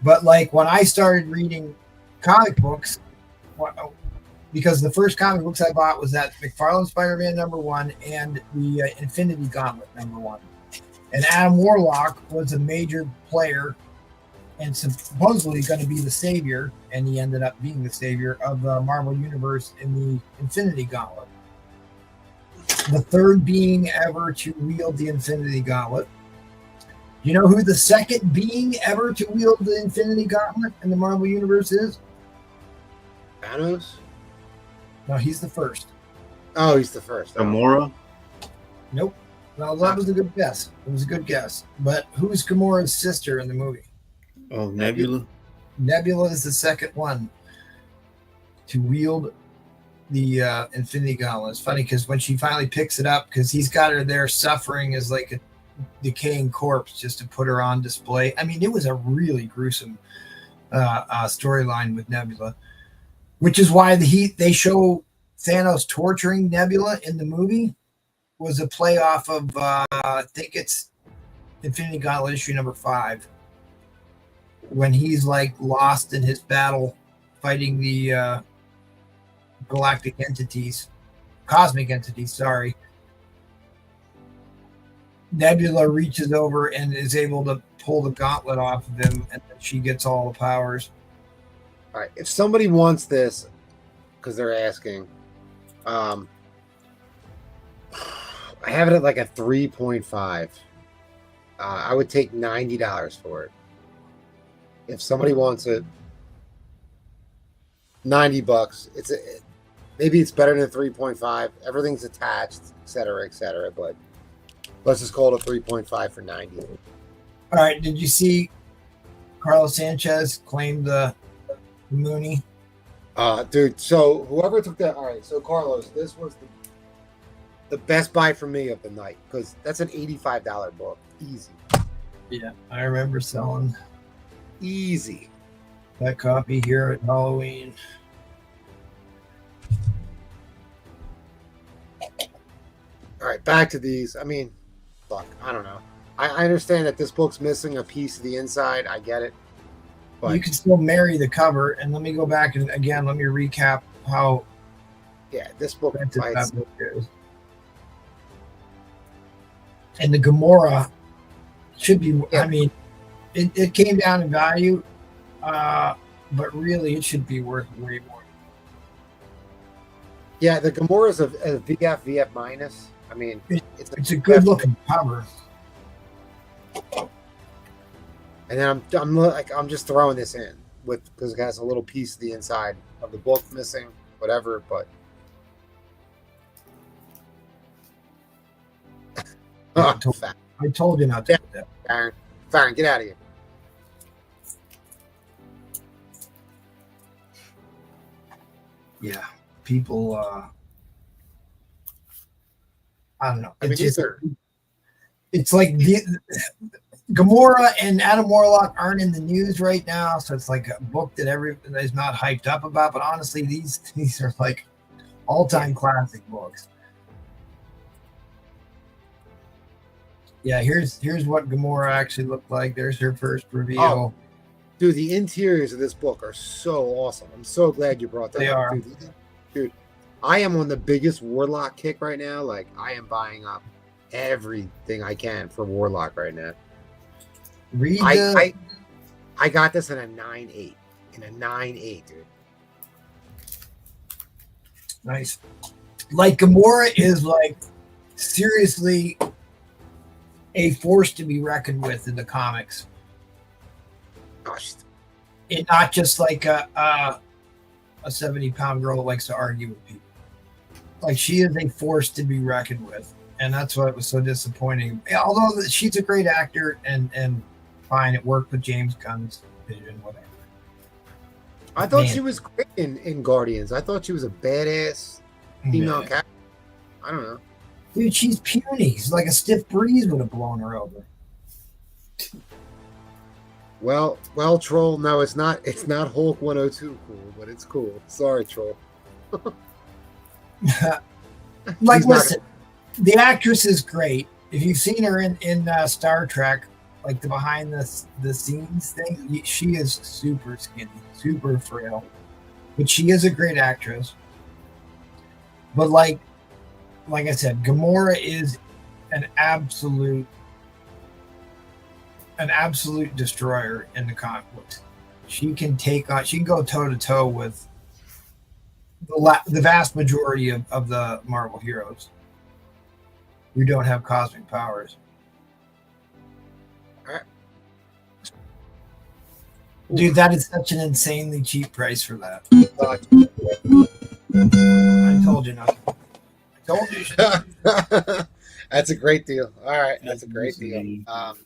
But like when I started reading comic books, because the first comic books I bought was that McFarlane Spider-Man #1 and the Infinity Gauntlet #1, and Adam Warlock was a major player and supposedly going to be the savior, and he ended up being the savior of the Marvel Universe in the Infinity Gauntlet. The third being ever to wield the Infinity Gauntlet. You know who the second being ever to wield the Infinity Gauntlet in the Marvel Universe is? Thanos? No, he's the first. Oh, he's the first. Gamora? Nope. Well, that was a good guess. It was a good guess. But who's Gamora's sister in the movie? Oh, Nebula? Nebula is the second one to wield the Infinity Gauntlet. It's funny because when she finally picks it up, because he's got her there suffering as like a decaying corpse just to put her on display. I mean, it was a really gruesome storyline with Nebula, which is why they show Thanos torturing Nebula in the movie was a play off of I think it's Infinity Gauntlet issue #5, when he's like lost in his battle fighting the cosmic entities, sorry. Nebula reaches over and is able to pull the gauntlet off of him, and then she gets all the powers. All right, if somebody wants this, because they're asking, I have it at like a 3.5. I would take $90 for it. If somebody wants it, $90. Maybe it's better than 3.5. Everything's attached, et cetera, but let's just call it a 3.5 for 90. All right. Did you see Carlos Sanchez claim the Mooney? Dude, so whoever took that, all right, so Carlos, this was the best buy for me of the night, because that's an $85 book. Easy. Yeah, I remember selling easy that copy here at Halloween. All right, back to these. I mean, look, I don't know. I understand that this book's missing a piece of the inside. I get it. But you can still marry the cover. And let me go back and again, let me recap how this book is. And the Gamora should be, I mean, it came down in value, but really it should be worth way more. Yeah, the Gamora is a VF minus. I mean, it's a good looking cover. And then I'm just throwing this in because it has a little piece of the inside of the book missing, whatever. But I told you not to do that. Farron, get out of here. Yeah, people. I don't know. It's like Gamora and Adam Warlock aren't in the news right now, so it's like a book that everybody's not hyped up about. But honestly, these are like all-time classic books. Yeah, here's what Gamora actually looked like. There's her first reveal. Oh, dude, the interiors of this book are so awesome. I'm so glad you brought that they up. Are. Dude, I am on the biggest Warlock kick right now. Like, I am buying up everything I can for Warlock right now. I got this in a 9.8. In a 9.8, dude. Nice. Like, Gamora is like seriously a force to be reckoned with in the comics. Gosh. It's not just like a 70-pound girl that likes to argue with people. Like, she is a force to be reckoned with. and that's what was so disappointing. Although she's a great actor, and fine, it worked with James Gunn's vision, whatever. I thought Man. she was great in Guardians. I thought she was a badass female character. I don't know. Dude, she's puny. She's like a stiff breeze would have blown her over. Well, Troll. No, it's not. It's not Hulk 102 cool, but it's cool. Sorry, Troll. Like, listen, the actress is great. If you've seen her in Star Trek, like the behind the scenes thing, she is super skinny, super frail, but she is a great actress. But like I said, Gamora is an absolute destroyer in the comic books. She can go toe to toe with the vast majority of the Marvel heroes who don't have cosmic powers. Dude, that is such an insanely cheap price for that. I told you not. I told you. That's a great deal. All right, that's a great deal. All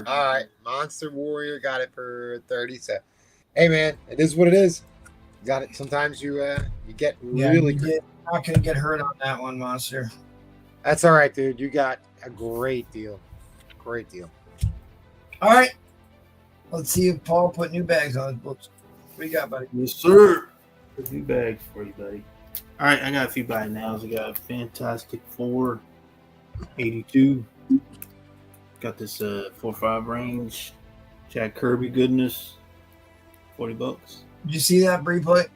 right, Monster Warrior got it for 30 cents. Hey man, it is what it is. You got it. Sometimes you get really. You're not gonna get hurt on that one, Monster. That's all right, dude. You got a great deal. Great deal. All right. Let's see if Paul put new bags on his books. What you got, buddy? Yes, sir. A few bags for you, buddy. All right, I got a few buy nows. I got Fantastic Four, 82. Got this 4-5 range. Jack Kirby goodness, $40. Did you see that replay?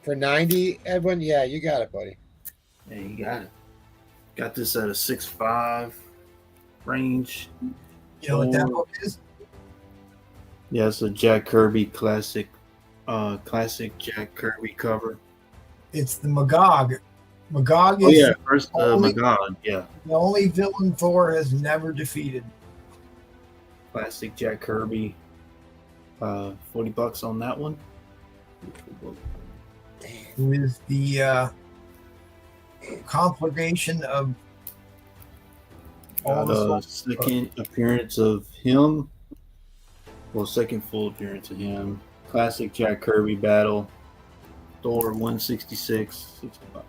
For 90, Edwin? Yeah, you got it, buddy. Yeah, you got it. Got this at a 6-5 range. You know what that book is? Yeah, it's a Jack Kirby classic Jack Kirby cover. It's the Magog. Magog is Magog, yeah. The only villain Thor has never defeated. Classic Jack Kirby. $40 on that one. Who is the conflagration of all the second appearance of him. Well, second full appearance of him. Classic Jack Kirby battle. Thor 166, $60.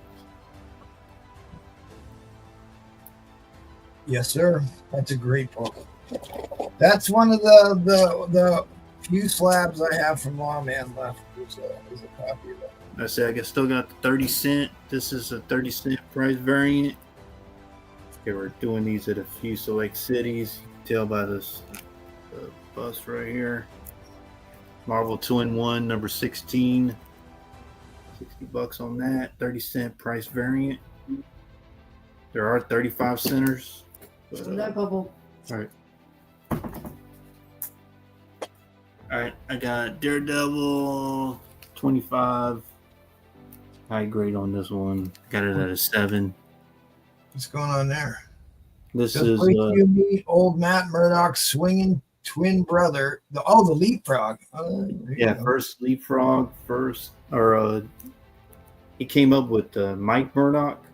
Yes, sir. That's a great book. That's one of the few slabs I have from Lawman left. Is a copy of that. I say I still got the 30 cent. This is a 30 cent price variant. Okay, we're doing these at a few select cities. You can tell by this the bus right here. Marvel 2-in-1 number 16. $60 on that. 30 cent price variant. There are 35 centers. That bubble. All right. All right, I got Daredevil 25. High grade on this one. Got it at a 7. What's going on there? This Just is like you meet old Matt Murdock's swinging twin brother. The leapfrog. First leapfrog. He came up with Mike Murdock.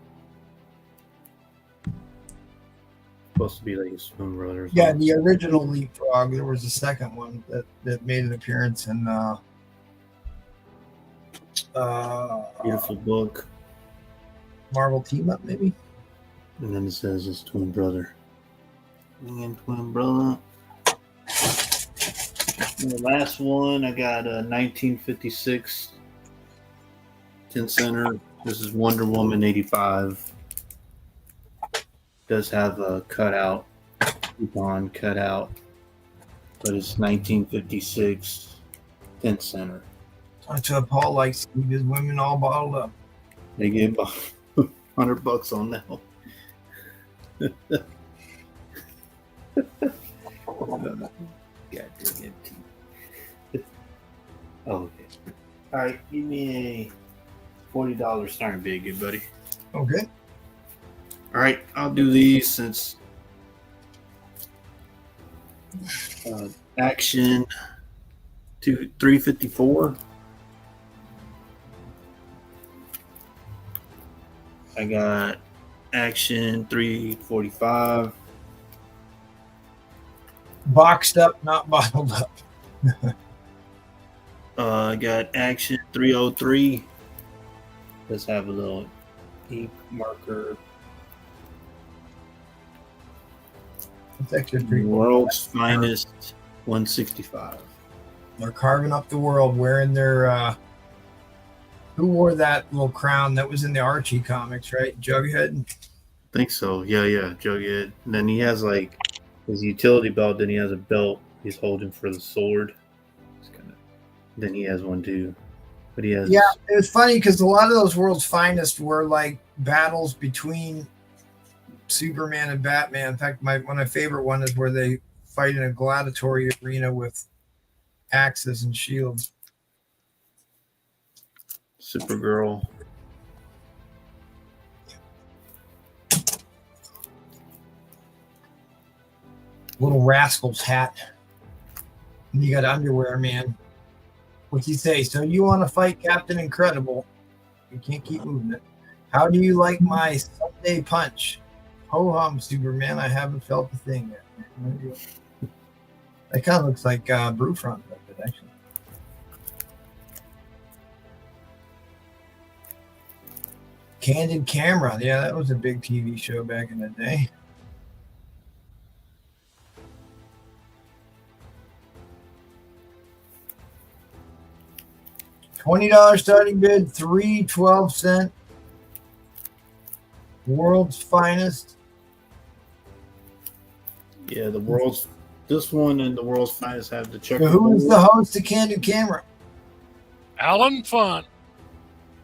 Supposed to be like his twin brother. Yeah, the original leapfrog. There was a second one that made an appearance in beautiful book. Marvel Team Up, maybe. And then it says his twin brother. And twin brother. And the last one, I got a 1956 10 center. This is Wonder Woman 85. Does have a cutout, coupon cutout, but it's 1956 10 center. That's what Paul likes. Keep his women all bottled up. They get $100 on that one. Okay. All right, give me a $40 starting bid, good buddy. Okay. All right, I'll do these since action to 354. I got Action 345. Boxed up, not bottled up. I got Action 303. Let's have a little ink marker. It's actually pretty cool. World's Finest 165. They're carving up the world wearing their who wore that little crown that was in the Archie comics, right? Jughead? I think so. Yeah, Jughead. And then he has like his utility belt, then he has a belt he's holding for the sword. Then he has one too. But he has Yeah, it was funny because a lot of those World's Finest were like battles between Superman and Batman. In fact, one of my favorite one is where they fight in a gladiatory arena with axes and shields. Supergirl. Little Rascal's hat. And you got Underwear Man. What's he say? So you want to fight Captain Incredible? You can't keep moving it. How do you like my Sunday punch? Ho hum, Superman. I haven't felt a thing yet. That kind of looks like Brewfront, actually. Candid Camera. Yeah, that was a big TV show back in the day. $20 starting bid, 3.12 World's Finest. Yeah, this one and the World's Finest have the check. So who is the host of Candid Camera? Alan Funt.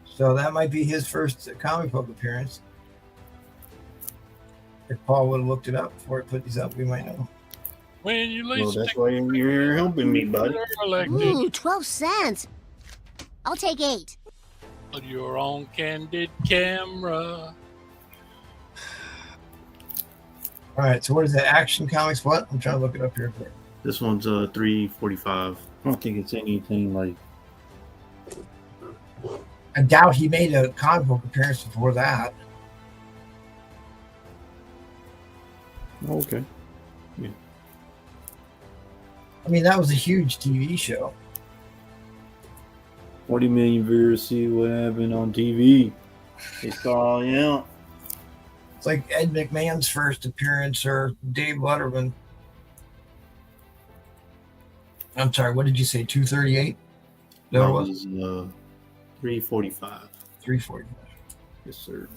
So that might be his first comic book appearance. If Paul would have looked it up before he put these up, we might know. When you least Well, that's why you're helping me, bud. Ooh, 12 cents. I'll take 8. You're on Candid Camera. All right, so what is that? Action Comics? What? I'm trying to look it up here. This one's 345. I don't think it's anything like. I doubt he made a comic book appearance before that. Okay. Yeah. I mean, that was a huge TV show. 40 million viewers see what happened on TV. They saw, yeah. It's like Ed McMahon's first appearance or Dave Letterman. I'm sorry, what did you say? 238? That was 345. 345. Yes, sir.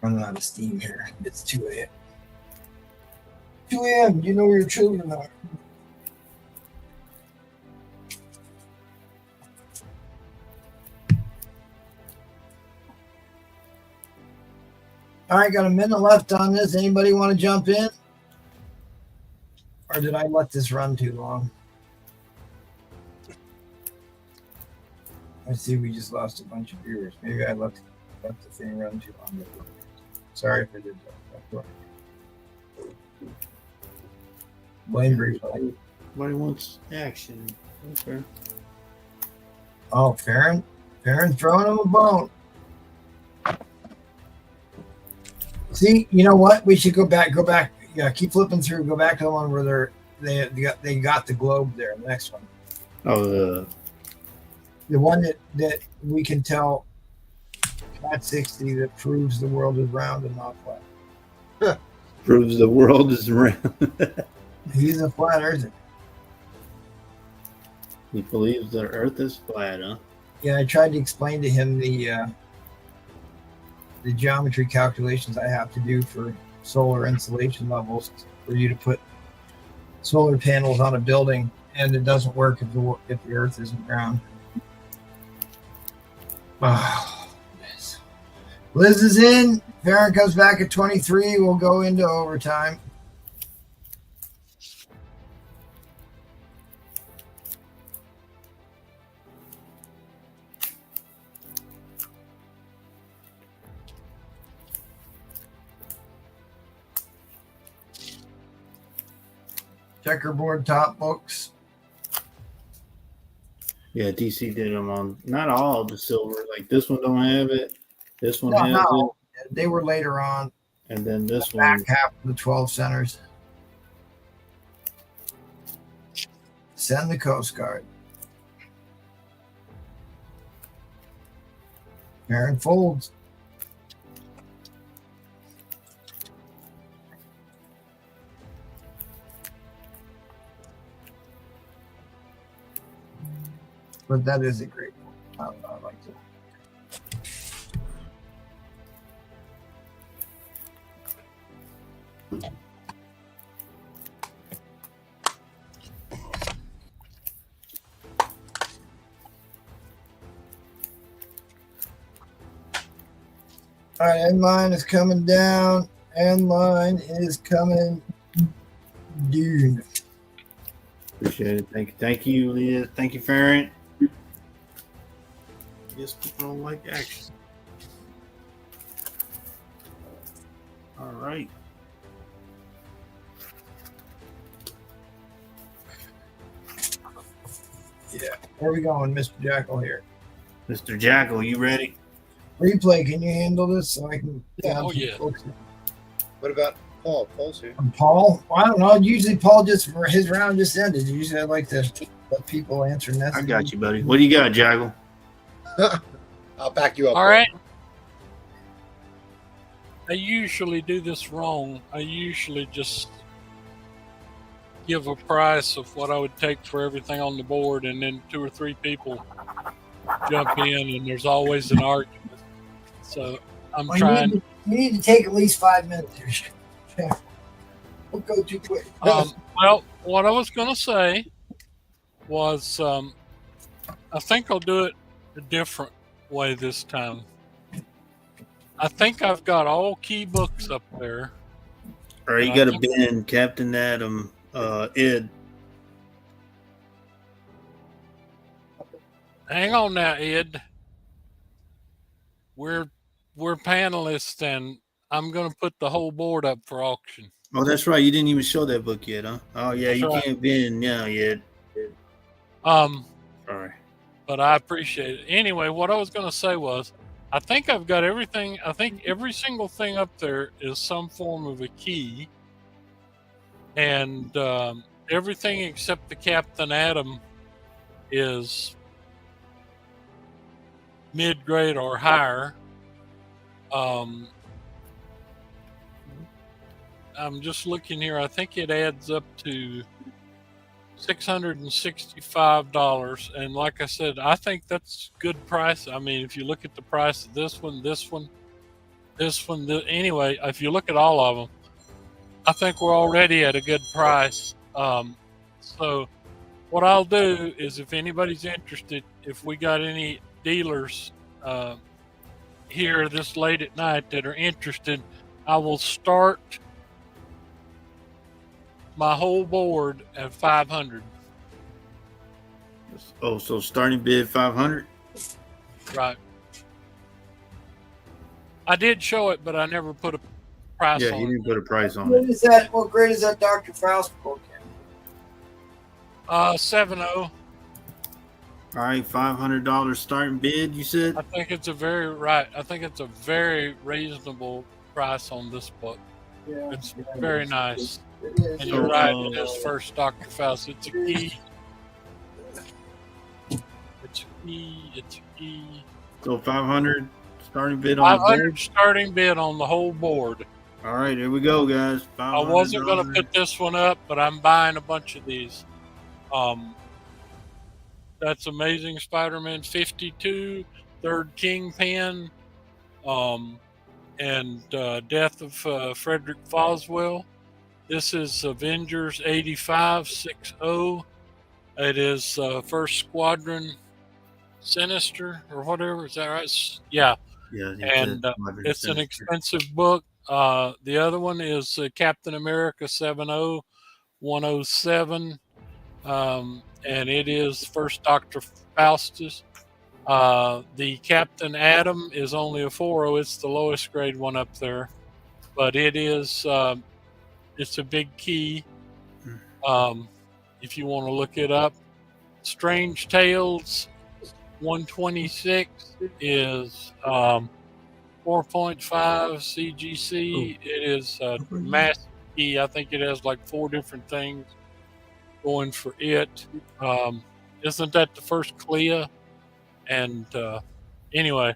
Running out of steam here. It's 2 a.m. 2 a.m. You know where your children are. All right, got a minute left on this. Anybody want to jump in? Or did I let this run too long? I see we just lost a bunch of viewers. Maybe I let the thing run too long. Sorry if I did that. Blame brief. Everybody wants action. Okay. Oh, Farron throwing him a bone. See, you know what? We should go back. Yeah, keep flipping through. Go back to the one where they got the globe there. The next one. Oh, the one that we can tell Cat 60 that proves the world is round and not flat. Proves the world is round. He's a flat earther. He believes the earth is flat, huh? Yeah, I tried to explain to him the geometry calculations I have to do for solar insulation levels for you to put solar panels on a building, and it doesn't work if the earth isn't round. Oh, yes. Liz is in. Farron comes back at 23. We'll go into overtime. Checkerboard top books. Yeah, DC did them on not all the silver. Like this one don't have it. This one has No. They were later on. it, and then this The one. back half of the 12 centers. Send the Coast Guard. Farron folds. But that is a great one. I like it. All right, end line is coming down. End line is coming down. Appreciate it. Thank you, Liz. Thank you, Farron. Yes, people don't like action. All right. Yeah. Where are we going, Mr. Jackal here? Mr. Jackal, you ready? Replay, can you handle this so I can? Oh, yeah. What about Paul? Paul's here. Paul? Well, I don't know. Usually Paul his round just ended. Usually I like to let people answer messages. I got you, buddy. What do you got, Jackal? I'll back you up. All right. I usually do this wrong. I usually just give a price of what I would take for everything on the board, and then 2 or 3 people jump in, and there's always an argument. So I'm trying. You need to take at least 5 minutes here. We'll go too quick. Well, what I was going to say was I think I'll do it a different way this time. I think I've got all key books up there. All right, you got to bin Captain Adam, Ed. Hang on now, Ed. We're panelists, and I'm going to put the whole board up for auction. Oh, that's right. You didn't even show that book yet, huh? Oh, yeah, That's you right. can't bin now yet. Sorry. But I appreciate it. Anyway, what I was going to say was, I think I've got everything. I think every single thing up there is some form of a key. And everything except the Captain Atom is mid-grade or higher. I'm just looking here. I think it adds up to $665, and like I said, I think that's good price. I mean, if you look at the price of this one, anyway, if you look at all of them, I think we're already at a good price. So what I'll do is, if anybody's interested, if we got any dealers here this late at night that are interested, I will start my whole board at 500. Oh, so starting bid 500? Right. I did show it, but I never put a price Yeah, on he it. didn't put a price on What it. is that? What grade is that Dr. Faust book in? 7.0. All right, $500 starting bid, you said? I think it's a very reasonable price on this book. Yeah, It's very nice. It is. And you're right, it is first Dr. Faust. It's a key. It's a key. So 500 starting bid on the 500 board? starting bid on the whole board. All right, here we go, guys. I wasn't going to put this one up, but I'm buying a bunch of these. That's Amazing Spider-Man 52, Third Kingpin, and Death of Frederick Foswell. This is Avengers 8560. It is First Squadron Sinister, or whatever. Is that right? Yeah. Yeah, and it's an expensive book. The other one is Captain America 70107, and it is First Doctor Faustus. The Captain Atom is only a 4.0. It's the lowest grade one up there, but it is it's a big key. If you want to look it up, Strange Tales 126 is 4.5 CGC. It is a massive key. I think it has like 4 different things going for it. Isn't that the first Clea? And anyway,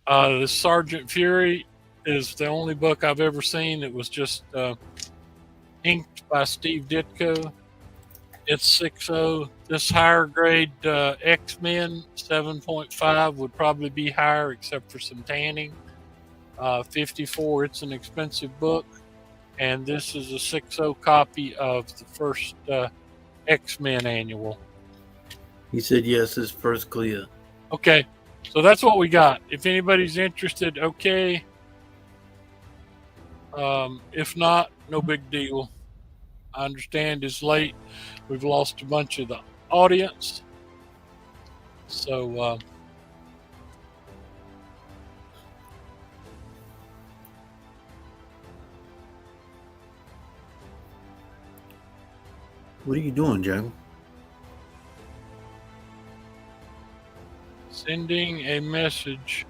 the Sergeant Fury is the only book I've ever seen. It was just inked by Steve Ditko. It's 6.0. This higher grade X-Men 7.5 would probably be higher, except for some tanning. 54. It's an expensive book, and this is a 6.0 copy of the first X-Men annual. He said yes, his first Clea. Okay, so that's what we got. If anybody's interested, okay. If not, no big deal. I understand it's late. We've lost a bunch of the audience. So, what are you doing, Jackal? sending a message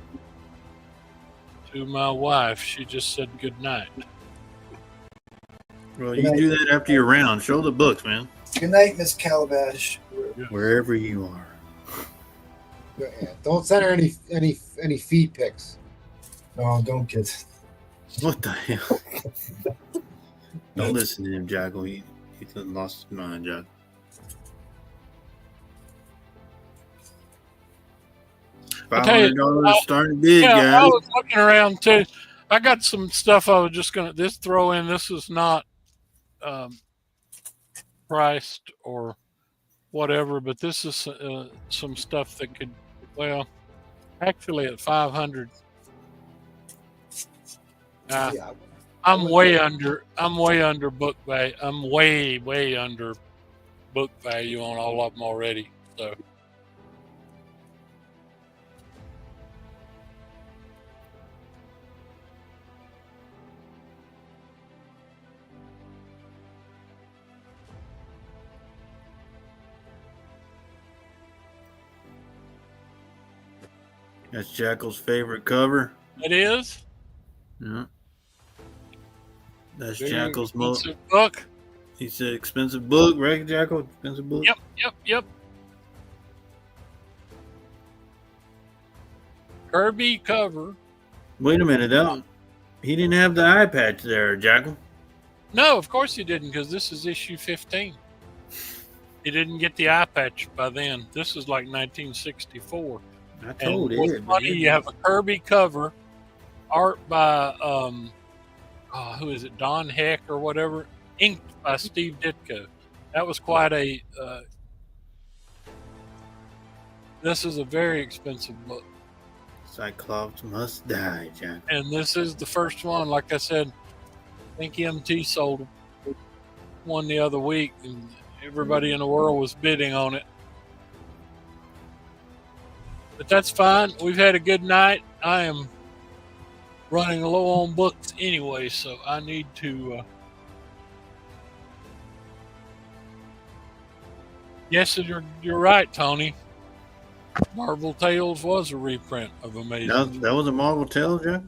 to my wife. She just said good night. Well, you do that after your round. Show the books, man. Good night, Miss Calabash. Wherever you are. Yeah, don't send her any feed pics. No, don't get. What the hell? Don't listen to him, Jackal. He lost his mind, Jackal. $500 starting big, yeah, guys. I was looking around too. I got some stuff I was just going to throw in. This is not priced or whatever, but this is some stuff that could, well, actually at 500. I'm way under book value. I'm way under book value on all of them already. So. That's Jackal's favorite cover. It is? Yeah. That's Very Jackal's most book. He said expensive book, right, Jackal? Expensive book? Yep. Kirby cover. Wait a minute, he didn't have the eye patch there, Jackal. No, of course he didn't, because this is issue 15. He didn't get the eye patch by then. This is like 1964. I told and it. Funny, you have a Kirby cover, art by who is it? Don Heck or whatever, inked by Steve Ditko. That was quite a. This is a very expensive book. Cyclops must die, Jack. And this is the first one. Like I said, I think MT sold one the other week, and everybody in the world was bidding on it. But that's fine. We've had a good night. I am running low on books anyway, so I need to. Yes, you're right, Tony. Marvel Tales was a reprint of Amazing. That was a Marvel Tales, Jack?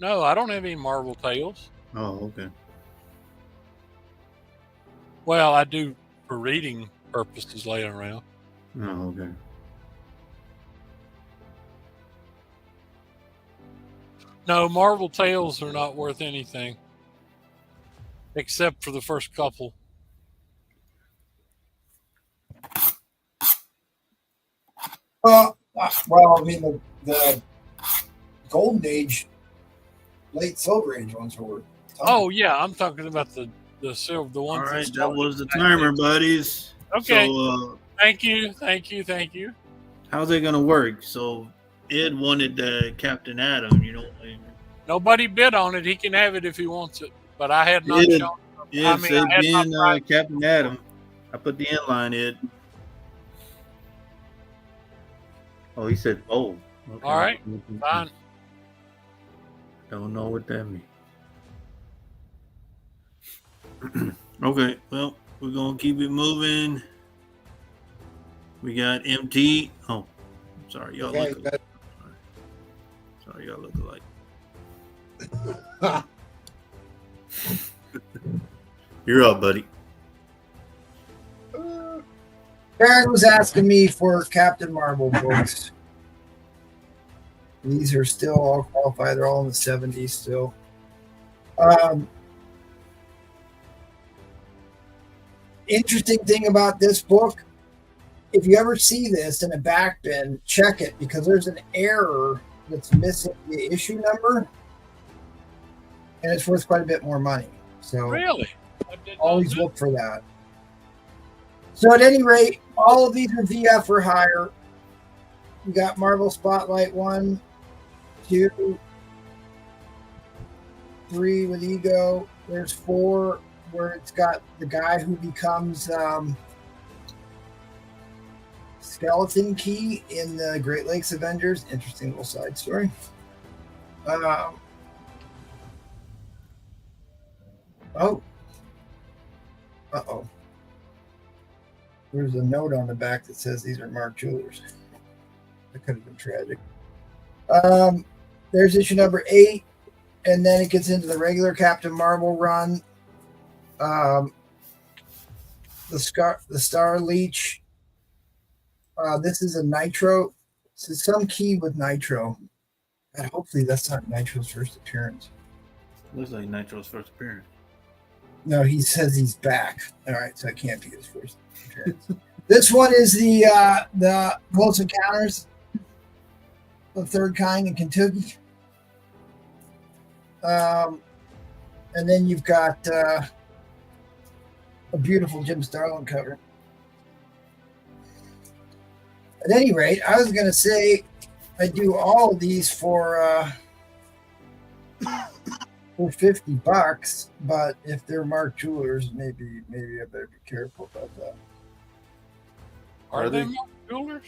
No, I don't have any Marvel Tales. Oh, okay. Well, I do for reading purposes laying around. Oh, okay. No, Marvel Tales are not worth anything. Except for the first couple. Well, I mean, the Golden Age, late Silver Age ones were worth. Oh, yeah, I'm talking about the silver, the ones. All right, that was the timer, buddies. Okay. So, Thank you. How's it going to work? So, Ed wanted Captain Adam, you know. Nobody bid on it. He can have it if he wants it. But I had not Ed, shown. Ed said I had being not Captain Adam. I put the inline, Ed. Oh, he said, oh. Okay. All right, fine. Don't know what that means. Okay, well, we're going to keep it moving. We got MT. Oh, sorry, y'all look alike. Sorry, y'all look alike. You're up, buddy. Karen was asking me for Captain Marvel books. These are still all qualified. They're all in the 70s still. Interesting thing about this book, if you ever see this in a back bin, check it, because there's an error that's missing the issue number, and it's worth quite a bit more money. So really, always look for that. So at any rate, all of these are VF for hire. You got Marvel Spotlight 1, 2, 3 with Ego. There's 4 where it's got the guy who becomes Skeleton Key in the Great Lakes Avengers. Interesting little side story. Oh. Uh-oh. There's a note on the back that says these are Mark Jewelers. That could have been tragic. There's issue number 8, and then it gets into the regular Captain Marvel run. The Star Leech. This is a Nitro. This is some key with Nitro. And hopefully that's not Nitro's first appearance. Looks like Nitro's first appearance. No, he says he's back. All right, so it can't be his first appearance. This one is the Close Encounters, the third kind in Kentucky. And then you've got a beautiful Jim Starlin cover. At any rate, I was going to say I do all of these for $50, but if they're Mark Jewelers, maybe I better be careful about that. Are they Mark Jewelers?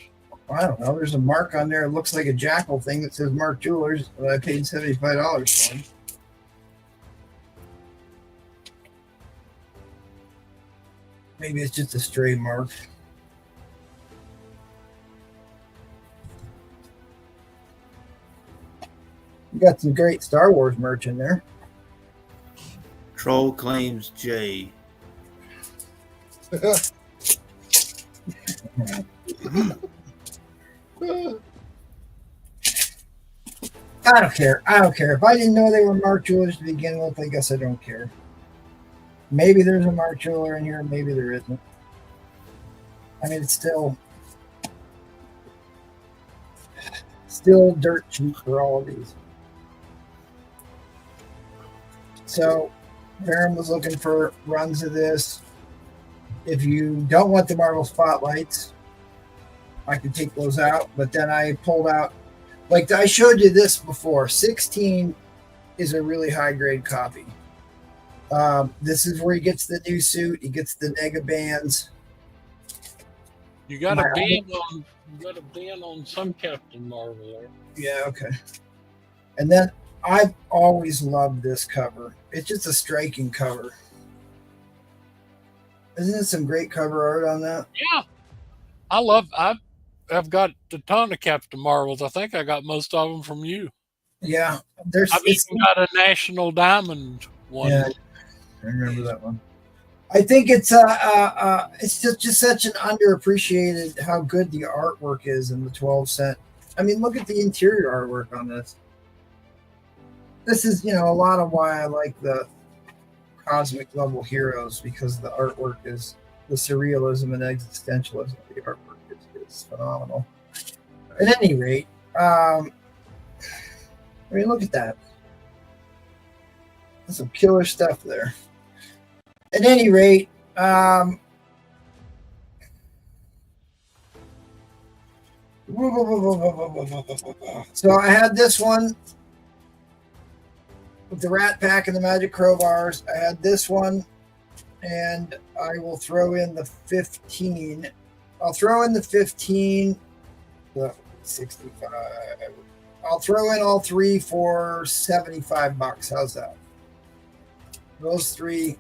I don't know. There's a mark on there. It looks like a jackal thing that says Mark Jewelers, but I paid $75 for them. Maybe it's just a stray mark. You got some great Star Wars merch in there. Troll claims J. I don't care. If I didn't know they were Mark Jewelers to begin with, I guess I don't care. Maybe there's a Mark Jeweler in here, maybe there isn't. I mean, it's still dirt cheap for all of these. So Baron was looking for runs of this. If you don't want the Marvel Spotlights, I could take those out, but then I pulled out, like I showed you this before, 16 is a really high grade copy. This is where he gets the new suit, he gets the nega bands. You got a band on some Captain Marvel there. Yeah, okay. And then I've always loved this cover. It's just a striking cover. Isn't it some great cover art on that? Yeah. I've got a ton of Captain Marvels. I think I got most of them from you. Yeah. I've even got a National Diamond one. Yeah, I remember that one. I think it's just such an underappreciated how good the artwork is in the 12 cent. I mean, look at the interior artwork on this. This is, a lot of why I like the cosmic level heroes, because the artwork is the surrealism and existentialism of the artwork is phenomenal. At any rate, I mean, look at that. There's some killer stuff there. At any rate, So I had this one with the Rat Pack and the Magic Crowbars. I had this one, and I will throw in the 15. I'll throw in the 15. 65. I'll throw in all three for $75. How's that? Those three.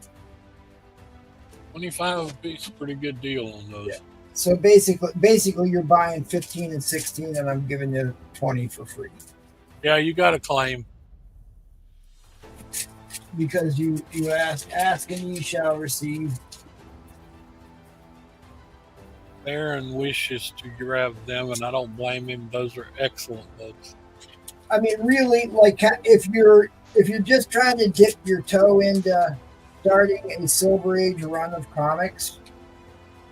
25 a piece, pretty good deal on those. Yeah. So basically, you're buying 15 and 16, and I'm giving you 20 for free. Yeah, you got a claim. Because you ask and you shall receive. Aaron wishes to grab them, and I don't blame him. Those are excellent books. I mean, really, like if you're just trying to dip your toe into starting a Silver Age run of comics,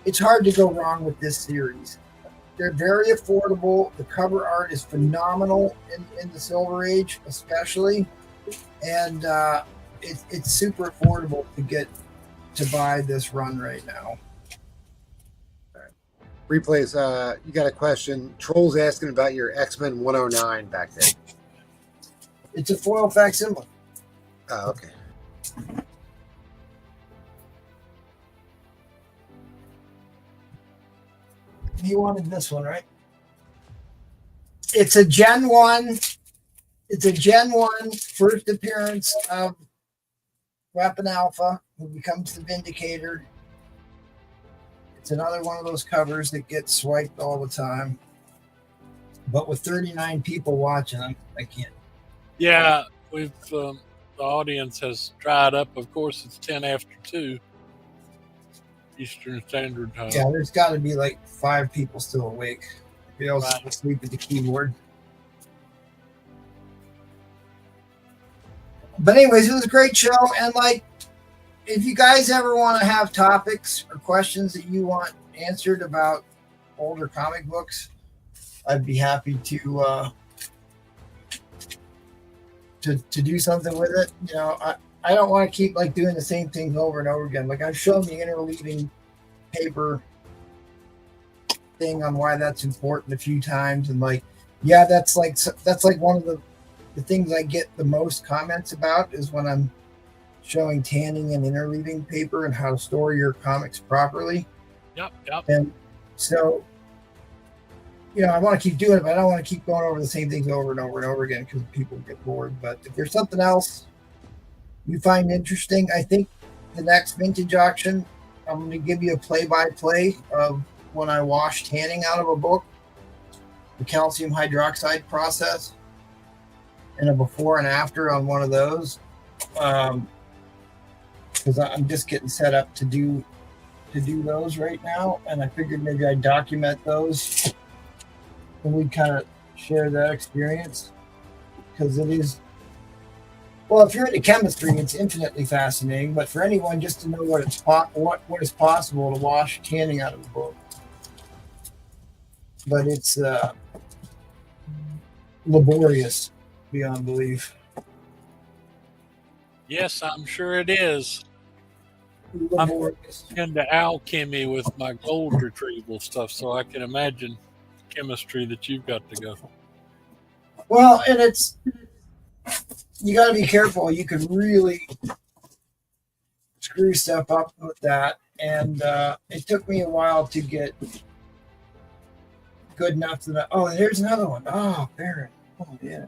it's hard to go wrong with this series. They're very affordable. The cover art is phenomenal in the Silver Age, especially, and it's super affordable to buy this run right now. Replays, you got a question. Troll's asking about your X-Men 109 back then. It's a foil facsimile. Oh, okay. You wanted this one, right? It's a Gen 1. It's a Gen 1 first appearance of Weapon Alpha, who becomes the Vindicator. It's another one of those covers that gets swiped all the time. But with 39 people watching them, I can't. Yeah, we've the audience has dried up. Of course, it's 10 after 2 Eastern Standard Time. Yeah, there's got to be like 5 people still awake. Everybody else is asleep at the keyboard. But anyways, it was a great show. And like, if you guys ever want to have topics or questions that you want answered about older comic books, I'd be happy to do something with it. You know, I don't want to keep like doing the same things over and over again. Like I've shown the interleaving paper thing on why that's important a few times, and like, yeah, that's like one of the things I get the most comments about is when I'm showing tanning and interleaving paper and how to store your comics properly. Yep. And so, you know, I want to keep doing it, but I don't want to keep going over the same things over and over and over again because people get bored. But if there's something else you find interesting, I think the next vintage auction, I'm going to give you a play-by-play of when I wash tanning out of a book, the calcium hydroxide process, and a before and after on one of those. Because I'm just getting set up to do those right now, and I figured maybe I'd document those and we'd kind of share that experience, because it is, well, if you're into chemistry, it's infinitely fascinating, but for anyone just to know what is possible to wash tanning out of a book. But it's laborious beyond belief. Yes, I'm sure it is. Laborious. I'm into alchemy with my gold retrieval stuff, so I can imagine chemistry that you've got to go. Well, and it's, you got to be careful. You could really screw stuff up with that. And it took me a while to get good enough to that. Oh, there's another one. Oh, Baron. Oh, yeah.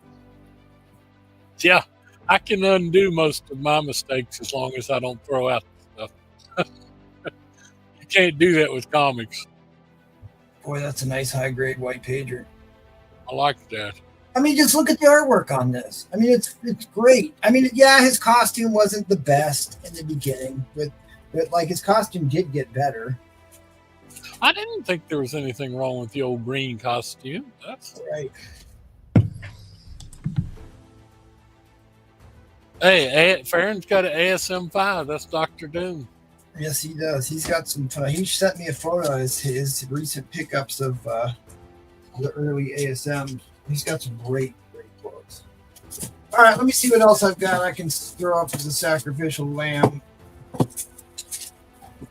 Yeah, I can undo most of my mistakes as long as I don't throw out the stuff. You can't do that with comics. Boy, that's a nice high-grade white pager. I like that. I mean, just look at the artwork on this. I mean, it's great. I mean, yeah, his costume wasn't the best in the beginning, but like his costume did get better. I didn't think there was anything wrong with the old green costume. That's right. Hey, Farron's got an ASM-5. That's Dr. Doom. Yes, he does. He's got some fun. He sent me a photo of his recent pickups of the early ASMs. He's got some great books. All right, let me see what else I've got I can throw up as a sacrificial lamb.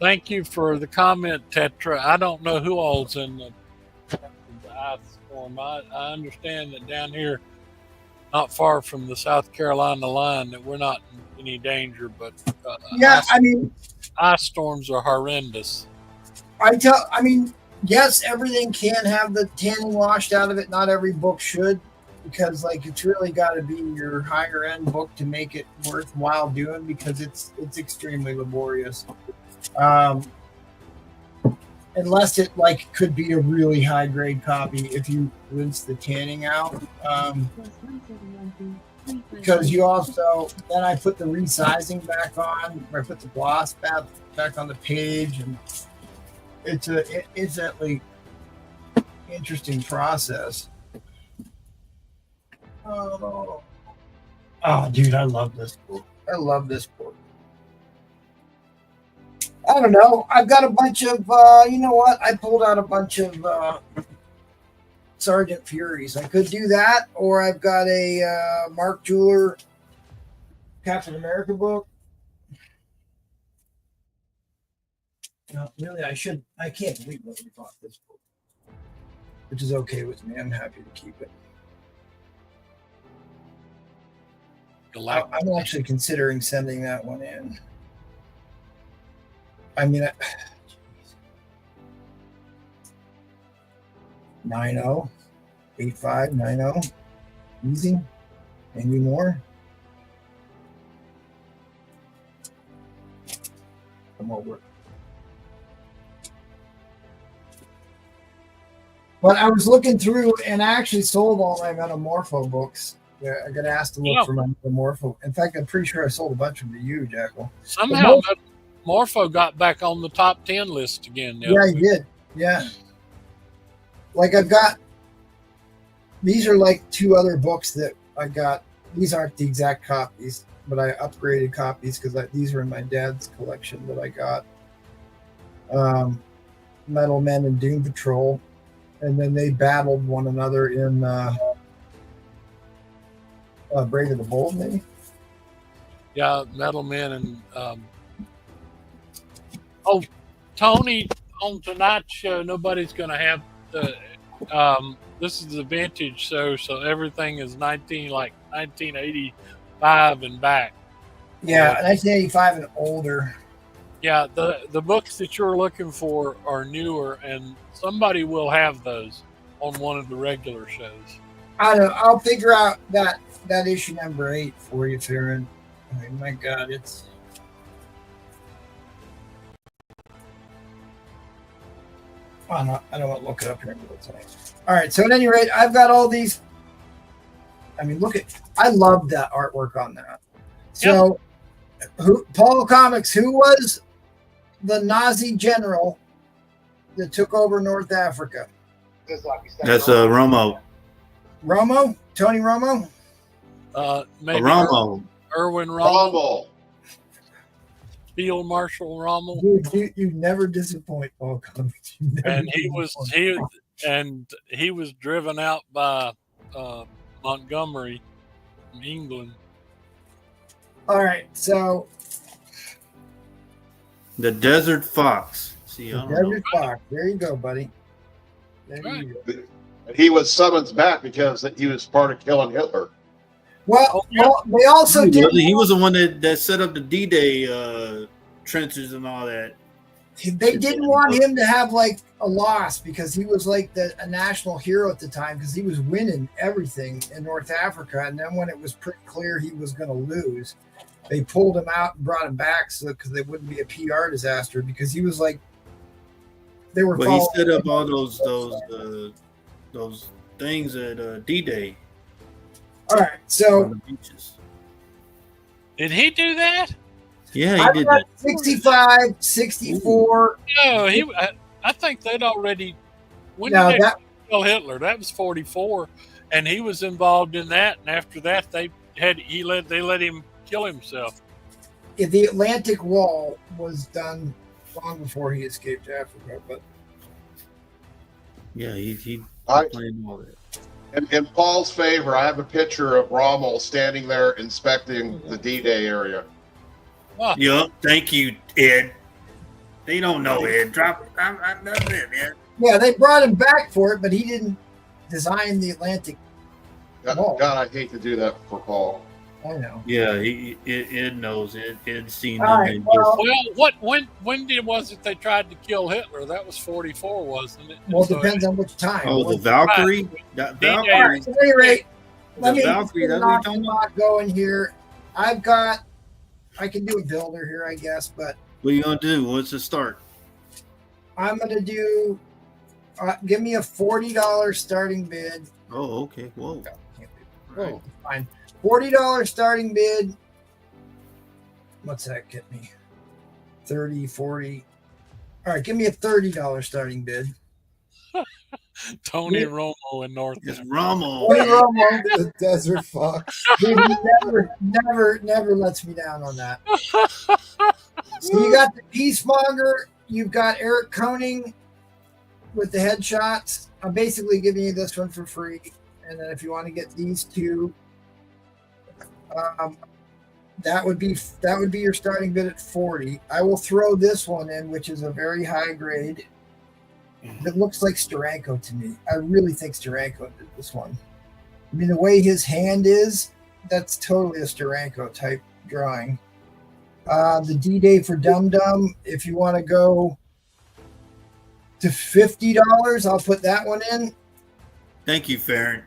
Thank you for the comment, Tetra. I don't know who all's in the ice storm. I understand that down here, not far from the South Carolina line, that we're not in any danger, but ice storms are horrendous. Yes, everything can have the tanning washed out of it. Not every book should, because like it's really got to be your higher end book to make it worthwhile doing, because it's extremely laborious. Unless it like could be a really high grade copy if you rinse the tanning out. Because you also, then I put the resizing back on, or I put the gloss back on the page, and it's a like interesting process. Oh, dude, I love this book. I don't know. I've got a bunch of, you know what? I pulled out a bunch of Sergeant Furies. I could do that, or I've got a Mark Jeweler Captain America book. No, really, I can't believe nobody bought this book, which is okay with me. I'm happy to keep it. I'm actually considering sending that one in. I mean, 90, 85, 90, easy. Maybe more. Come over. But I was looking through, and I actually sold all my Metamorpho books. Yeah, I got asked to look for my Metamorpho. In fact, I'm pretty sure I sold a bunch of them to you, Jackal. Somehow, Metamorpho got back on the top 10 list again. Yeah, he did. Yeah. Like I've got, these are like two other books that I got. These aren't the exact copies, but I upgraded copies because these are in my dad's collection that I got. Metal Men and Doom Patrol. And then they battled one another in Brave of the Bold, maybe? Yeah, Metal Men and Tony, on tonight's show, nobody's going to have the this is the vintage show, so everything is 1985 and back. Yeah, 1985 and older. Yeah, the books that you're looking for are newer, and somebody will have those on one of the regular shows. I don't know. I'll figure out that issue number 8 for you, Farron. I mean, my God, it's... I don't want to look it up here. All right, so at any rate, I've got all these. I mean, I love that artwork on that. So, Paul Comics, who was the Nazi general that took over North Africa? That's Romo. Romo? Tony Romo? Maybe Romo. Erwin Rommel. Field Marshal Rommel. Dude, you never disappoint, Paul Comics. And he was driven out by Montgomery from England. All right, so the Desert Fox. See, Desert Fox. There you go, buddy. There you go. He was summoned back because he was part of killing Hitler. Well, they also did. He was the one that set up the D-Day trenches and all that. They didn't want him to have like a loss because he was like a national hero at the time because he was winning everything in North Africa. And then when it was pretty clear he was going to lose, they pulled him out and brought him back because they wouldn't be a PR disaster because he was like they were. But he set up all those things at D-Day. All right, so did he do that? Yeah, he did that. 65, 64. No, I think they'd already. When did they kill Hitler? That was 44, and he was involved in that. And after that, they let him kill himself. The Atlantic Wall was done long before he escaped Africa, but yeah, he planned all that. In Paul's favor, I have a picture of Rommel standing there inspecting the D-Day area. Yep, thank you, Ed. They don't know Ed. Drop it. I'm not it, Ed. Yeah, they brought him back for it, but he didn't designed the Atlantic God, Wall. God, I hate to do that for Paul. I know. Yeah, it knows it. It's seen All them. right, And well- When was it they tried to kill Hitler? That was 44, wasn't it? Well, it depends on which time. the Valkyrie. That D-Day. All Valkyrie. right, so at any rate, let The me Valkyrie, that's what knock you're the talking about? clock going here. I can do a builder here, I guess, but What are you gonna do? What's the start? I'm going to do, give me a $40 starting bid. Oh, okay. Whoa. Right. Oh, fine. $40 starting bid. What's that get me? 30, 40. All right, give me a $30 starting bid. Tony Yeah. Romo in North. It's Rommel. Tony Romo, The desert fox. dude, he never lets me down on that. So you got the Peacemonger. You've got Eric Koning with the headshots. I'm basically giving you this one for free. And then if you want to get these two, that would be your starting bid at 40. I will throw this one in, which is a very high grade. It looks like Steranko to me. I really think Steranko did this one. I mean, the way his hand is, that's totally a Steranko type drawing. The D-Day for Dum Dum, if you want to go to $50, I'll put that one in. Thank you, Farron.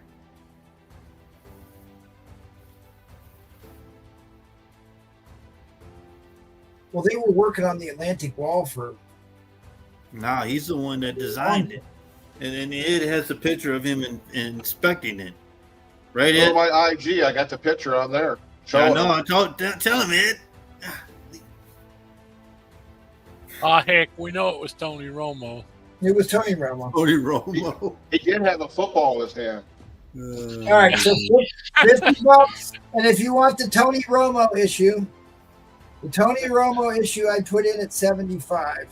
Well, they were working on the Atlantic Wall for. Nah, he's the one that designed it, and then it has a picture of him inspecting it. Right, On Ed? my IG, I got the picture on there. I Show know. it. Tell him, Ed. Heck, we know it was Tony Romo. It was Tony Romo. Tony Romo. He did have a football in his hand. All right, so $50. And if you want the Tony Romo issue, I put in at 75.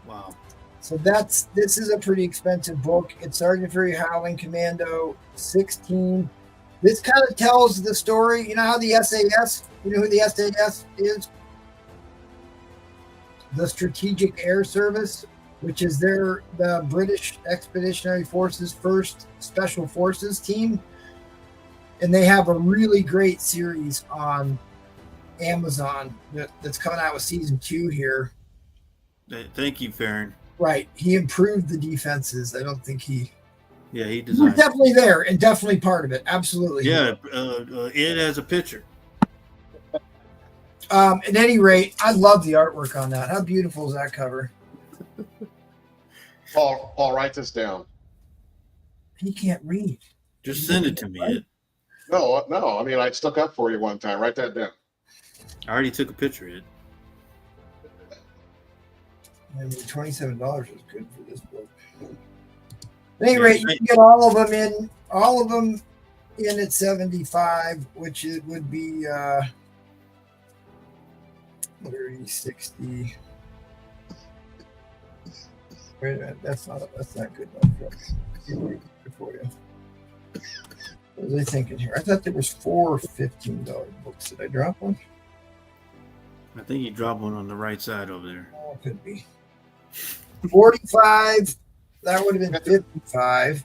Wow. So this is a pretty expensive book. It's Sergeant Fury Howling Commando 16. This kind of tells the story. You know how the SAS, you know who the SAS is? The Strategic Air Service, which is the British Expeditionary Forces first Special Forces team. And they have a really great series on Amazon that's coming out with season 2 here. Thank you, Farron. Right. He improved the defenses. I don't think he He was designed it. definitely there and definitely part of it. Absolutely. Yeah, Ed has a picture. At any rate, I love the artwork on that. How beautiful is that cover? Paul, write this down. He can't read. Just send it to me, Ed. No. I mean, I stuck up for you one time. Write that down. I already took a picture, Ed. I mean, $27 is good for this book. At any rate, you can get all of them in at 75, which it would be 30, 60. Wait a minute, that's not good enough for you. What was I thinking here? I thought there was 4 $15 books. Did I drop one? I think you dropped one on the right side over there. Oh, it could be. 45. That would have been 55.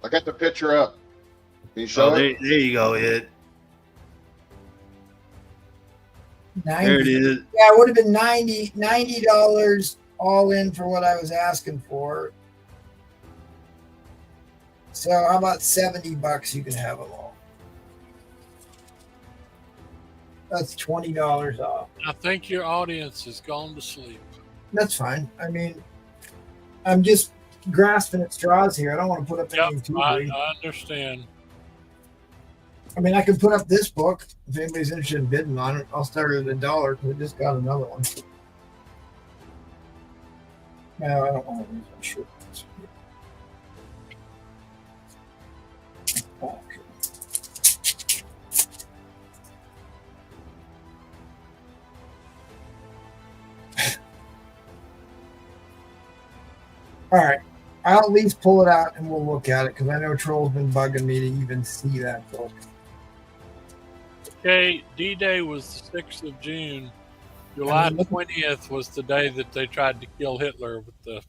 I got the picture up. Can you show it? There you go, Ed. 90. There it is. Yeah, it would have been $90 all in for what I was asking for. So how about $70? You can have them all. That's $20 off. I think your audience has gone to sleep. That's fine. I mean, I'm just grasping at straws here. I don't want to put up anything too I big. understand. I mean, I can put up this book if anybody's interested in bidding on it. I'll start it at $1 because I just got another one. No, I don't want to lose my shirt. All right. I'll at least pull it out and we'll look at it because I know Troll's been bugging me to even see that book. Okay, D-Day was the 6th of June. July 20th was the day that they tried to kill Hitler with the.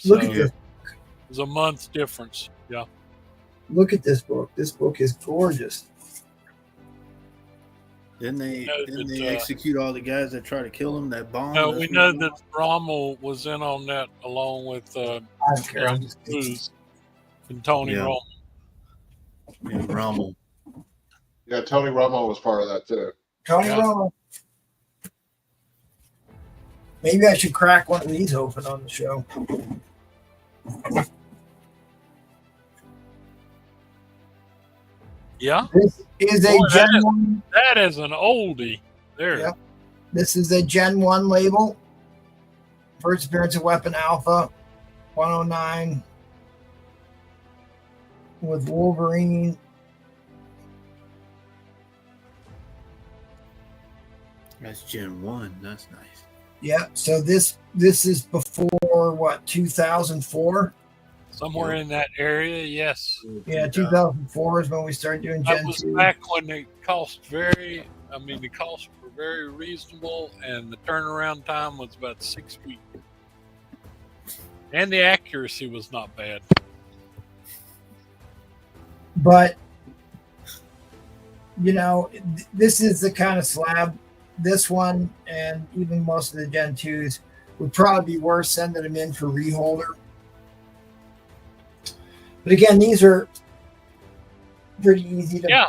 Look at this. It was a month's difference. Yeah. Look at this book. This book is gorgeous. Didn't they that, execute all the guys that tried to kill him? That bomb. No, That's we what know it was? that Rommel was in on that along with I don't care. I'm just Cruz and Tony Yeah. Rommel. Yeah, Rommel. Yeah, Tony Romo was part of that too. Tony Yeah. Romo. Maybe I should crack one of these open on the show. Yeah, This is a Boy, Gen 1. that is an oldie. There. Yep. This is a Gen 1 label. First appearance of Weapon Alpha, 109. With Wolverine. That's Gen 1. That's nice. Yeah, so this is before what, 2004? Somewhere in that area, yes. Yeah, 2004 is when we started doing That Gen was 2. back when the costs the costs were very reasonable and the turnaround time was about 6 weeks. And the accuracy was not bad. But, this is the kind of slab, this one and even most of the Gen 2s would probably be worth sending them in for reholder. But again, these are pretty easy to Yeah,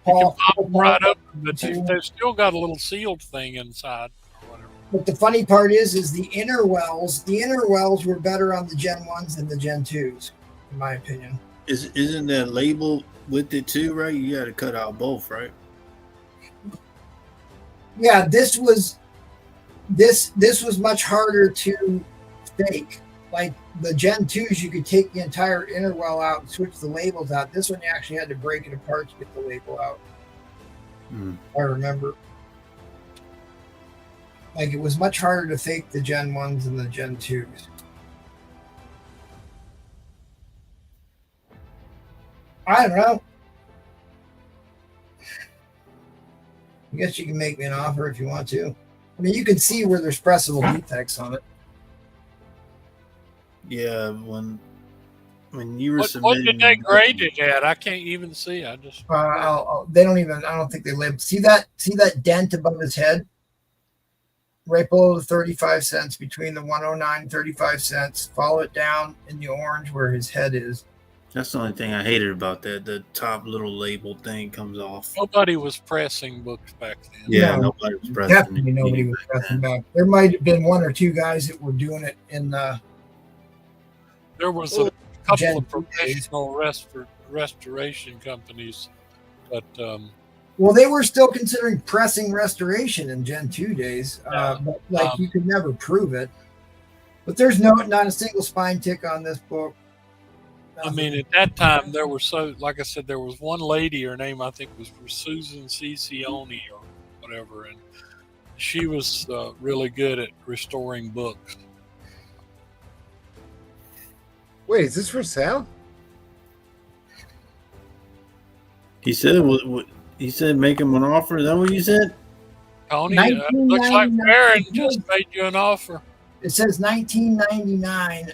you can pop them right up. open, but they've still got a little sealed thing inside or whatever. But the funny part is the inner wells were better on the Gen 1s than the Gen 2s, in my opinion. Isn't that label with it too, right? You got to cut out both, right? Yeah, this was much harder to fake. Like the Gen 2s, you could take the entire inner well out and switch the labels out. This one, you actually had to break it apart to get the label out. I remember. Like, it was much harder to fake the Gen 1s than the Gen 2s. I don't know. I guess you can make me an offer if you want to. I mean, you can see where there's pressable defects on it. Yeah, when you were What submitting, did they grade it at? I can't even see. I just They don't even. I don't think they label. See that dent above his head, right below the 35 cents, between the 109 and 35 cents. Follow it down in the orange where his head is. that's the only thing I hated about that. The top little label thing comes off. nobody was pressing books back then. Yeah, No, nobody was pressing. Definitely nobody was pressing back. There might have been one or two guys that were doing it in the. There was a couple Gen of 2 days. professional restoration companies, but Well, they were still considering pressing restoration in Gen 2 days, but you could never prove it. But there's not a single spine tick on this book. I mean, at that time, there were like I said, there was one lady, her name I think was Susan Cicioni or whatever, and she was really good at restoring books. Wait, is this for sale? He said, he said, make him an offer. Is that what you said? Tony, looks like Farron just made you an offer. It says 1999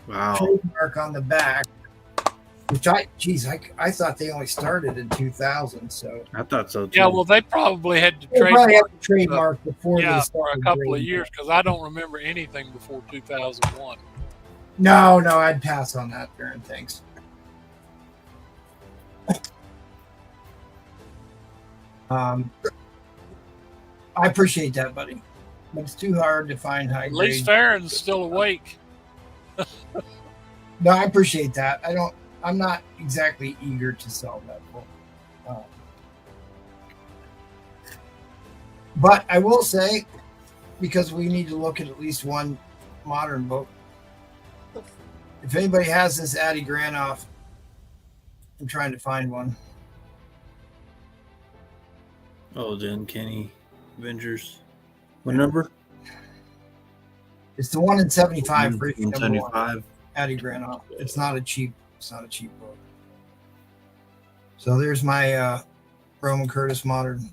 Wow. trademark on the back, which I thought they only started in 2000. So I thought so too. Yeah, well, they probably had to they probably had trademark. the trademark before they For started a couple of grading. years because I don't remember anything before 2001. No, I'd pass on that, Baron. Thanks. I appreciate that, buddy. But it's too hard to find high At least grade. Farron's still awake. No, I appreciate that. I'm not exactly eager to sell that book. But I will say, because we need to look at least one modern book. If anybody has this Addy Granoff, I'm trying to find one. Oh, then Kenny Avengers. What number? It's the one in 75 for number 175. one. Addy Granoff. It's not a cheap book. So there's my Roman Curtis modern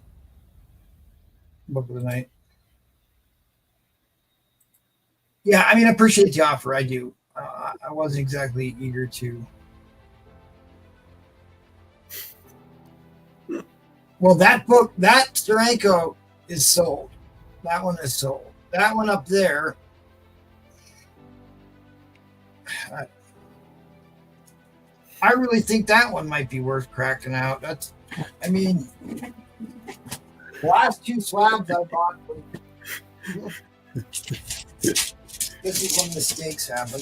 book of the night. Yeah, I mean, I appreciate the offer. I do. I wasn't exactly eager to Well, that book, that Steranko is sold. That one is sold. That one up there, I really think that one might be worth cracking out. That's, I mean, the last 2 slabs I bought. This is when mistakes happen.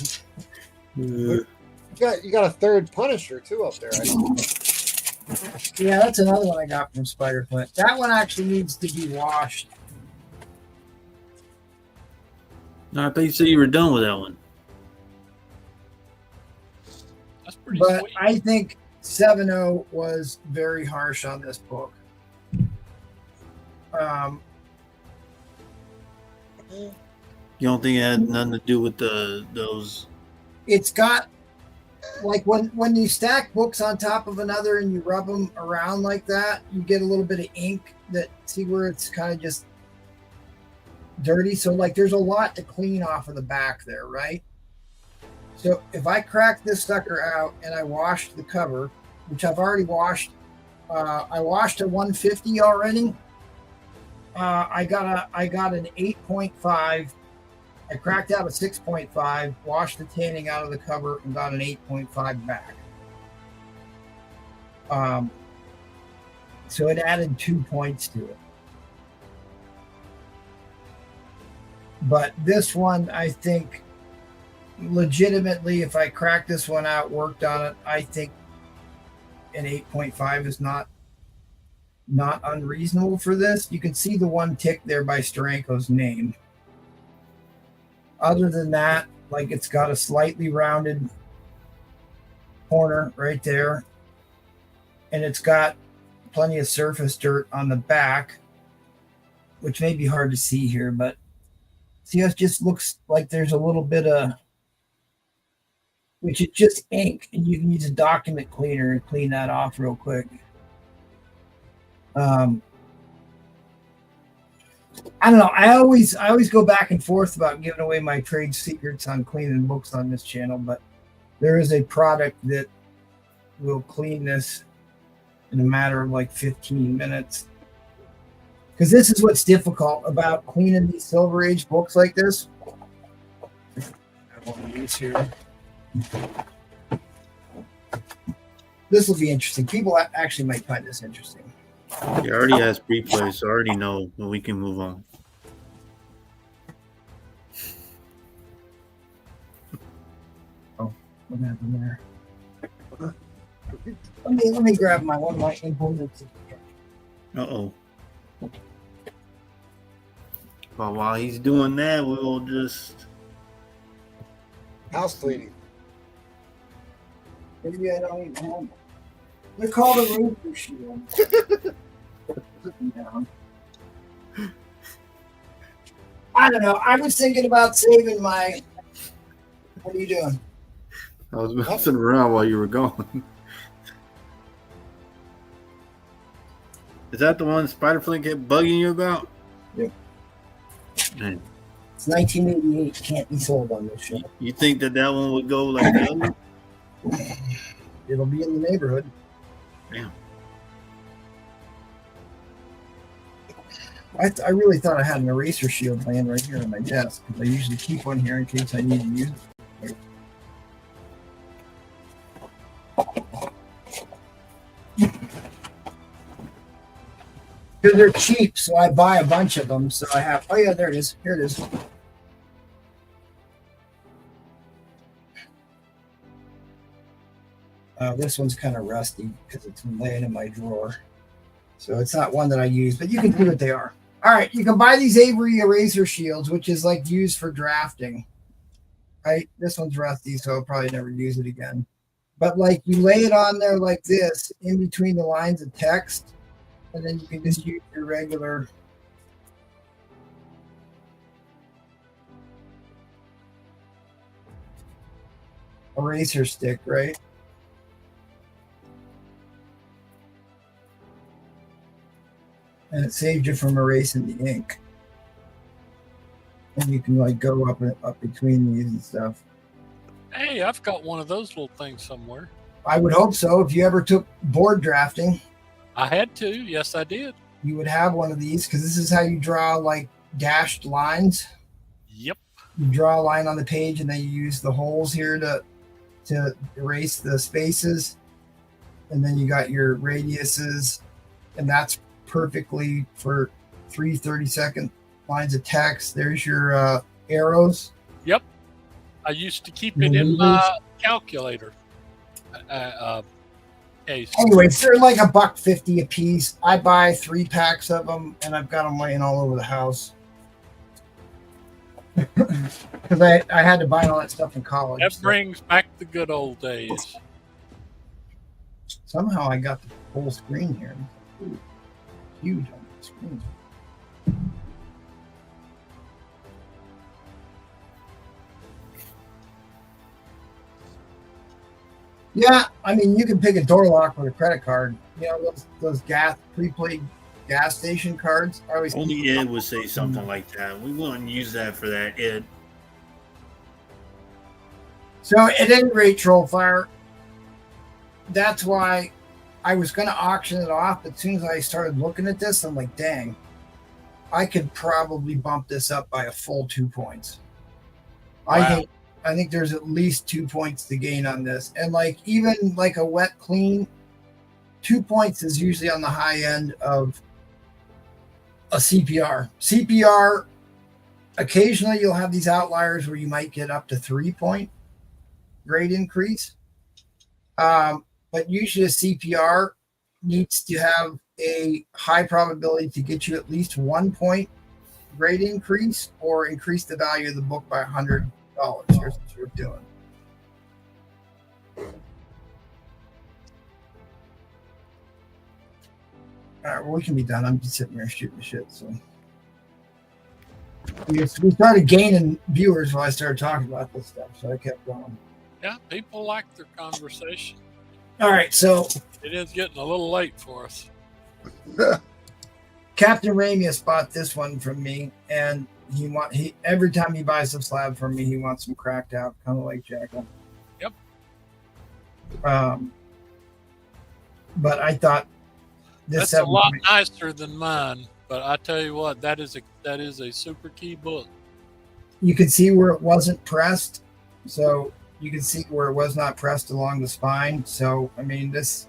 You got a third Punisher too up there. I think. Yeah, that's another one I got from Spider Flint. That one actually needs to be washed. No, I thought you said you were done with that one. That's pretty But sweet. I think 7.0 was very harsh on this book. You don't think it had nothing to do with those? It's got, like, when you stack books on top of another and you rub them around like that, you get a little bit of ink that, see where it's kind of just dirty. So, like, there's a lot to clean off of the back there, right? So if I crack this sucker out and I washed the cover, which I've already washed, I washed a 150 already. I got an 8.5. I cracked out a 6.5, washed the tanning out of the cover, and got an 8.5 back. So it added 2 points to it. But this one, I think, legitimately, if I crack this one out, worked on it, I think an 8.5 is not unreasonable for this. You can see the one tick there by Steranko's name. Other than that, like, it's got a slightly rounded corner right there, and it's got plenty of surface dirt on the back, which may be hard to see here, but see how it just looks like there's a little bit of, which is just ink, and you can use a document cleaner and clean that off real quick. I don't know. I always go back and forth about giving away my trade secrets on cleaning books on this channel, but there is a product that will clean this in a matter of like 15 minutes. Because this is what's difficult about cleaning these Silver Age books like this. I want to use here. This will be interesting. People actually might find this interesting. You already asked replay, so I already know when we can move on. Oh, what happened there? Let me grab one of my implements. Uh-oh. Well, while he's doing that, we will just House cleaning. Maybe I don't even have them. They're called a razor shield. I don't know. I was thinking about saving my. What are you doing? I was messing around while you were gone. Is that the one Spiderflint kept bugging you about? Yep. Man. It's 1988. Can't be sold on this show. You think that one would go like that? It'll be in the neighborhood. Damn. I really thought I had an eraser shield laying right here on my desk, because I usually keep one here in case I need to use it. Because they're cheap, so I buy a bunch of them. So I have. Oh yeah, there it is. Here it is. This one's kind of rusty because it's been laying in my drawer, so it's not one that I use. But you can see what they are. All right, you can buy these Avery eraser shields, which is like used for drafting. Right, this one's rusty, so I'll probably never use it again. But like, you lay it on there like this, in between the lines of text. And then you can just use your regular eraser stick, right? And it saves you from erasing the ink. And you can like go up between these and stuff. Hey, I've got one of those little things somewhere. I would hope so. If you ever took board drafting. I had to. Yes, I did. You would have one of these because this is how you draw like dashed lines. Yep. You draw a line on the page and then you use the holes here to erase the spaces. And then you got your radiuses, and that's perfectly for 3 30-second lines of text. There's your arrows. Yep. I used to keep it in my calculator case. Anyways, they're like $1.50 a piece. I buy 3 packs of them, and I've got them laying all over the house. Because I had to buy all that stuff in college. That brings back the good old days. Somehow I got the full screen here. Ooh, huge on the screen. Yeah, I mean, you can pick a door lock with a credit card. You know, those prepaid gas station cards. I always Only Ed would say something like that. We wouldn't use that for that, Ed. So at any rate, Trollfire, that's why I was going to auction it off. But as soon as I started looking at this, I'm like, dang, I could probably bump this up by a full 2 points. Wow. I think there's at least 2 points to gain on this. And like even like a wet clean, 2 points is usually on the high end of a CPR. CPR, occasionally you'll have these outliers where you might get up to 3 point grade increase. But usually a CPR needs to have a high probability to get you at least 1 point grade increase or increase the value of the book by $100. Here's what you're doing. All right, well, we can be done. I'm just sitting here shooting shit. So we started gaining viewers while I started talking about this stuff, so I kept going. Yeah, people like their conversation. All right, so it is getting a little late for us. Captain Ramius bought this one from me, and he every time he buys a slab from me, he wants them cracked out, kind of like Jackal. Yep. But I thought that's a lot nicer than mine. But I tell you what, that is a super key book. You can see where it wasn't pressed, so you can see where it was not pressed along the spine. So I mean, this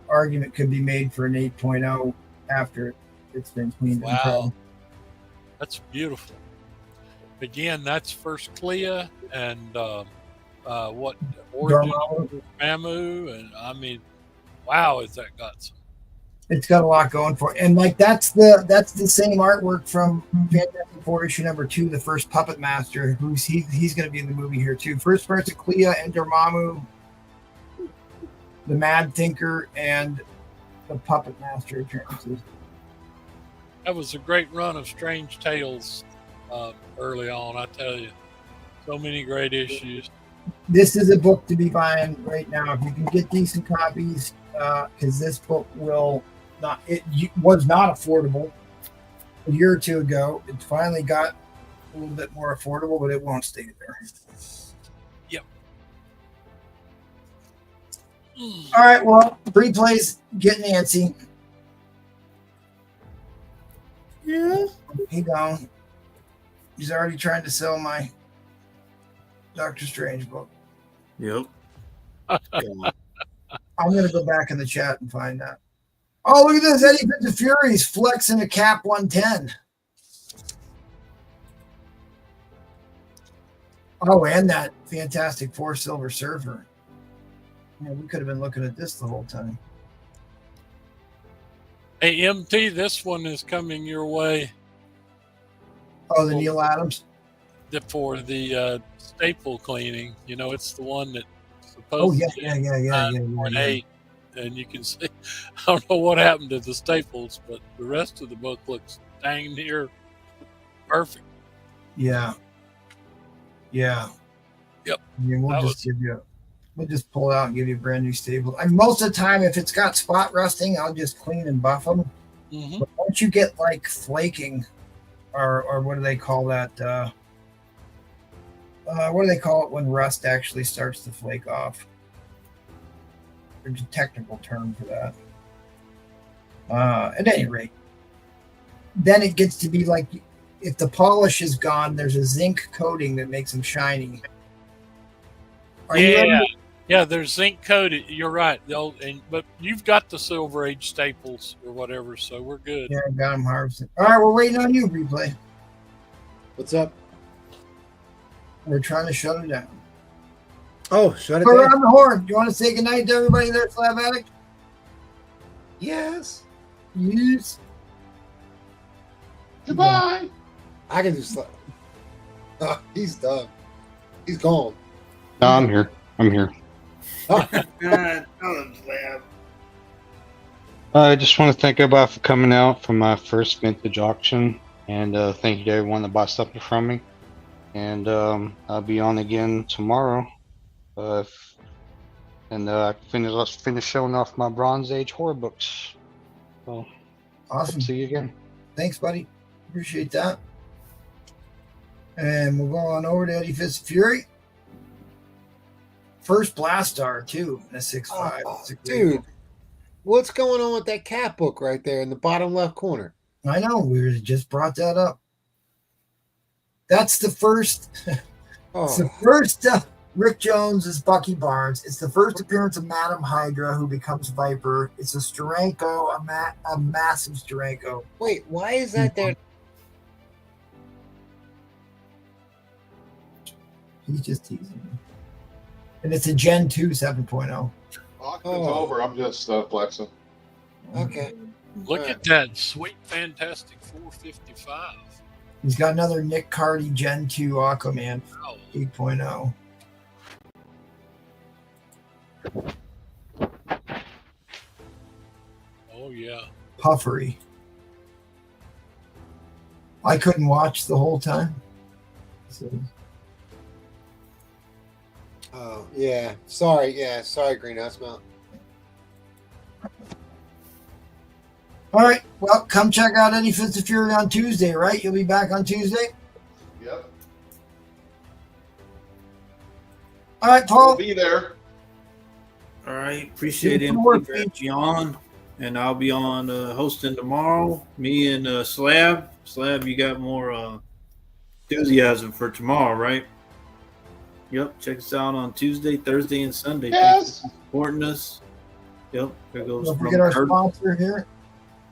argument could be made for an 8.0 after it's been cleaned. Wow. That's beautiful. Again, that's First Clea and what Origin Mamu, and I mean, wow, has that got some? It's got a lot going for it. And like that's the same artwork from Fantastic Four issue number 2, the first Puppet Master, he's going to be in the movie here too. First parts of Clea and Dormammu, the Mad Thinker, and the Puppet Master appearances. That was a great run of Strange Tales early on, I tell you. So many great issues. This is a book to be buying right now. If you can get decent copies, because this book was not affordable a year or two ago. It finally got a little bit more affordable, but it won't stay there. Yep. All right, well, replays, get Nancy. Yeah. He gone. He's already trying to sell my Doctor Strange book. Yep. I'm going to go back in the chat and find that. Oh, look at this. Eddie Prince of Fury's flexing a Cap 110. Oh, and that Fantastic Four Silver Surfer. Yeah, we could have been looking at this the whole time. Hey, MT, this one is coming your way. Oh, the Neil Adams? For the staple cleaning. You know, it's the one that Oh, supposed yeah. 8. And you can see, I don't know what happened to the staples, but the rest of the book looks dang near perfect. Yeah. Yeah. Yep. I mean, we'll just pull it out and give you a brand new staple. I mean, most of the time, if it's got spot rusting, I'll just clean and buff them. Mm-hmm. But once you get like flaking, or what do they call that? What do they call it when rust actually starts to flake off? There's a technical term for that. At any rate, then it gets to be like, if the polish is gone, there's a zinc coating that makes them shiny. Are you ready? Yeah, there's zinc coated. You're right. But you've got the Silver Age staples or whatever, so we're good. Yeah, I got them harvested. All right, we're waiting on you, Replay. What's up? We're trying to shut it down. Oh, shut it Go down. around the horn. Do you want to say goodnight to everybody there, Slab Addict? Yes. Yes. Goodbye. I can do slap. Oh, he's done. He's gone. No, I'm here. I'm here. God, Slab. I just want to thank everybody for coming out for my first vintage auction, and thank you to everyone that bought something from me. And I'll be on again tomorrow. Let's finish showing off my Bronze Age horror books. So, Awesome. See you again. Thanks, buddy. Appreciate that. And we'll go on over to Eddie Fist of Fury. First Blastar, too, in a 6.5. Oh, dude, what's going on with that cat book right there in the bottom left corner? I know. We just brought that up. That's the first. It's the first. Rick Jones is Bucky Barnes. It's the first appearance of Madam Hydra, who becomes Viper. It's a Steranko, a massive Steranko. Wait, why is that there? He's just teasing me. And it's a Gen 2 7.0. Auction's over. I'm just flexing. Okay. Look at that sweet, fantastic 455. He's got another Nick Cardy Gen 2 Aquaman Oh. 8.0. Oh, yeah. Puffery. I couldn't watch the whole time. So. Oh, yeah. Sorry. Yeah, sorry, Greenhouse Mountain. All right. Well, come check out Eddie Fist of Fury on Tuesday, right? You'll be back on Tuesday? Yep. All right, Paul. I'll be there. All right, appreciate Good him work, for having me on, and I'll be on hosting tomorrow. Me and Slab. Slab, you got more enthusiasm for tomorrow, right? Yep. Check us out on Tuesday, Thursday, and Sunday. Yes. Thanks for supporting us. Yep. There goes Don't forget our sponsor here.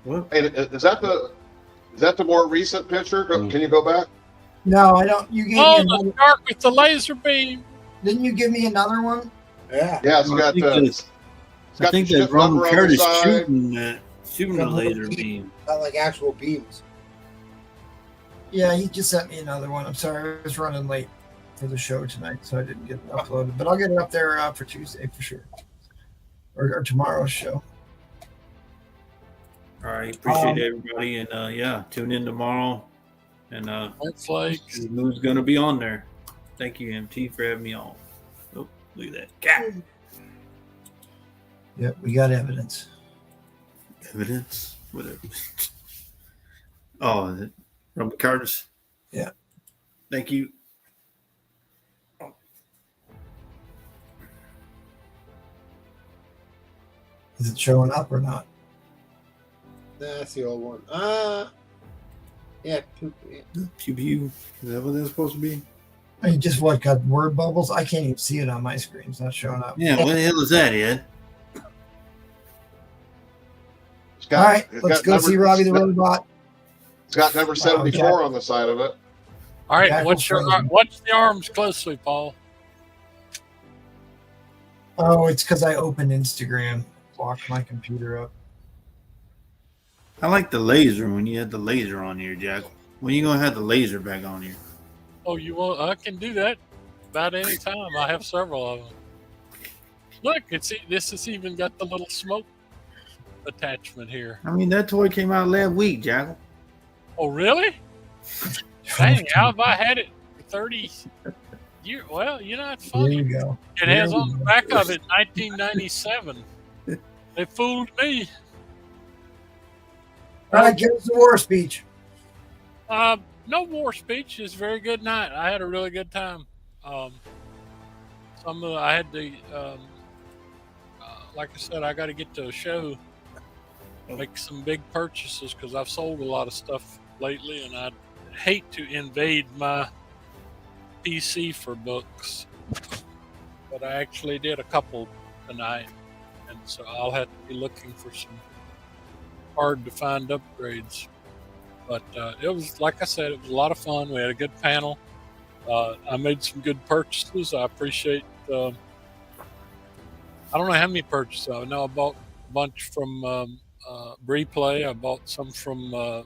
What? Hey, is that the more recent picture? Can you go back? No, I don't. You gave me Oh, another. the shark with the laser beam. Didn't you give me another one? Yeah. Yeah, it's got I think the that ship Ron number on the Curtis side. shooting a laser beam. Not like actual beams. Yeah, he just sent me another one. I'm sorry, I was running late for the show tonight, so I didn't get it uploaded. But I'll get it up there for Tuesday for sure, or tomorrow's show. All right, appreciate everybody, and yeah, tune in tomorrow. And Flakes. who's gonna be on there? Thank you, MT, for having me on. Oh, look at that cat. Yep, we got evidence. Evidence, whatever. Oh, is it Robert Curtis? Yeah. Thank you. Is it showing up or not? That's the old one. Yeah. Pew pew. Is that what that's supposed to be? I mean, just what got word bubbles? I can't even see it on my screen. It's not showing up. Yeah, what the hell is that, Ed? All right, let's go see Robbie the Robot. It's got number 74 on the side of it. All right, Jack watch will watch the arms closely, Paul. Oh, it's because I opened Instagram, locked my computer up. I like the laser when you had the laser on here, Jack. When you gonna have the laser back on here? Oh, you want? I can do that about any time. I have several of them. Look, this has even got the little smoke attachment here. I mean, that toy came out last week, Jack. Oh, really? Dang, how have I had it for 30 years? Well, you know, it's funny. There you go. It has on the back of it 1997. They fooled me. All right, give us the war speech. No war speech. It's a very good night. I had a really good time. I had to, like I said, I got to get to a show make some big purchases because I've sold a lot of stuff lately, and I'd hate to invade my PC for books. But I actually did a couple tonight, and so I'll have to be looking for some hard to find upgrades. But it was, like I said, it was a lot of fun. We had a good panel. I made some good purchases. I appreciate. I don't know how many purchases. I know I bought a bunch from Replay. I bought some from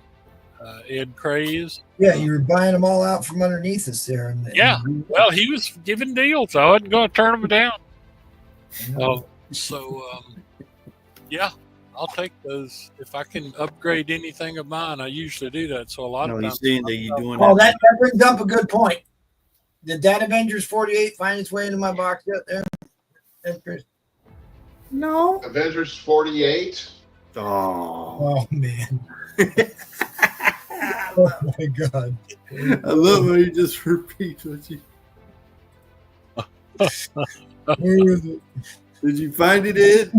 Ed Craze. Yeah, you were buying them all out from underneath us there. Yeah, well, he was giving deals. I wasn't going to turn them down. Yeah, I'll take those. If I can upgrade anything of mine, I usually do that. So a lot of times. Saying that you're doing that brings up a good point. Did that Avengers 48 find its way into my box yet there? No. Avengers 48. Oh man. Oh my god. I love how you just repeat what you. Where is it? Did you find it, Ed?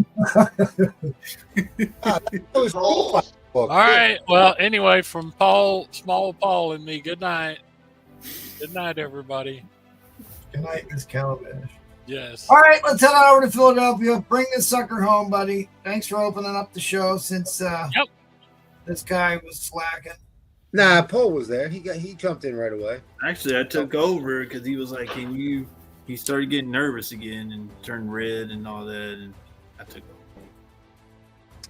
All right. Well, anyway, from Paul, Small Paul, and me, good night. Good night, everybody. Good night, Miss Calabash. Yes. All right, let's head on over to Philadelphia. Bring this sucker home, buddy. Thanks for opening up the show since this guy was slacking. Nah, Paul was there. He jumped in right away. Actually, I took over because he was like, "Can you?" He started getting nervous again and turned red and all that, and I took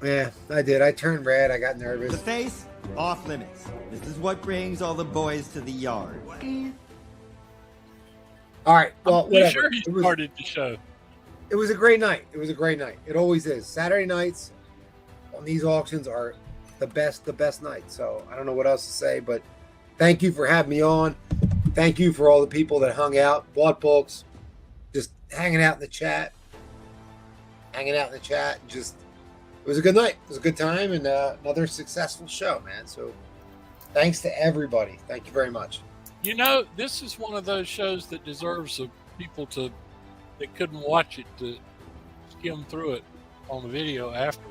over. Yeah, I did. I turned red. I got nervous. The face off limits. This is what brings all the boys to the yard. All right. Well, I'm whatever. sure he started the show. It was a great night. It was a great night. It always is. Saturday nights on these auctions are the best nights. So I don't know what else to say, but thank you for having me on. Thank you for all the people that hung out, bought books, just hanging out in the chat. Just, it was a good night. It was a good time and another successful show, man. So thanks to everybody. Thank you very much. You know, this is one of those shows that deserves people that couldn't watch it to skim through it on the video after.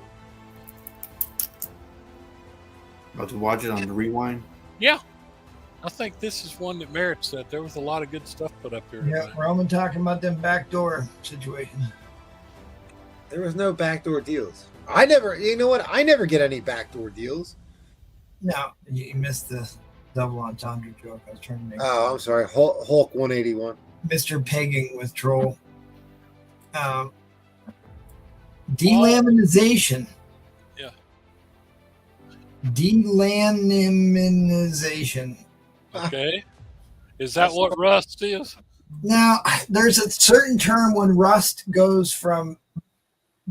About to watch it on the rewind? Yeah. I think this is one that merits that. There was a lot of good stuff put up here. Yeah, we're only talking about them backdoor situations. There was no backdoor deals. I never get any backdoor deals. No, you missed the double entendre joke. I was trying to make. Oh, I'm sorry. Hulk 181. Mr. Pegging with Troll. Delaminization. Yeah. Delaminization. Okay. Is that what rust is? Now, there's a certain term when rust goes from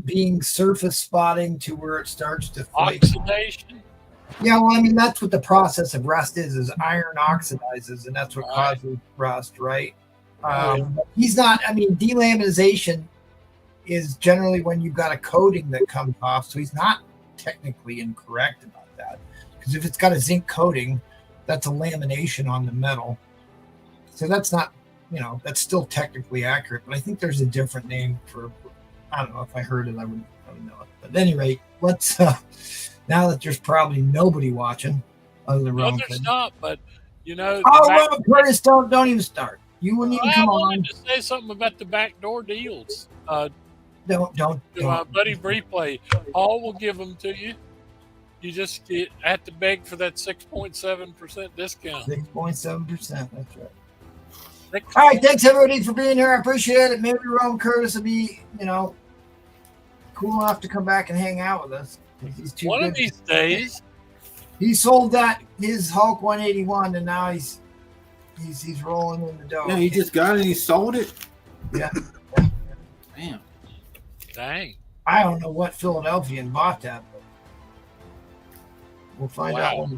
being surface spotting to where it starts to flake. Oxidation? Yeah, well, I mean, that's what the process of rust is iron oxidizes, and that's what causes rust, right? He's not, I mean, delaminization is generally when you've got a coating that comes off, so he's not technically incorrect about that. Because if it's got a zinc coating, that's a lamination on the metal. So that's not, that's still technically accurate, but I think there's a different name for, I don't know, if I heard it, I would know it. But at any rate, let's, now that there's probably nobody watching other than Ron. No, there's not, but, Ron Curtis, don't even start. You wouldn't even come on. I wanted to say something about the backdoor deals. Don't. My buddy Replay, Paul will give them to you. You just have to beg for that 6.7% discount. 6.7%. That's right. All right, thanks everybody for being here. I appreciate it. Maybe Ron Curtis will be, cool enough to come back and hang out with us. He's too One good. of these days. He sold his Hulk 181, and now he's rolling in the dough. Yeah, he just got it and he sold it? Yeah. Damn. Dang. I don't know what Philadelphian bought that, but we'll find out.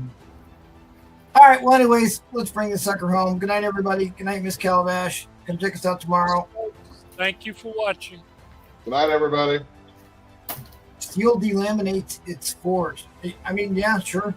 All right, well, anyways, let's bring the sucker home. Good night, everybody. Good night, Miss Calabash. Come check us out tomorrow. Thank you for watching. Good night, everybody. Steel delaminates its forge. I mean, yeah, sure.